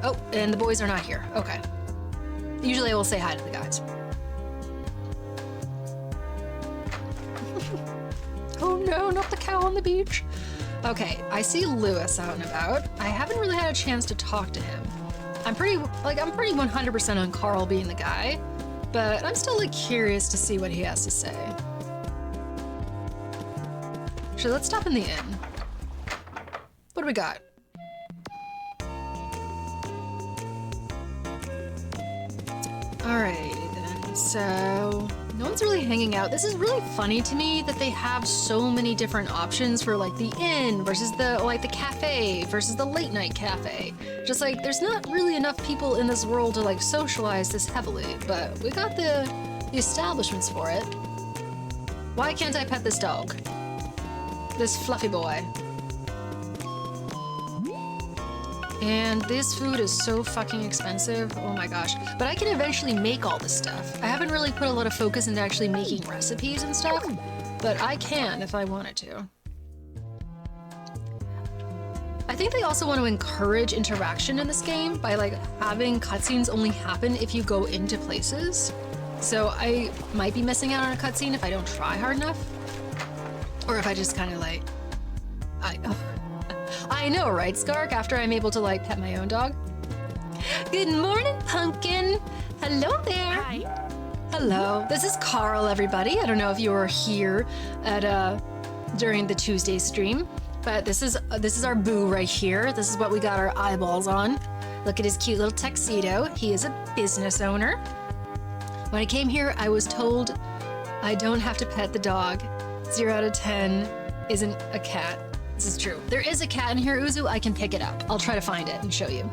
Oh, and the boys are not here. Okay. Usually I will say hi to the guys. Oh no, not the cow on the beach. Okay, I see Lewis out and about. I haven't really had a chance to talk to him. I'm pretty 100% on Carl being the guy, but I'm still like curious to see what he has to say. Sure, let's stop in the inn. What do we got? Alrighty then, so no one's really hanging out. This is really funny to me that they have so many different options for like the inn versus the cafe versus the late night cafe. Just like there's not really enough people in this world to like socialize this heavily, but we got the establishments for it. Why can't I pet this dog? This fluffy boy. And this food is so fucking expensive. Oh my gosh. But I can eventually make all this stuff. I haven't really put a lot of focus into actually making recipes and stuff, but I can if I wanted to. I think they also want to encourage interaction in this game by like having cutscenes only happen if you go into places. So I might be missing out on a cutscene if I don't try hard enough. Or if I just kind of like, I know, right, Skark? After I'm able to like pet my own dog. Good morning, Pumpkin. Hello there. Hi. Hello. This is Carl, everybody. I don't know if you were here at during the Tuesday stream, but this is our boo right here. This is what we got our eyeballs on. Look at his cute little tuxedo. He is a business owner. When I came here, I was told I don't have to pet the dog. 0 out of 10 isn't a cat. This is true. There is a cat in here, Uzu. I can pick it up. I'll try to find it and show you.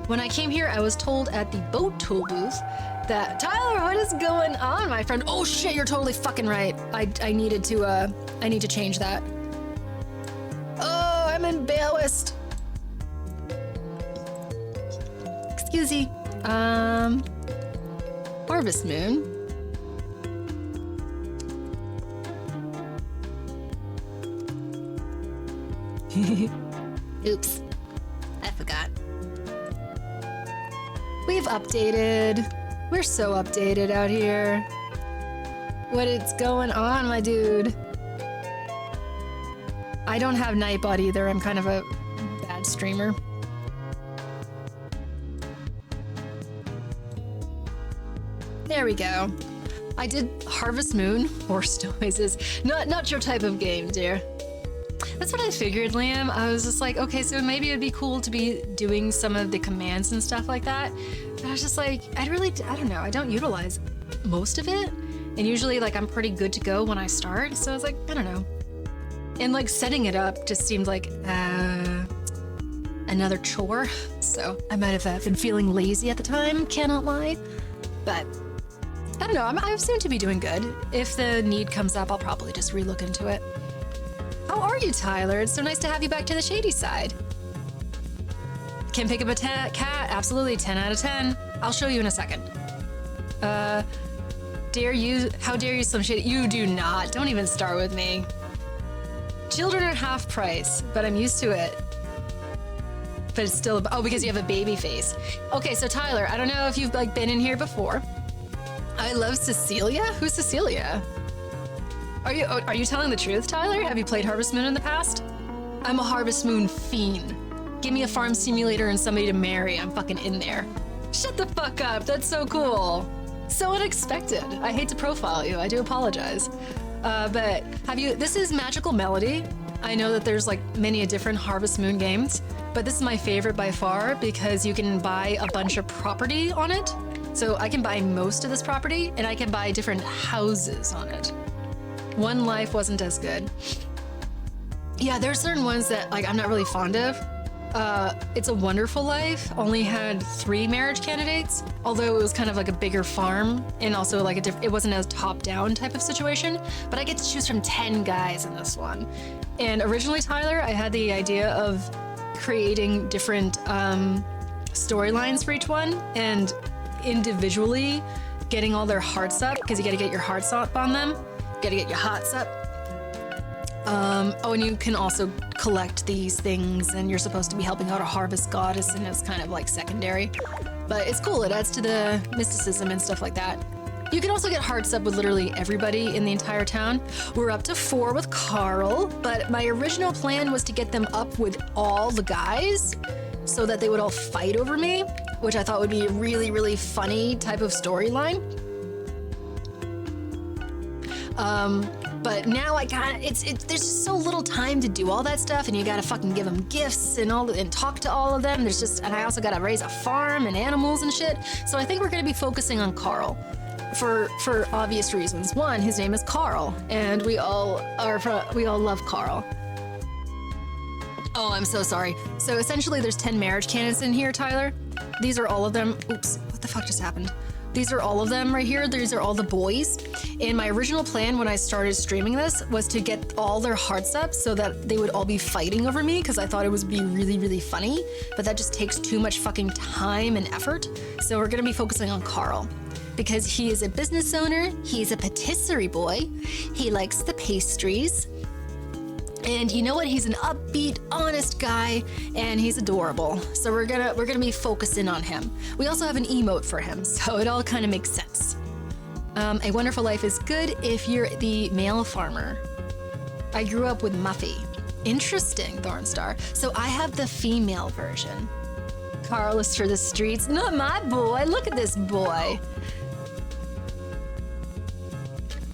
When I came here, I was told at the boat tool booth that, Tyler, what is going on, my friend? Oh shit, you're totally fucking right. I need to change that. Oh, I'm embarrassed. Excuse me. Harvest Moon. Oops, I forgot. We've updated. We're so updated out here. What is going on, my dude? I don't have Nightbot either. I'm kind of a bad streamer. There we go. I did Harvest Moon, horse noises. Not your type of game, dear. That's what I figured, Liam. I was just like, okay, so maybe it'd be cool to be doing some of the commands and stuff like that. But I was just like, I don't know. I don't utilize most of it. And usually, like, I'm pretty good to go when I start. So I was like, I don't know. And, like, setting it up just seemed like another chore. So I might have been feeling lazy at the time, cannot lie. But I don't know. I seem to be doing good. If the need comes up, I'll probably just relook into it. How are you, Tyler? It's so nice to have you back to the shady side. Can pick up a cat? Absolutely, 10 out of 10. I'll show you in a second. Dare you? How dare you, Slim Shady? You do not. Don't even start with me. Children are half price, but I'm used to it. But it's still, oh, because you have a baby face. Okay, so Tyler, I don't know if you've like been in here before. I love Cecilia. Who's Cecilia? Are you telling the truth, Tyler? Have you played Harvest Moon in the past? I'm a Harvest Moon fiend. Give me a farm simulator and somebody to marry. I'm fucking in there. Shut the fuck up. That's so cool. So unexpected. I hate to profile you. I do apologize. But this is Magical Melody. I know that there's like many different Harvest Moon games, but this is my favorite by far because you can buy a bunch of property on it. So I can buy most of this property, and I can buy different houses on it. One Life wasn't as good. Yeah, there's certain ones that like I'm not really fond of. It's a Wonderful Life only had 3 marriage candidates, although it was kind of like a bigger farm and also like it wasn't as top-down type of situation. But I get to choose from 10 guys in this one. And originally, Tyler, I had the idea of creating different storylines for each one and individually getting all their hearts up, because you got to get your hearts up on them. You got to get your hearts up. Oh, and you can also collect these things, and you're supposed to be helping out a harvest goddess, and it's kind of like secondary. But it's cool, it adds to the mysticism and stuff like that. You can also get hearts up with literally everybody in the entire town. We're up to 4 with Carl, but my original plan was to get them up with all the guys so that they would all fight over me, which I thought would be a really, really funny type of storyline. But now I got there's just so little time to do all that stuff, and you gotta fucking give them gifts and talk to all of them. And I also gotta raise a farm and animals and shit. So I think we're gonna be focusing on Carl for obvious reasons. One, his name is Carl, and we all love Carl. Oh, I'm so sorry. So essentially there's 10 marriage candidates in here, Tyler. These are all of them. Oops, what the fuck just happened? These are all of them right here. These are all the boys. And my original plan when I started streaming this was to get all their hearts up so that they would all be fighting over me, because I thought it would be really, really funny. But that just takes too much fucking time and effort. So we're gonna be focusing on Carl, because he is a business owner. He's a patisserie boy. He likes the pastries. And you know what? He's an upbeat, honest guy, and he's adorable. So we're gonna be focusing on him. We also have an emote for him, so it all kind of makes sense. A Wonderful Life is good if you're the male farmer. I grew up with Muffy. Interesting, Thornstar. So I have the female version. Carl is for the streets. Not my boy. Look at this boy.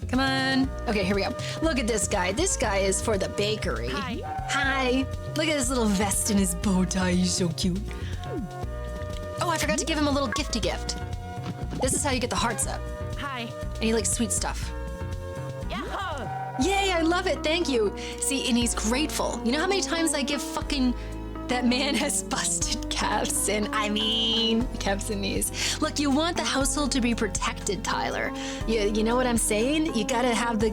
Come on. Okay, here we go. Look at this guy. This guy is for the bakery. Hi. Hi. Look at his little vest and his bow tie. He's so cute. Oh, I forgot to give him a little gifty gift. This is how you get the hearts up. Hi. And he likes sweet stuff. Yahoo! Yay, I love it. Thank you. See, and he's grateful. You know how many times I give fucking... That man has busted calves and calves and knees. Look, you want the household to be protected, Tyler. You know what I'm saying? You gotta have the,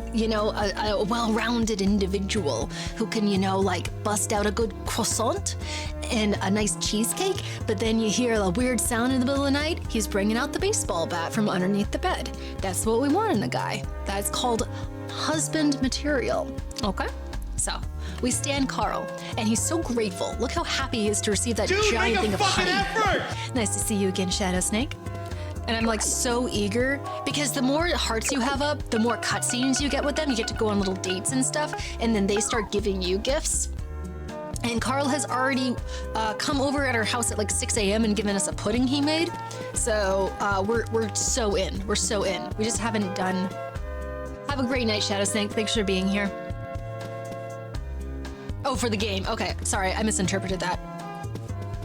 a well-rounded individual who can, like bust out a good croissant and a nice cheesecake, but then you hear a weird sound in the middle of the night, he's bringing out the baseball bat from underneath the bed. That's what we want in a guy. That's called husband material, okay? So, we stand Carl, and he's so grateful. Look how happy he is to receive that giant thing of honey. Effort! Nice to see you again, Shadow Snake. And I'm like so eager, because the more hearts you have up, the more cutscenes you get with them. You get to go on little dates and stuff, and then they start giving you gifts. And Carl has already come over at our house at like 6 a.m. and given us a pudding he made. So we're so in. We're so in. We just haven't done. Have a great night, Shadow Snake. Thanks for being here. Oh, for the game. Okay, sorry, I misinterpreted that.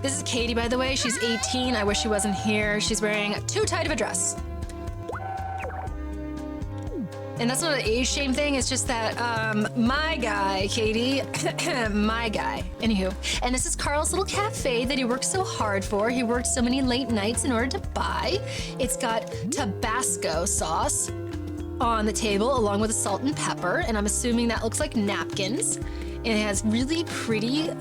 This is Katie, by the way. She's 18. I wish she wasn't here. She's wearing too tight of a dress. And that's not an age shame thing. It's just that my guy, Katie, my guy. Anywho, and this is Carl's little cafe that he worked so hard for. He worked so many late nights in order to buy. It's got Tabasco sauce on the table along with the salt and pepper. And I'm assuming that looks like napkins. And it has really pretty,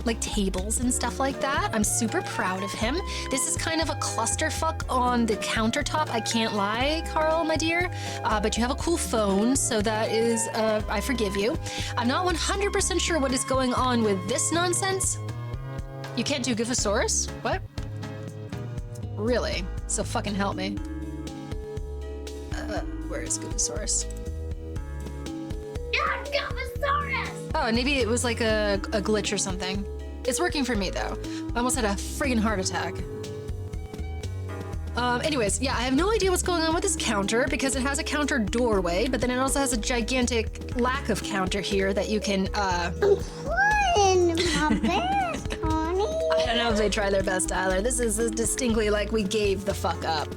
like tables and stuff like that. I'm super proud of him. This is kind of a clusterfuck on the countertop. I can't lie, Carl, my dear. But you have a cool phone, so that is, I forgive you. I'm not 100% sure what is going on with this nonsense. You can't do Gifosaurus? What? Really? So fucking help me. Where is Gifosaurus? Oh, maybe it was like a glitch or something. It's working for me though. I almost had a friggin' heart attack. Anyways, yeah, I have no idea what's going on with this counter because it has a counter doorway, but then it also has a gigantic lack of counter here that you can, I'm trying my best, honey. don't know if they tried their best, Tyler. This is distinctly like we gave the fuck up.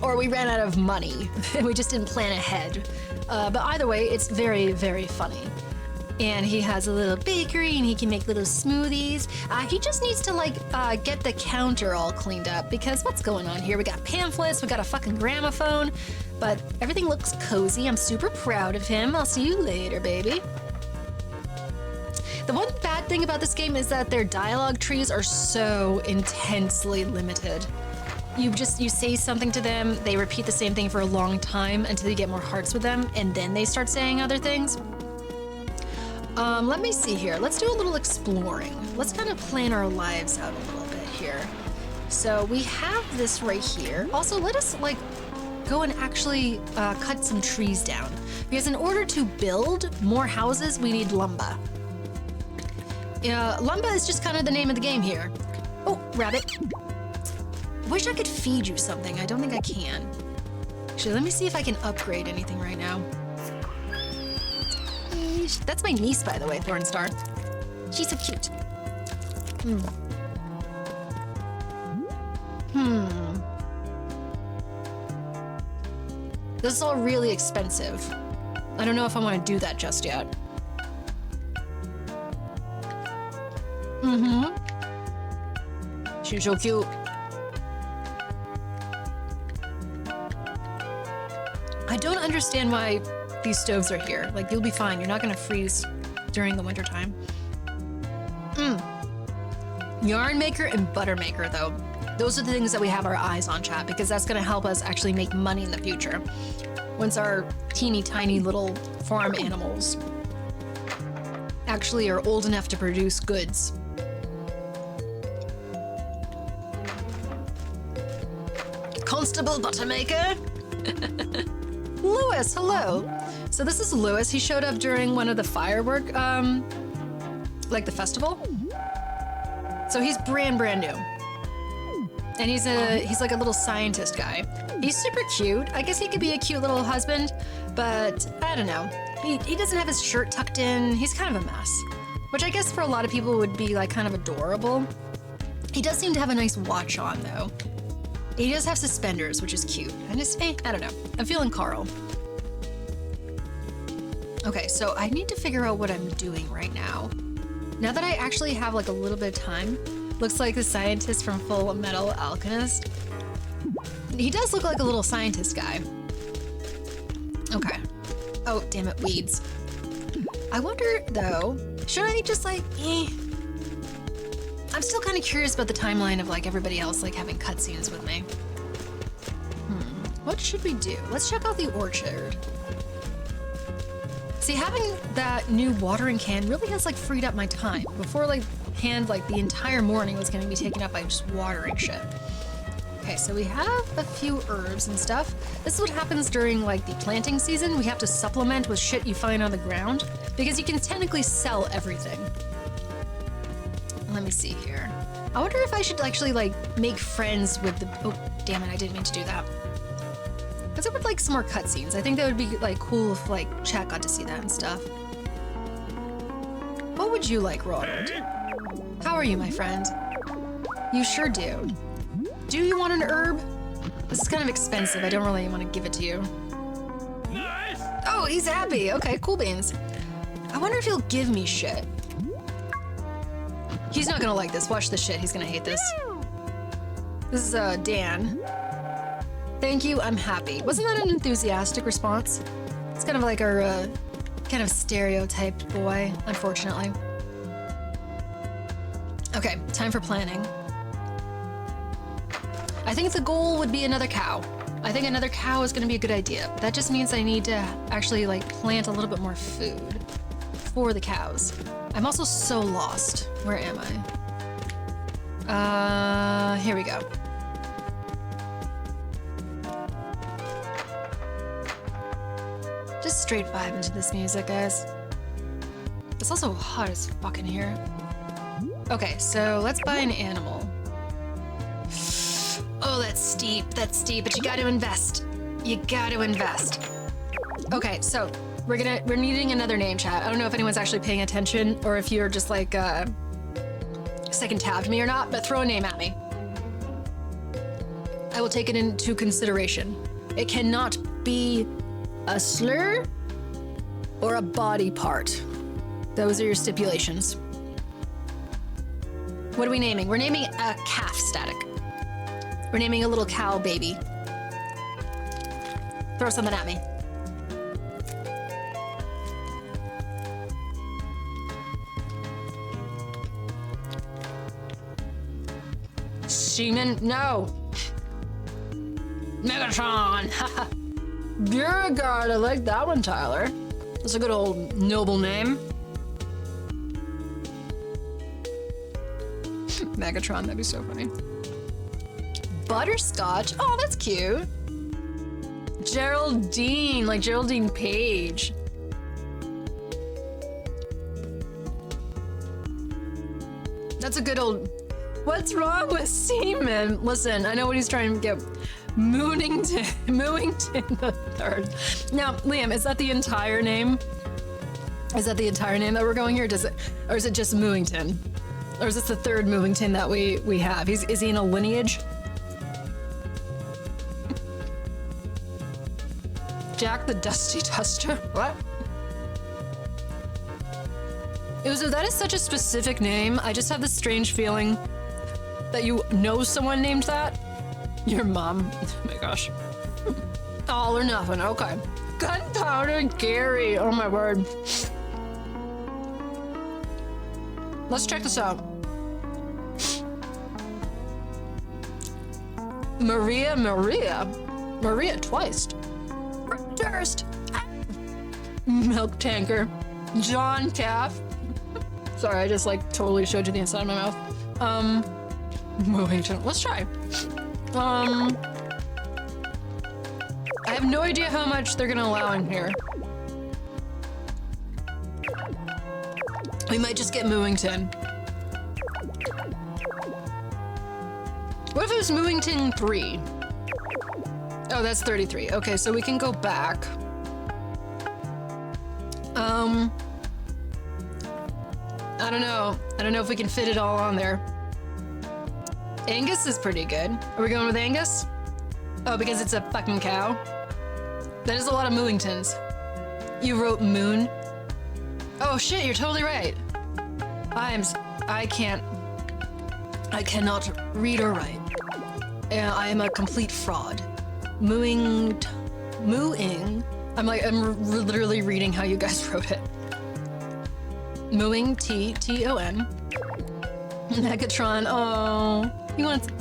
Or we ran out of money. We just didn't plan ahead. But either way, it's very, very funny. And he has a little bakery and he can make little smoothies. He just needs to get the counter all cleaned up because what's going on here? We got pamphlets, we got a fucking gramophone, but everything looks cozy. I'm super proud of him. I'll see you later, baby. The one bad thing about this game is that their dialogue trees are so intensely limited. You say something to them, they repeat the same thing for a long time until you get more hearts with them, and then they start saying other things. Let me see here. Let's do a little exploring. Let's kind of plan our lives out a little bit here. So we have this right here. Also, let us go and actually cut some trees down. Because in order to build more houses, we need lumber. Lumber is just kind of the name of the game here. Oh, rabbit. Wish I could feed you something. I don't think I can. Actually, let me see if I can upgrade anything right now. That's my niece, by the way, Thornstar. She's so cute. This is all really expensive. I don't know if I want to do that just yet. She's so cute. I don't understand why these stoves are here. You'll be fine. You're not gonna freeze during the winter time. Yarn maker and butter maker, though. Those are the things that we have our eyes on, chat, because that's gonna help us actually make money in the future. Once our teeny tiny little farm animals actually are old enough to produce goods. Constable Buttermaker? Lewis, hello. So this is Lewis. He showed up during one of the firework, the festival. So he's brand new. And he's like a little scientist guy. He's super cute. I guess he could be a cute little husband, but I don't know. He doesn't have his shirt tucked in. He's kind of a mess, which I guess for a lot of people would be kind of adorable. He does seem to have a nice watch on though. He does have suspenders, which is cute. I don't know. I'm feeling Carl. Okay, so I need to figure out what I'm doing right now. Now that I actually have a little bit of time, looks like the scientist from Full Metal Alchemist. He does look like a little scientist guy. Okay. Oh, damn it, weeds. I wonder, though, should I just I'm still kind of curious about the timeline of everybody else having cutscenes with me. What should we do? Let's check out the orchard. See, having that new watering can really has freed up my time. Before the entire morning was going to be taken up by just watering shit. Okay, so we have a few herbs and stuff. This is what happens during the planting season. We have to supplement with shit you find on the ground because you can technically sell everything. Let me see here. I wonder if I should actually make friends with the. Oh, damn it! I didn't mean to do that. Because I would like some more cutscenes. I think that would be cool if chat got to see that and stuff. What would you like, Ronald? How are you, my friend? You sure do. Do you want an herb? This is kind of expensive. I don't really want to give it to you. Nice. Oh, he's happy. Okay, cool beans. I wonder if he'll give me shit. He's not gonna like this. Watch this shit. He's gonna hate this. This is Dan. Thank you. I'm happy. Wasn't that an enthusiastic response? It's kind of like our kind of stereotyped boy, unfortunately. Okay, time for planning. I think the goal would be another cow. I think another cow is going to be a good idea. But that just means I need to actually plant a little bit more food for the cows. I'm also so lost. Where am I? Here we go. Just straight vibe into this music, guys. It's also hot as fuck in here. Okay, so let's buy an animal. Oh, that's steep, but you gotta invest. You gotta invest. Okay, so we're needing another name, chat. I don't know if anyone's actually paying attention or if you're just second tabbed me or not, but throw a name at me. I will take it into consideration. It cannot be a slur or a body part. Those are your stipulations. What are we naming? We're naming a calf, Static. We're naming a little cow baby. Throw something at me. Seaman? No. Megatron! Beauregard, I like that one, Tyler. That's a good old noble name. Megatron, that'd be so funny. Butterscotch? Oh, that's cute. Geraldine, like Geraldine Page. That's a good old... What's wrong with Seaman? Listen, I know what he's trying to get. Moonington the third. Now, Liam, is that the entire name? Is that the entire name that we're going here? Or is it just Mooington? Or is this the third Mooington that we have? Is he in a lineage? Jack the Dusty Duster? What? That is such a specific name. I just have this strange feeling that you know someone named that. Your mom. Oh my gosh. All or nothing. Okay. Gunpowder Gary. Oh my word. Let's check this out. Maria twice. Durst. Milk Tanker. John Calf. Sorry, I just like totally showed you the inside of my mouth. Moving to, let's try. I have no idea how much they're gonna allow in here. We might just get Mooington. What if it was Mooington 3? Oh, that's 33. Okay, so we can go back. I don't know. I don't know if we can fit it all on there. Angus is pretty good. Are we going with Angus? Oh, because it's a fucking cow? That is a lot of Mooingtons. You wrote Moon? Oh shit, you're totally right. I cannot read or write. I am a complete fraud. Mooing. I'm literally reading how you guys wrote it. Mooing, T-O-N. Megatron, oh. You want...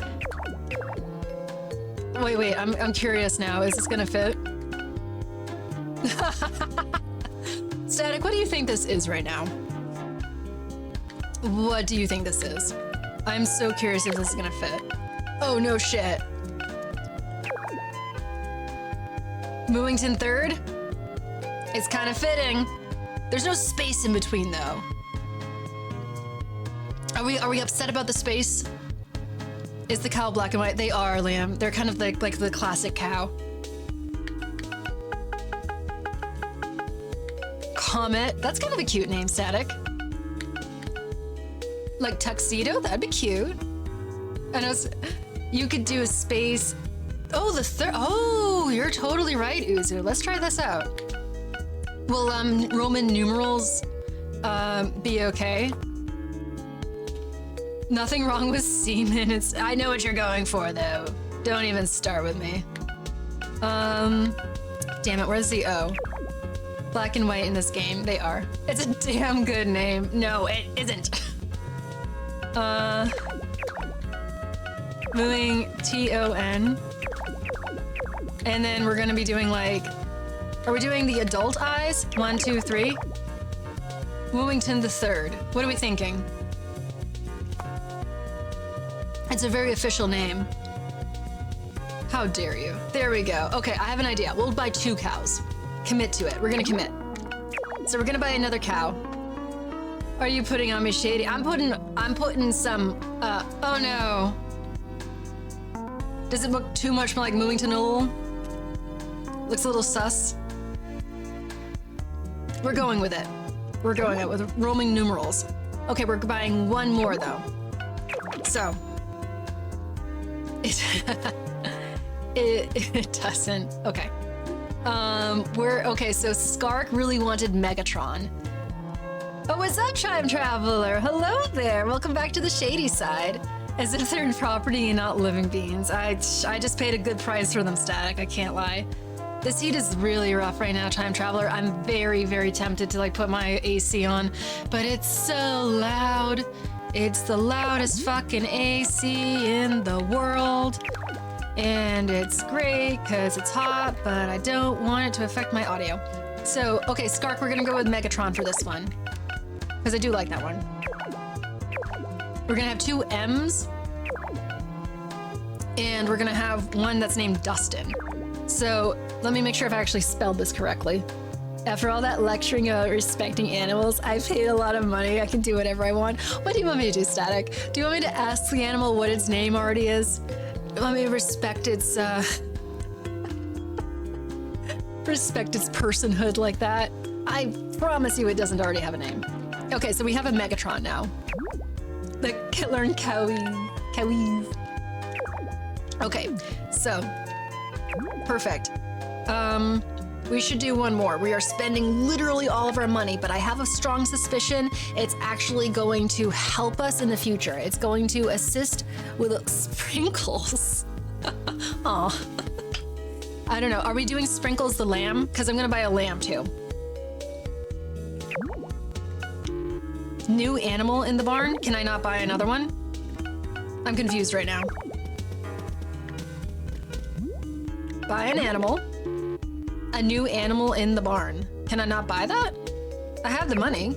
Wait, I'm curious now. Is this gonna fit? Static, what do you think this is right now? What do you think this is? I'm so curious if this is gonna fit. Oh, no shit. Mooington 3rd? It's kind of fitting. There's no space in between, though. Are we upset about the space? Is the cow black and white? They are, Liam. They're kind of like the classic cow. Comet. That's kind of a cute name, Static. Like Tuxedo? That'd be cute. I know you could do a space. Oh, the third. Oh, you're totally right, Uzu. Let's try this out. Will Roman numerals be okay? Nothing wrong with semen. I know what you're going for, though. Don't even start with me. Damn it, where's the O? Black and white in this game. They are. It's a damn good name. No, it isn't. Moving T-O-N. And then we're gonna be doing like... Are we doing the adult eyes? 1, 2, 3. Wooington the 3rd. What are we thinking? It's a very official name. How dare you? There we go. Okay, I have an idea. We'll buy 2 cows. Commit to it. We're gonna commit. So we're gonna buy another cow. Are you putting on me shady? I'm putting some, oh no. Does it look too much like Mooington Owl? Looks a little sus. We're going with it. We're going it with Roman numerals. Okay, we're buying 1 more though. So, it doesn't. Okay. Okay, so Skark really wanted Megatron. Oh, what's up, Time Traveler? Hello there. Welcome back to the shady side. As if they're property and not living beings. I just paid a good price for them, Static. I can't lie. This heat is really rough right now, Time Traveler. I'm very, very tempted to like put my AC on, but it's so loud. It's the loudest fucking AC in the world. And it's great because it's hot, but I don't want it to affect my audio. So, okay, Skark, we're gonna go with Megatron for this one. Because I do like that one. We're gonna have 2 M's. And we're gonna have one that's named Dustin. So, let me make sure if I actually spelled this correctly. After all that lecturing about respecting animals, I paid a lot of money. I can do whatever I want. What do you want me to do, Static? Do you want me to ask the animal what its name already is? You want me to respect its, respect its personhood like that? I promise you it doesn't already have a name. Okay, so we have a Megatron now. The killer and cowies. Okay, so, perfect. We should do one more. We are spending literally all of our money, but I have a strong suspicion it's actually going to help us in the future. It's going to assist with sprinkles. Aw. I don't know. Are we doing Sprinkles the lamb? Because I'm going to buy a lamb too. New animal in the barn? Can I not buy another one? I'm confused right now. Buy an animal. A new animal in the barn. Can I not buy that? I have the money.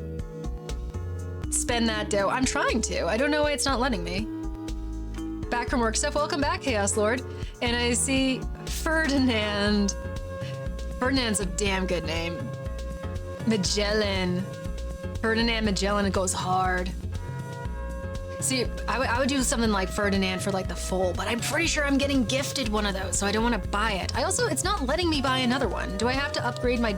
Spend that dough. I'm trying to. I don't know why it's not letting me. Back from work stuff. Welcome back, Chaos Lord. And I see Ferdinand. Ferdinand's a damn good name. Magellan. Ferdinand Magellan, it goes hard. See, I would do something like Ferdinand for like the full, but I'm pretty sure I'm getting gifted one of those, so I don't want to buy it. It's not letting me buy another one. Do I have to upgrade my...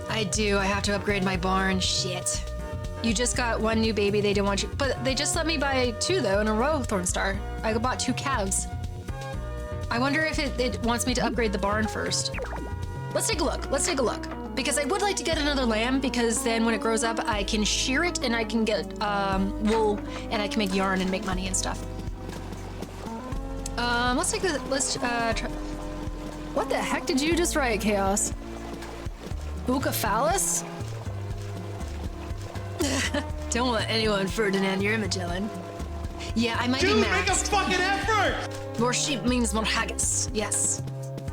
I do, I have to upgrade my barn. Shit. You just got one new baby, they don't want you... But they just let me buy 2 though in a row, Thornstar. I bought 2 calves. I wonder if it wants me to upgrade the barn first. Let's take a look, let's take a look. Because I would like to get another lamb, because then when it grows up, I can shear it and I can get wool and I can make yarn and make money and stuff. Let's take the, try. What the heck did you just write, Chaos? Bucephalus? Don't let anyone, Ferdinand, you're a Magellan. Yeah, I might be maxed. Make a fucking effort! More sheep means more haggis, yes.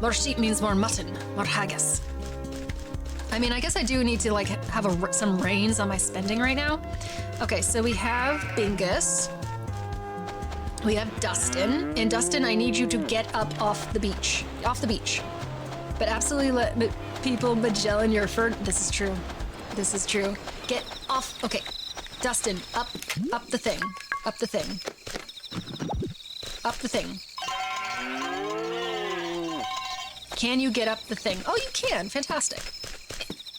More sheep means more mutton, more haggis. I mean, I guess I do need to like have some reins on my spending right now. Okay, so we have Bingus. We have Dustin. And Dustin, I need you to get up off the beach. Off the beach. But absolutely let people Magellan your fur. This is true. This is true. Get off. Okay. Dustin, up the thing. Up the thing. Up the thing. Can you get up the thing? Oh, you can. Fantastic.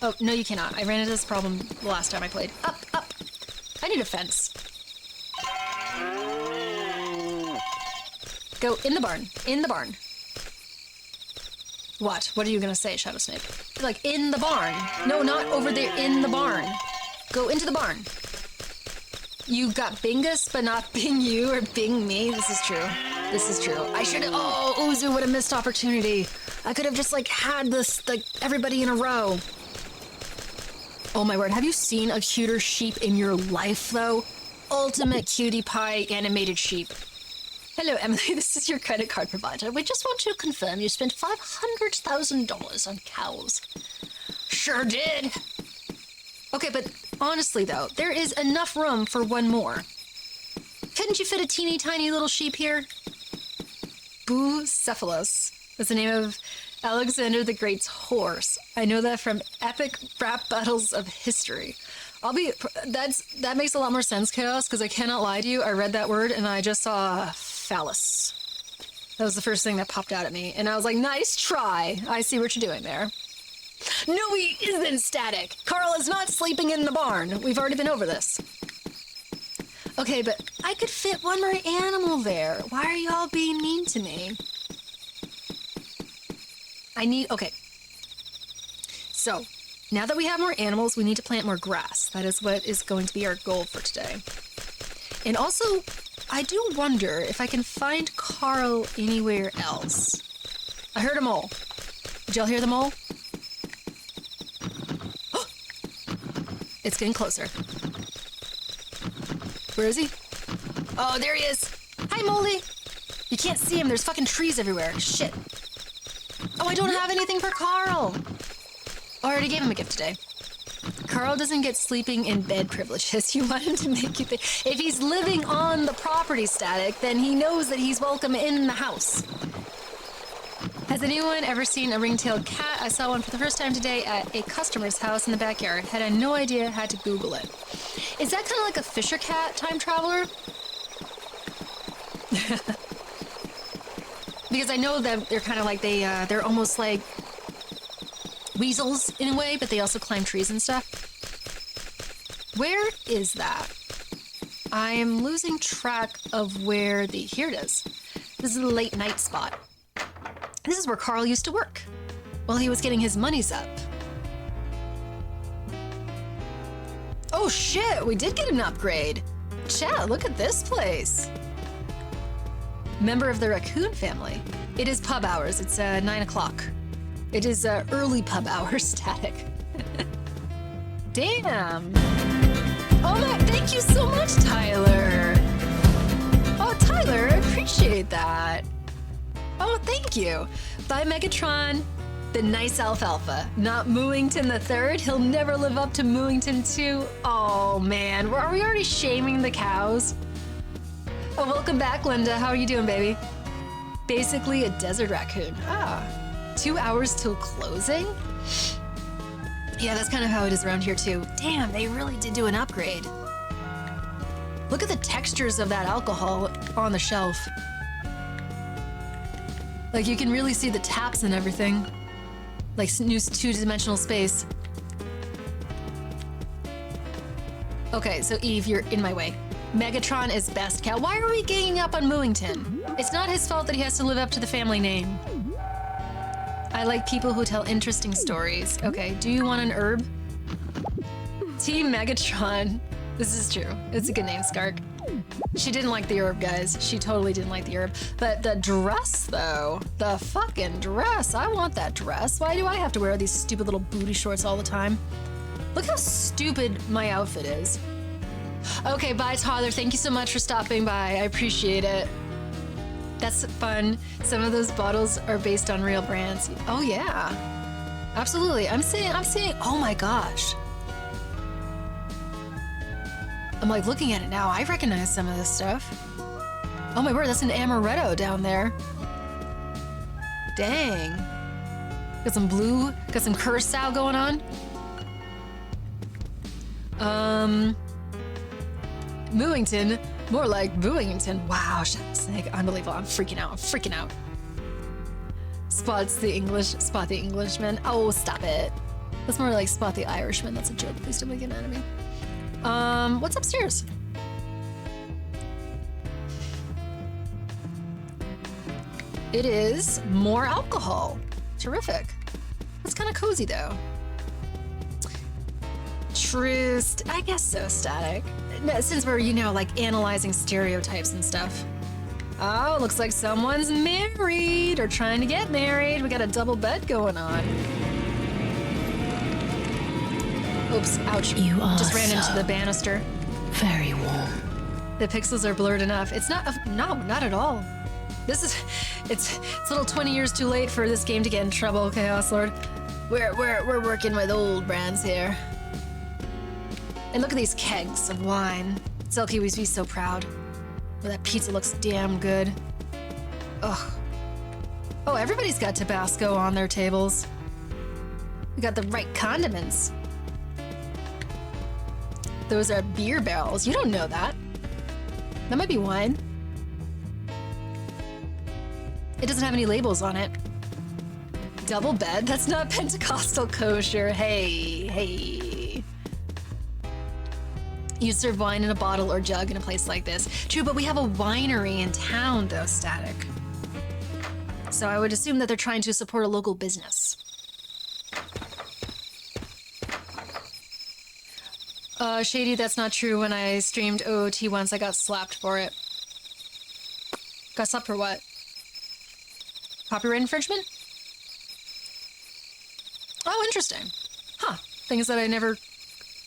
Oh, no, you cannot. I ran into this problem the last time I played. Up. I need a fence. Go in the barn. In the barn. What? What are you gonna say, Shadow Snake? Like, in the barn. No, not over there. In the barn. Go into the barn. You got Bingus, but not Bing you or Bing me. This is true. This is true. I should have... Oh, Uzu, what a missed opportunity. I could have just, like, had this, like, everybody in a row. Oh my word, have you seen a cuter sheep in your life, though? Ultimate cutie pie animated sheep. Hello, Emily, this is your credit card provider. We just want to confirm you spent $500,000 on cows. Sure did. Okay, but honestly, though, there is enough room for one more. Couldn't you fit a teeny tiny little sheep here? Bucephalus is the name of Alexander the Great's horse. I know that from epic rap battles of history. That makes a lot more sense, Chaos, because I cannot lie to you. I read that word and I just saw phallus. That was the first thing that popped out at me. And I was like, nice try. I see what you're doing there. No, he isn't, Static. Carl is not sleeping in the barn. We've already been over this. Okay, but I could fit one more animal there. Why are y'all being mean to me? Okay. So, now that we have more animals, we need to plant more grass. That is what is going to be our goal for today. And also, I do wonder if I can find Carl anywhere else. I heard a mole. Did y'all hear the mole? It's getting closer. Where is he? Oh, there he is. Hi, Moley. You can't see him. There's fucking trees everywhere. Shit. Oh, I don't have anything for Carl. I already gave him a gift today. Carl doesn't get sleeping in bed privileges. You want him to make you think. If he's living on the property static, then he knows that he's welcome in the house. Has anyone ever seen a ring-tailed cat? I saw one for the first time today at a customer's house in the backyard. Had no idea, had to Google it. Is that kind of like a Fisher cat time traveler? Because I know that they're kind of like, they're almost like weasels in a way, but they also climb trees and stuff. Where is that? I am losing track of where here it is. This is a late night spot. This is where Carl used to work while he was getting his monies up. Oh shit, we did get an upgrade. Chat, look at this place. Member of the raccoon family. It is pub hours. It's 9 o'clock. It is early pub hour static. Damn. Oh my, thank you so much, Tyler. Oh, Tyler, I appreciate that. Oh, thank you. Bye, Megatron. The nice alfalfa. Not Mooington the Third. He'll never live up to Mooington 2. Oh, man. Are we already shaming the cows? Oh, welcome back, Linda. How are you doing, baby? Basically a desert raccoon. Ah. 2 hours till closing? Yeah, that's kind of how it is around here, too. Damn, they really did do an upgrade. Look at the textures of that alcohol on the shelf. Like, you can really see the taps and everything. Like, new two-dimensional space. Okay, so Eve, you're in my way. Megatron is best cat. Why are we ganging up on Mooington? It's not his fault that he has to live up to the family name. I like people who tell interesting stories. Okay, do you want an herb? Team Megatron. This is true. It's a good name, Skark. She didn't like the herb, guys. She totally didn't like the herb. But the dress, though. The fucking dress. I want that dress. Why do I have to wear these stupid little booty shorts all the time? Look how stupid my outfit is. Okay, bye, Tyler. Thank you so much for stopping by. I appreciate it. That's fun. Some of those bottles are based on real brands. Oh, yeah. Absolutely. I'm saying, oh my gosh. I'm like looking at it now. I recognize some of this stuff. Oh my word, that's an amaretto down there. Dang. Got some blue, got some curacao going on. Mooington, more like Booington. Wow, shut up, snake. Unbelievable. I'm freaking out. Spot the Englishman. Oh, stop it. That's more like Spot the Irishman. That's a joke. Please don't make it mad at me. What's upstairs? It is more alcohol. Terrific. That's kind of cozy, though. Trist. I guess so, Static. Since we're, like analyzing stereotypes and stuff. Oh, looks like someone's married or trying to get married. We got a double bed going on. Oops, ouch. You are just ran into the banister. very warm. The pixels are blurred enough. It's not, no, not at all. It's a little 20 years too late for this game to get in trouble, Chaos Lord. We're working with old brands here. And look at these kegs of wine. Selkie would be so proud. Oh, that pizza looks damn good. Ugh. Oh, everybody's got Tabasco on their tables. We got the right condiments. Those are beer barrels. You don't know that. That might be wine. It doesn't have any labels on it. Double bed? That's not Pentecostal kosher. Hey. You'd serve wine in a bottle or jug in a place like this. True, but we have a winery in town, though, Static. So I would assume that they're trying to support a local business. Shady, that's not true. When I streamed OOT once, I got slapped for it. Got slapped for what? Copyright infringement? Oh, interesting. Huh. Things that I never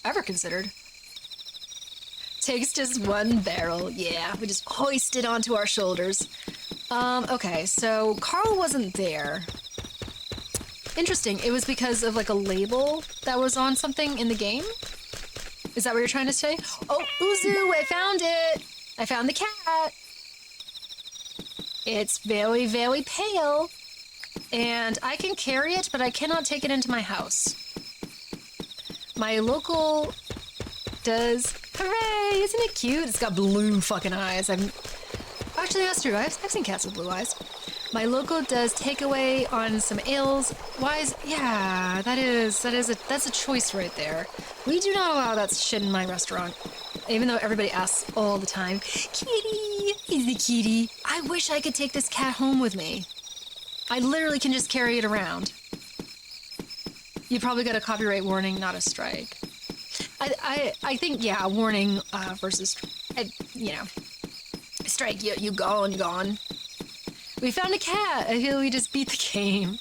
ever considered. Takes just one barrel. Yeah, we just hoist it onto our shoulders. Okay, so Carl wasn't there. Interesting. It was because of like a label that was on something in the game? Is that what you're trying to say? Oh, Uzu, I found it! I found the cat! It's very, very pale. And I can carry it, but I cannot take it into my house. My local does... Hooray! Isn't it cute? It's got blue fucking eyes. Actually, that's true. I've seen cats with blue eyes. My local does takeaway on some ales. Wise, yeah, that's a choice right there. We do not allow that shit in my restaurant. Even though everybody asks all the time, Kitty, is the kitty? I wish I could take this cat home with me. I literally can just carry it around. You probably got a copyright warning, not a strike. I think, yeah, warning versus, you know, strike, you gone. We found a cat. I feel we just beat the game.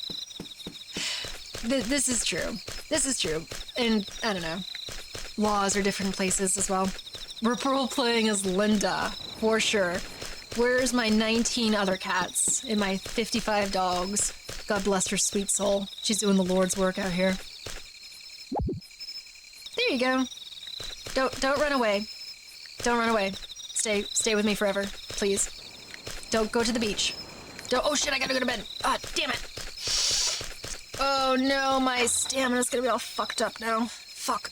This is true. This is true. And, I don't know, laws are different places as well. We're role-playing as Linda, for sure. Where's my 19 other cats and my 55 dogs? God bless her sweet soul. She's doing the Lord's work out here. There you go. Don't run away. Don't run away. Stay with me forever, please. Don't go to the beach. Oh shit, I gotta go to bed. Ah, damn it. Oh no, my stamina's gonna be all fucked up now. Fuck.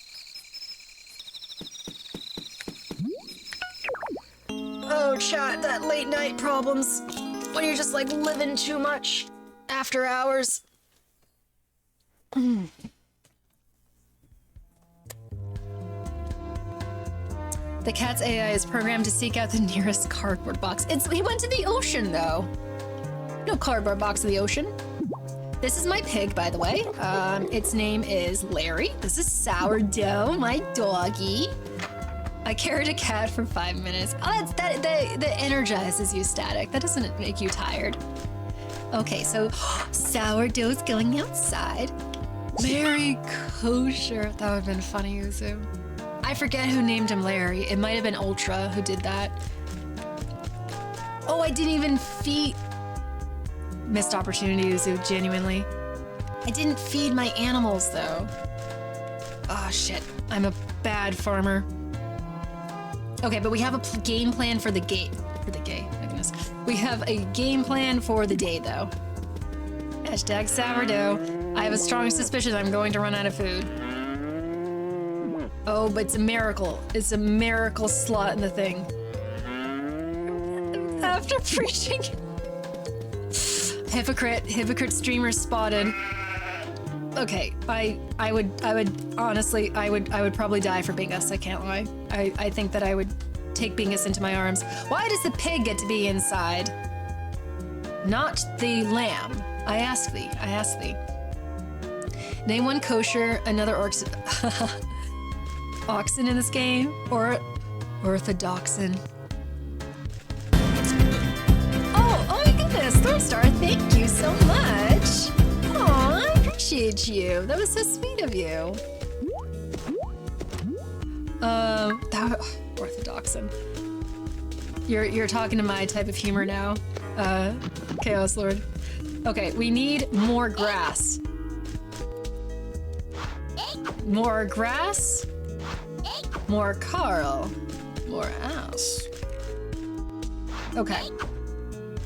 Oh, chat, that late night problems. When you're just like living too much after hours. The cat's AI is programmed to seek out the nearest cardboard box. He went to the ocean, though. No cardboard box in the ocean. This is my pig, by the way. Its name is Larry. This is Sourdough, my doggy. I carried a cat for 5 minutes. Oh, that energizes you, Static. That doesn't make you tired. Okay, so Sourdough's going outside. Very kosher. That would have been funny, Uzu. I forget who named him Larry. It might have been Ultra who did that. Oh, I didn't even feed... Missed opportunity, Uzu, genuinely. I didn't feed my animals, though. Oh, shit. I'm a bad farmer. Okay, but we have a game plan for the gate. For the gay, my goodness. We have a game plan for the day, though. Hashtag sourdough. I have a strong suspicion I'm going to run out of food. Oh, but it's a miracle. It's a miracle slot in the thing. After preaching... Hypocrite streamer spotted. Okay, I would honestly, I would probably die for Bingus, I can't lie. I think that I would take Bingus into my arms. Why does the pig get to be inside? Not the lamb. I ask thee. Name one kosher, another oxen in this game, or orthodoxen. Oh my goodness, Thornstar, thank you so much. Aw, I appreciate you. That was so sweet of you. Orthodoxen. You're talking to my type of humor now, Chaos Lord. Okay, we need more grass. More grass. More Carl. More ass. Okay.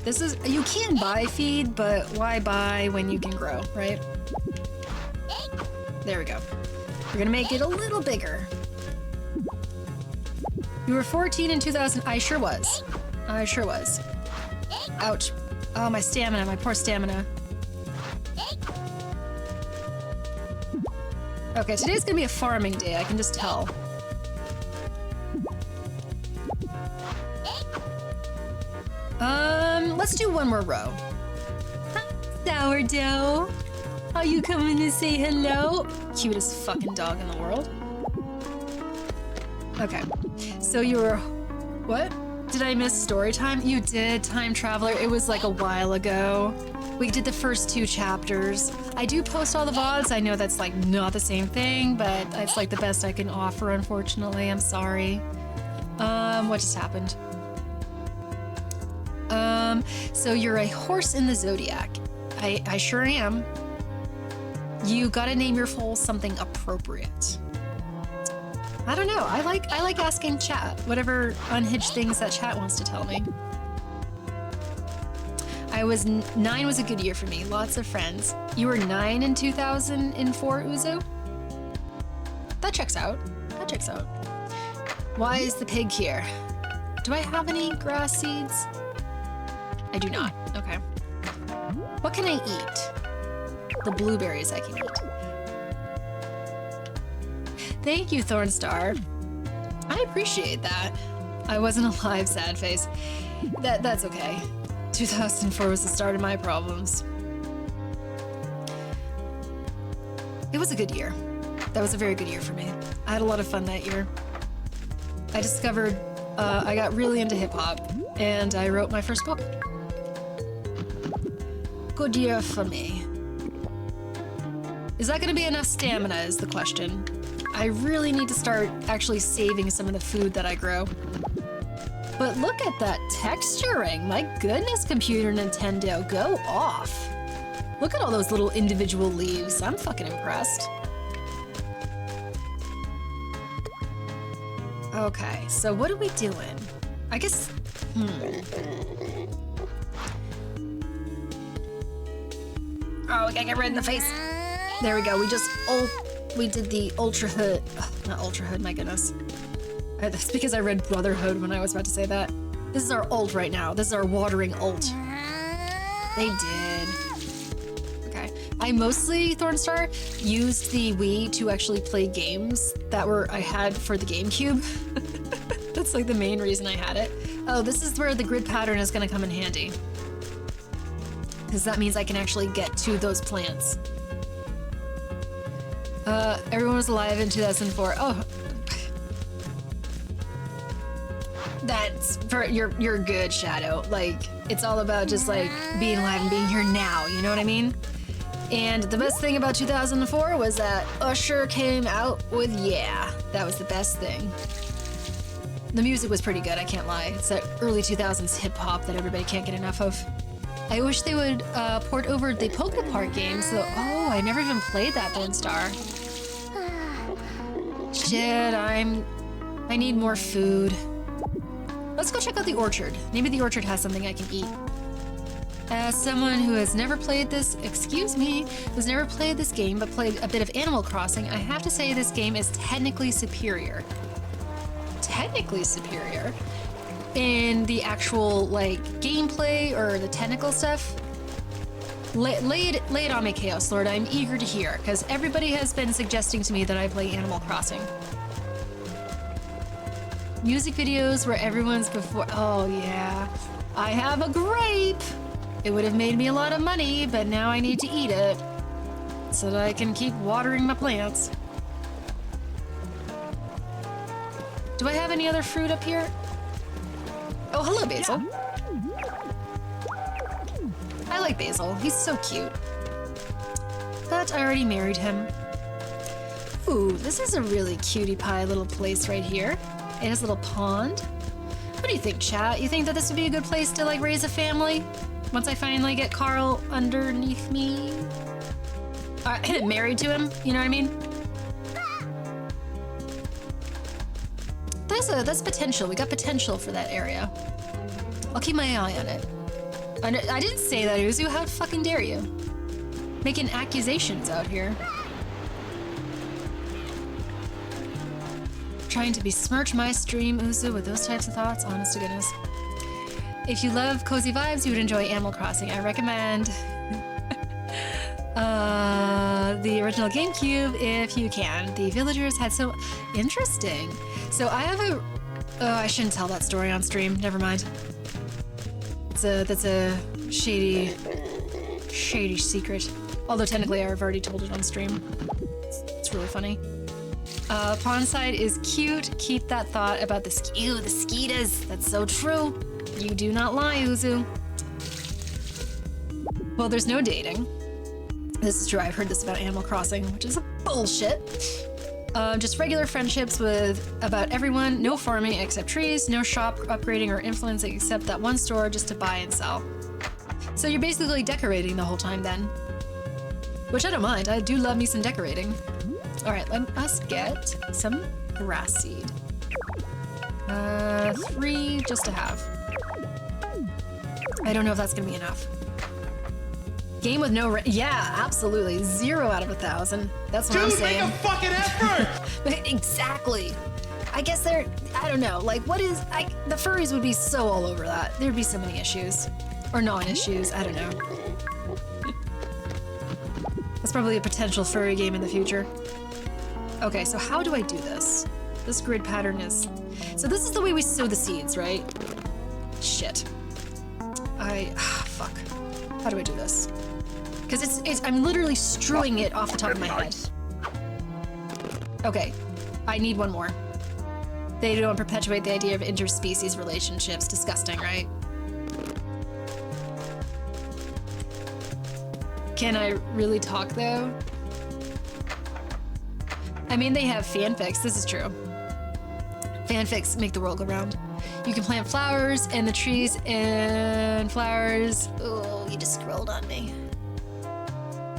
This is, you can buy feed, but why buy when you can grow, right? There we go. We're gonna make it a little bigger. You were 14 in 2000. I sure was. Ouch. Oh, my stamina, my poor stamina. Okay, today's gonna be a farming day, I can just tell. Let's do one more row. Sourdough. Are you coming to say hello? Cutest fucking dog in the world. Okay. So you were... What? Did I miss story time? You did, Time Traveler. It was like a while ago. We did the first 2 chapters. I do post all the VODs. I know that's like not the same thing, but it's like the best I can offer, unfortunately. I'm sorry. What just happened? So you're a horse in the zodiac. I sure am. You gotta name your foal something appropriate. I don't know. I like asking chat whatever unhinged things that chat wants to tell me. 9 was a good year for me. Lots of friends. You were 9 in 2004, Uzu? That checks out. That checks out. Why is the pig here? Do I have any grass seeds? I do not. Okay. What can I eat? The blueberries I can eat. Thank you, Thornstar. I appreciate that. I wasn't alive, sad face. That's okay. 2004 was the start of my problems. It was a good year. That was a very good year for me. I had a lot of fun that year. I discovered I got really into hip-hop, and I wrote my first book. Good year for me. Is that gonna be enough stamina is the question. I really need to start actually saving some of the food that I grow. But look at that texturing. My goodness, Computer Nintendo, go off. Look at all those little individual leaves. I'm fucking impressed. Okay, so what are we doing? I guess, Oh, we gotta get red in the face. There we go. We did the Ultra Hood. Ugh, not Ultra Hood, my goodness. That's because I read Brotherhood when I was about to say that. This is our ult right now. This is our watering ult. They did. Okay. I mostly, Thornstar, used the Wii to actually play games that I had for the GameCube. That's like the main reason I had it. Oh, this is where the grid pattern is gonna come in handy. Because that means I can actually get to those plants. Everyone was alive in 2004. Oh. That's for you're good, Shadow. Like, it's all about just like being alive and being here now, you know what I mean? And the best thing about 2004 was that Usher came out with Yeah. That was the best thing. The music was pretty good, I can't lie. It's that early 2000s hip hop that everybody can't get enough of. I wish they would port over the Poke Park games. So, oh, I never even played that, Bone Star. Shit, I need more food. Let's go check out the orchard. Maybe the orchard has something I can eat. As someone who has never played this, who's never played this game but played a bit of Animal Crossing, I have to say this game is technically superior. Technically superior. In the actual, like, gameplay or the technical stuff. Lay it on me, Chaos Lord. I'm eager to hear, because everybody has been suggesting to me that I play Animal Crossing. Music videos where everyone's before... Oh, yeah. I have a grape! It would have made me a lot of money, but now I need to eat it so that I can keep watering my plants. Do I have any other fruit up here? Oh, hello, Basil. I like Basil. He's so cute. But I already married him. Ooh, this is a really cutie pie little place right here. It has a little pond. What do you think, chat? You think that this would be a good place to, like, raise a family? Once I finally get Carl underneath me? Married to him, you know what I mean? That's potential. We got potential for that area. I'll keep my eye on it. I didn't say that, Uzu. How fucking dare you? Making accusations out here. Trying to besmirch my stream, Uzu, with those types of thoughts? Honest to goodness. If you love cozy vibes, you would enjoy Animal Crossing. I recommend the original GameCube if you can. The villagers had so interesting. So I have Oh, I shouldn't tell that story on stream. Never mind. That's a shady secret. Although technically I've already told it on stream. It's really funny. Pondside is cute. Keep that thought about the skeetas. That's so true. You do not lie, Uzu. Well, there's no dating. This is true. I've heard this about Animal Crossing, which is bullshit. Just regular friendships with about everyone. No farming except trees. No shop upgrading or influencing except that one store just to buy and sell. So you're basically decorating the whole time then. Which I don't mind. I do love me some decorating. All right, let us get some grass seed. 3 just to have. I don't know if that's gonna be enough. Game with no yeah, absolutely. 0 out of 1,000. That's what I'm saying. Make a fucking effort! Exactly. I guess they're, I don't know, like what is, the furries would be so all over that. There'd be so many issues. Or non-issues, I don't know. That's probably a potential furry game in the future. Okay, so how do I do this? This grid pattern is... So this is the way we sow the seeds, right? Shit. Fuck. How do I do this? Because I'm literally strewing it off the top of my head. Okay, I need one more. They don't perpetuate the idea of interspecies relationships. Disgusting, right? Can I really talk, though? I mean, they have fanfics. This is true. Fanfics make the world go round. You can plant flowers, and the trees and flowers... Oh, you just scrolled on me.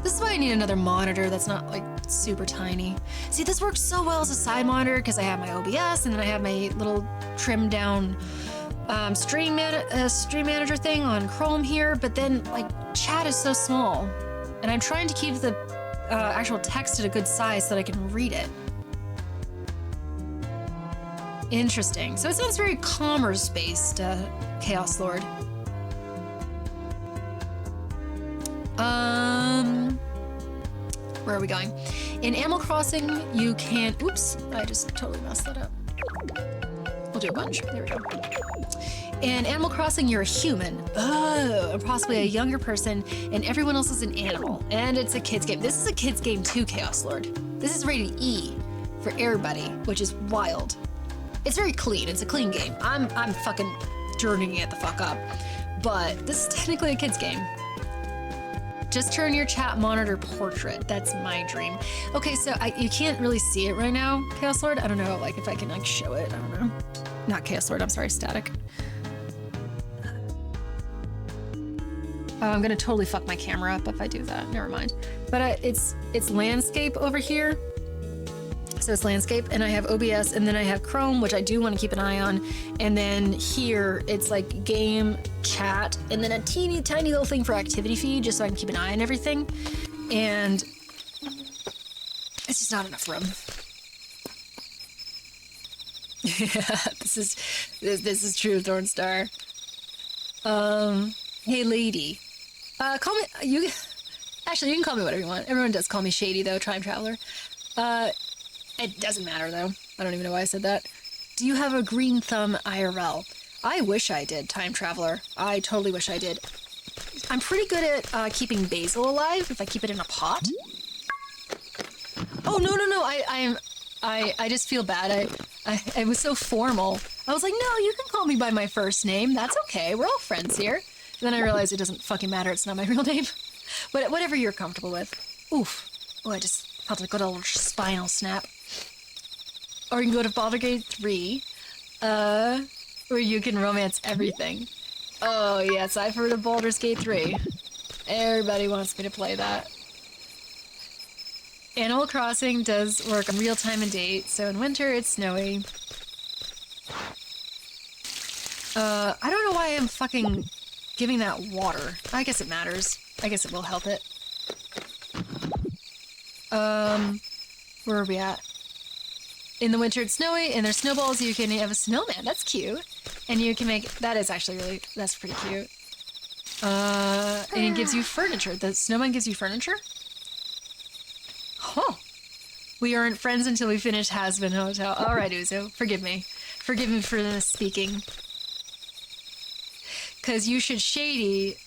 This is why I need another monitor that's not, like, super tiny. See, this works so well as a side monitor because I have my OBS, and then I have my little trimmed-down stream manager thing on Chrome here, but then, like, chat is so small. And I'm trying to keep the actual text at a good size so that I can read it. Interesting. So it sounds very commerce-based, Chaos Lord. Where are we going? In Animal Crossing, you can... Oops, I just totally messed that up. We'll do a bunch. There we go. In Animal Crossing, you're a human. Oh, and possibly a younger person, and everyone else is an animal. And it's a kid's game. This is a kid's game too, Chaos Lord. This is rated E for everybody, which is wild. It's very clean. It's a clean game. I'm fucking turning it the fuck up. But this is technically a kid's game. Just turn your chat monitor portrait. That's my dream. Okay, so you can't really see it right now, Chaos Lord. I don't know, like if I can like show it. I don't know. Not Chaos Lord. I'm sorry, Static. Oh, I'm gonna totally fuck my camera up if I do that. Never mind. But it's landscape over here. So it's landscape, and I have OBS, and then I have Chrome, which I do want to keep an eye on. And then here, it's like game, chat, and then a teeny tiny little thing for activity feed, just so I can keep an eye on everything. And it's just not enough room. Yeah, this is true, Thornstar. Hey, lady. Call me, actually, you can call me whatever you want. Everyone does call me Shady, though, Time Traveler. It doesn't matter, though. I don't even know why I said that. Do you have a green thumb IRL? I wish I did, Time Traveler. I totally wish I did. I'm pretty good at keeping basil alive if I keep it in a pot. Oh, no. I just feel bad. I was so formal. I was like, no, you can call me by my first name. That's okay. We're all friends here. And then I realized it doesn't fucking matter. It's not my real name. But whatever you're comfortable with. Oof. Oh, I just felt a good old spinal snap. Or you can go to Baldur's Gate 3, where you can romance everything. Oh, yes, I've heard of Baldur's Gate 3. Everybody wants me to play that. Animal Crossing does work on real time and date, so in winter it's snowy. I don't know why I'm fucking giving that water. I guess it matters. I guess it will help it. Where are we at? In the winter it's snowy, and there's snowballs. You can have a snowman. That's cute. And you can make... That is actually really... That's pretty cute. And it gives you furniture. The snowman gives you furniture? Huh. We aren't friends until we finish Has Been Hotel. All right, Uzo. Forgive me. Forgive me for the speaking. Cause you should shady,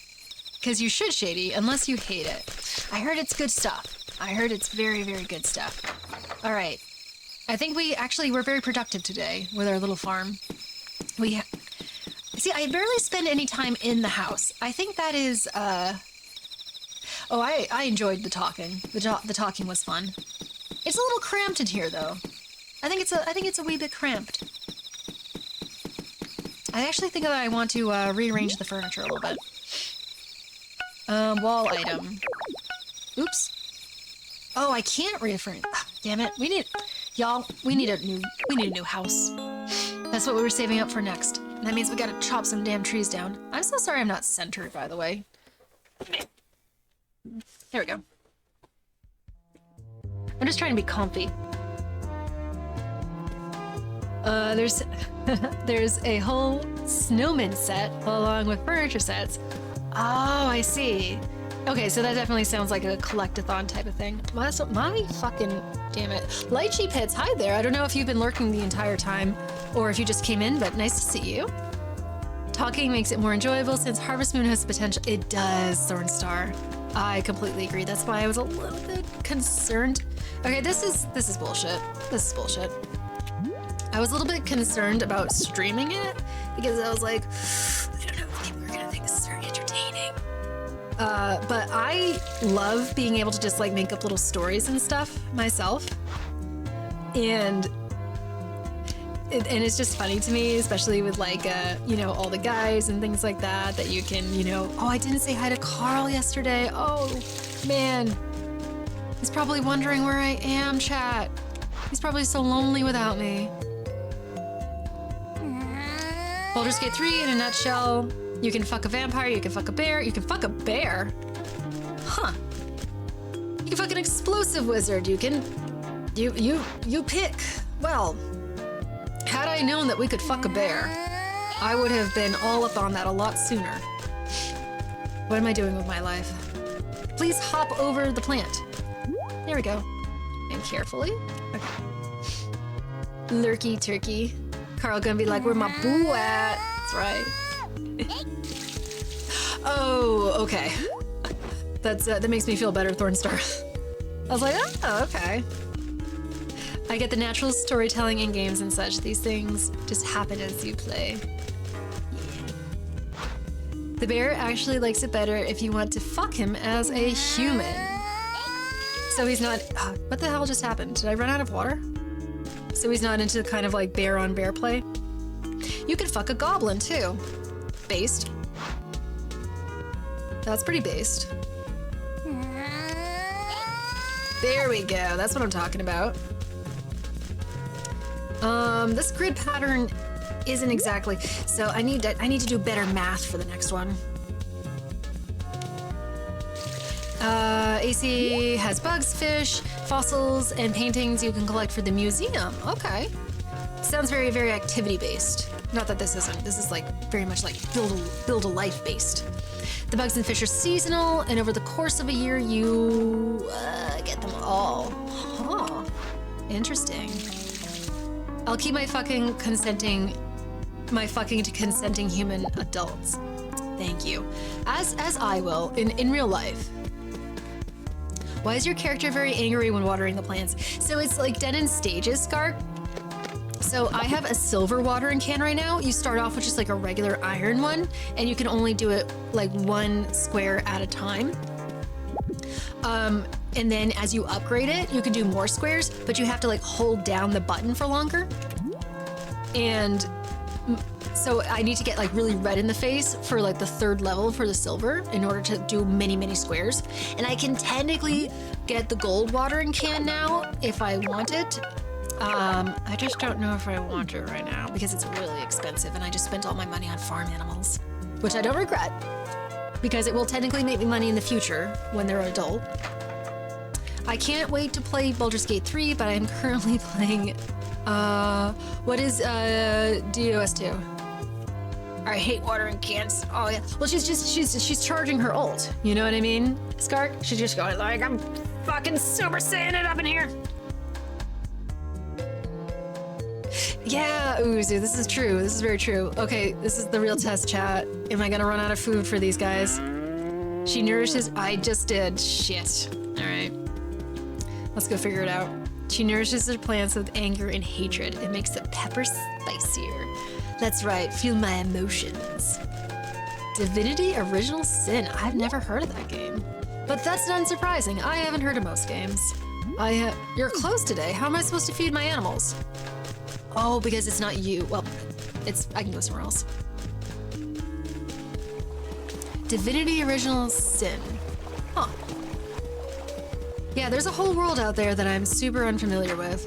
unless you hate it. I heard it's good stuff. I heard it's very, very good stuff. All right. I think we're very productive today with our little farm. See, I barely spend any time in the house. I think that is, I enjoyed the talking. The talking was fun. It's a little cramped in here, though. I think it's a wee bit cramped. I actually think that I want to rearrange the furniture a little bit. Wall item. Oops. Oh, I can't rearrange. Damn it. We need a new house. That's what we were saving up for next. That means we gotta chop some damn trees down. I'm so sorry I'm not centered, by the way. There we go. I'm just trying to be comfy. There's a whole snowman set along with furniture sets. Oh, I see. Okay, so that definitely sounds like a collect-a-thon type of thing. My fucking damn it. Lychee Pits, hi there. I don't know if you've been lurking the entire time or if you just came in, but nice to see you. Talking makes it more enjoyable since Harvest Moon has potential. It does, Thornstar. I completely agree. That's why I was a little bit concerned. Okay, this is bullshit. This is bullshit. I was a little bit concerned about streaming it because I was like, I don't know if people are gonna think this is very entertaining. But I love being able to just like make up little stories and stuff myself. And it's just funny to me, especially with like, all the guys and things like that you can, oh, I didn't say hi to Carl yesterday. Oh, man. He's probably wondering where I am, chat. He's probably so lonely without me. Baldur's Gate 3 in a nutshell. You can fuck a vampire, you can fuck a bear, you can fuck a bear? Huh. You can fuck an explosive wizard, you can... You pick. Well, had I known that we could fuck a bear, I would have been all up on that a lot sooner. What am I doing with my life? Please hop over the plant. There we go. And carefully. Okay. Lurky turkey. Carl gonna be like, where my boo at? That's right. Oh, okay. That makes me feel better, Thornstar. I was like, oh, okay. I get the natural storytelling in games and such. These things just happen as you play. Yeah. The bear actually likes it better if you want to fuck him as a human. So he's not... what the hell just happened? Did I run out of water? So he's not into kind of like bear on bear play? You can fuck a goblin too. Based. That's pretty based. There we go. That's what I'm talking about. This grid pattern isn't exactly... So I need to do better math for the next one. AC has bugs, fish, fossils, and paintings you can collect for the museum. Okay. Sounds very, very activity-based. Not that this isn't. This is like very much like build a life based. The bugs and fish are seasonal, and over the course of a year, you get them all. Huh. Interesting. I'll keep my fucking to consenting human adults. Thank you. As I will in real life. Why is your character very angry when watering the plants? So it's like done in stages, Scark. So I have a silver watering can right now. You start off with just like a regular iron one, and you can only do it like one square at a time. And then as you upgrade it, you can do more squares, but you have to like hold down the button for longer. And so I need to get like really red in the face for like the 3rd level for the silver in order to do many, many squares. And I can technically get the gold watering can now if I want it. I just don't know if I want it right now because it's really expensive and I just spent all my money on farm animals, which I don't regret because it will technically make me money in the future when they're adult. I can't wait to play Baldur's Gate 3, but I'm currently playing, what is, DOS 2? I hate watering cans. Oh yeah. Well, she's charging her ult. You know what I mean, Scark? She's just going like, I'm fucking Super Saiyan it up in here. Yeah, Uzu, this is true. This is very true. Okay, this is the real test, chat. Am I gonna run out of food for these guys? She nourishes. I just did. Shit. All right. Let's go figure it out. She nourishes her plants with anger and hatred. It makes the pepper spicier. That's right. Feel my emotions. Divinity Original Sin. I've never heard of that game. But that's not surprising. I haven't heard of most games. You're closed today. How am I supposed to feed my animals? Oh, because it's not you. Well, I can go somewhere else. Divinity Original Sin. Huh. Yeah, there's a whole world out there that I'm super unfamiliar with.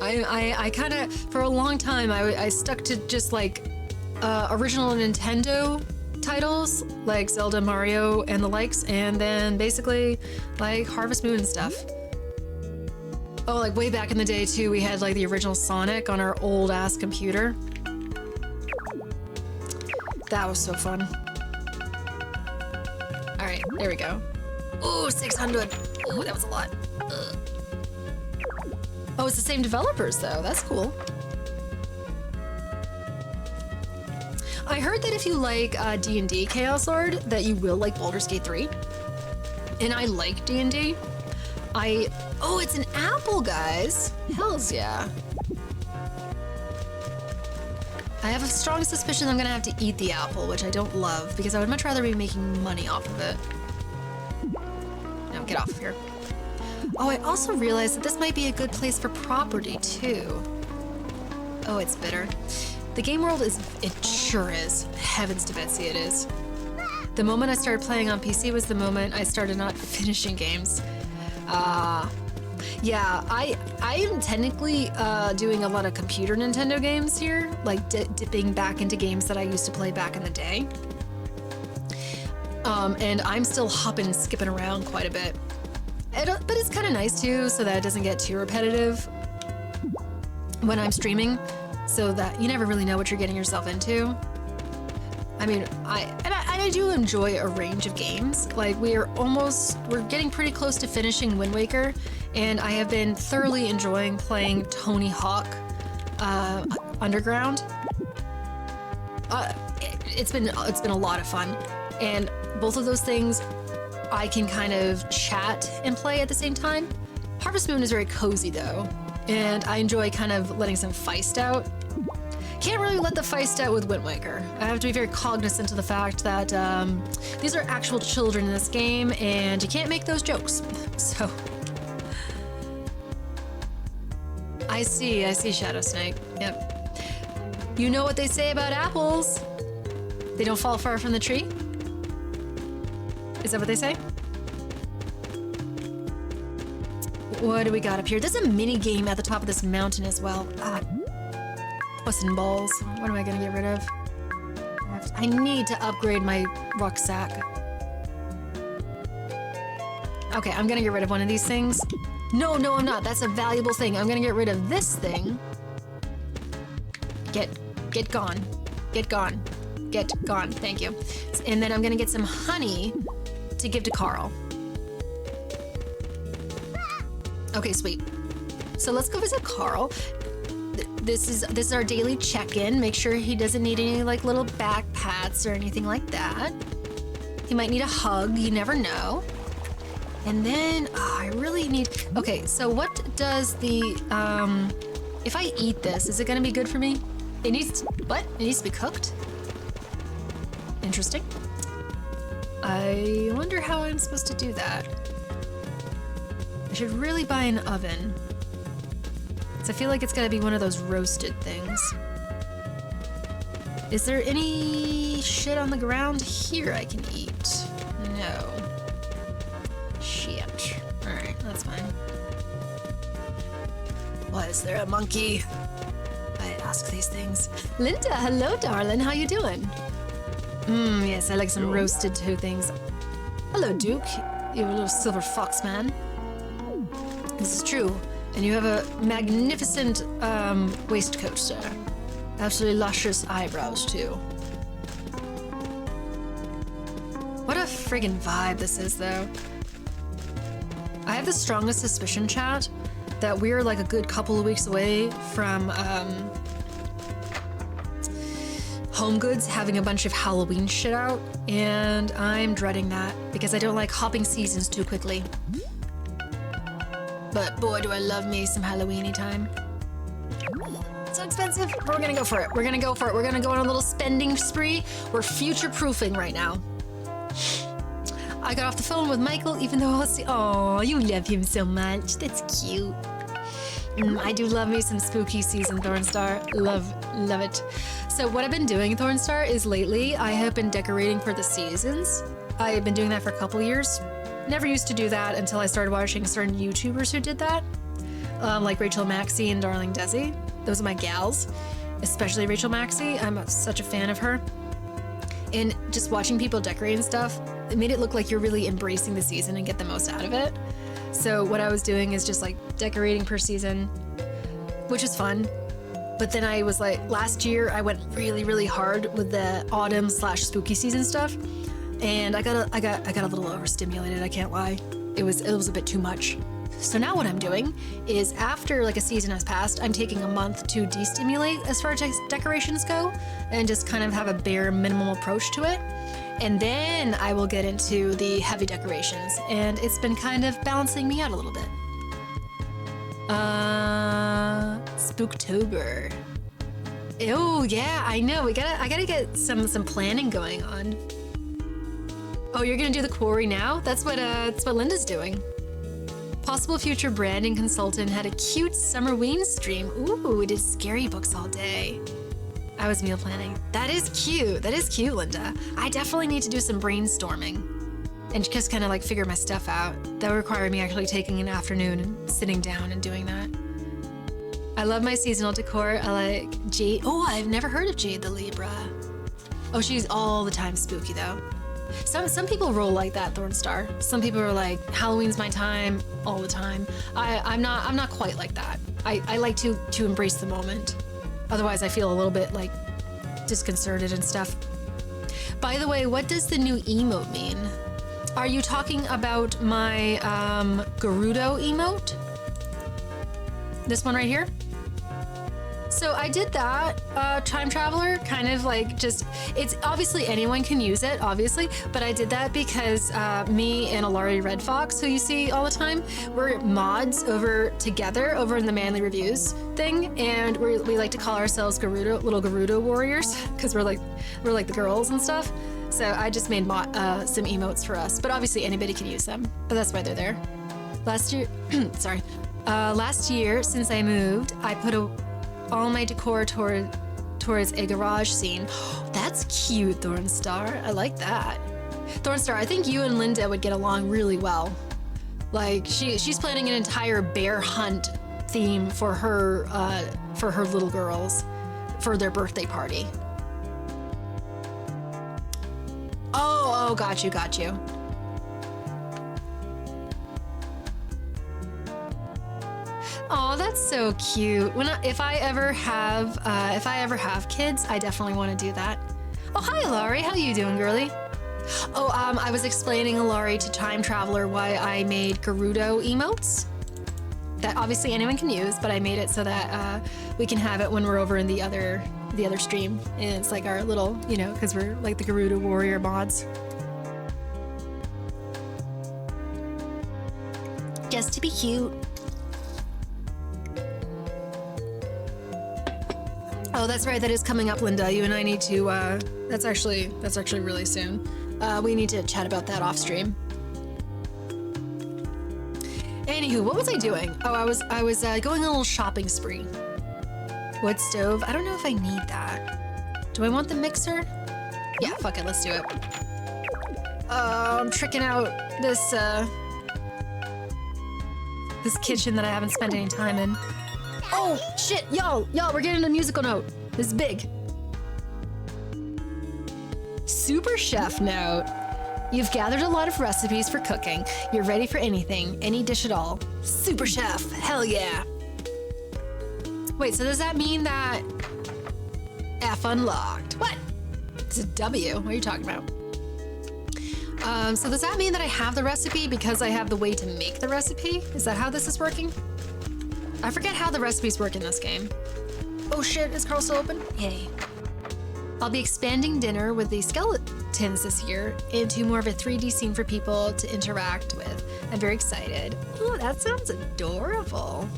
I kind of, for a long time, I stuck to just like original Nintendo titles like Zelda, Mario, and the likes, and then basically like Harvest Moon and stuff. Oh, like way back in the day too, we had like the original Sonic on our old ass computer. That was so fun. All right, there we go. Ooh, 600. Ooh, that was a lot. Ugh. Oh, it's the same developers though. That's cool. I heard that if you like D&D Chaos Lord, that you will like Baldur's Gate 3. And I like D&D. Oh, it's an apple, guys. Hells yeah. I have a strong suspicion I'm gonna have to eat the apple, which I don't love, because I would much rather be making money off of it. No, get off of here. Oh, I also realized that this might be a good place for property, too. Oh, it's bitter. The game world it sure is. Heavens to Betsy, it is. The moment I started playing on PC was the moment I started not finishing games. Yeah, I am technically doing a lot of computer Nintendo games here, like dipping back into games that I used to play back in the day. And I'm still hopping and skipping around quite a bit. But it's kind of nice too, so that it doesn't get too repetitive when I'm streaming, so that you never really know what you're getting yourself into. I mean, I do enjoy a range of games. Like we're getting pretty close to finishing Wind Waker, and I have been thoroughly enjoying playing Tony Hawk Underground. It's been a lot of fun, and both of those things I can kind of chat and play at the same time. Harvest Moon is very cozy though, and I enjoy kind of letting some feist out. Can't really let the feist out with Wind Waker. I have to be very cognizant of the fact that these are actual children in this game, and you can't make those jokes. So, I see, Shadow Snake. Yep. You know what they say about apples? They don't fall far from the tree? Is that what they say? What do we got up here? There's a mini game at the top of this mountain as well. Puss and balls. What am I gonna get rid of? I need to upgrade my rucksack. Okay, I'm gonna get rid of one of these things. No, I'm not. That's a valuable thing. I'm gonna get rid of this thing. Get gone. Get gone. Get gone. Thank you. And then I'm gonna get some honey to give to Carl. Okay, sweet. So let's go visit Carl. This is our daily check-in. Make sure he doesn't need any like little back pats or anything like that. He might need a hug, you never know. And then, I really need, okay, so what does the, if I eat this, is it gonna be good for me? It needs to be cooked? Interesting. I wonder how I'm supposed to do that. I should really buy an oven. I feel like it's gotta be one of those roasted things. Is there any shit on the ground here I can eat? No. Shit. Alright, that's fine. Why is there a monkey? I ask these things. Linda, hello darling, how you doing? Yes, I like some roasted two things. Hello Duke, you little silver fox man. This is true. And you have a magnificent waistcoat, sir. Absolutely luscious eyebrows, too. What a friggin' vibe this is, though. I have the strongest suspicion, chat, that we're like a good couple of weeks away from Home Goods having a bunch of Halloween shit out, and I'm dreading that because I don't like hopping seasons too quickly. But boy, do I love me some Halloweeny time. So expensive, but we're gonna go for it. We're gonna go for it. We're gonna go on a little spending spree. We're future-proofing right now. I got off the phone with Michael, even though oh, you love him so much. That's cute. I do love me some spooky season, Thornstar. Love it. So what I've been doing, Thornstar, is lately I have been decorating for the seasons. I have been doing that for a couple years. Never used to do that until I started watching certain YouTubers who did that. Like Rachel Maxey and Darling Desi. Those are my gals. Especially Rachel Maxey. I'm such a fan of her. And just watching people decorate and stuff, it made it look like you're really embracing the season and get the most out of it. So what I was doing is just like decorating per season, which is fun. But then I was like, last year I went really hard with the autumn/spooky season stuff, and I got a little overstimulated. I can't lie. It was a bit too much. So now what I'm doing is after like a season has passed, I'm taking a month to destimulate as far as decorations go, and just kind of have a bare minimum approach to it. And then I will get into the heavy decorations, and it's been kind of balancing me out a little bit. Spooktober. Oh yeah, I know. I gotta get some planning going on. Oh, you're gonna do the quarry now? That's what Linda's doing. Possible future branding consultant had a cute summerween stream. Ooh, did scary books all day. I was meal planning. That is cute. That is cute, Linda. I definitely need to do some brainstorming and just kind of like figure my stuff out. That would require me actually taking an afternoon and sitting down and doing that. I love my seasonal decor. I like Jade. Oh, I've never heard of Jade the Libra. Oh, she's all the time spooky though. Some people roll like that, Thornstar. Some people are like, Halloween's my time all the time. I'm not quite like that. I like to embrace the moment. Otherwise, I feel a little bit like disconcerted and stuff. By the way, what does the new emote mean? Are you talking about my Gerudo emote? This one right here? So I did that, Time Traveler, kind of like just, it's obviously anyone can use it, obviously, but I did that because me and Alari Red Fox, who you see all the time, we're mods together over in the Manly Reviews thing, and we like to call ourselves little Gerudo warriors, because we're like the girls and stuff. So I just made some emotes for us, but obviously anybody can use them, but that's why they're there. Last year, last year, since I moved, I put all my decor towards a garage scene. That's cute, Thornstar. I like that. Thornstar, I think you and Linda would get along really well. Like she's planning an entire bear hunt theme for her little girls for their birthday party. Oh, got you. Oh, that's so cute. If I ever have kids, I definitely want to do that. Oh, hi, Laurie. How you doing, girly? Oh, I was explaining, Laurie, to Time Traveler why I made Gerudo emotes. That obviously anyone can use, but I made it so that we can have it when we're over in the other stream. And it's like our little, because we're like the Gerudo warrior mods. Just to be cute. Oh, that's right. That is coming up, Linda. You and I need to. That's actually really soon. We need to chat about that off stream. Anywho, what was I doing? Oh, I was going on a little shopping spree. Wood stove. I don't know if I need that. Do I want the mixer? Yeah, fuck it. Let's do it. I'm tricking out this kitchen that I haven't spent any time in. Oh, shit, y'all, we're getting a musical note. This is big. Super chef note. You've gathered a lot of recipes for cooking. You're ready for anything, any dish at all. Super chef, hell yeah. Wait, so does that mean that F unlocked? What? It's a W, what are you talking about? So does that mean that I have the recipe because I have the way to make the recipe? Is that how this is working? I forget how the recipes work in this game. Oh shit, is Carl still open? Yay. I'll be expanding dinner with the skeletons this year into more of a 3D scene for people to interact with. I'm very excited. Oh, that sounds adorable.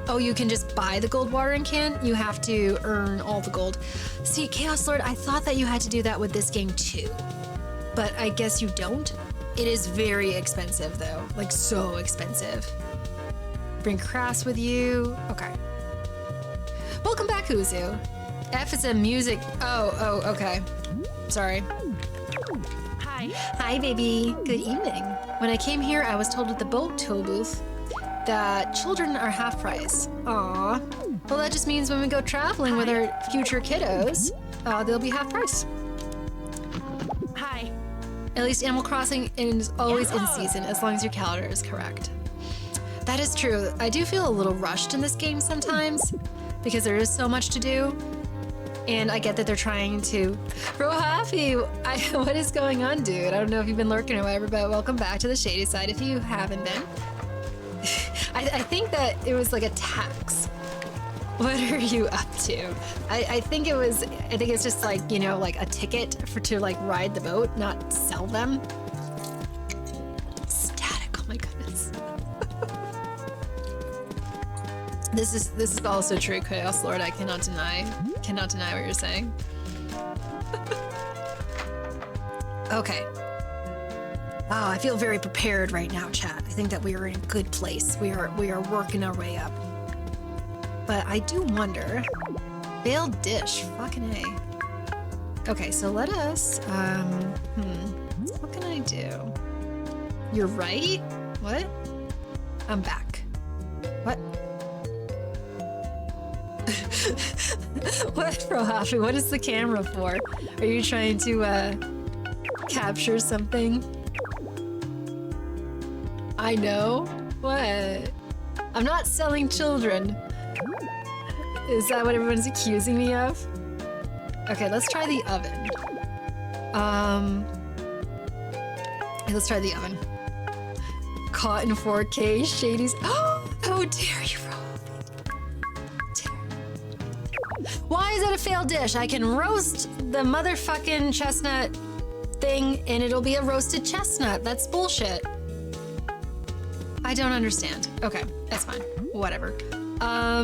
Oh, you can just buy the gold watering can? You have to earn all the gold. See, Chaos Lord, I thought that you had to do that with this game too. But I guess you don't. It is very expensive though, like so expensive. Bring crafts with you. Okay. Welcome back, Huzu. F is a music. Oh, okay. Sorry. Hi. Hi, baby. Good evening. When I came here, I was told at the boat tow booth that children are half price. Aw. Well, that just means when we go traveling with our future kiddos, they'll be half price. Hi. At least Animal Crossing is always in season, as long as your calendar is correct. That is true. I do feel a little rushed in this game sometimes, because there is so much to do. And I get that they're trying to... Bro, Happy, what is going on, dude? I don't know if you've been lurking or whatever, but welcome back to the shady side if you haven't been. I think that it was like a tax. What are you up to? I think it's just like, you know, like a ticket to like ride the boat, not sell them. Static, oh my goodness. This is also true, Chaos Lord. I cannot deny what you're saying. Okay. Oh, I feel very prepared right now, chat. I think that we are in a good place. We are working our way up. But I do wonder. Failed dish, fucking A. Okay, so let us. What can I do? You're right. What? I'm back. What? What, Bro Happy? What is the camera for? Are you trying to capture something? I know. What? I'm not selling children. Is that what everyone's accusing me of? Okay, let's try the oven. Let's try the oven. Caught in 4K, Shady's. Oh, how dare you, Rob? Why is that a failed dish? I can roast the motherfucking chestnut thing and it'll be a roasted chestnut. That's bullshit. I don't understand. Okay, that's fine. Whatever.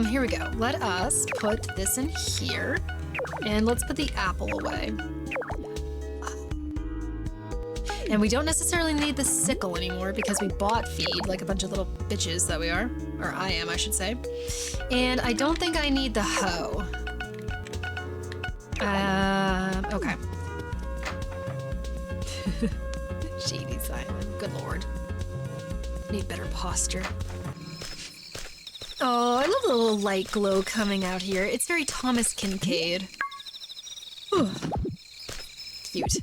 Here we go. Let us put this in here. And let's put the apple away. And we don't necessarily need the sickle anymore because we bought feed like a bunch of little bitches that we are. Or I am, I should say. And I don't think I need the hoe. Okay. Shady Simon. Good lord. Need better posture. Oh, I love the little light glow coming out here. It's very Thomas Kincaid. Ooh. Cute.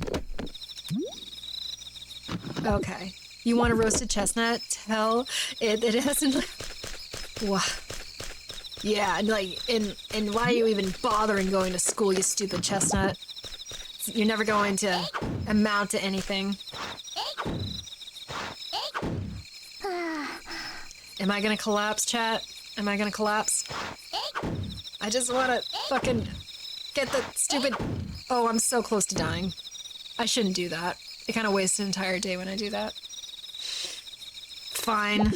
Okay. You want a roasted chestnut? Tell it hasn't. Wow. Yeah, and like, and why are you even bothering going to school, you stupid chestnut? You're never going to amount to anything. Am I gonna collapse, chat? Am I gonna collapse? I just wanna fucking get the stupid... Oh, I'm so close to dying. I shouldn't do that. I kind of waste an entire day when I do that. Fine.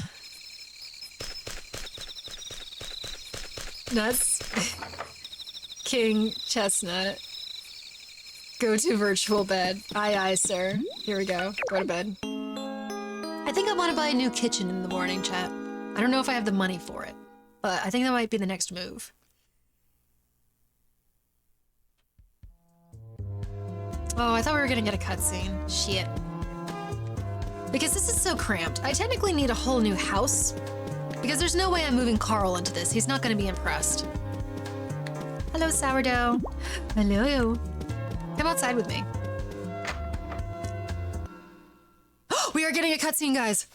Nuts. King Chestnut. Go to virtual bed. Aye, aye, sir. Here we go. Go to bed. I think I want to buy a new kitchen in the morning, chat. I don't know if I have the money for it, but I think that might be the next move. Oh, I thought we were gonna get a cutscene. Shit. Because this is so cramped. I technically need a whole new house. Because there's no way I'm moving Carl into this. He's not gonna be impressed. Hello, sourdough. Hello. Come outside with me. We are getting a cutscene, guys.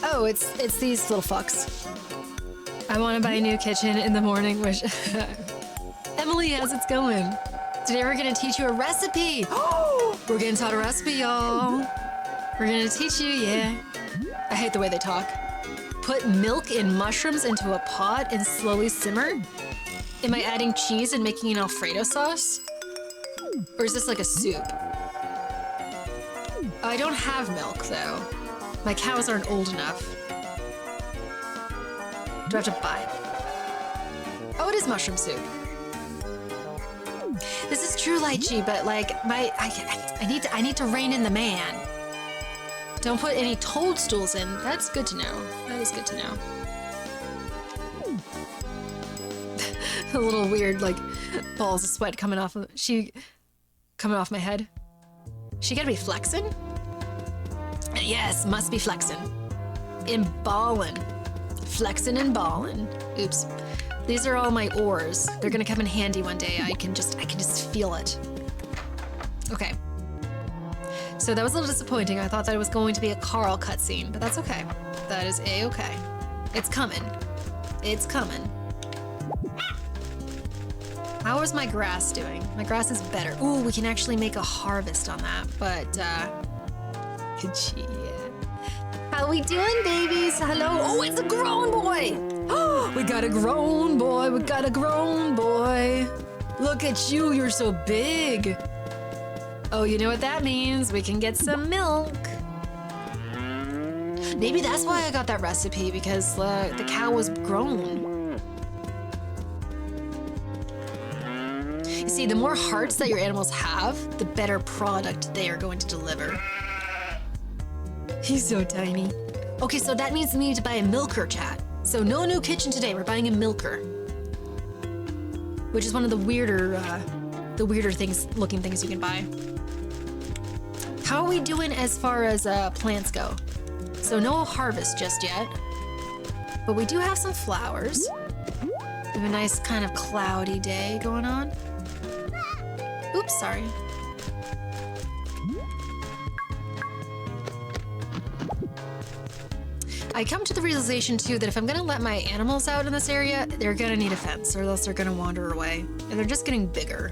Oh, it's these little fucks. I want to buy a new kitchen in the morning, which... Emily, how's it going? Today we're gonna teach you a recipe. We're getting taught a recipe, y'all. We're gonna teach you, yeah. I hate the way they talk. Put milk and mushrooms into a pot and slowly simmer. Am I adding cheese and making an Alfredo sauce? Or is this like a soup? I don't have milk, though. My cows aren't old enough. Do I have to buy it? Oh, it is mushroom soup. This is true, Lychee, but like I need to rein in the man. Don't put any toadstools in. That's good to know. That is good to know. A little weird, like balls of sweat coming off my head. She gotta be flexing? Yes, must be flexing. In ballin'. Flexing and ballin'. Oops. These are all my ores. They're gonna come in handy one day. I can just feel it. Okay. So that was a little disappointing. I thought that it was going to be a Carl cutscene, but that's okay. That is a-okay. It's coming. It's coming. How is my grass doing? My grass is better. Ooh, we can actually make a harvest on that, but yeah. How we doing, babies? Hello. Oh, it's a grown boy. Oh, we got a grown boy. We got a grown boy. Look at you. You're so big. Oh, you know what that means? We can get some milk. Maybe that's why I got that recipe, because the cow was grown. You see, the more hearts that your animals have, the better product they are going to deliver. He's so tiny. Okay, so that means we need to buy a milker, chat. So no new kitchen today, we're buying a milker. Which is one of the weirder looking things you can buy. How are we doing as far as plants go? So no harvest just yet. But we do have some flowers. We have a nice kind of cloudy day going on. Oops, sorry. I come to the realization too that if I'm gonna let my animals out in this area, they're gonna need a fence or else they're gonna wander away. And they're just getting bigger.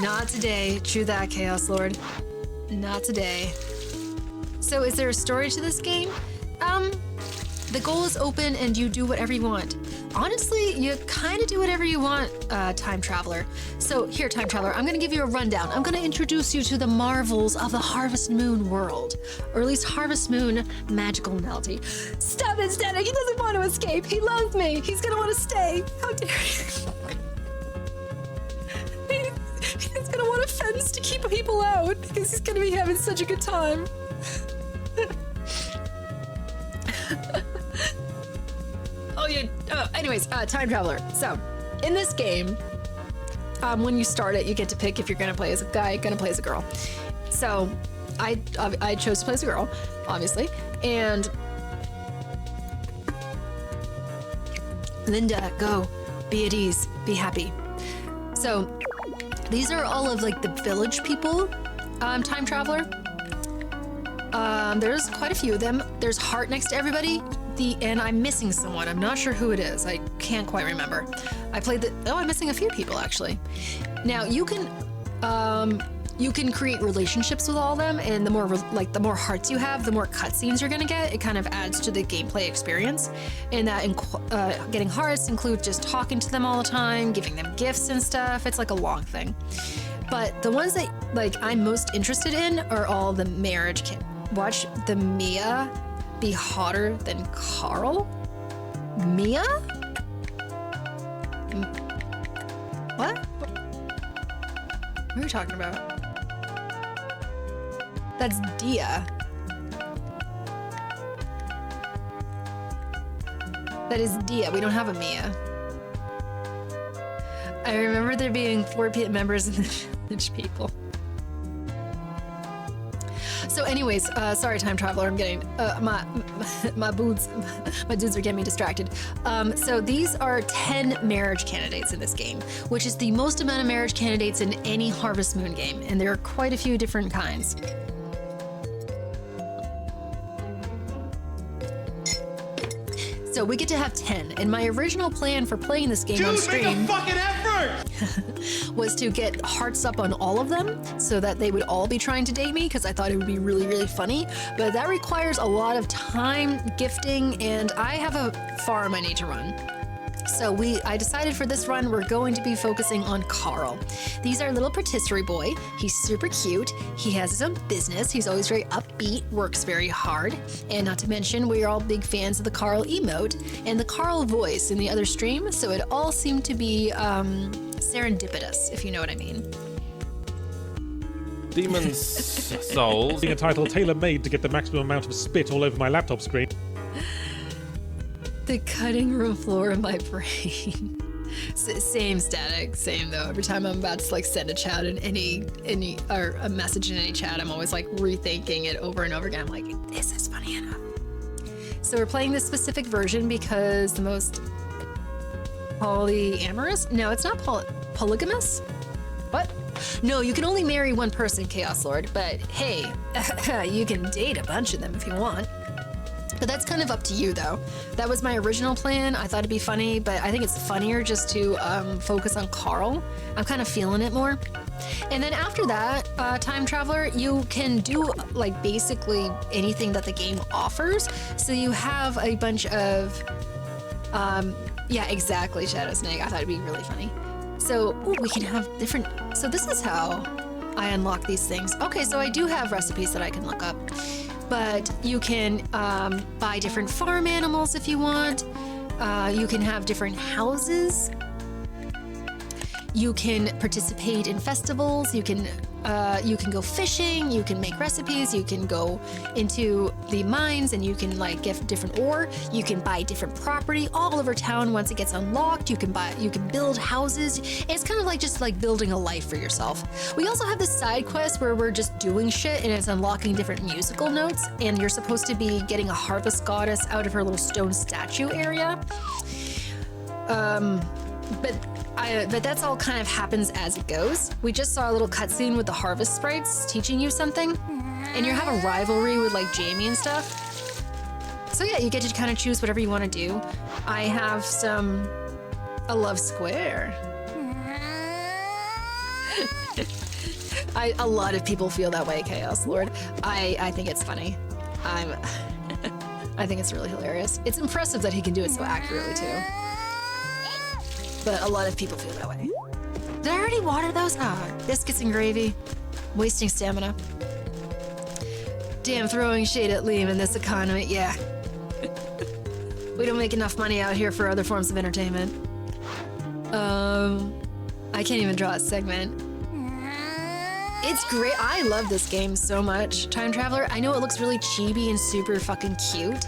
Not today. True that, Chaos Lord. Not today. So is there a story to this game? The goal is open and you do whatever you want. Honestly, you kind of do whatever you want, Time Traveler. So here, Time Traveler, I'm gonna give you a rundown. I'm gonna introduce you to the marvels of the Harvest Moon world. Or at least Harvest Moon magical melody. Stop it, Static! He doesn't want to escape! He loves me! He's gonna want to stay! How dare you! He's gonna want a fence to keep people out because he's gonna be having such a good time. Oh yeah. Anyways, Time Traveler. So, in this game, when you start it, you get to pick if you're gonna play as a guy, gonna play as a girl. So, I chose to play as a girl, obviously, and Linda, go, be at ease, be happy. So, these are all of like the village people, Time Traveler. There's quite a few of them. There's heart next to everybody. And I'm missing someone. I'm not sure who it is. I can't quite remember. I'm missing a few people actually. Now you can create relationships with all of them, and the more hearts you have, the more cutscenes you're gonna get. It kind of adds to the gameplay experience. And that getting hearts includes just talking to them all the time, giving them gifts and stuff. It's like a long thing. But the ones that I'm most interested in are all the marriage. Watch the Mia be hotter than Carl? Mia? What? What are you talking about? That's Dia. That is Dia. We don't have a Mia. I remember there being 4 members in the village people. So anyways, sorry, Time Traveler, I'm getting, my dudes are getting me distracted. So these are 10 marriage candidates in this game, which is the most amount of marriage candidates in any Harvest Moon game, and there are quite a few different kinds. So we get to have 10, and my original plan for playing this game on stream— Dude, make a fucking effort! Was to get hearts up on all of them so that they would all be trying to date me, because I thought it would be really, really funny. But that requires a lot of time, gifting, and I have a farm I need to run. So I decided for this run, we're going to be focusing on Carl. He's our little patisserie boy. He's super cute. He has his own business. He's always very upbeat, works very hard. And not to mention, we are all big fans of the Carl emote and the Carl voice in the other stream. So it all seemed to be serendipitous, if you know what I mean. Demon's Souls. Being a title tailor-made to get the maximum amount of spit all over my laptop screen. The cutting room floor in my brain. Same static, same though. Every time I'm about to like send a chat in any or a message in any chat, I'm always like rethinking it over and over again. I'm like, is this funny enough? So we're playing this specific version because the most polyamorous? No, it's not polygamous. What? No, you can only marry one person, Chaos Lord. But hey, you can date a bunch of them if you want. But that's kind of up to you, though. That was my original plan. I thought it'd be funny, but I think it's funnier just to focus on Carl. I'm kind of feeling it more. And then after that, Time Traveler, you can do like basically anything that the game offers. So you have a bunch of, yeah, exactly, Shadow Snake. I thought it'd be really funny. So we can have different. So this is how I unlock these things. Okay, so I do have recipes that I can look up. But you can buy different farm animals if you want. You can have different houses. You can participate in festivals. You can go fishing. You can make recipes. You can go into the mines and you can like get different ore. You can buy different property all over town once it gets unlocked. You can build houses. And it's kind of like just like building a life for yourself. We also have this side quest where we're just doing shit and it's unlocking different musical notes. And you're supposed to be getting a harvest goddess out of her little stone statue area. But that's all kind of happens as it goes. We just saw a little cutscene with the harvest sprites teaching you something. And you have a rivalry with like Jamie and stuff. So yeah, you get to kind of choose whatever you want to do. I have a love square. A lot of people feel that way, Chaos Lord. I think it's funny. I think it's really hilarious. It's impressive that he can do it so accurately too. But a lot of people feel that way. Did I already water those? Biscuits and gravy. Wasting stamina. Damn, throwing shade at Liam in this economy, yeah. We don't make enough money out here for other forms of entertainment. I can't even draw a segment. It's great. I love this game so much. Time Traveler, I know it looks really chibi and super fucking cute.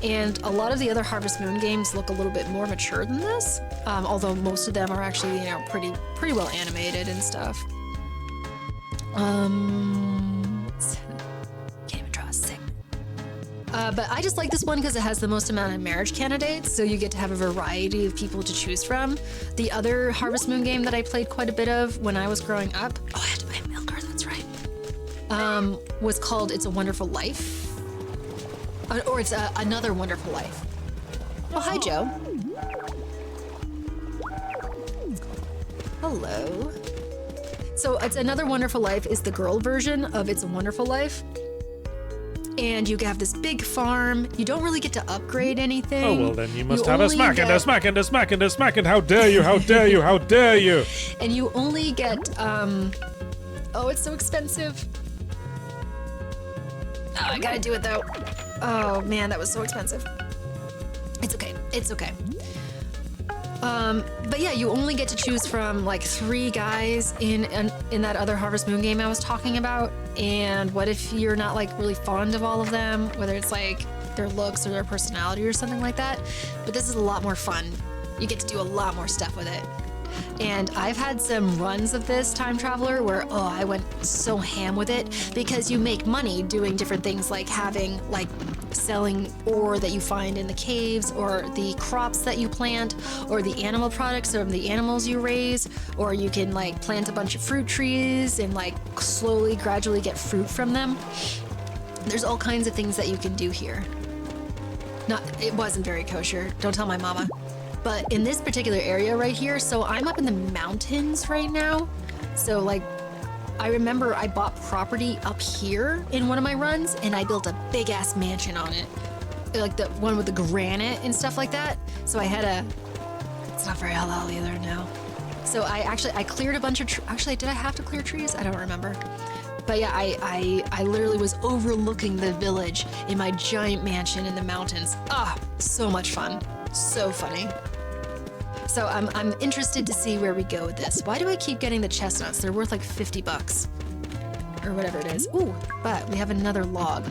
And a lot of the other Harvest Moon games look a little bit more mature than this. Although most of them are actually, you know, pretty well animated and stuff. Can't even draw a segment. But I just like this one because it has the most amount of marriage candidates, so you get to have a variety of people to choose from. The other Harvest Moon game that I played quite a bit of when I was growing up, I had to buy a milker, that's right, was called It's a Wonderful Life. Or it's Another Wonderful Life. Oh, hi, Joe. Hello. So It's Another Wonderful Life is the girl version of It's a Wonderful Life. And you have this big farm. You don't really get to upgrade anything. Oh, well, then you must have a smack and a smack and a smack and a smack and how dare you, how dare you, how dare you. And you only get, oh, it's so expensive. Oh, I gotta do it though. Oh man, that was so expensive. It's okay, it's okay. But yeah, you only get to choose from like 3 guys in that other Harvest Moon game I was talking about. And what if you're not like really fond of all of them, whether it's like their looks or their personality or something like that. But this is a lot more fun. You get to do a lot more stuff with it. And I've had some runs of this Time Traveler where, oh, I went so ham with it because you make money doing different things like selling ore that you find in the caves or the crops that you plant or the animal products or the animals you raise, or you can like plant a bunch of fruit trees and like slowly, gradually get fruit from them. There's all kinds of things that you can do here. It wasn't very kosher. Don't tell my mama. But in this particular area right here, so I'm up in the mountains right now. So like, I remember I bought property up here in one of my runs and I built a big ass mansion on it. Like the one with the granite and stuff like that. So I had It's not very halal either, no. So I cleared a bunch of actually, did I have to clear trees? I don't remember. But yeah, I literally was overlooking the village in my giant mansion in the mountains. Ah, so much fun. So funny. So I'm interested to see where we go with this. Why do I keep getting the chestnuts? They're worth like 50 bucks. Or whatever it is. Ooh, but we have another log.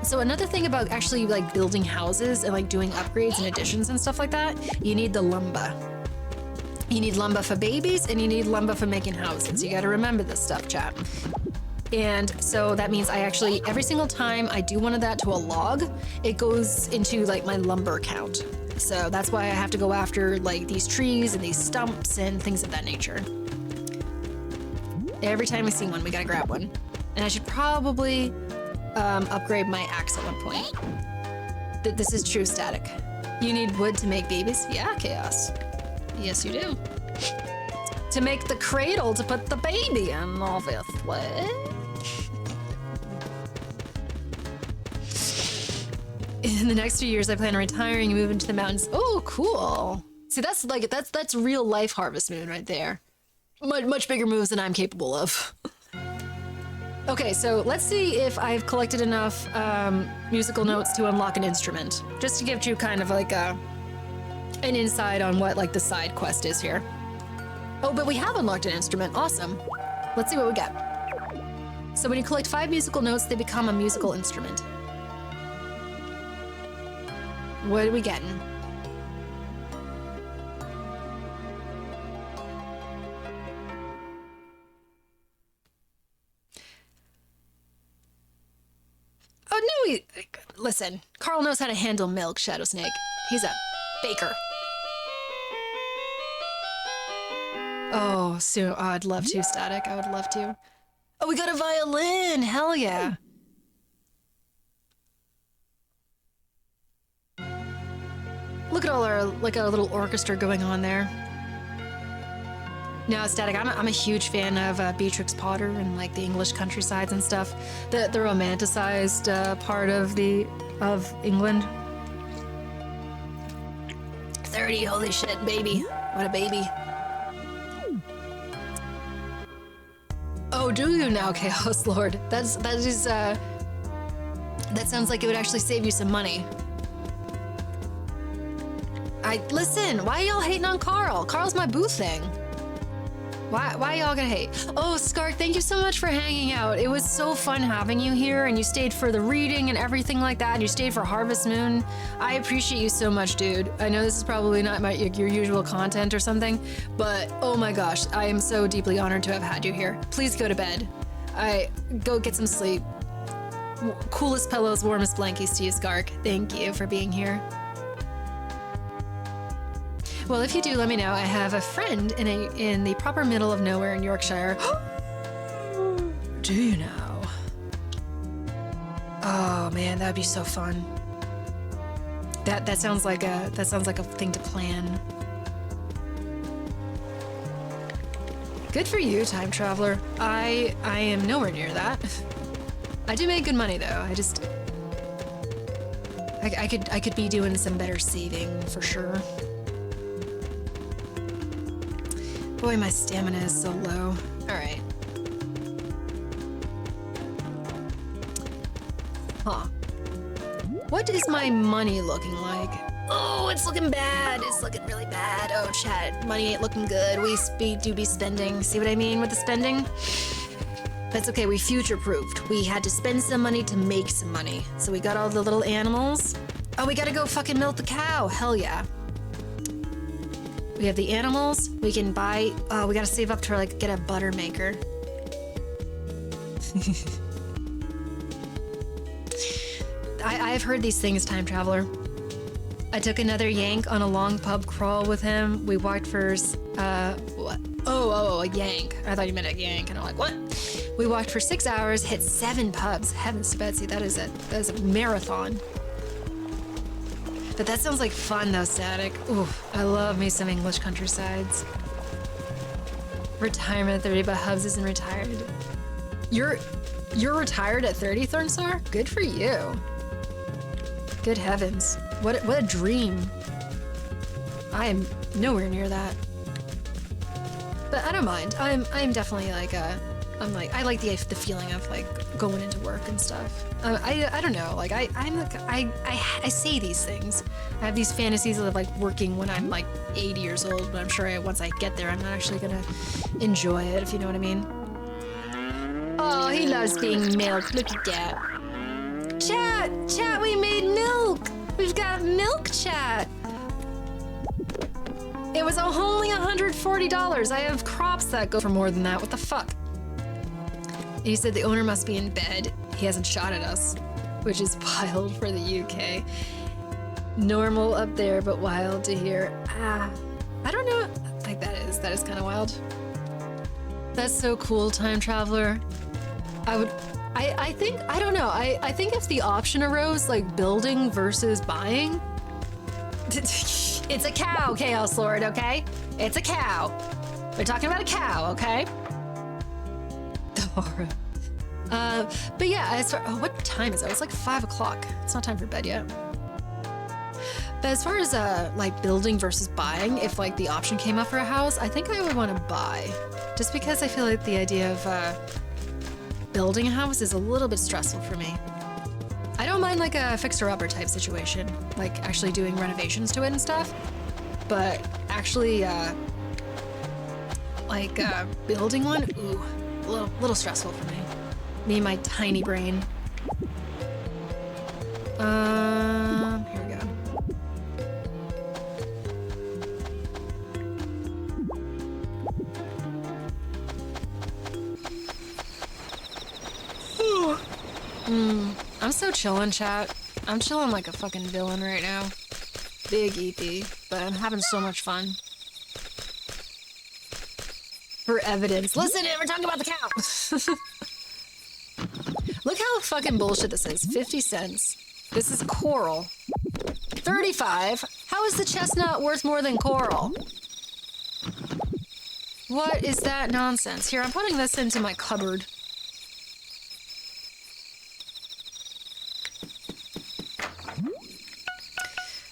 So another thing about actually like building houses and like doing upgrades and additions and stuff like that, you need the lumber. You need lumber for babies and you need lumber for making houses. You gotta remember this stuff, chat. And so that means I actually, every single time I do one of that to a log, it goes into like my lumber count. So that's why I have to go after like these trees and these stumps and things of that nature. Every time we see one, we gotta grab one. And I should probably upgrade my axe at one point. This is true, Static. You need wood to make babies? Yeah, Chaos. Yes, you do. To make the cradle to put the baby in, obviously. In the next few years, I plan on retiring and moving to the mountains. Oh, cool. See, that's real life Harvest Moon right there. Much bigger moves than I'm capable of. Okay, so let's see if I've collected enough musical notes to unlock an instrument. Just to give you kind of like an insight on what like the side quest is here. Oh, but we have unlocked an instrument. Awesome. Let's see what we get. So when you collect 5 musical notes, they become a musical instrument. What are we getting? Oh, no, listen. Carl knows how to handle milk, Shadow Snake. He's a baker. Oh, soon. Oh, I'd love to, Static. I would love to. Oh, we got a violin. Hell yeah. Look at all our little orchestra going on there. No, Static, I'm a huge fan of Beatrix Potter and like the English countrysides and stuff. The romanticized part of England. 30, holy shit, baby. What a baby. Oh, do you now, Chaos Lord? That sounds like it would actually save you some money. Listen, why y'all hating on Carl? Carl's my boo thing. Why y'all gonna hate? Oh, Skark, thank you so much for hanging out. It was so fun having you here, and you stayed for the reading and everything like that, and you stayed for Harvest Moon. I appreciate you so much, dude. I know this is probably not your usual content or something, but oh my gosh, I am so deeply honored to have had you here. Please go to bed. Go get some sleep. Coolest pillows, warmest blankies to you, Skark. Thank you for being here. Well, if you do, let me know. I have a friend in the proper middle of nowhere in Yorkshire. Do you know? Oh man, that'd be so fun. That sounds like a thing to plan. Good for you, time traveler. I am nowhere near that. I do make good money though. I could be doing some better saving for sure. Boy, my stamina is so low. All right. Huh. What is my money looking like? Oh, it's looking bad. It's looking really bad. Oh, chat, money ain't looking good. We do be spending. See what I mean with the spending? That's okay, we future-proofed. We had to spend some money to make some money. So we got all the little animals. Oh, we gotta go fucking milk the cow. Hell yeah. We have the animals. We can buy. Oh, we gotta save up to like get a butter maker. I've heard these things, time traveler. I took another yank on a long pub crawl with him. We walked for what? Oh, a yank. I thought you meant a yank, and I'm like, what? We walked for 6 hours, hit 7 pubs. Heavens to Betsy, that is a marathon. But that sounds like fun though, Static. Ooh, I love me some English countrysides. Retirement at 30, but Hubs isn't retired. You're retired at 30, Thornstar? Good for you. Good heavens. What a dream. I am Nowhere near that. But I don't mind. I'm definitely like I like the feeling of like going into work and stuff. I don't know. Like I say these things. I have these fantasies of like working when I'm like 80 years old, but I'm sure once I get there, I'm not actually gonna enjoy it, if you know what I mean. Oh, he loves being milked. Look at that. Chat, we made milk. We've got milk, chat. It was only $140. I have crops that go for more than that. What the fuck? He said the owner must be in bed. He hasn't shot at us, which is wild for the UK. Normal up there, but wild to hear. I don't know. Like that is kind of wild. That's so cool, time traveler. I think, I don't know. I think if the option arose, like building versus buying. It's a cow, Chaos Lord, okay? It's a cow. We're talking about a cow, okay? But yeah, what time is it? It's like 5 o'clock. It's not time for bed yet. But as far as like building versus buying, if like the option came up for a house, I think I would want to buy. Just because I feel like the idea of building a house is a little bit stressful for me. I don't mind like a fixer-upper type situation, like actually doing renovations to it and stuff, but actually building one, ooh, a little stressful for me. Me and my tiny brain. Here we go. I'm so chillin', chat. I'm chillin' like a fucking villain right now. Big EP, but I'm having so much fun. For evidence. Listen, we're talking about the cow! Look how fucking bullshit this is. 50 cents. This is coral. 35? How is the chestnut worth more than coral? What is that nonsense? Here, I'm putting this into my cupboard.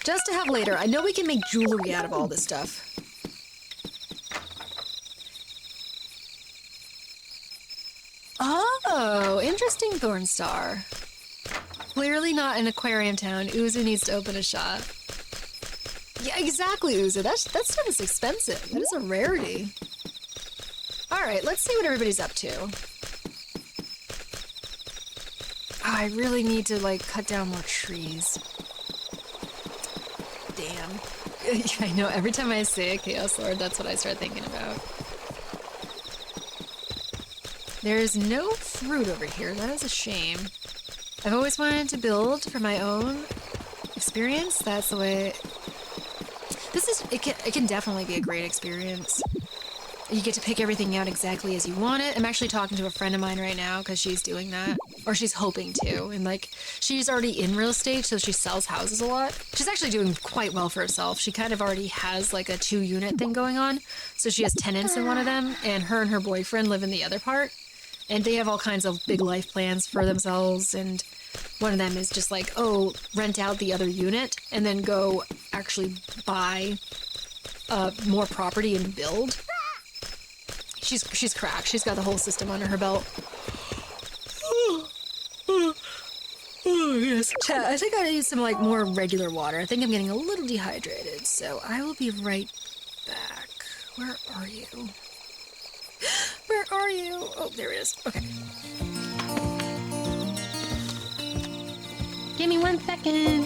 Just to have later. I know we can make jewelry out of all this stuff. Oh, interesting, Thornstar. Clearly not an aquarium town. Uzu needs to open a shop. Yeah, exactly, Uzu. That stuff is expensive. That is a rarity. Alright, let's see what everybody's up to. Oh, I really need to, like, cut down more trees. Damn. I know, every time I say it, Chaos Lord, that's what I start thinking about. There's no fruit over here. That is a shame. I've always wanted to build for my own experience. That's the way... It can definitely be a great experience. You get to pick everything out exactly as you want it. I'm actually talking to a friend of mine right now because she's doing that. Or she's hoping to. And like, she's already in real estate, so she sells houses a lot. She's actually doing quite well for herself. She kind of already has like a 2-unit thing going on. So she has tenants in one of them, and her boyfriend live in the other part. And they have all kinds of big life plans for themselves. And one of them is just like, oh, rent out the other unit and then go actually buy more property and build. She's cracked. She's got the whole system under her belt. Oh, yes. Chat, I think I need some like more regular water. I think I'm getting a little dehydrated, so I will be right back. Where are you? Where are you? Oh, there it is. Okay. Give me 1 second.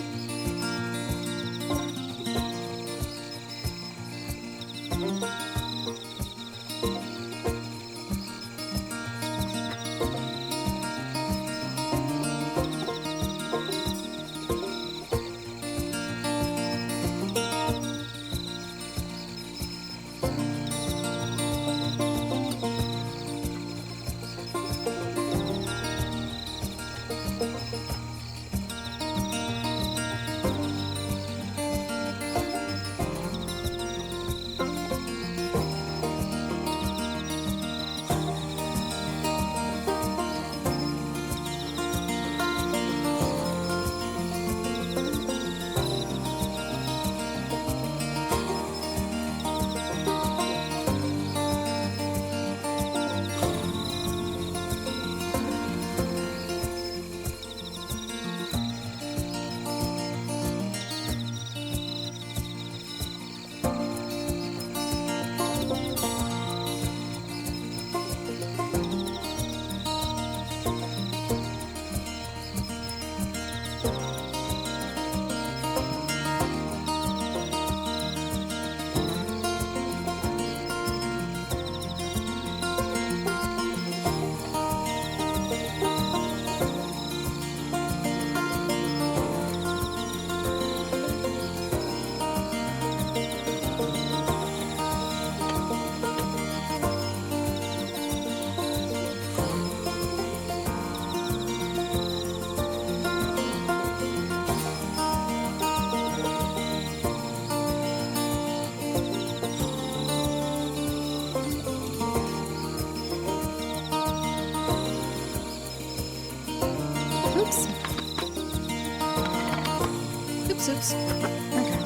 Oops. Okay.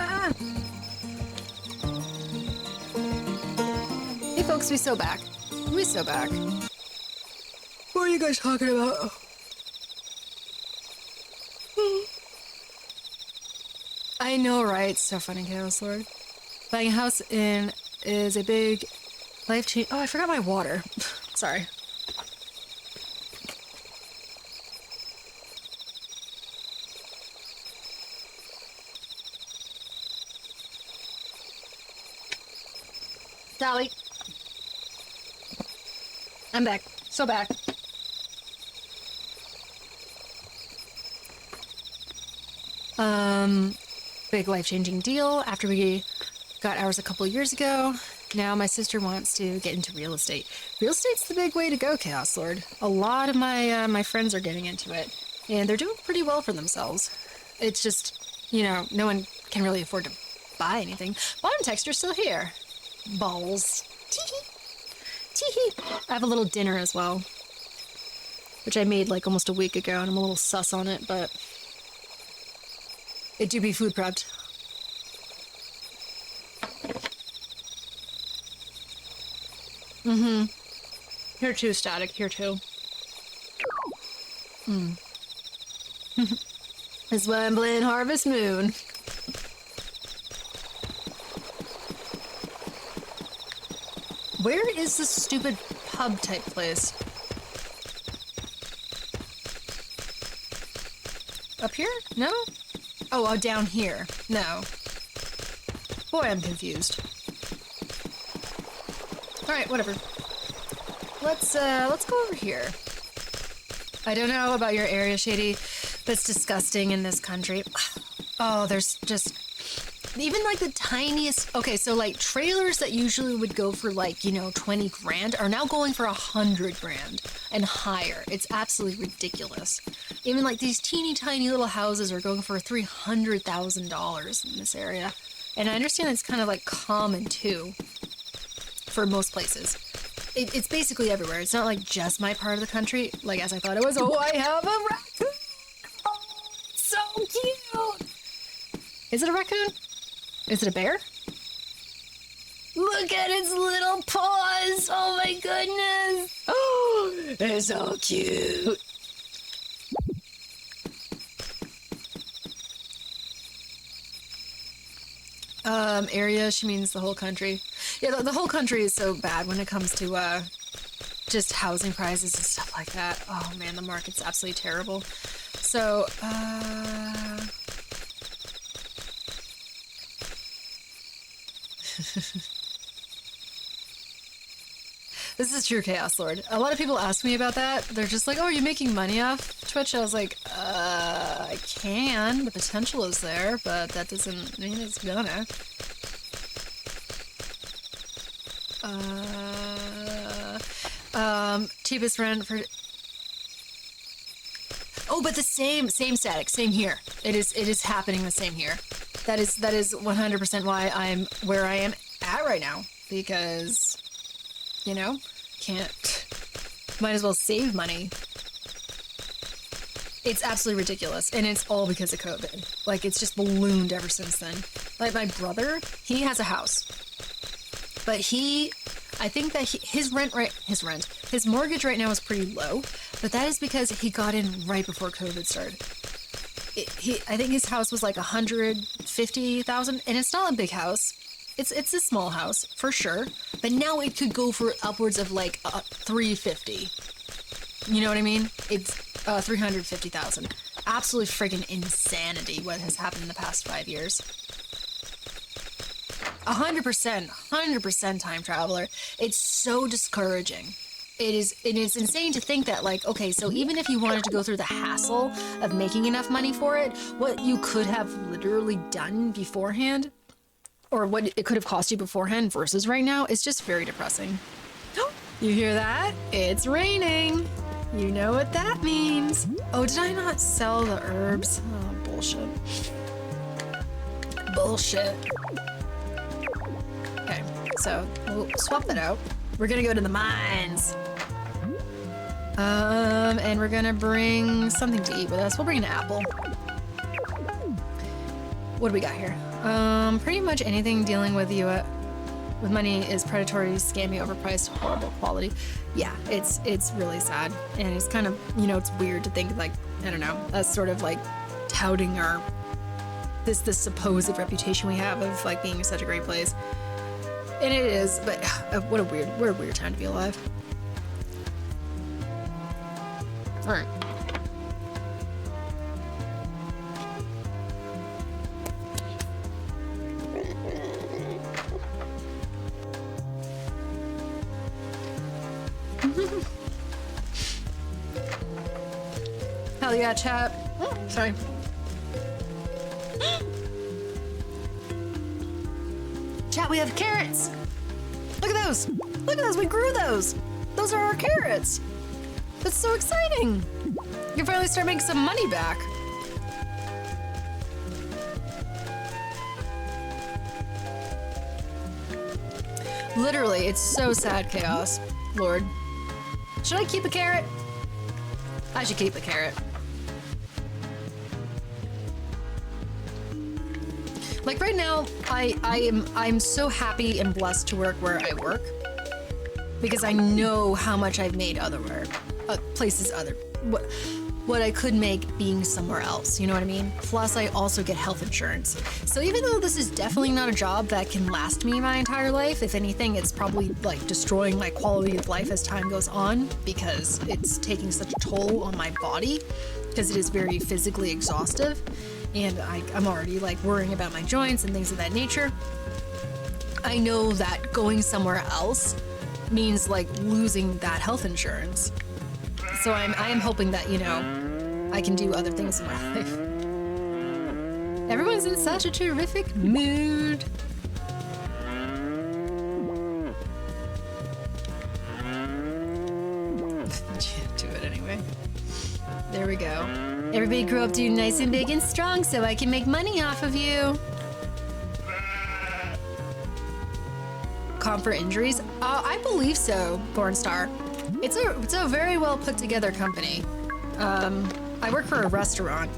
Ah. Hey folks, we so back. We so back. What are you guys talking about? I know, right? So funny, Chaos Lord. Buying a house in is a big life change. Oh, I forgot my water. Sorry. Sally. I'm back. So back. Big life-changing deal after we got ours a couple years ago. Now my sister wants to get into real estate. Real estate's the big way to go, Chaos Lord. A lot of my friends are getting into it, and they're doing pretty well for themselves. It's just, you know, no one can really afford to buy anything. Bottom texture's still here. Balls. Tee-hee. Tee-hee. I have a little dinner as well, which I made like almost a week ago, and I'm a little sus on it, but it do be food prepped. Mm-hmm. Here too, Static. Here too. That's why I'm playing Harvest Moon. Where is this stupid pub type place? Up here? No? Oh, down here. No. Boy, I'm confused. Alright, whatever. Let's go over here. I don't know about your area, Shady, but it's disgusting in this country. Oh, there's just... Even like the tiniest... Okay, so like trailers that usually would go for like, you know, 20 grand are now going for 100 grand and higher. It's absolutely ridiculous. Even like these teeny tiny little houses are going for $300,000 in this area. And I understand it's kind of like common too for most places. It's basically everywhere. It's not like just my part of the country, like as I thought it was. Oh, I have a raccoon! Oh, so cute! Is it a raccoon? Is it a bear? Look at its little paws! Oh my goodness! Oh, they're so cute! Area, she means the whole country. Yeah, the whole country is so bad when it comes to, just housing prices and stuff like that. Oh man, the market's absolutely terrible. So, This is true, Chaos Lord. A lot of people ask me about that. They're just like, oh, are you making money off Twitch? I was like, I can. The potential is there, but that doesn't mean it's gonna. Cheapest rent for... Oh, but the same static, same here. It is happening the same here. That is 100% why I'm where I am at right now, because, you know, might as well save money. It's absolutely ridiculous, and it's all because of COVID. Like, it's just ballooned ever since then. Like, my brother, he has a house, but I think that his mortgage right now is pretty low, but that is because he got in right before COVID started. I think his house was like 150,000, and it's not a big house. It's a small house for sure, but now it could go for upwards of like 350. You know what I mean? It's 350,000. Absolutely friggin' insanity what has happened in the past 5 years. 100% time traveler. It's so discouraging. It is insane to think that, like, okay, so even if you wanted to go through the hassle of making enough money for it, what you could have literally done beforehand, or what it could have cost you beforehand versus right now, is just very depressing. You hear that? It's raining. You know what that means. Oh, did I not sell the herbs? Oh, bullshit. Bullshit. Okay, so we'll swap that out. We're gonna go to the mines. And we're gonna bring something to eat with us. We'll bring an apple. What do we got here? Pretty much anything dealing with you with money is predatory, scammy, overpriced, horrible quality. Yeah, it's really sad, and it's kind of, you know, it's weird to think like, I don't know, us sort of like touting our this supposed reputation we have of like being such a great place, and it is. But what a weird time to be alive. All right. Hell yeah, chat. Oh, sorry. Chat, we have carrots. Look at those. Look at those. We grew those. Those are our carrots. That's so exciting. You can finally start making some money back. Literally, it's so sad, Chaos. Lord. Should I keep a carrot? I should keep a carrot. Like right now, I'm so happy and blessed to work where I work because I know how much I've made what I could make being somewhere else, you know what I mean? Plus I also get health insurance. So even though this is definitely not a job that can last me my entire life, if anything, it's probably like destroying my quality of life as time goes on because it's taking such a toll on my body because it is very physically exhaustive. And I'm already like worrying about my joints and things of that nature. I know that going somewhere else means like losing that health insurance. So I am hoping that, you know, I can do other things in my life. Everyone's in such a terrific mood. Do it anyway. There we go. Everybody grew up doing nice and big and strong so I can make money off of you. Comfort injuries? I believe so, Bornstar. It's a very well put together company. I work for a restaurant,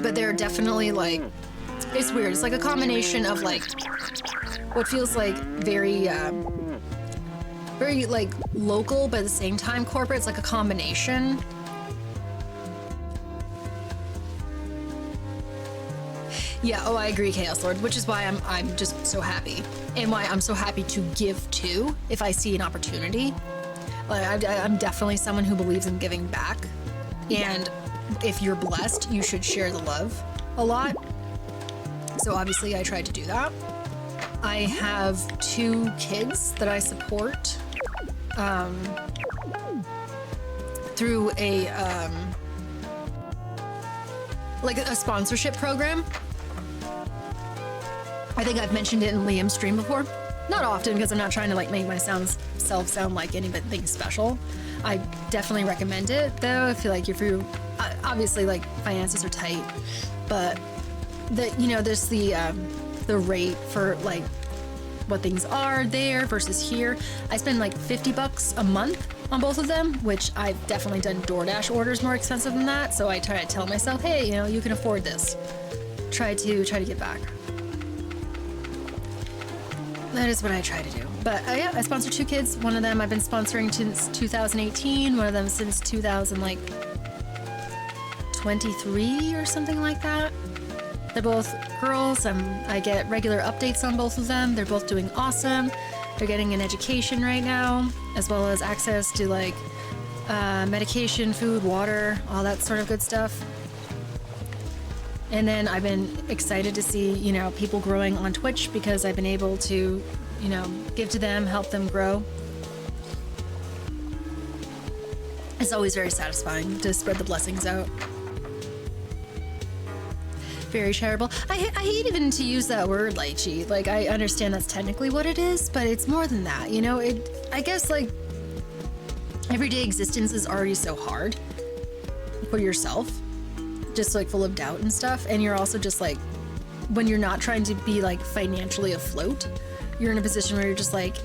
but they're definitely like, it's weird. It's like a combination of like what feels like very like local, but at the same time corporate. It's like a combination. Yeah, oh, I agree, Chaos Lord, which is why I'm just so happy, and why I'm so happy to give too if I see an opportunity. Like, I'm definitely someone who believes in giving back, and if you're blessed, you should share the love a lot. So obviously, I tried to do that. I have 2 kids that I support through a like a sponsorship program. I think I've mentioned it in Liam's stream before. Not often, because I'm not trying to like make myself sound like anything special. I definitely recommend it, though. I feel like if you obviously like finances are tight, but there's the rate for like what things are there versus here. I spend like $50 a month on both of them, which I've definitely done DoorDash orders more expensive than that. So I try to tell myself, hey, you can afford this. Try to get back. That is what I try to do. But yeah, I sponsor 2 kids. One of them I've been sponsoring since 2018. One of them since 2023 or something like that. They're both girls. I get regular updates on both of them. They're both doing awesome. They're getting an education right now, as well as access to like medication, food, water, all that sort of good stuff. And then I've been excited to see, people growing on Twitch because I've been able to, give to them, help them grow. It's always very satisfying to spread the blessings out. Very charitable. I hate even to use that word, lychee. Like, I understand that's technically what it is, but it's more than that. I guess, like, everyday existence is already so hard for yourself. Just like full of doubt and stuff, and you're also just like, when you're not trying to be like financially afloat, you're in a position where you're just like,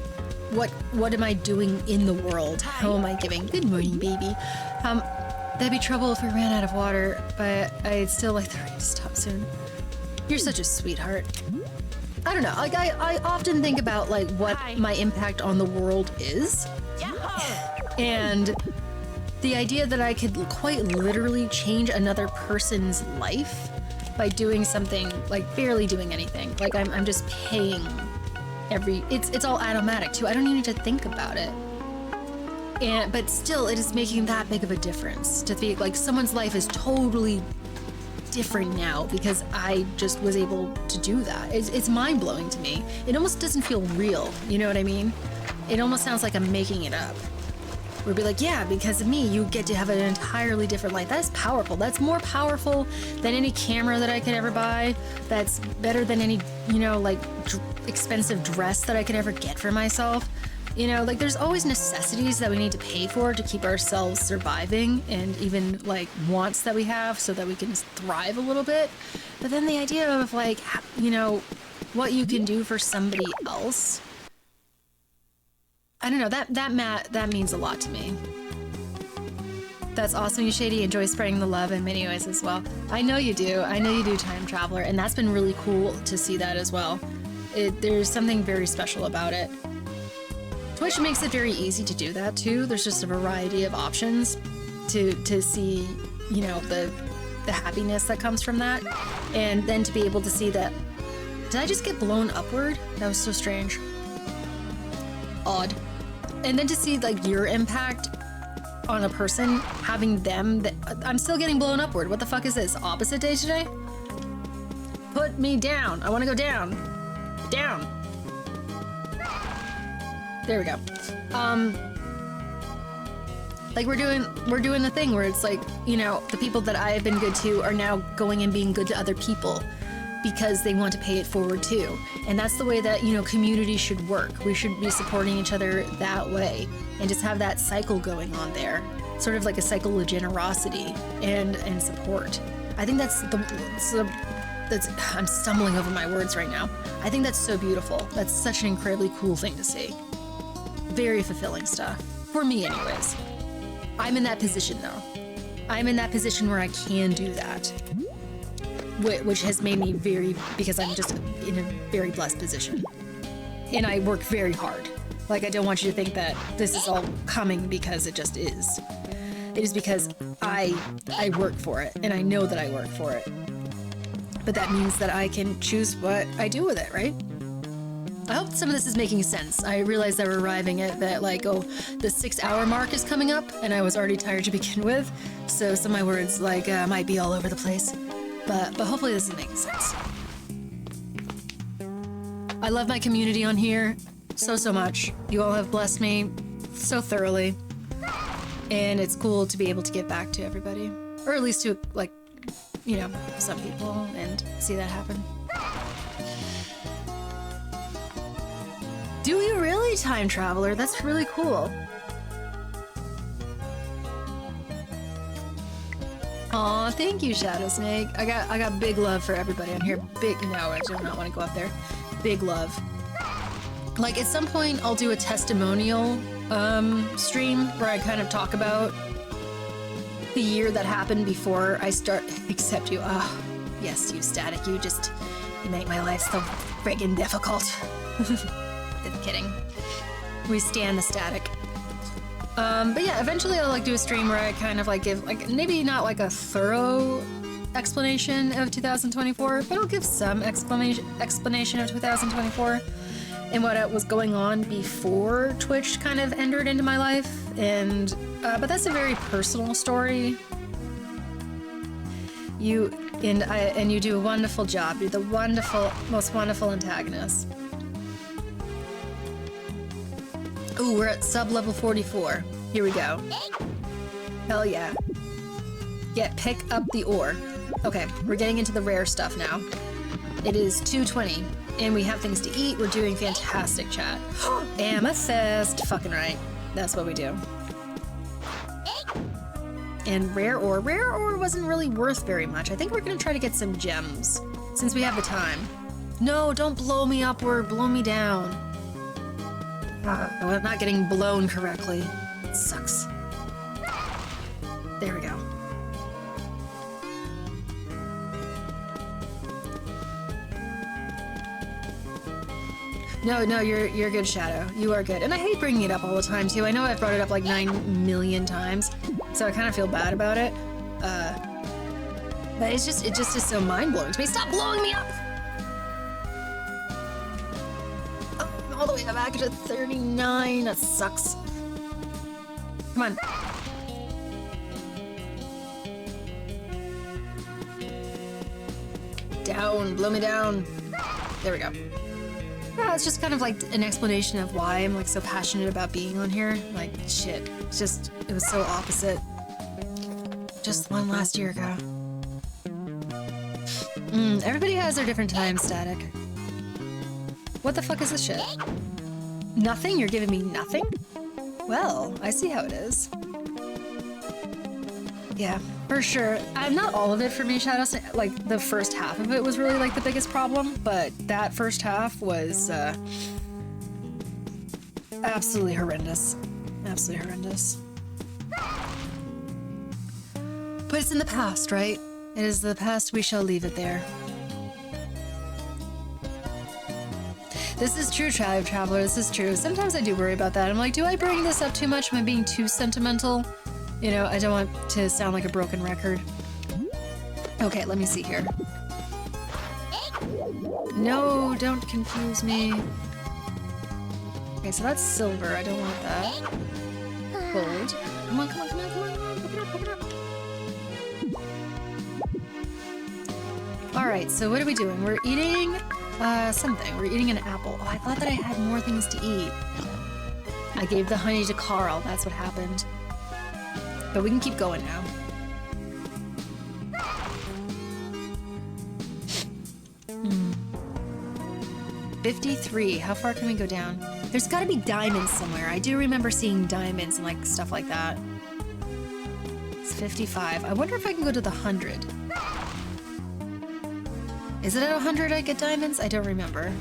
what am I doing in the world? How am I giving? Good morning, baby. That'd be trouble if we ran out of water, but I'd still like the rain to stop soon. You're such a sweetheart. I don't know, like I often think about like what my impact on the world is. And the idea that I could quite literally change another person's life by doing something, like barely doing anything. Like I'm just paying it's all automatic too. I don't even need to think about it. But still, it is making that big of a difference to think like someone's life is totally different now because I just was able to do that. It's mind-blowing to me. It almost doesn't feel real, you know what I mean? It almost sounds like I'm making it up. We'd be like, yeah, because of me, you get to have an entirely different life. That's powerful. That's more powerful than any camera that I could ever buy. That's better than any, you know, like expensive dress that I could ever get for myself. You know, like there's always necessities that we need to pay for to keep ourselves surviving, and even like wants that we have so that we can thrive a little bit. But then the idea of like, you know, what you can do for somebody else, I don't know, that means a lot to me. That's awesome, you Shady. Enjoy spreading the love in many ways as well. I know you do. I know you do, Time Traveler, and that's been really cool to see that as well. There's something very special about it. Twitch makes it very easy to do that too. There's just a variety of options to see, you know, the happiness that comes from that, and then to be able to see that. Did I just get blown upward? That was so strange. Odd. And then to see like your impact on a person, having them that I'm still getting blown upward. What the fuck is this? Opposite day today? Put me down. I want to go down. Down. There we go. Like we're doing the thing where it's like, you know, the people that I have been good to are now going and being good to other people because they want to pay it forward too. And that's the way that, you know, community should work. We should be supporting each other that way and just have that cycle going on there. Sort of like a cycle of generosity and support. I think that's I'm stumbling over my words right now. I think that's so beautiful. That's such an incredibly cool thing to see. Very fulfilling stuff. For me anyways. I'm in that position though. I'm in that position where I can do that. Which has made me because I'm just in a very blessed position. And I work very hard. Like, I don't want you to think that this is all coming because it just is. It is because I work for it, and I know that I work for it. But that means that I can choose what I do with it, right? I hope some of this is making sense. I realize that we're arriving at that, like, the 6-hour mark is coming up, and I was already tired to begin with, so some of my words, like, might be all over the place. But hopefully this is making sense. I love my community on here so much. You all have blessed me so thoroughly. And it's cool to be able to give back to everybody. Or at least to, like, you know, some people, and see that happen. Do you really, Time Traveler? That's really cool. Aw, thank you, Shadow Snake. I got big love for everybody on here. No, I do not want to go up there. Big love. Like, at some point, I'll do a testimonial stream where I kind of talk about the year that happened before I start. Except you. Oh, yes, you Static. You make my life so friggin' difficult. Just kidding. We stand the Static. But yeah, eventually I'll like do a stream where I kind of like give like maybe not like a thorough explanation of 2024, but I'll give some explanation of 2024 and what was going on before Twitch kind of entered into my life. And but that's a very personal story. You do a wonderful job. You're the most wonderful antagonist. Ooh, we're at sub-level 44. Here we go. Hell yeah. Pick up the ore. Okay, we're getting into the rare stuff now. It is 2:20, and we have things to eat. We're doing fantastic, chat. Amethyst! Fucking right. That's what we do. And rare ore. Rare ore wasn't really worth very much. I think we're gonna try to get some gems, since we have the time. No, don't blow me upward. Blow me down. I'm not getting blown correctly. It sucks. There we go. No, you're good, Shadow. You are good. And I hate bringing it up all the time, too. I know I've brought it up like 9 million times, so I kind of feel bad about it. But it just is so mind-blowing to me. Stop blowing me up! Oh, I'm all the way back to 39. That sucks. Come on. Down. Blow me down. There we go. Yeah, it's just kind of like an explanation of why I'm like so passionate about being on here. Like, shit. It's just, it was so opposite. Just one last year ago. Everybody has their different time, Static. What the fuck is this shit? Nothing? You're giving me nothing? Well, I see how it is. Yeah, for sure. Not all of it for me, Shadow. Like, the first half of it was really, like, the biggest problem, but that first half was, absolutely horrendous. Absolutely horrendous. But it's in the past, right? It is the past, we shall leave it there. This is true, Traveler, this is true. Sometimes I do worry about that. I'm like, do I bring this up too much? Am I being too sentimental? You know, I don't want to sound like a broken record. Okay, let me see here. No, don't confuse me. Okay, so that's silver. I don't want that. Gold. Come on, come on, come on, come on, come on. Pick it up, pick it up. Alright, so what are we doing? We're eating something. We're eating an apple. Oh, I thought that I had more things to eat. I gave the honey to Carl. That's what happened. But we can keep going now. Hmm. 53. How far can we go down? There's gotta be diamonds somewhere. I do remember seeing diamonds and like stuff like that. It's 55. I wonder if I can go to the 100. Is it at 100 I get diamonds? I don't remember.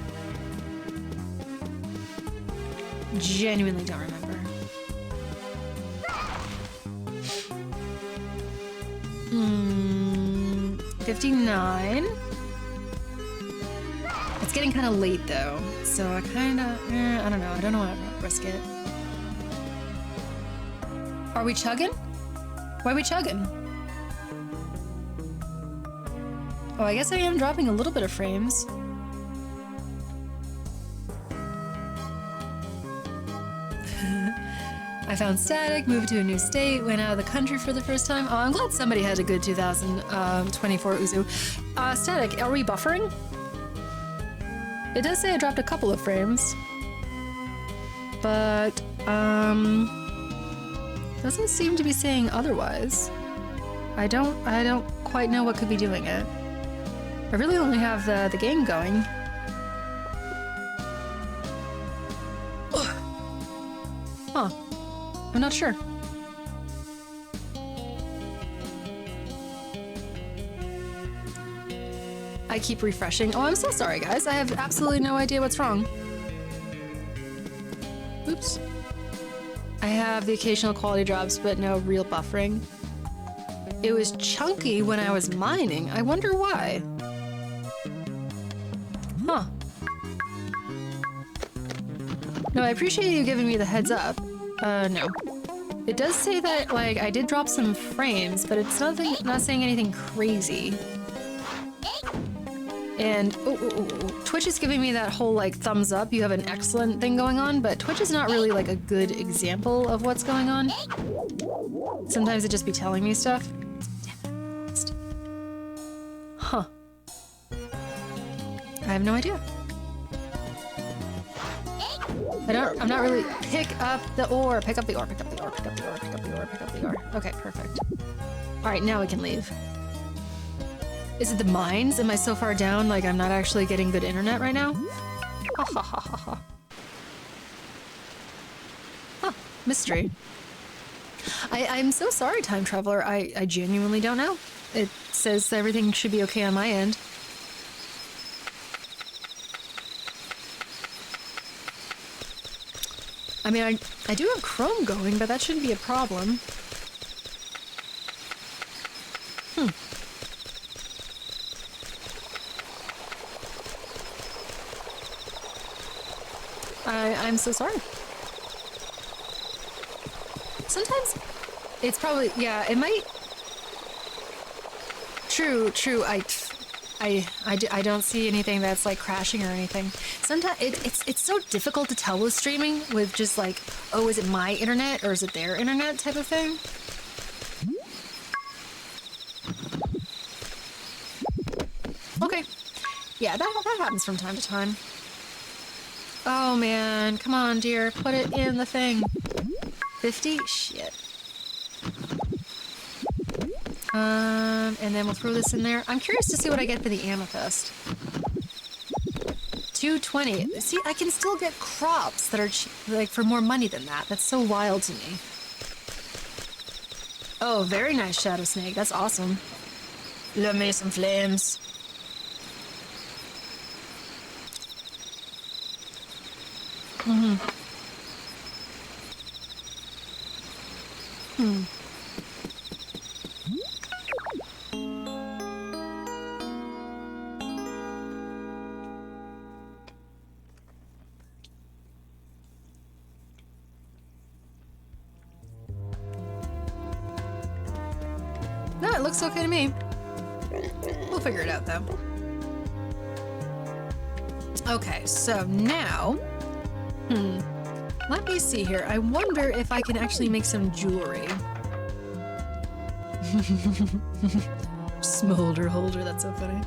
Genuinely don't remember. 59. It's getting kind of late though, so I kind of, I don't know. I don't know how to risk it. Are we chugging? Why are we chugging? Oh, I guess I am dropping a little bit of frames. I found Static, moved to a new state, went out of the country for the first time. Oh, I'm glad somebody had a good 2024 Uzu. Static, are we buffering? It does say I dropped a couple of frames. But, doesn't seem to be saying otherwise. I don't quite know what could be doing it. I really only have the game going. Huh. I'm not sure. I keep refreshing. Oh, I'm so sorry, guys. I have absolutely no idea what's wrong. Oops. I have the occasional quality drops, but no real buffering. It was chunky when I was mining. I wonder why. Huh. No, I appreciate you giving me the heads up. No. It does say that, like, I did drop some frames, but it's not saying anything crazy. And Twitch is giving me that whole, like, thumbs up, you have an excellent thing going on, but Twitch is not really, like, a good example of what's going on. Sometimes it just be telling me stuff. Huh. I have no idea. I'm not really... Pick up the ore. Pick up the ore. Pick up the ore. Pick up the ore. Pick up the ore. Pick up the ore. Okay, perfect. Alright, now we can leave. Is it the mines? Am I so far down, like I'm not actually getting good internet right now? Ha ha ha ha ha. Huh. Mystery. I'm so sorry, Time Traveler. I genuinely don't know. It says everything should be okay on my end. I mean, I do have Chrome going, but that shouldn't be a problem. I'm so sorry. Sometimes it's probably, yeah, it might. True. I don't see anything that's like crashing or anything. Sometimes it's so difficult to tell with streaming with just like, oh, is it my internet or is it their internet type of thing? Okay. Yeah, that happens from time to time. Oh man, come on, dear. Put it in the thing. 50? Shit. And then we'll throw this in there. I'm curious to see what I get for the amethyst. 220. See, I can still get crops that are like for more money than that. That's so wild to me. Oh, very nice shadow snake. That's awesome. Love me some flames. No, it looks okay to me. We'll figure it out, though. Okay, so now... Let me see here. I wonder if I can actually make some jewelry. Smolder holder, that's so funny.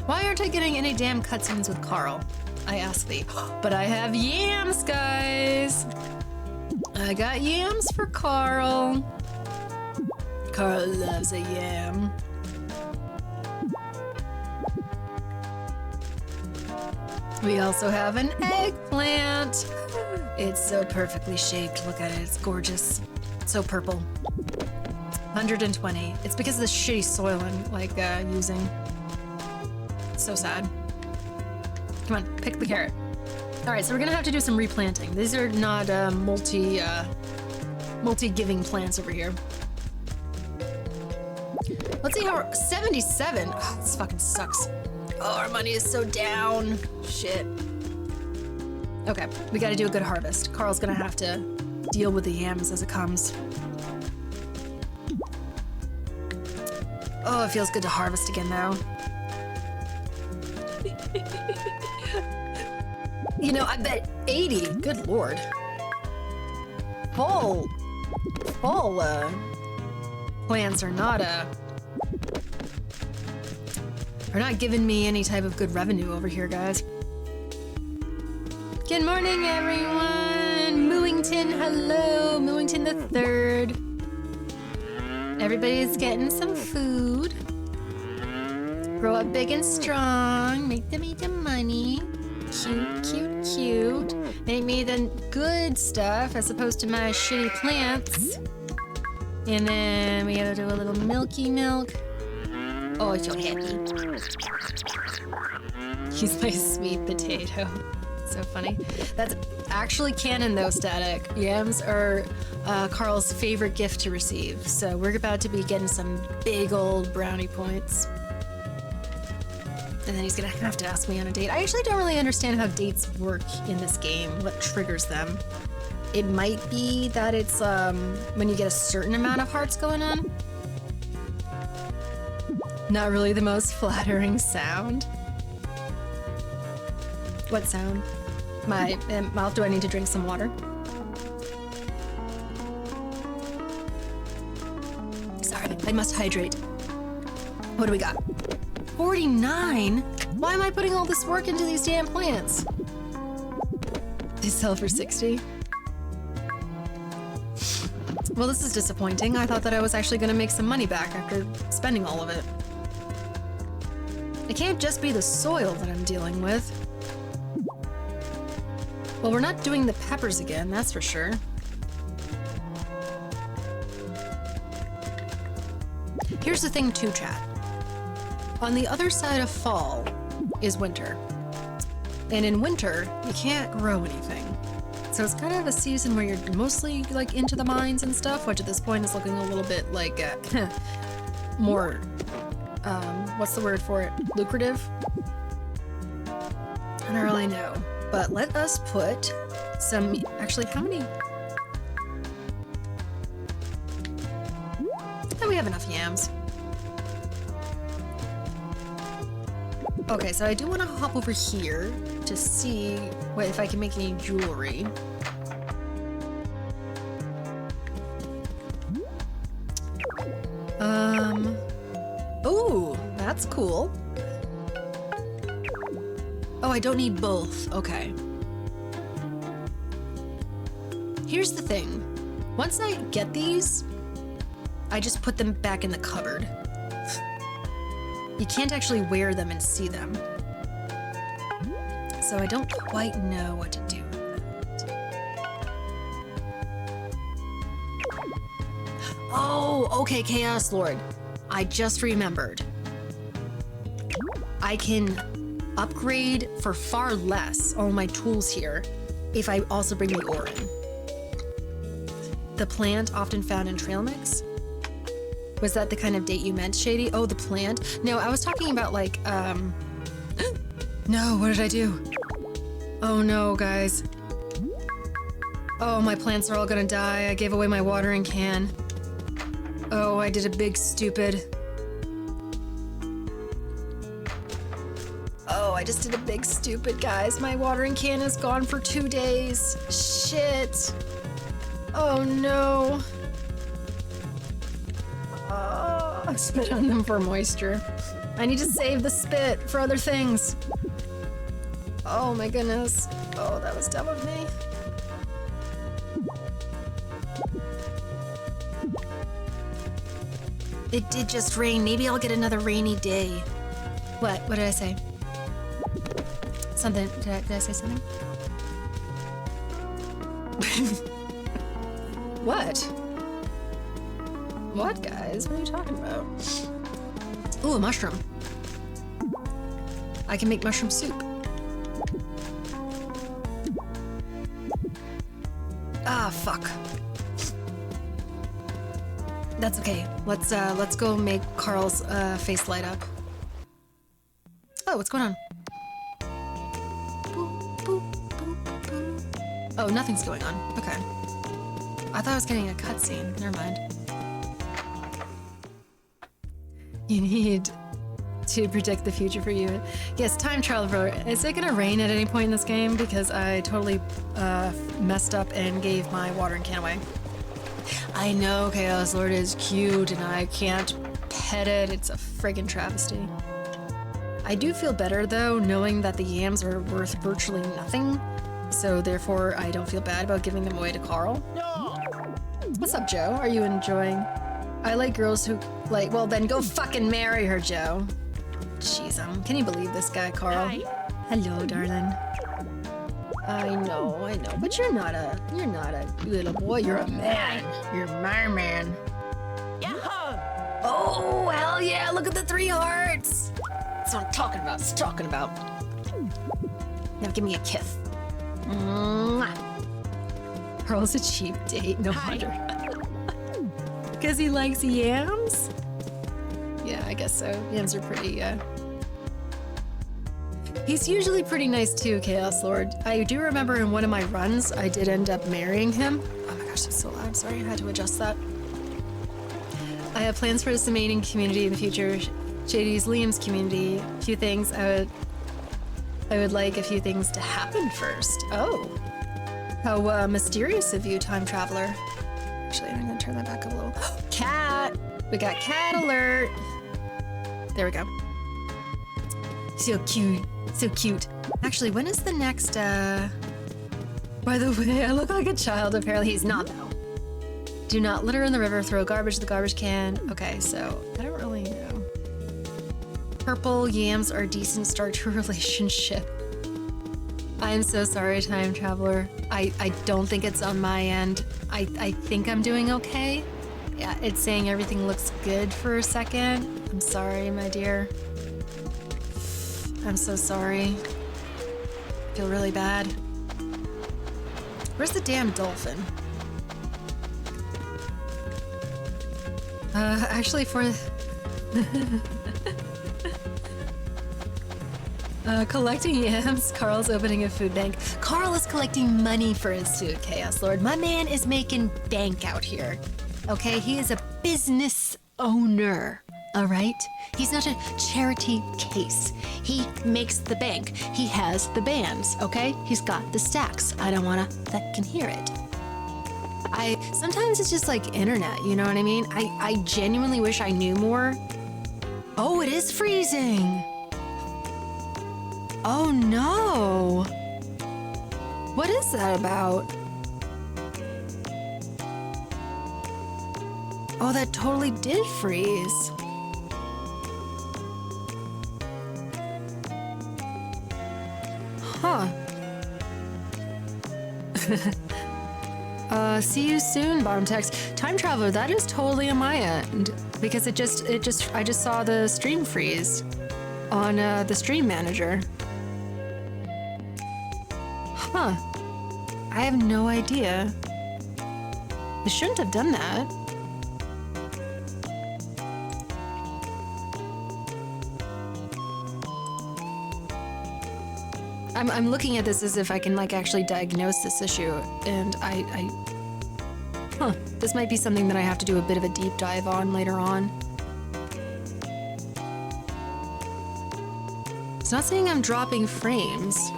Why aren't I getting any damn cutscenes with Carl? I ask thee. But I have yams, guys! I got yams for Carl. Carl loves a yam. We also have an eggplant. It's so perfectly shaped. Look at it. It's gorgeous. So purple. 120. It's because of the shitty soil I'm using. So sad. Come on, pick the carrot. All right, so we're gonna have to do some replanting. These are not multi-giving plants over here. Let's see how 77. Oh, this fucking sucks. Oh, our money is so down. Shit. Okay, we gotta do a good harvest. Carl's gonna have to deal with the yams as it comes. Oh, it feels good to harvest again now. You know, I bet 80. Good lord. Fall plants are not giving me any type of good revenue over here, guys. Good morning, everyone. Mooington, hello. Mooington the third. Everybody's getting some food. Grow up big and strong. Make them eat the money. Cute, cute, cute. Make me the good stuff as opposed to my shitty plants. And then we gotta do a little milky milk. Oh, so happy. He's my sweet potato. So funny. That's actually canon though, Static. Yams are Carl's favorite gift to receive. So we're about to be getting some big old brownie points. And then he's gonna have to ask me on a date. I actually don't really understand how dates work in this game, what triggers them. It might be that it's when you get a certain amount of hearts going on. Not really the most flattering sound. What sound? My mouth, do I need to drink some water? Sorry, I must hydrate. What do we got? 49? Why am I putting all this work into these damn plants? They sell for 60? Well, this is disappointing. I thought that I was actually going to make some money back after spending all of it. It can't just be the soil that I'm dealing with. Well, we're not doing the peppers again, that's for sure. Here's the thing too, chat. On the other side of fall is winter. And in winter, you can't grow anything. So it's kind of a season where you're mostly like into the mines and stuff, which at this point is looking a little bit like more, what's the word for it? Lucrative? I don't really know. But let us put some, actually, how many? Oh, we have enough yams. Okay, so I do want to hop over here to see if I can make any jewelry. Oh, that's cool. Oh, I don't need both. Okay. Here's the thing. Once I get these, I just put them back in the cupboard. You can't actually wear them and see them. So I don't quite know what to do with that. Oh, okay, Chaos Lord. I just remembered. I can upgrade for far less all my tools here if I also bring the ore in. The plant often found in trail mix. Was that the kind of date you meant, Shady? Oh, the plant? No, I was talking about like, No, what did I do? Oh no, guys. Oh, my plants are all gonna die. I gave away my watering can. Oh, I did a big stupid. Oh, I just did a big stupid, guys. My watering can is gone for 2 days. Shit. Oh no. Oh, I spit on them for moisture. I need to save the spit for other things. Oh my goodness. Oh, that was dumb of me. It did just rain. Maybe I'll get another rainy day. What? What did I say? Something. Did I say something? What? What, guys? What are you talking about? Ooh, a mushroom. I can make mushroom soup. Ah, fuck. That's okay. Let's go make Carl's face light up. Oh, what's going on? Boop, boop, boop, boop. Oh, nothing's going on. Okay. I thought I was getting a cutscene. Never mind. You need to predict the future for you. Yes, time traveler. Is it gonna rain at any point in this game? Because I totally messed up and gave my watering can away. I know Chaos Lord is cute and I can't pet it. It's a friggin' travesty. I do feel better though, knowing that the yams are worth virtually nothing. So therefore, I don't feel bad about giving them away to Carl. No. What's up, Joe? Are you enjoying? I like girls who like, well then go fucking marry her, Joe. Jeez, can you believe this guy, Carl? Hi. Hello, darling. I know, but you're not a little boy, you're a man. You're my man. Yahoo! Oh, hell yeah, look at the 3 hearts. That's what I'm talking about, it's talking about. Now give me a kiss. Mwah. Pearl's a cheap date, no wonder. Because he likes yams? Yeah, I guess so. Yams are pretty, He's usually pretty nice too, Chaos Lord. I do remember in one of my runs, I did end up marrying him. Oh my gosh, that's so loud. Sorry, I had to adjust that. I have plans for this amazing community in the future. JD's Liam's community. A few things I would like a few things to happen first. Oh. How mysterious of you, time traveler. Actually, I'm gonna turn that back up a little. Cat! We got cat alert. There we go. So cute. So cute. Actually, when is the next, By the way, I look like a child, apparently. He's not, though. Do not litter in the river, throw garbage in the garbage can. Okay, so, I don't really know. Purple yams are a decent start to a relationship. I am so sorry, time traveler. I don't think it's on my end. I think I'm doing okay. Yeah, it's saying everything looks good for a second. I'm sorry, my dear. I'm so sorry. I feel really bad. Where's the damn dolphin? Actually for... collecting yams, Carl's opening a food bank. Carl is collecting money for his food, Chaos Lord. My man is making bank out here. Okay, he is a business owner, all right? He's not a charity case. He makes the bank. He has the bands, okay? He's got the stacks. I don't wanna fucking hear it. Sometimes it's just like internet, you know what I mean? I genuinely wish I knew more. Oh, it is freezing. Oh no! What is that about? Oh, that totally did freeze. Huh. See you soon, bottom text. Time traveler, that is totally on my end. Because I just saw the stream freeze on the stream manager. Huh. I have no idea. I shouldn't have done that. I'm looking at this as if I can like actually diagnose this issue, and this might be something that I have to do a bit of a deep dive on later on. It's not saying I'm dropping frames.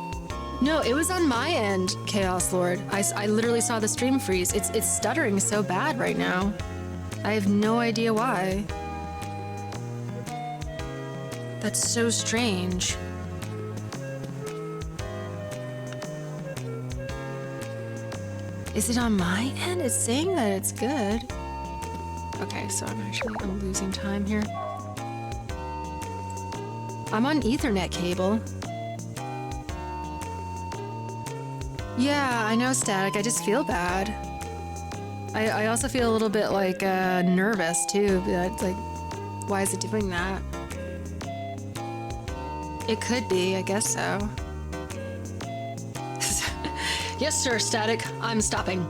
No, it was on my end, Chaos Lord. I literally saw the stream freeze. It's stuttering so bad right now. I have no idea why. That's so strange. Is it on my end? It's saying that it's good. Okay, so I'm losing time here. I'm on Ethernet cable. Yeah, I know, Static. I just feel bad. I also feel a little bit like nervous too. It's like, why is it doing that? It could be, I guess so. Yes, sir, Static. I'm stopping.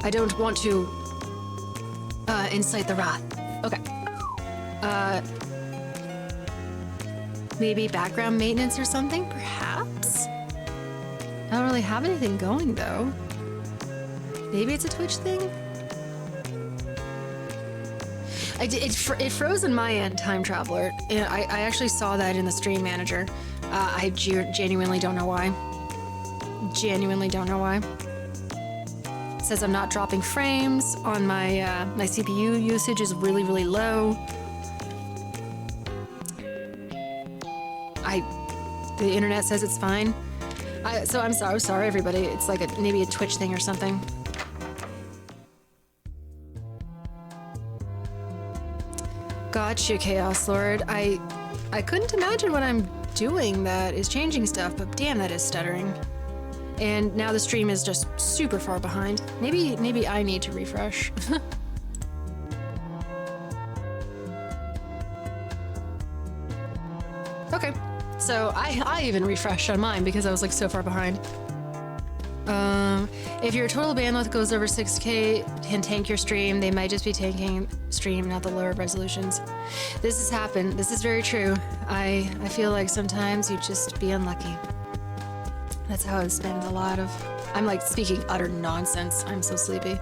I don't want to incite the wrath. Okay. Maybe background maintenance or something, perhaps? I don't really have anything going, though. Maybe it's a Twitch thing? It froze on my end, Time Traveler. And I actually saw that in the stream manager. I genuinely don't know why. Genuinely don't know why. It says I'm not dropping frames on my my CPU usage is really, really low. The internet says it's fine. So I'm sorry everybody. It's like maybe a Twitch thing or something. Gotcha, Chaos Lord. I couldn't imagine what I'm doing that is changing stuff, but damn, that is stuttering. And now the stream is just super far behind. Maybe I need to refresh. Okay, so I even refreshed on mine because I was like so far behind. If your total bandwidth goes over 6K and tank your stream, they might just be tanking stream, not the lower resolutions. This has happened. This is very true. I feel like sometimes you just be unlucky. That's how I've spent a lot of... I'm like speaking utter nonsense. I'm so sleepy.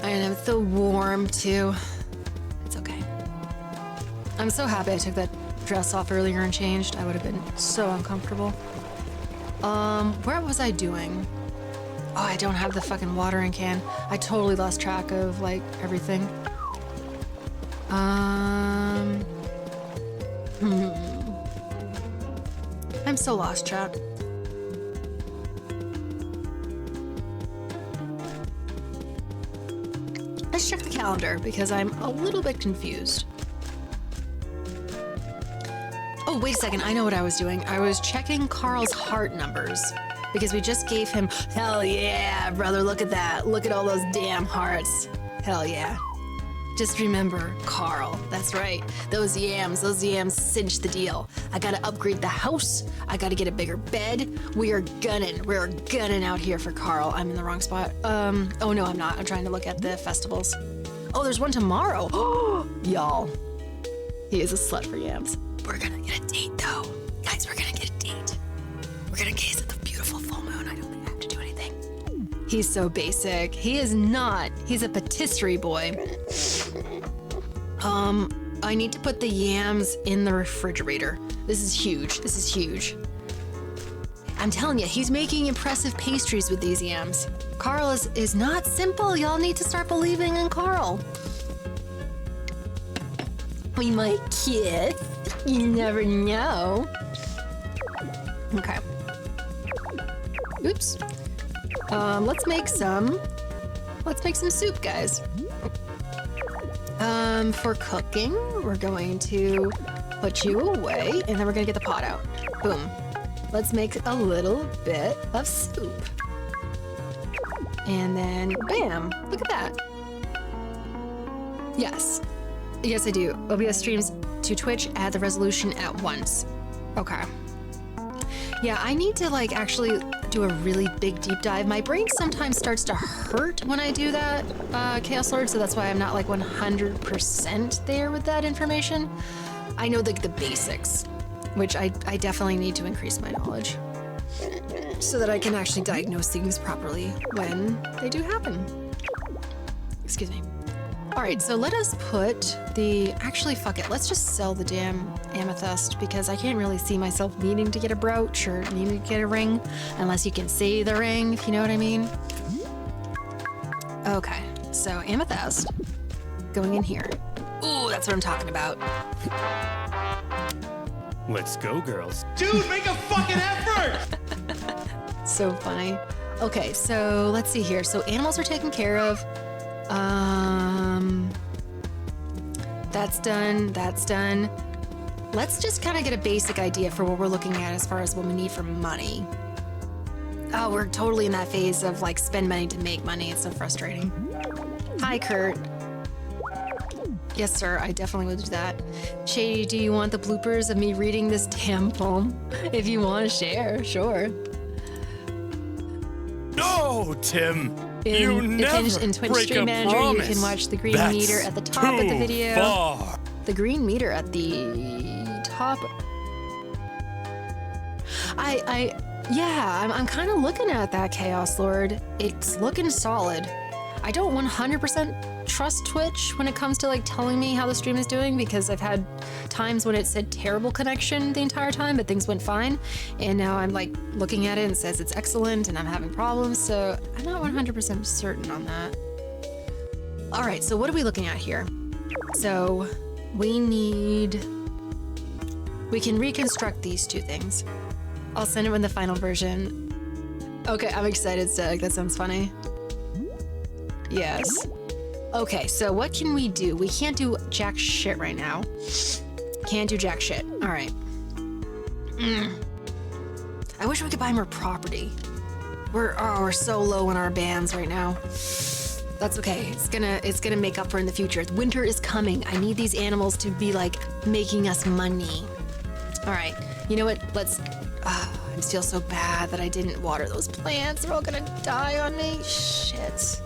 And it's so warm too. It's okay. I'm so happy I took that dress off earlier and changed. I would have been so uncomfortable. Where was I doing? Oh, I don't have the fucking watering can. I totally lost track of like everything. I'm so lost, chat. Let's check the calendar because I'm a little bit confused. Oh, wait a second. I know what I was doing. I was checking Carl's heart numbers because we just gave him... Hell yeah, brother. Look at that. Look at all those damn hearts. Hell yeah. Just remember, Carl. That's right. Those yams cinch the deal. I gotta upgrade the house. I gotta get a bigger bed. We're gunning out here for Carl. I'm in the wrong spot. Oh no, I'm not. I'm trying to look at the festivals. Oh, there's one tomorrow. Oh, y'all. He is a slut for yams. We're gonna get a date though. Guys, we're gonna get a date. We're gonna gaze at the beautiful full moon. I don't think I have to do anything. He's so basic. He is not. He's a patisserie boy. I need to put the yams in the refrigerator. This is huge. This is huge. I'm telling you, he's making impressive pastries with these yams. Carl is not simple. Y'all need to start believing in Carl. We might kiss. You never know. Okay. Oops. Let's make some soup, guys. For cooking, we're going to put you away, and then we're gonna get the pot out. Boom. Let's make a little bit of soup. And then, bam! Look at that. Yes. Yes, I do. OBS streams to Twitch, add the resolution at once. Okay. Yeah, I need to like actually do a really big deep dive. My brain sometimes starts to hurt when I do that, Chaos Lord, so that's why I'm not like 100% there with that information. I know the basics, which I definitely need to increase my knowledge so that I can actually diagnose things properly when they do happen. Excuse me. All right, so let us put actually, fuck it. Let's just sell the damn amethyst because I can't really see myself needing to get a brooch or needing to get a ring unless you can see the ring, if you know what I mean. Okay, so amethyst going in here. Ooh, that's what I'm talking about. Let's go, girls. Dude, make a fucking effort! So funny. Okay, so let's see here. So animals are taken care of. That's done. That's done. Let's just kind of get a basic idea for what we're looking at as far as what we need for money. Oh, we're totally in that phase of like spend money to make money. It's so frustrating. Hi, Kurt. Yes, sir. I definitely would do that. Shady, do you want the bloopers of me reading this damn poem? If you want to share, sure. No, Tim. You never in Twitch break Stream a Manager, promise. you can watch the green That's meter at the top of the video. Far. The green meter at the top. Yeah, I'm kind of looking at that, Chaos Lord. It's looking solid. I don't 100% trust Twitch when it comes to like telling me how the stream is doing because I've had times when it said terrible connection the entire time, but things went fine. And now I'm like looking at it and it says it's excellent and I'm having problems. So I'm not 100% certain on that. All right, so what are we looking at here? So we can reconstruct these two things. I'll send it in the final version. Okay, I'm excited, Stag. That sounds funny. Yes. Okay, so what can we do? We can't do jack shit right now. Can't do jack shit. All right. I wish we could buy more property. We're so low in our bands right now. That's okay. It's gonna make up for in the future. Winter is coming. I need these animals to be like making us money. All right. You know what? I feel so bad that I didn't water those plants. They're all gonna die on me. Shit.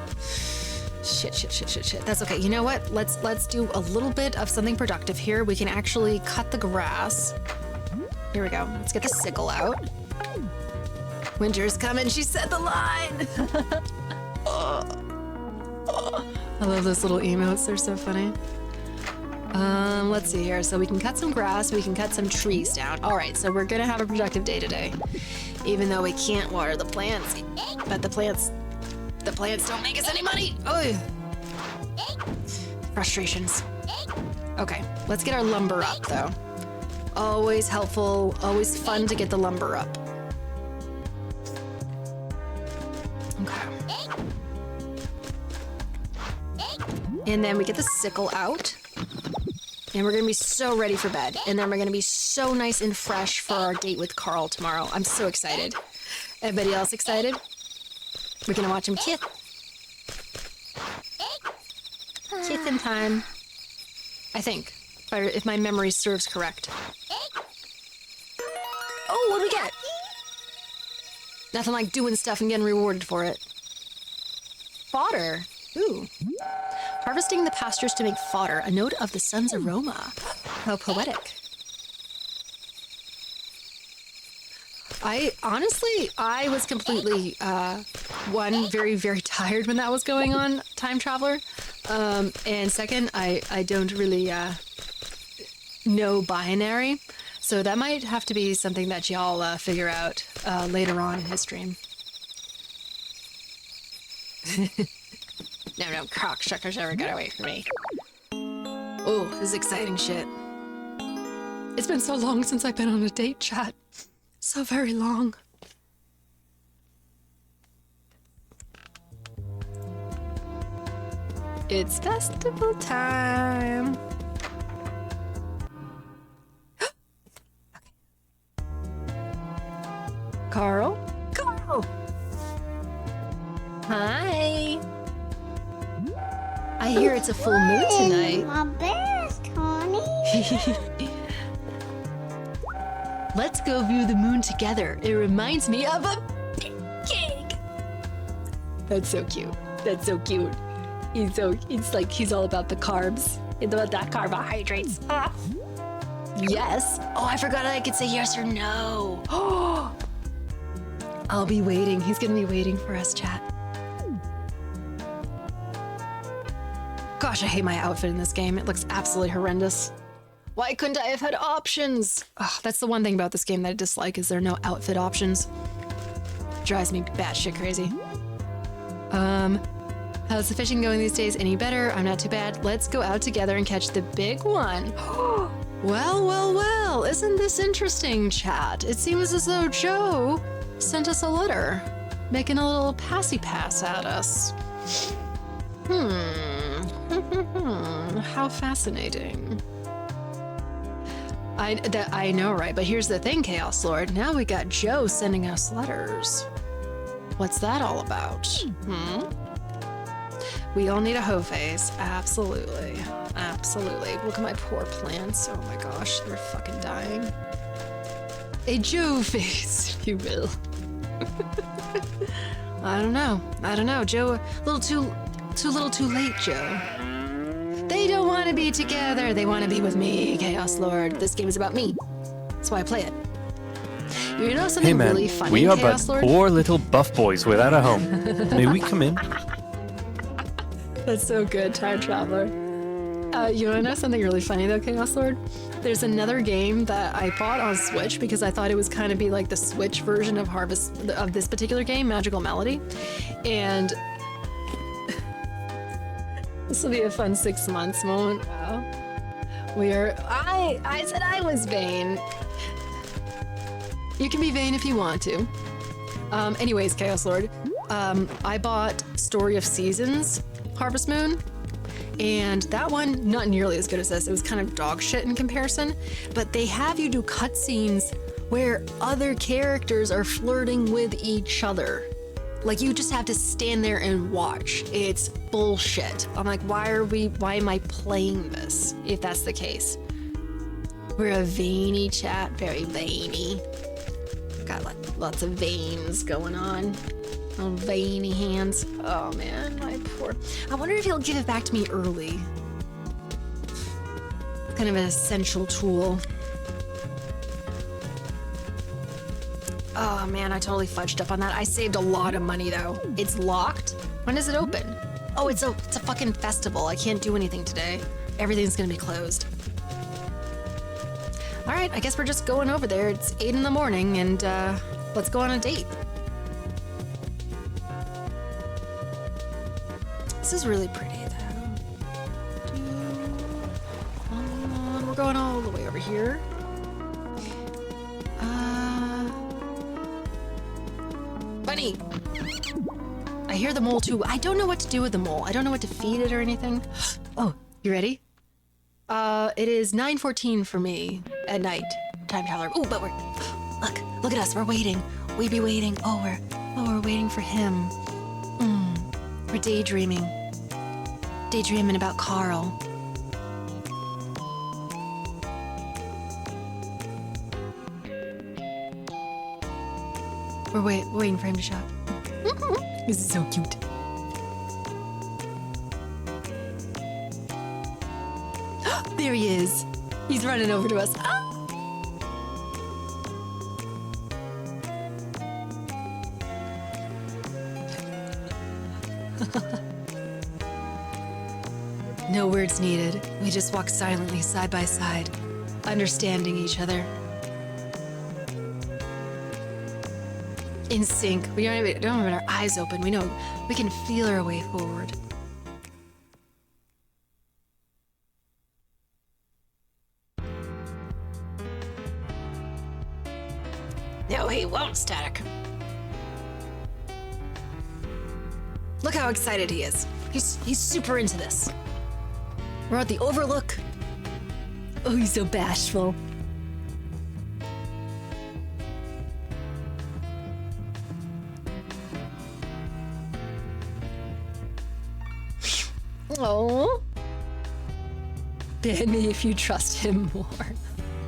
That's okay. You know what? Let's do a little bit of something productive here. We can actually cut the grass. Here we go. Let's get the sickle out. Winter's coming. She said the line. I love those little emotes. They're so funny. Let's see here. So we can cut some grass. We can cut some trees down. All right. So we're gonna have a productive day today, even though we can't water the plants. But the plants don't make us any money. Oh, frustrations. Okay, let's get our lumber up though. Always helpful, always fun to get the lumber up. Okay. And then we get the sickle out. And we're gonna be so ready for bed. And then we're gonna be so nice and fresh for our date with Carl tomorrow. I'm so excited. Everybody else excited? We're gonna watch him kiss. Kissing time. I think, if my memory serves correct. Oh, what do we get? Nothing like doing stuff and getting rewarded for it. Fodder. Ooh. Harvesting the pastures to make fodder, a note of the sun's aroma. How poetic. I was completely, very, very tired when that was going on, Time Traveler. And second, I don't really know binary. So that might have to be something that y'all figure out later on in his stream. No, cocksuckers ever got away from me. Oh, this is exciting shit. It's been so long since I've been on a date, chat. So very long. It's festival time. Carl? Carl! Hi! I hear it's a full moon tonight. My best, honey. Let's go view the moon together. It reminds me of a cake. That's so cute. That's so cute. He's all about the carbs. It's about that carbohydrates. Ah. Yes. Oh, I forgot I could say yes or no. Oh, I'll be waiting. He's gonna be waiting for us, chat. Gosh, I hate my outfit in this game. It looks absolutely horrendous. Why couldn't I have had options? Oh, that's the one thing about this game that I dislike, is there are no outfit options. Drives me batshit crazy. How's the fishing going these days? Any better? I'm not too bad. Let's go out together and catch the big one. Well, isn't this interesting, chat? It seems as though Joe sent us a letter, making a little passy pass at us. How fascinating. I know, right? But here's the thing, Chaos Lord. Now we got Joe sending us letters. What's that all about? We all need a hoe phase. Absolutely. Absolutely. Look at my poor plants. Oh my gosh, they're fucking dying. A Joe phase, if you will. I don't know. Joe, a little too late, Joe. They don't want to be together. They want to be with me, Chaos Lord. This game is about me. That's why I play it. You know something Hey man, really funny, we are Chaos but Lord? poor little buff boys without a home. May we come in? That's so good, Time Traveler. You wanna know something really funny though, Chaos Lord? There's another game that I bought on Switch because I thought it was kind of be like the Switch version of this particular game, Magical Melody. And this will be a fun 6 months moment. Wow. I said I was vain. You can be vain if you want to. Anyways, Chaos Lord, I bought Story of Seasons Harvest Moon, and that one, not nearly as good as this. It was kind of dog shit in comparison, but they have you do cutscenes where other characters are flirting with each other. Like, you just have to stand there and watch. It's bullshit. I'm like, why am I playing this, if that's the case? We're a veiny chat, very veiny. Got like lots of veins going on. Little veiny hands. Oh man, my poor. I wonder if he'll give it back to me early. It's kind of an essential tool. Oh man, I totally fudged up on that. I saved a lot of money though. It's locked? When does it open? Oh, it's a fucking festival. I can't do anything today. Everything's gonna be closed. All right, I guess we're just going over there. It's 8 in the morning and let's go on a date. This is really pretty though. We're going all the way over here. Bunny! I hear the mole too. I don't know what to do with the mole. I don't know what to feed it or anything. Oh, you ready? It is 9:14 for me at night. Time traveler. Oh, but look at us. We're waiting. We be waiting. We're waiting for him. We're daydreaming. daydreaming about Carl. We're waiting for him to shop. This is so cute. There he is. He's running over to us. Ah! No words needed. We just walk silently side by side, understanding each other. In sync. We don't even have our eyes open. We know we can feel our way forward. No, he won't, Static. Look how excited he is. He's super into this. We're at the Overlook. Oh, he's so bashful. Oh. Bid me if you trust him more.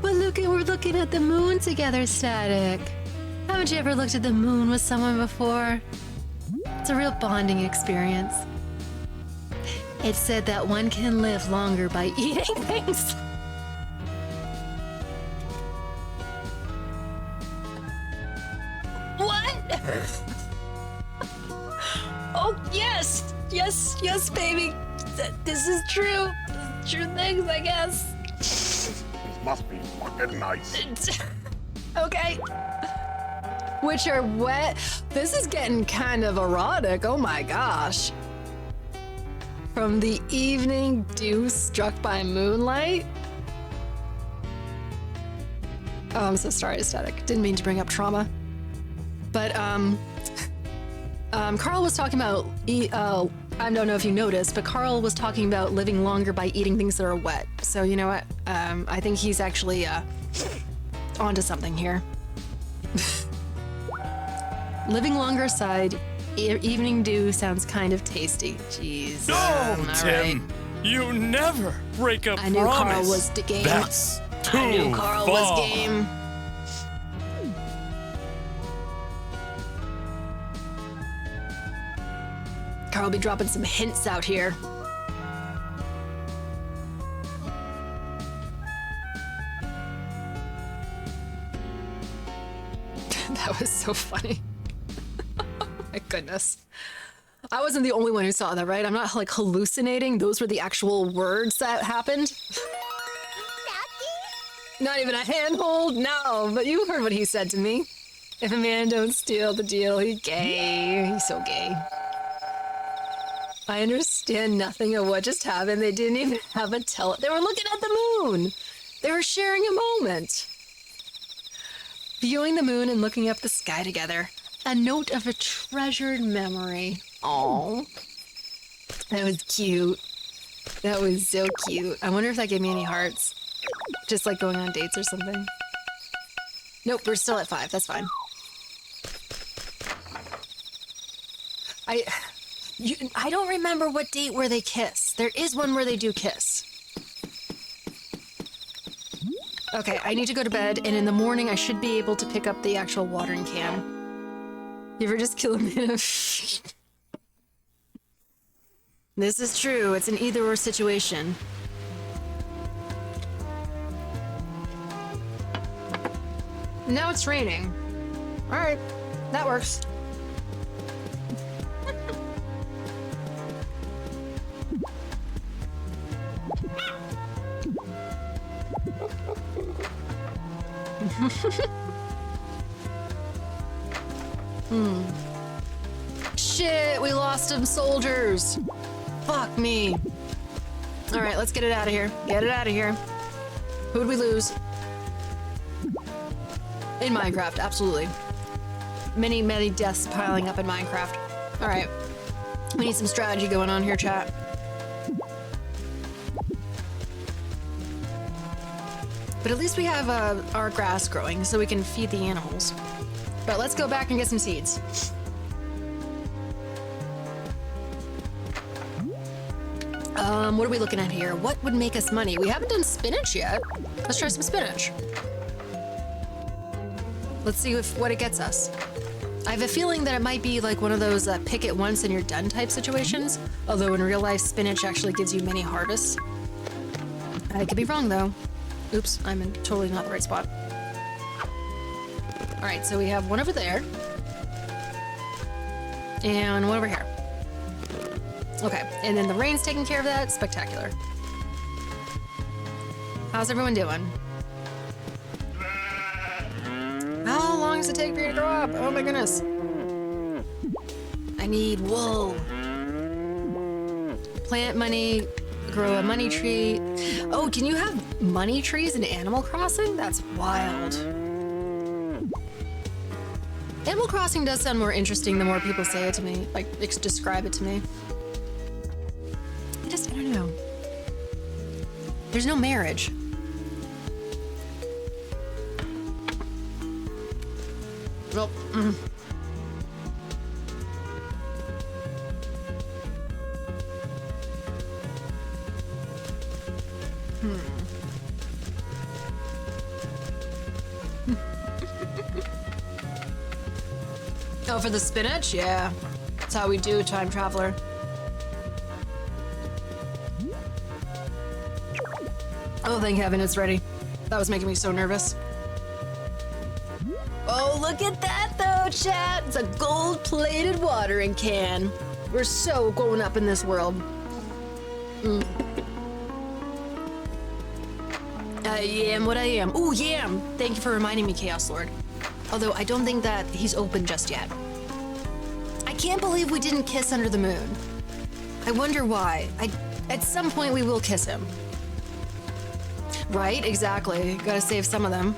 But we're looking at the moon together, Static. Haven't you ever looked at the moon with someone before? It's a real bonding experience. It's said that one can live longer by eating things. What? Oh, yes! Yes, baby. This is true. True things, I guess. This must be fucking nice. Okay. Which are wet. This is getting kind of erotic. Oh my gosh. From the evening dew struck by moonlight. Oh, I'm so sorry, Static. Didn't mean to bring up trauma. But, Carl was talking about, I don't know if you noticed, but Carl was talking about living longer by eating things that are wet. So, you know what? I think he's actually, onto something here. Living longer aside, evening dew sounds kind of tasty. Jeez. No, Right. Tim! You never break a I knew promise. Carl was the game. That's too I knew Carl far. was game. Carl be dropping some hints out here. That was so funny. Oh my goodness. I wasn't the only one who saw that, right? I'm not like hallucinating. Those were the actual words that happened. Not even a handhold? No, but you heard what he said to me. If a man don't steal the deal, he's gay. He's so gay. I understand nothing of what just happened. They didn't even have a They were looking at the moon. They were sharing a moment. Viewing the moon and looking up the sky together. A note of a treasured memory. Oh, that was cute. That was so cute. I wonder if that gave me any hearts. Just like going on dates or something. Nope, we're still at 5. That's fine. I don't remember what date where they kiss. There is one where they do kiss. Okay, I need to go to bed, and in the morning I should be able to pick up the actual watering can. You ever just kill a man? This is true. It's an either-or situation. Now it's raining. All right, that works. Shit, we lost some soldiers. Fuck me. All right, let's get it out of here. Get it out of here. Who'd we lose? In Minecraft, absolutely. Many, many deaths piling up in Minecraft. All right. We need some strategy going on here, chat. But at least we have our grass growing so we can feed the animals. But let's go back and get some seeds. What are we looking at here? What would make us money? We haven't done spinach yet. Let's try some spinach. Let's see what it gets us. I have a feeling that it might be like one of those pick it once and you're done type situations. Although in real life, spinach actually gives you many harvests. I could be wrong though. Oops, I'm in totally not the right spot. All right, so we have one over there. And one over here. Okay, and then the rain's taking care of that. Spectacular. How's everyone doing? How long does it take for you to grow up? Oh my goodness. I need wool. Plant money, grow a money tree. Oh, can you have money trees in Animal Crossing? That's wild. Animal Crossing does sound more interesting the more people say it to me, like describe it to me. I don't know. There's no marriage. Well, Oh, for the spinach? Yeah. That's how we do, time traveler. Oh, thank heaven it's ready. That was making me so nervous. Oh, look at that though, chat! It's a gold-plated watering can. We're so going up in this world. I am what I am. Ooh, Yam! Thank you for reminding me, Chaos Lord. Although I don't think that he's open just yet. I can't believe we didn't kiss under the moon. I wonder why. At some point we will kiss him. Right? Exactly. Gotta save some of them.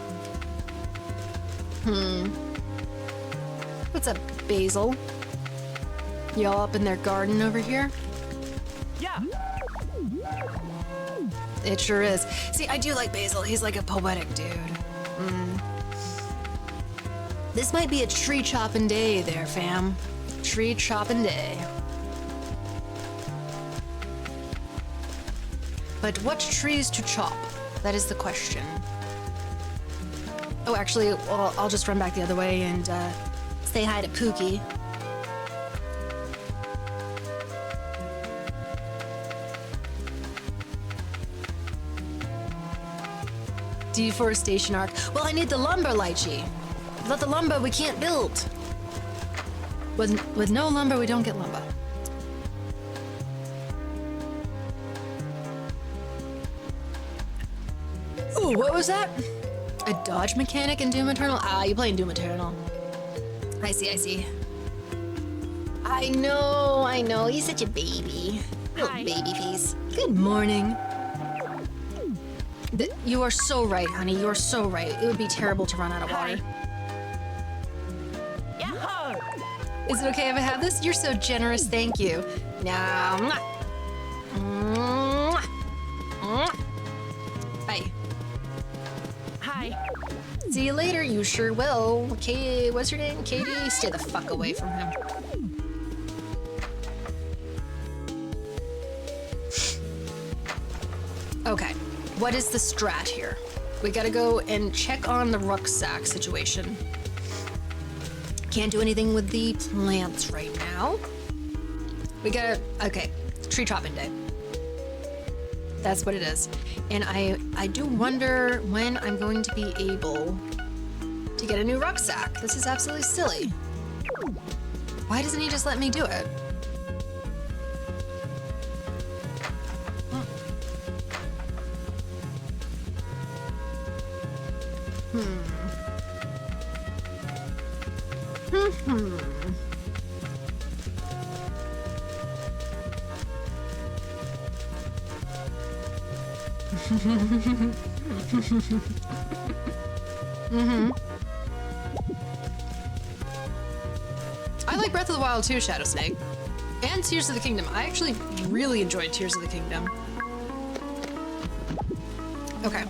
What's up, Basil? Y'all up in their garden over here? Yeah. It sure is. See, I do like Basil. He's like a poetic dude. This might be a tree chopping day there, fam. Tree chopping day. But what trees to chop? That is the question. Oh, actually, well, I'll just run back the other way and say hi to Pookie. Deforestation arc. Well, I need the lumber, Lychee. Without the lumber, we can't build. With no lumber, we don't get lumber. Ooh, what was that? A dodge mechanic in Doom Eternal? Ah, you playing Doom Eternal. I see, I see. I know. He's such a baby. Little baby face. Good morning. You are so right, honey. You are so right. It would be terrible to run out of water. Is it okay if I have this? You're so generous. Thank you. Now. Bye. Hi. See you later. You sure will. Okay, what's your name? Katie? Stay the fuck away from him. Okay. What is the strat here? We gotta go and check on the rucksack situation. Can't do anything with the plants right now. We gotta, okay, tree chopping day. That's what it is. And I do wonder when I'm going to be able to get a new rucksack. This is absolutely silly. Why doesn't he just let me do it? I like Breath of the Wild too, Shadow Snake. And Tears of the Kingdom. I actually really enjoyed Tears of the Kingdom. Okay,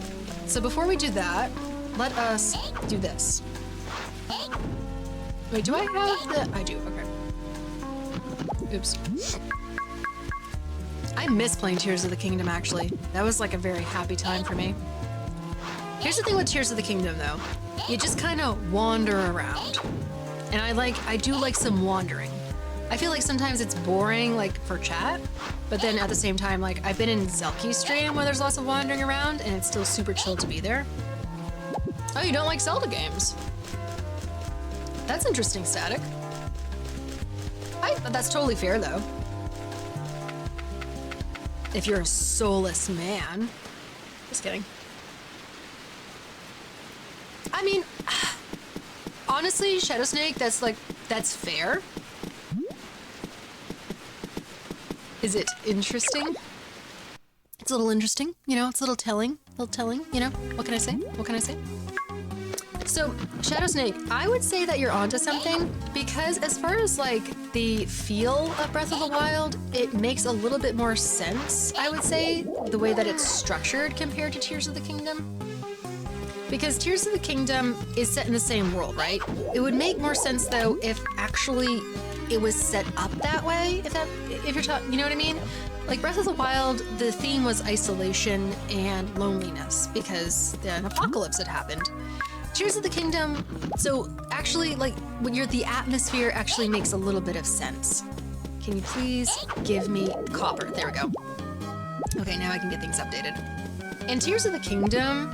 so before we do that, let us do this. Wait, do I have the... I do, okay. Oops. I miss playing Tears of the Kingdom, actually. That was like a very happy time for me. Here's the thing with Tears of the Kingdom, though. You just kind of wander around. And I do like some wandering. I feel like sometimes it's boring, like, for chat. But then at the same time, like, I've been in Zelky's stream where there's lots of wandering around, and it's still super chill to be there. Oh, you don't like Zelda games? That's interesting, Static. That's totally fair, though. If you're a soulless man. Just kidding. I mean, honestly, Shadow Snake, that's fair. Is it interesting? It's a little interesting, you know, it's a little telling, you know? What can I say? What can I say? So, Shadow Snake, I would say that you're onto something, because as far as like the feel of Breath of the Wild, it makes a little bit more sense, I would say, the way that it's structured compared to Tears of the Kingdom. Because Tears of the Kingdom is set in the same world, right? It would make more sense though if actually it was set up that way, if you're talking, you know what I mean? Like Breath of the Wild, the theme was isolation and loneliness because an apocalypse had happened. Tears of the Kingdom, so actually, like, when the atmosphere actually makes a little bit of sense. Can you please give me copper? There we go. Okay, now I can get things updated. In Tears of the Kingdom,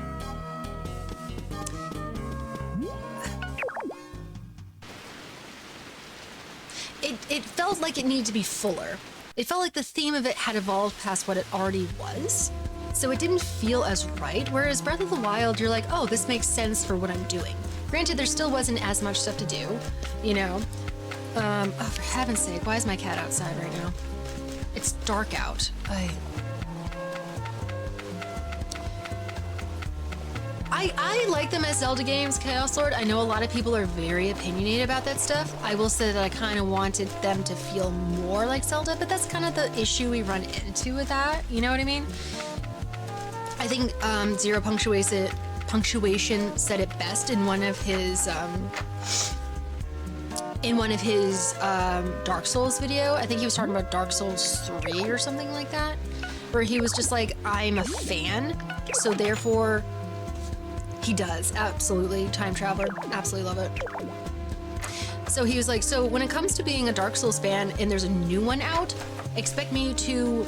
it felt like it needed to be fuller. It felt like the theme of it had evolved past what it already was. So it didn't feel as right, whereas Breath of the Wild, you're like, oh, this makes sense for what I'm doing. Granted, there still wasn't as much stuff to do, you know? Oh, for heaven's sake, why is my cat outside right now? It's dark out. I like them as Zelda games, Chaos Lord. I know a lot of people are very opinionated about that stuff. I will say that I kind of wanted them to feel more like Zelda, but that's kind of the issue we run into with that, you know what I mean? I think Zero Punctuation said it best in one of his Dark Souls video. I think he was talking about Dark Souls 3 or something like that, where he was just like, I'm a fan, so therefore he does, absolutely. Time Traveler, absolutely love it. So he was like, so when it comes to being a Dark Souls fan and there's a new one out, expect me to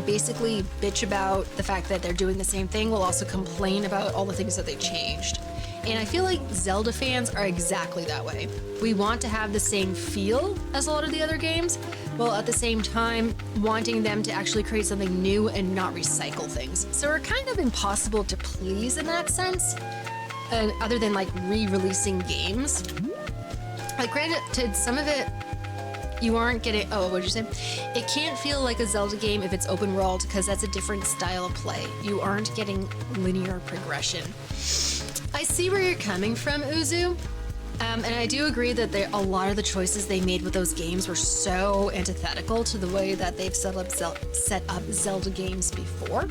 basically bitch about the fact that they're doing the same thing while also complain about all the things that they changed. And I feel like Zelda fans are exactly that way. We want to have the same feel as a lot of the other games, while at the same time wanting them to actually create something new and not recycle things. So we're kind of impossible to please in that sense, and other than like re-releasing games. Like granted, some of it you aren't getting, oh, what'd you say? It can't feel like a Zelda game if it's open world, because that's a different style of play. You aren't getting linear progression. I see where you're coming from, Uzu. And I do agree that a lot of the choices they made with those games were so antithetical to the way that they've set up Zelda games before,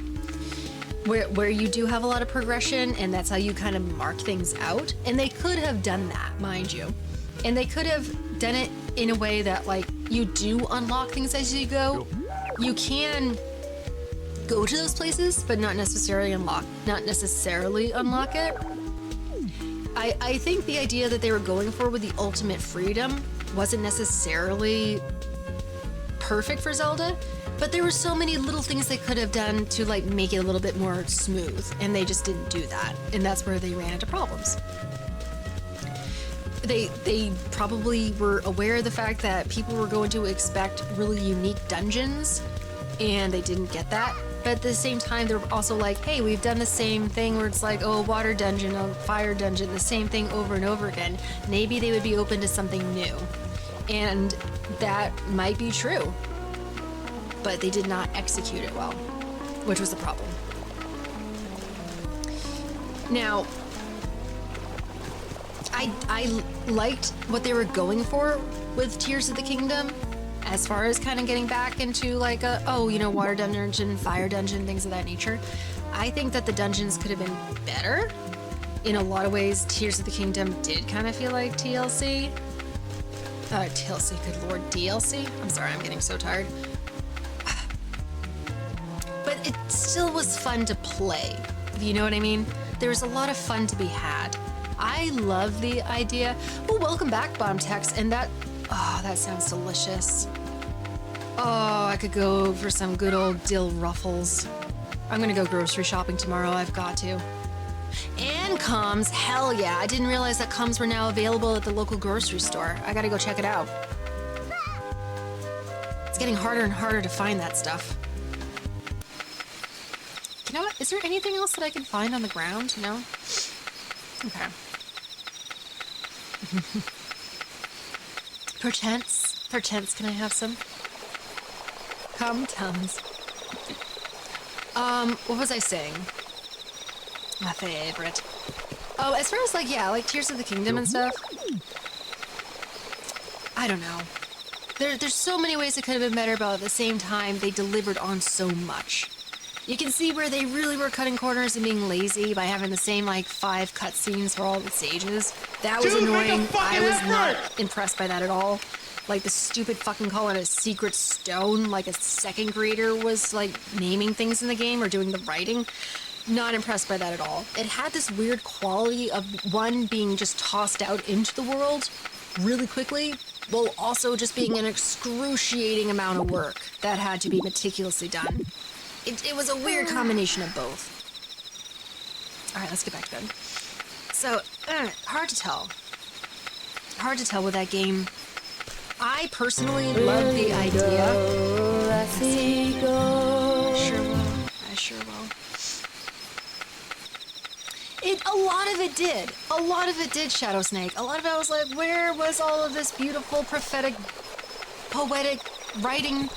where you do have a lot of progression, and that's how you kind of mark things out. And they could have done that, mind you. And they could have done it in a way that, like, you do unlock things as you go. You can go to those places, but not necessarily unlock it. I think the idea that they were going for with the ultimate freedom wasn't necessarily perfect for Zelda, but there were so many little things they could have done to like make it a little bit more smooth, and they just didn't do that, and that's where they ran into problems. They probably were aware of the fact that people were going to expect really unique dungeons, and they didn't get that. But at the same time, they're also like, hey, we've done the same thing where it's like, oh, a water dungeon, a fire dungeon, the same thing over and over again. Maybe they would be open to something new. And that might be true. But they did not execute it well, which was the problem. Now, I liked what they were going for with Tears of the Kingdom, as far as kind of getting back into like water dungeon, fire dungeon, things of that nature. I think that the dungeons could have been better. In a lot of ways, Tears of the Kingdom did kind of feel like TLC. TLC, good lord, DLC? I'm sorry, I'm getting so tired. it still was fun to play. You know what I mean? There was a lot of fun to be had. I love the idea. Well, welcome back, Bottom Text, and that sounds delicious. Oh, I could go for some good old dill ruffles. I'm gonna go grocery shopping tomorrow, I've got to. And Coms, hell yeah. I didn't realize that Coms were now available at the local grocery store. I gotta go check it out. It's getting harder and harder to find that stuff. You know what? Is there anything else that I can find on the ground? No? Okay. Perchance, can I have some? Come, Tums. What was I saying? My favorite. Oh, as far as like Tears of the Kingdom and stuff. I don't know. There's so many ways it could have been better, but at the same time, they delivered on so much. You can see where they really were cutting corners and being lazy by having the same like 5 cutscenes for all the stages. That was annoying. I was not impressed by that at all. Like the stupid fucking calling it a secret stone, like a second grader was like naming things in the game or doing the writing. Not impressed by that at all. It had this weird quality of one being just tossed out into the world really quickly, while also just being an excruciating amount of work that had to be meticulously done. It was a weird combination of both. All right, let's get back to bed. So, hard to tell. Hard to tell with that game. I personally love the idea. I sure will. A lot of it did, Shadow Snake. A lot of it I was like, where was all of this beautiful, prophetic, poetic writing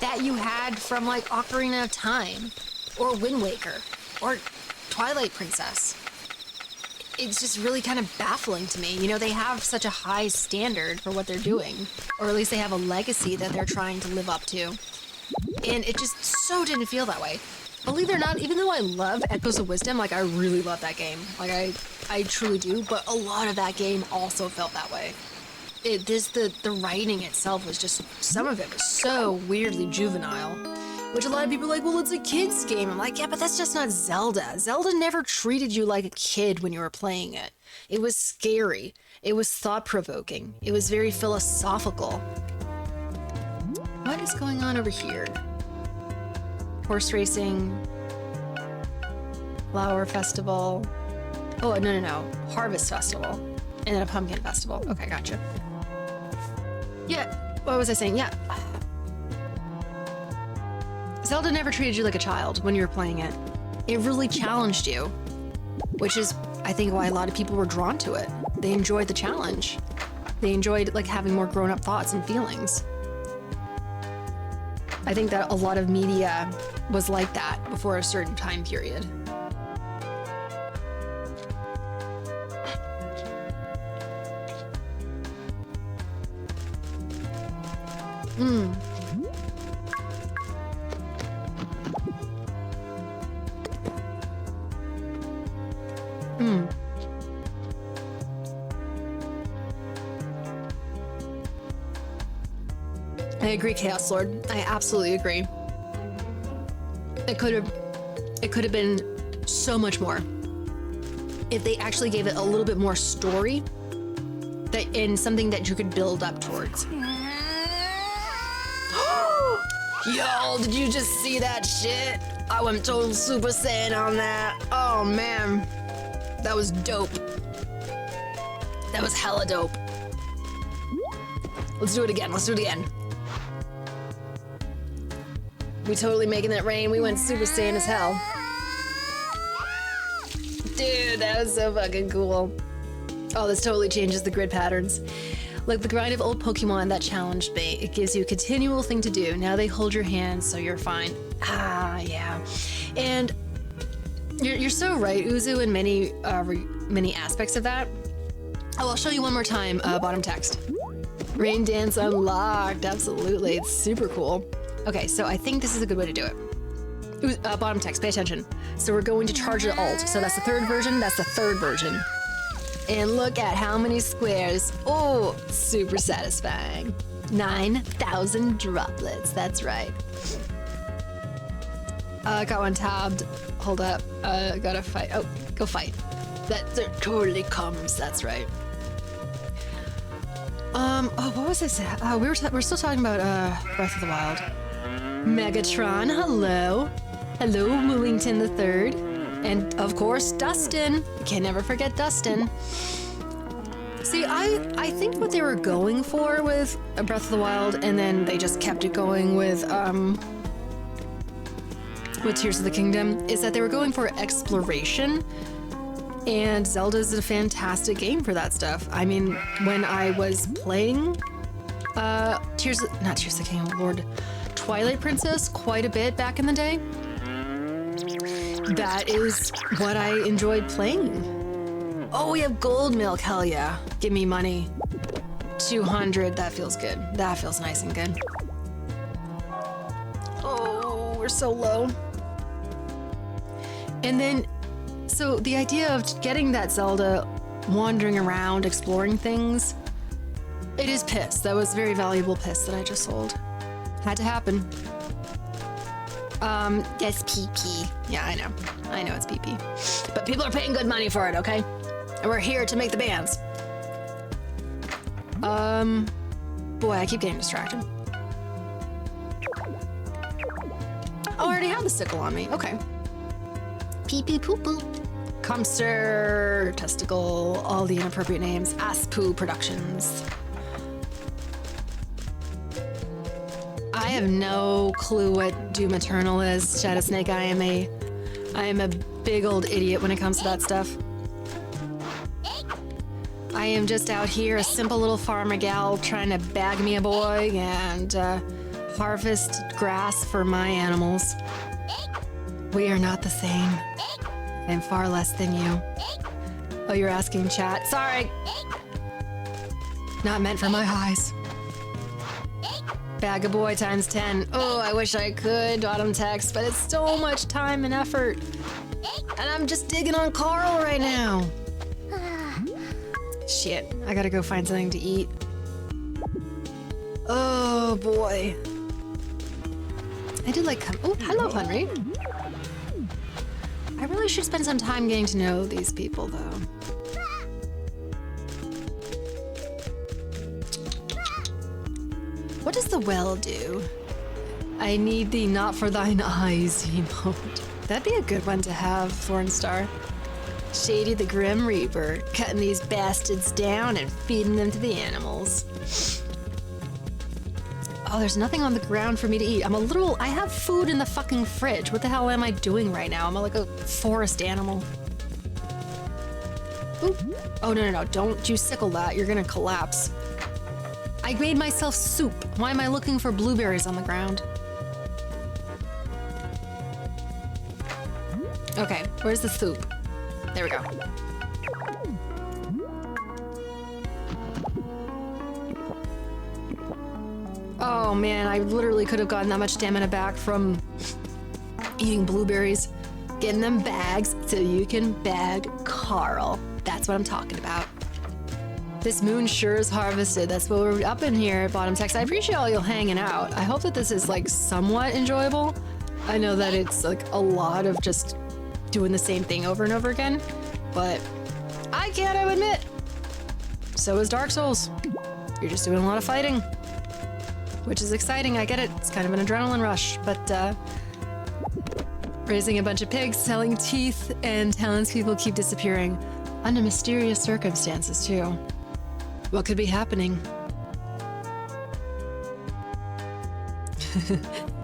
that you had from like Ocarina of Time, or Wind Waker, or Twilight Princess? It's just really kind of baffling to me. You know, they have such a high standard for what they're doing, or at least they have a legacy that they're trying to live up to. And it just so didn't feel that way. Believe it or not, even though I love Echoes of Wisdom, like I really love that game. Like I truly do, but a lot of that game also felt that way. The writing itself was just, some of it was so weirdly juvenile. Which a lot of people are like, well, it's a kid's game. I'm like, yeah, but that's just not Zelda. Zelda never treated you like a kid when you were playing it. It was scary. It was thought-provoking. It was very philosophical. What is going on over here? Horse racing. Flower festival. Oh, no. Harvest festival. And then a pumpkin festival. Okay, gotcha. Yeah, what was I saying? Yeah. Zelda never treated you like a child when you were playing it. It really challenged you, which is, I think, why a lot of people were drawn to it. They enjoyed the challenge. They enjoyed like having more grown-up thoughts and feelings. I think that a lot of media was like that before a certain time period. I agree, Chaos Lord. I absolutely agree. It could have been so much more if they actually gave it a little bit more story and something that you could build up towards. Yo, did you just see that shit? I went total Super Saiyan on that. Oh man, that was dope. That was hella dope. Let's do it again. We totally making it rain. We went Super Saiyan as hell. Dude, that was so fucking cool. Oh, this totally changes the grid patterns. Like the grind of old Pokemon that challenged me. It gives you a continual thing to do. Now they hold your hand, so you're fine. Ah, yeah. And you're so right, Uzu, in many aspects of that. Oh, I'll show you one more time, bottom text. Rain Dance unlocked, absolutely. It's super cool. Okay, so I think this is a good way to do it. Bottom text, pay attention. So we're going to charge the alt. So that's the third version, that's the third version. And look at how many squares. Oh, super satisfying. 9,000 droplets, that's right. Got one tabbed. Hold up. Gotta fight. Oh, go fight. That totally comes. That's right. Oh, what was this? We're still talking about Breath of the Wild. Megatron, hello. Hello, Moolington the Third. And of course, Dustin. You can never forget Dustin. See, I think what they were going for with Breath of the Wild, and then they just kept it going with Tears of the Kingdom, is that they were going for exploration. And Zelda's a fantastic game for that stuff. I mean, when I was playing not Tears of the Kingdom, Lord, Twilight Princess quite a bit back in the day, that is what I enjoyed playing. Oh, we have gold milk, hell yeah. Give me money. 200, that feels good. That feels nice and good. Oh, we're so low. And then, so the idea of getting that Zelda wandering around, exploring things, it is piss. That was very valuable piss that I just sold. Had to happen. Yes, PP. Yeah, I know. I know it's PP. But people are paying good money for it, okay? And we're here to make the bands. Boy, I keep getting distracted. Oh, I already have the sickle on me. Okay. Pee pee poo poo. Comster, Testicle, all the inappropriate names. Ass-Poo Productions. I have no clue what Doom Eternal is, Shadow Snake. I am a big old idiot when it comes to that stuff. I am just out here, a simple little farmer gal trying to bag me a boy and harvest grass for my animals. We are not the same. I'm far less than you. Oh, you're asking, chat. Sorry. Not meant for my eyes. Bag a boy times 10. Oh, I wish I could, bottom text, but it's so much time and effort. And I'm just digging on Carl right now. Shit, I gotta go find something to eat. Oh boy. I did like oh, hello, Henry. I really should spend some time getting to know these people, though. What does the well do? I need thee not for thine eyes emote. That'd be a good one to have, Thornstar. Shady the Grim Reaper, cutting these bastards down and feeding them to the animals. Oh, there's nothing on the ground for me to eat. I have food in the fucking fridge. What the hell am I doing right now? I'm like a forest animal. Oop. Oh, no. Don't you sickle that. You're gonna collapse. I made myself soup. Why am I looking for blueberries on the ground? Okay, where's the soup? There we go. Oh man, I literally could have gotten that much stamina back from eating blueberries. Getting them bags so you can bag Carl. That's what I'm talking about. This moon sure is harvested. That's what we're up in here at Bottom Text. I appreciate all you hanging out. I hope that this is like somewhat enjoyable. I know that it's like a lot of just doing the same thing over and over again, but I can't admit. So is Dark Souls. You're just doing a lot of fighting, which is exciting. I get it. It's kind of an adrenaline rush, but raising a bunch of pigs, selling teeth, and townspeople keep disappearing under mysterious circumstances too. What could be happening?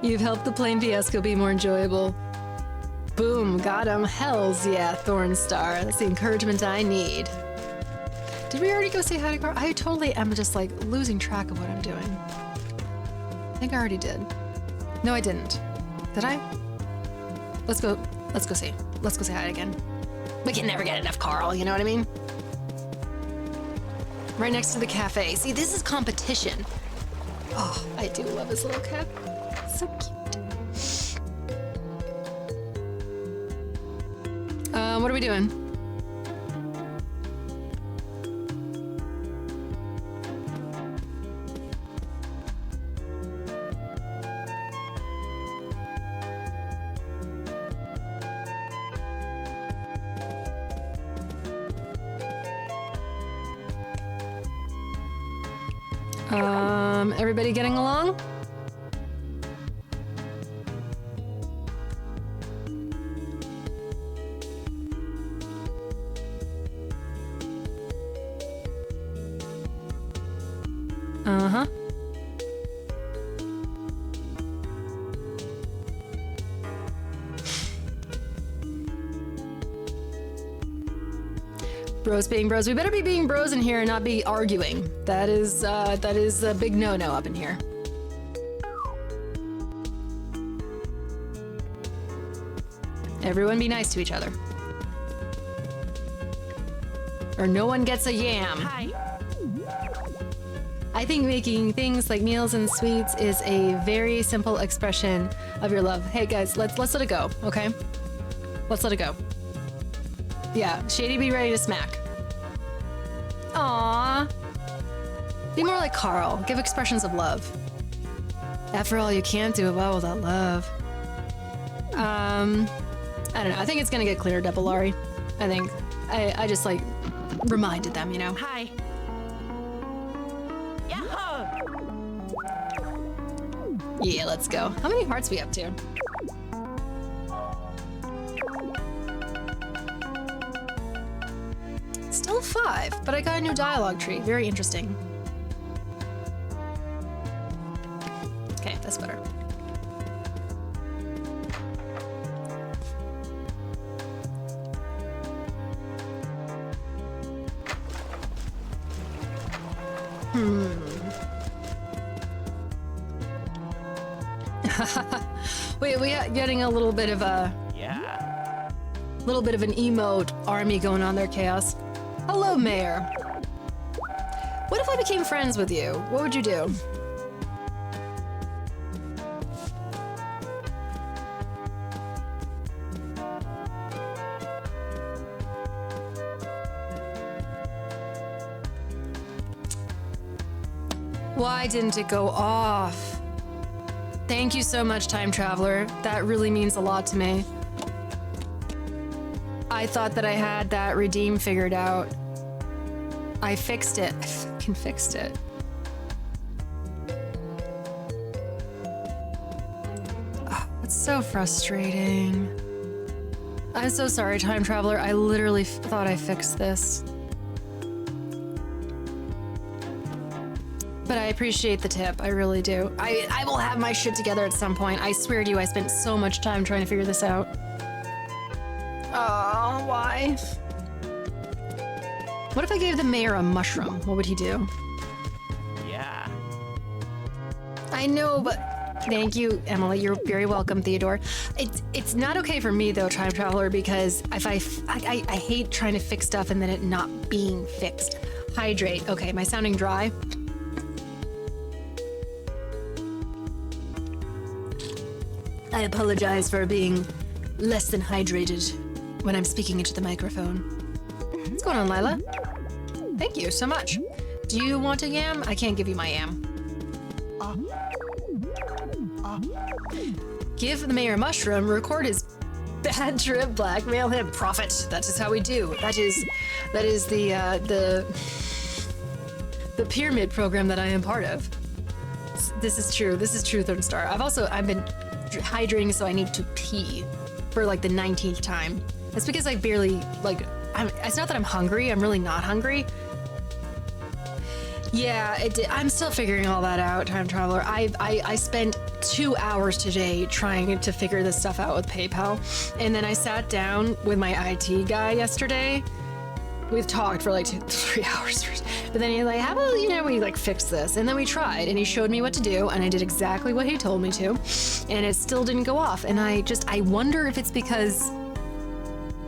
You've helped the plain fiasco be more enjoyable. Boom, got him. Hells yeah, Thornstar. That's the encouragement I need. Did we already go say hi to Carl? I totally am just like losing track of what I'm doing. I think I already did. No, I didn't. Did I? Let's go say hi again. We can never get enough Carl, you know what I mean? Right next to the cafe. See, this is competition. Oh, I do love his little cap. So cute. What are we doing? Everybody getting along? Uh-huh. Bros being bros. We better be being bros in here and not be arguing. That is a big no-no up in here. Everyone be nice to each other. Or no one gets a yam. Hi. I think making things like meals and sweets is a very simple expression of your love. Hey guys, let's let it go, okay? Let's let it go. Yeah, Shady, be ready to smack. Aww. Be more like Carl. Give expressions of love. After all, you can't do it well without love. I don't know. I think it's gonna get cleared up, Alari. I think. I just like reminded them, you know? Hi. Yahoo! Yeah, let's go. How many hearts we up to? Still 5, but I got a new dialogue tree. Very interesting. Okay, that's better. Wait, we are getting a little bit of a... Yeah. little bit of an emote army going on there, Chaos. Hello, Mayor. What if I became friends with you? What would you do? Why didn't it go off? Thank you so much, Time Traveler. That really means a lot to me. I thought that I had that redeem figured out. I fixed it. I fucking fixed it. Oh, it's so frustrating. I'm so sorry, Time Traveler. I literally thought I fixed this. But I appreciate the tip. I really do. I will have my shit together at some point. I swear to you, I spent so much time trying to figure this out. Oh, why? What if I gave the mayor a mushroom? What would he do? Yeah. I know, but thank you, Emily. You're very welcome, Theodore. It's not okay for me though, Time Traveler, because if I hate trying to fix stuff and then it not being fixed. Hydrate. Okay, am I sounding dry? I apologize for being less than hydrated when I'm speaking into the microphone. What's going on, Lila? Thank you so much. Do you want a yam? I can't give you my yam. Give the mayor a mushroom, record his bad trip, blackmail him, profit. That is how we do. That is the pyramid program that I am part of. This is true. This is true, Third Star. I've been hydrating, so I need to pee for like the 19th time. That's because I barely it's not that I'm hungry. I'm really not hungry. Yeah, I'm still figuring all that out, Time Traveler. I spent 2 hours today trying to figure this stuff out with PayPal, and then I sat down with my IT guy yesterday. We've talked for like 3 hours, but then he's like, "How about we fix this?" And then we tried, and he showed me what to do, and I did exactly what he told me to, and it still didn't go off. And I wonder if it's because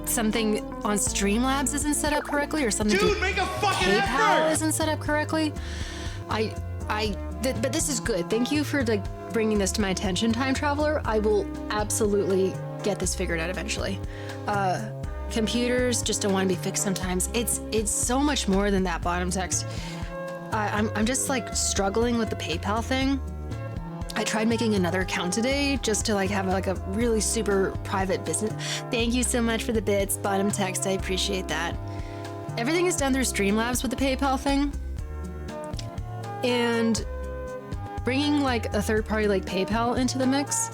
something on Streamlabs isn't set up correctly, or something. Dude, make a fucking PayPal effort! isn't set up correctly. But this is good. Thank you for bringing this to my attention, Time Traveler. I will absolutely get this figured out eventually. Computers just don't want to be fixed sometimes. It's so much more than that bottom text. I'm just struggling with the PayPal thing. I tried making another account today just to have a really super private business. Thank you so much for the bits, bottom text. I appreciate that. Everything is done through Streamlabs with the PayPal thing. And bringing like a third party like PayPal into the mix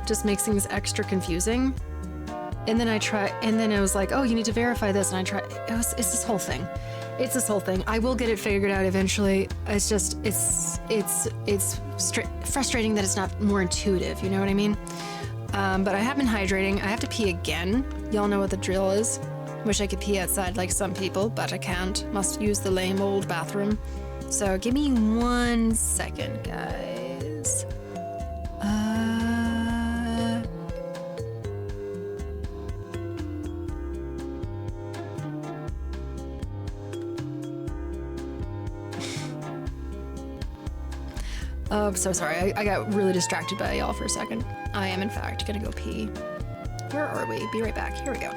just makes things extra confusing. And then I was like, oh, you need to verify this. And it's this whole thing. It's this whole thing. I will get it figured out eventually. It's just, it's frustrating that it's not more intuitive, you know what I mean? But I have been hydrating. I have to pee again. Y'all know what the drill is. Wish I could pee outside like some people, but I can't. Must use the lame old bathroom. So give me 1 second, guys. Oh, I'm so sorry. I got really distracted by y'all for a second. I am, in fact, gonna go pee. Where are we? Be right back. Here we go.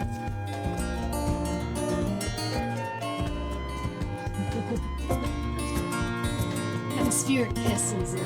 Atmospheric pisses.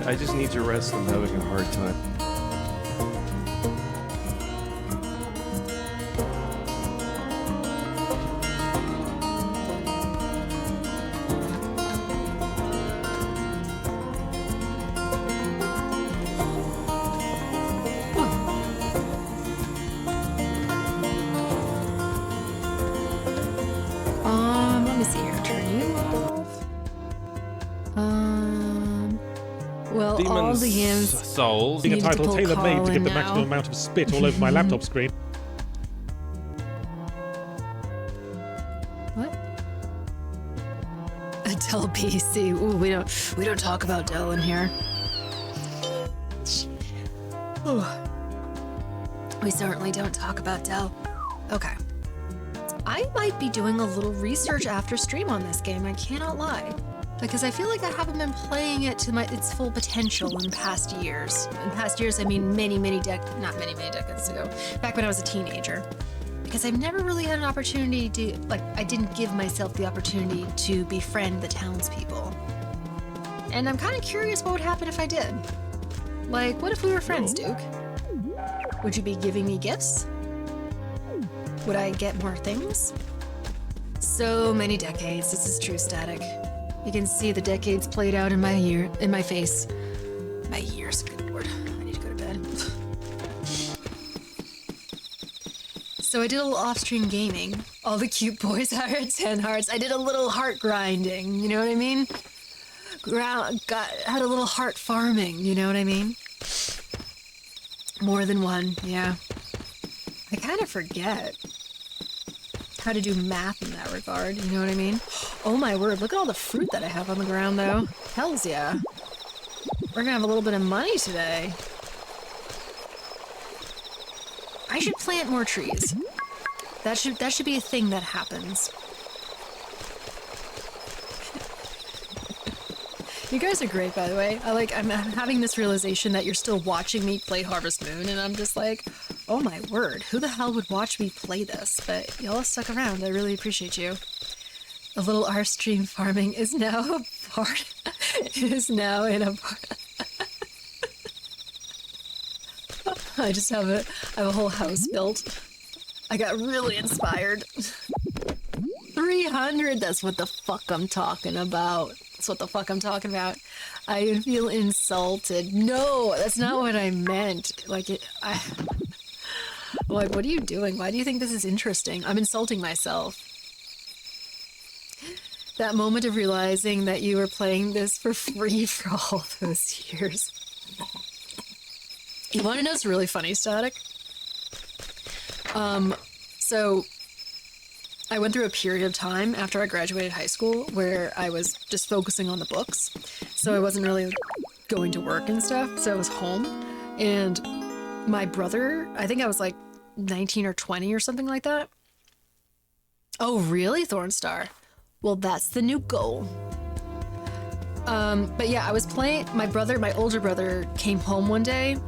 I just need to rest. I'm having a hard time. Let me see here. Turn you off. Well, all Demon's the imps Souls. Being a needed to title pull tailor-made to Colin give the now. maximum amount of spit all over my laptop screen. What? A Dell PC. Ooh, we don't talk about Dell in here. Ooh. We certainly don't talk about Dell. Okay. I might be doing a little research after stream on this game, I cannot lie. Because I feel like I haven't been playing it to its full potential in past years. In past years, I mean not many decades ago. Back when I was a teenager. Because I've never really had an opportunity to, I didn't give myself the opportunity to befriend the townspeople. And I'm kind of curious what would happen if I did. Like, what if we were friends, Duke? Would you be giving me gifts? Would I get more things? So many decades, this is true, Static. You can see the decades played out in my face. My years, good lord. I need to go to bed. So I did a little off-stream gaming. All the cute boys are at 10 hearts. I did a little heart grinding, you know what I mean? Had a little heart farming, you know what I mean? More than one, yeah. I kind of forget how to do math in that regard, you know what I mean? Oh my word, look at all the fruit that I have on the ground though. Hells yeah. We're gonna have a little bit of money today. I should plant more trees. That should be a thing that happens. You guys are great, by the way. I'm having this realization that you're still watching me play Harvest Moon, and I'm just like, oh my word, who the hell would watch me play this? But y'all stuck around. I really appreciate you. A little R stream farming is now a part. Is now in a part. I have a whole house built. I got really inspired. 300. That's what the fuck I'm talking about. That's what the fuck I'm talking about. I feel insulted. No, that's not what I meant. What are you doing? Why do you think this is interesting? I'm insulting myself. That moment of realizing that you were playing this for free for all those years. You want to know what's really funny, Static? So I went through a period of time after I graduated high school where I was just focusing on the books. So I wasn't really going to work and stuff. So I was home. And my brother, I think I was like 19 or 20 or something like that. Oh, really, Thornstar? Well, that's the new goal. But yeah, I was playing, my older brother came home one day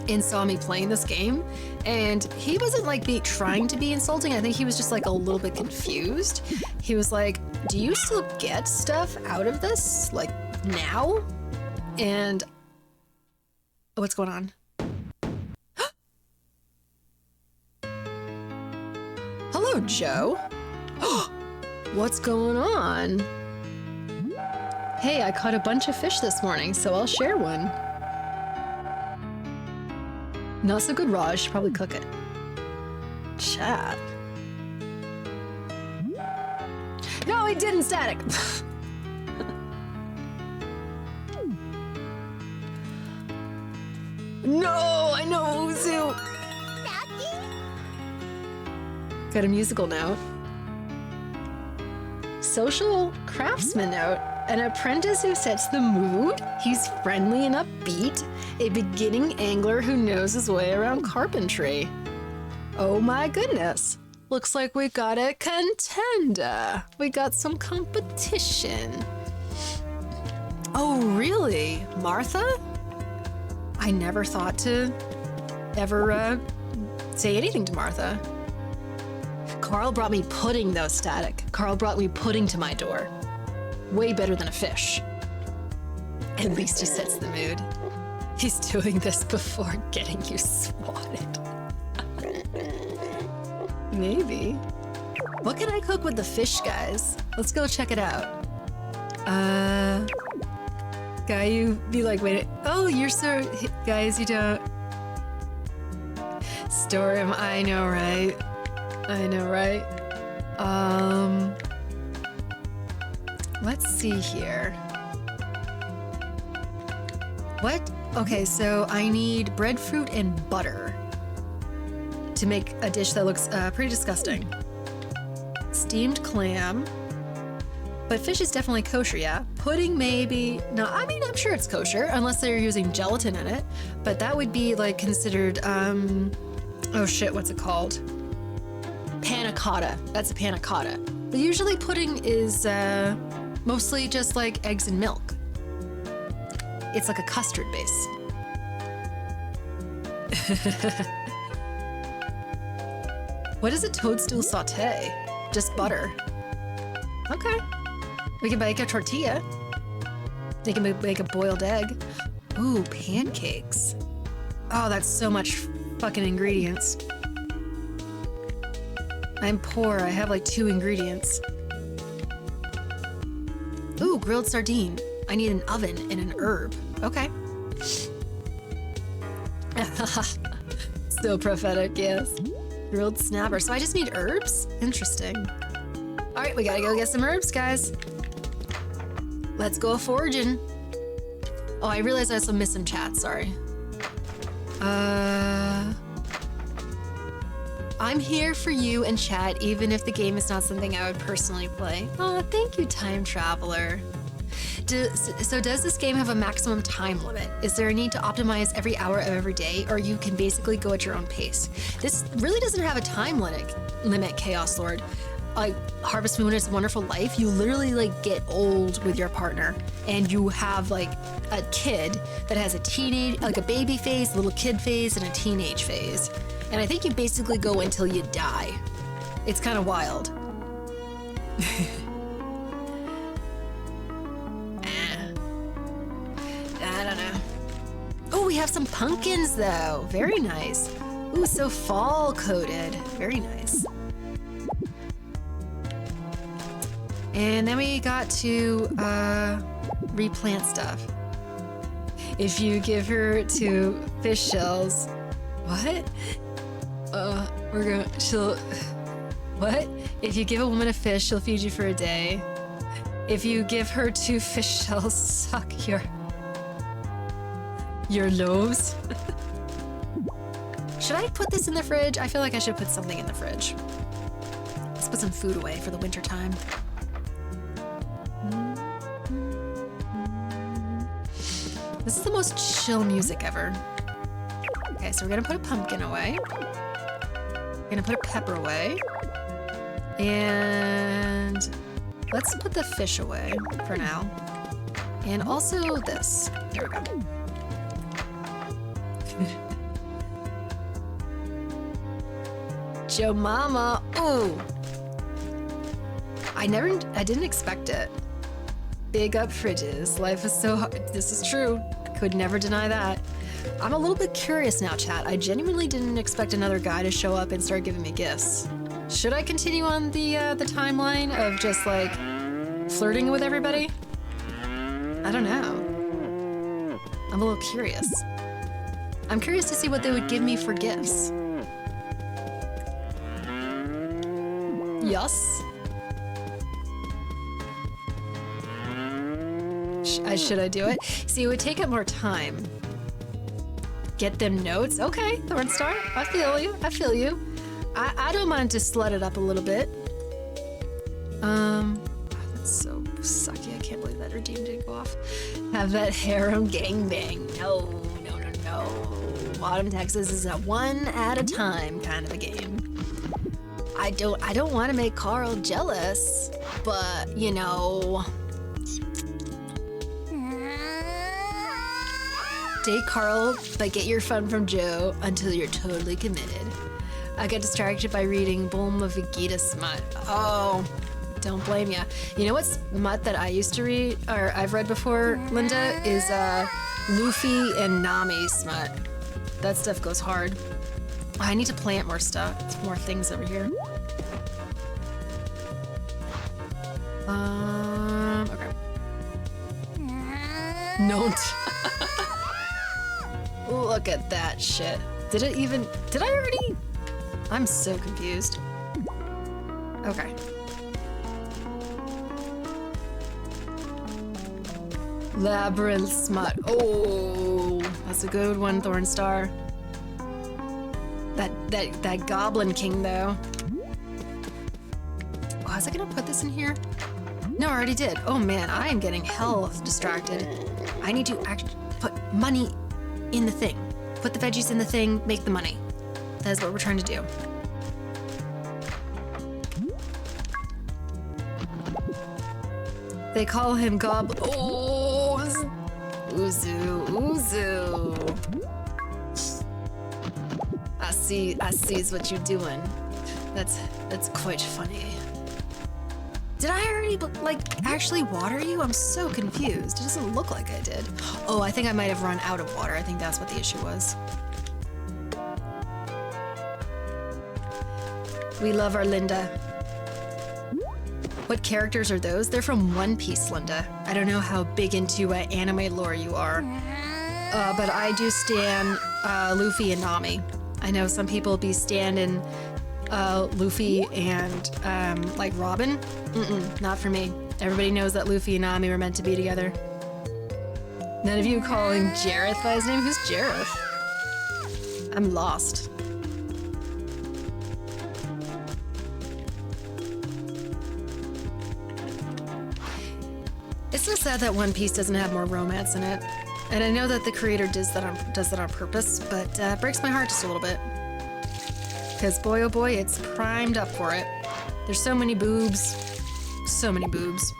and saw me playing this game, and he wasn't like trying to be insulting. I think he was just like a little bit confused. He was like, do you still get stuff out of this, like, now? And what's going on? Hello, Joe. What's going on? Hey, I caught a bunch of fish this morning, so I'll share one. Not so good raw, I should probably cook it. Chat. No, it didn't, Static. No, I know, Zoo. Got a musical note. Social craftsman note. An apprentice who sets the mood. He's friendly and upbeat. A beginning angler who knows his way around carpentry. Oh my goodness. Looks like we got a contender. We got some competition. Oh, really? Martha? I never thought to ever say anything to Martha. Carl brought me pudding, though, Static. Carl brought me pudding to my door. Way better than a fish. At least he sets the mood. He's doing this before getting you swatted. Maybe. What can I cook with the fish, guys? Let's go check it out. Guy, you be like, wait, oh, you're so, guys, you don't. Store him, I know, right? I know, right? Let's see here. What? Okay, so I need breadfruit and butter to make a dish that looks pretty disgusting. Steamed clam. But fish is definitely kosher, yeah? Pudding, maybe. No, I mean, I'm sure it's kosher, unless they're using gelatin in it. But that would be, like, considered, oh shit, what's it called? Panna cotta. That's a panna cotta. But usually pudding is, mostly just, like, eggs and milk. It's like a custard base. What is a toadstool sauté? Just butter. Okay. We can make a tortilla. We can make a boiled egg. Ooh, pancakes. Oh, that's so much fucking ingredients. I'm poor. I have like 2 ingredients. Ooh, grilled sardine. I need an oven and an herb. Okay. So prophetic, yes. Grilled snapper. So I just need herbs? Interesting. All right, we gotta go get some herbs, guys. Let's go foraging. Oh, I realized I also missed some chat, sorry. I'm here for you and chat, even if the game is not something I would personally play. Oh, thank you, time traveler. So does this game have a maximum time limit? Is there a need to optimize every hour of every day, or you can basically go at your own pace? This really doesn't have a time limit, Chaos Lord. Like, Harvest Moon is a Wonderful Life, you literally like get old with your partner, and you have like a kid that has a teenage, like a baby phase, a little kid phase, and a teenage phase. And I think you basically go until you die. It's kind of wild. I don't know. Oh, we have some pumpkins though. Very nice. Ooh, so fall coated. Very nice. And then we got to replant stuff. If you give her 2 fish shells, what? She'll, what? If you give a woman a fish, she'll feed you for a day. If you give her 2 fish shells, suck your loaves. Should I put this in the fridge? I feel like I should put something in the fridge. Let's put some food away for the winter time. This is the most chill music ever. Okay, so we're gonna put a pumpkin away. We're gonna put a pepper away. And let's put the fish away for now. And also this. There we go. Joe Mama. Ooh. I didn't expect it. Big up fridges. Life is so hard. This is true. Could never deny that. I'm a little bit curious now, chat. I genuinely didn't expect another guy to show up and start giving me gifts. Should I continue on the timeline of just like flirting with everybody? I don't know. I'm a little curious. I'm curious to see what they would give me for gifts. Yes. Should I do it? See, it would take up more time. Get them notes? Okay, Thornstar. I feel you. I feel you. I don't mind to slut it up a little bit. That's so sucky. I can't believe that redeem didn't go off. Have that harem gangbang. No. Autumn Texas is a one at a time kind of a game. I don't want to make Carl jealous, but you know. Date Carl, but get your fun from Joe until you're totally committed. I got distracted by reading Bulma Vegeta smut. Oh, don't blame ya. You know what smut that I used to read, or I've read before, Linda, is Luffy and Nami smut. That stuff goes hard. I need to plant more stuff, more things over here. Okay. Note. Look at that shit. Did I already? I'm so confused. Okay. Labyrinth smut. Oh, that's a good one, Thornstar. That Goblin King, though. Oh, was I gonna put this in here? No, I already did. Oh man, I am getting hell distracted. I need to actually put money in the thing. Put the veggies in the thing, make the money. That is what we're trying to do. They call him Oh, Uzu. I see what you're doing. That's quite funny. Did I already, actually water you? I'm so confused. It doesn't look like I did. Oh, I think I might have run out of water. I think that's what the issue was. We love our Linda. What characters are those? They're from One Piece, Linda. I don't know how big into anime lore you are. But I do stan Luffy and Nami. I know some people be standing Luffy and Robin. Not for me. Everybody knows that Luffy and Nami were meant to be together. None of you calling Jareth by his name? Who's Jareth? I'm lost. It's so sad that One Piece doesn't have more romance in it. And I know that the creator does that on purpose, but it breaks my heart just a little bit. Because boy oh boy, it's primed up for it. There's so many boobs. So many boobs.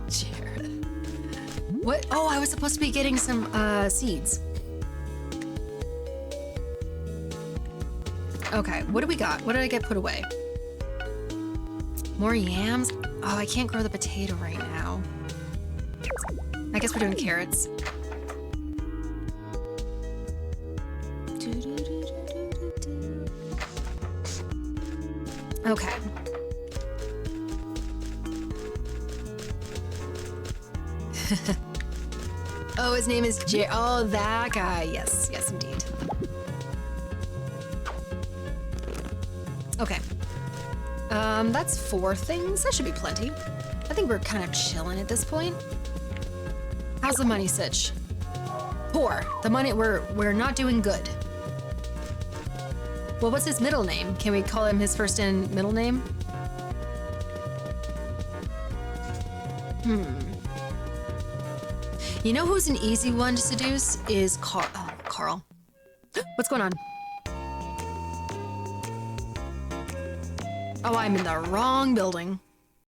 Jared. What? Oh, I was supposed to be getting some seeds. Okay, what do we got? What did I get put away? More yams? Oh, I can't grow the potato right now. I guess we're doing carrots. Okay. Oh, his name is Oh, that guy. Yes, yes, indeed. Okay. That's 4 things. That should be plenty. I think we're kind of chilling at this point. How's the money sitch? Poor. The money, we're not doing good. Well, what's his middle name? Can we call him his first and middle name? You know who's an easy one to seduce? Is Carl. Oh, Carl. What's going on? Oh, I'm in the wrong building.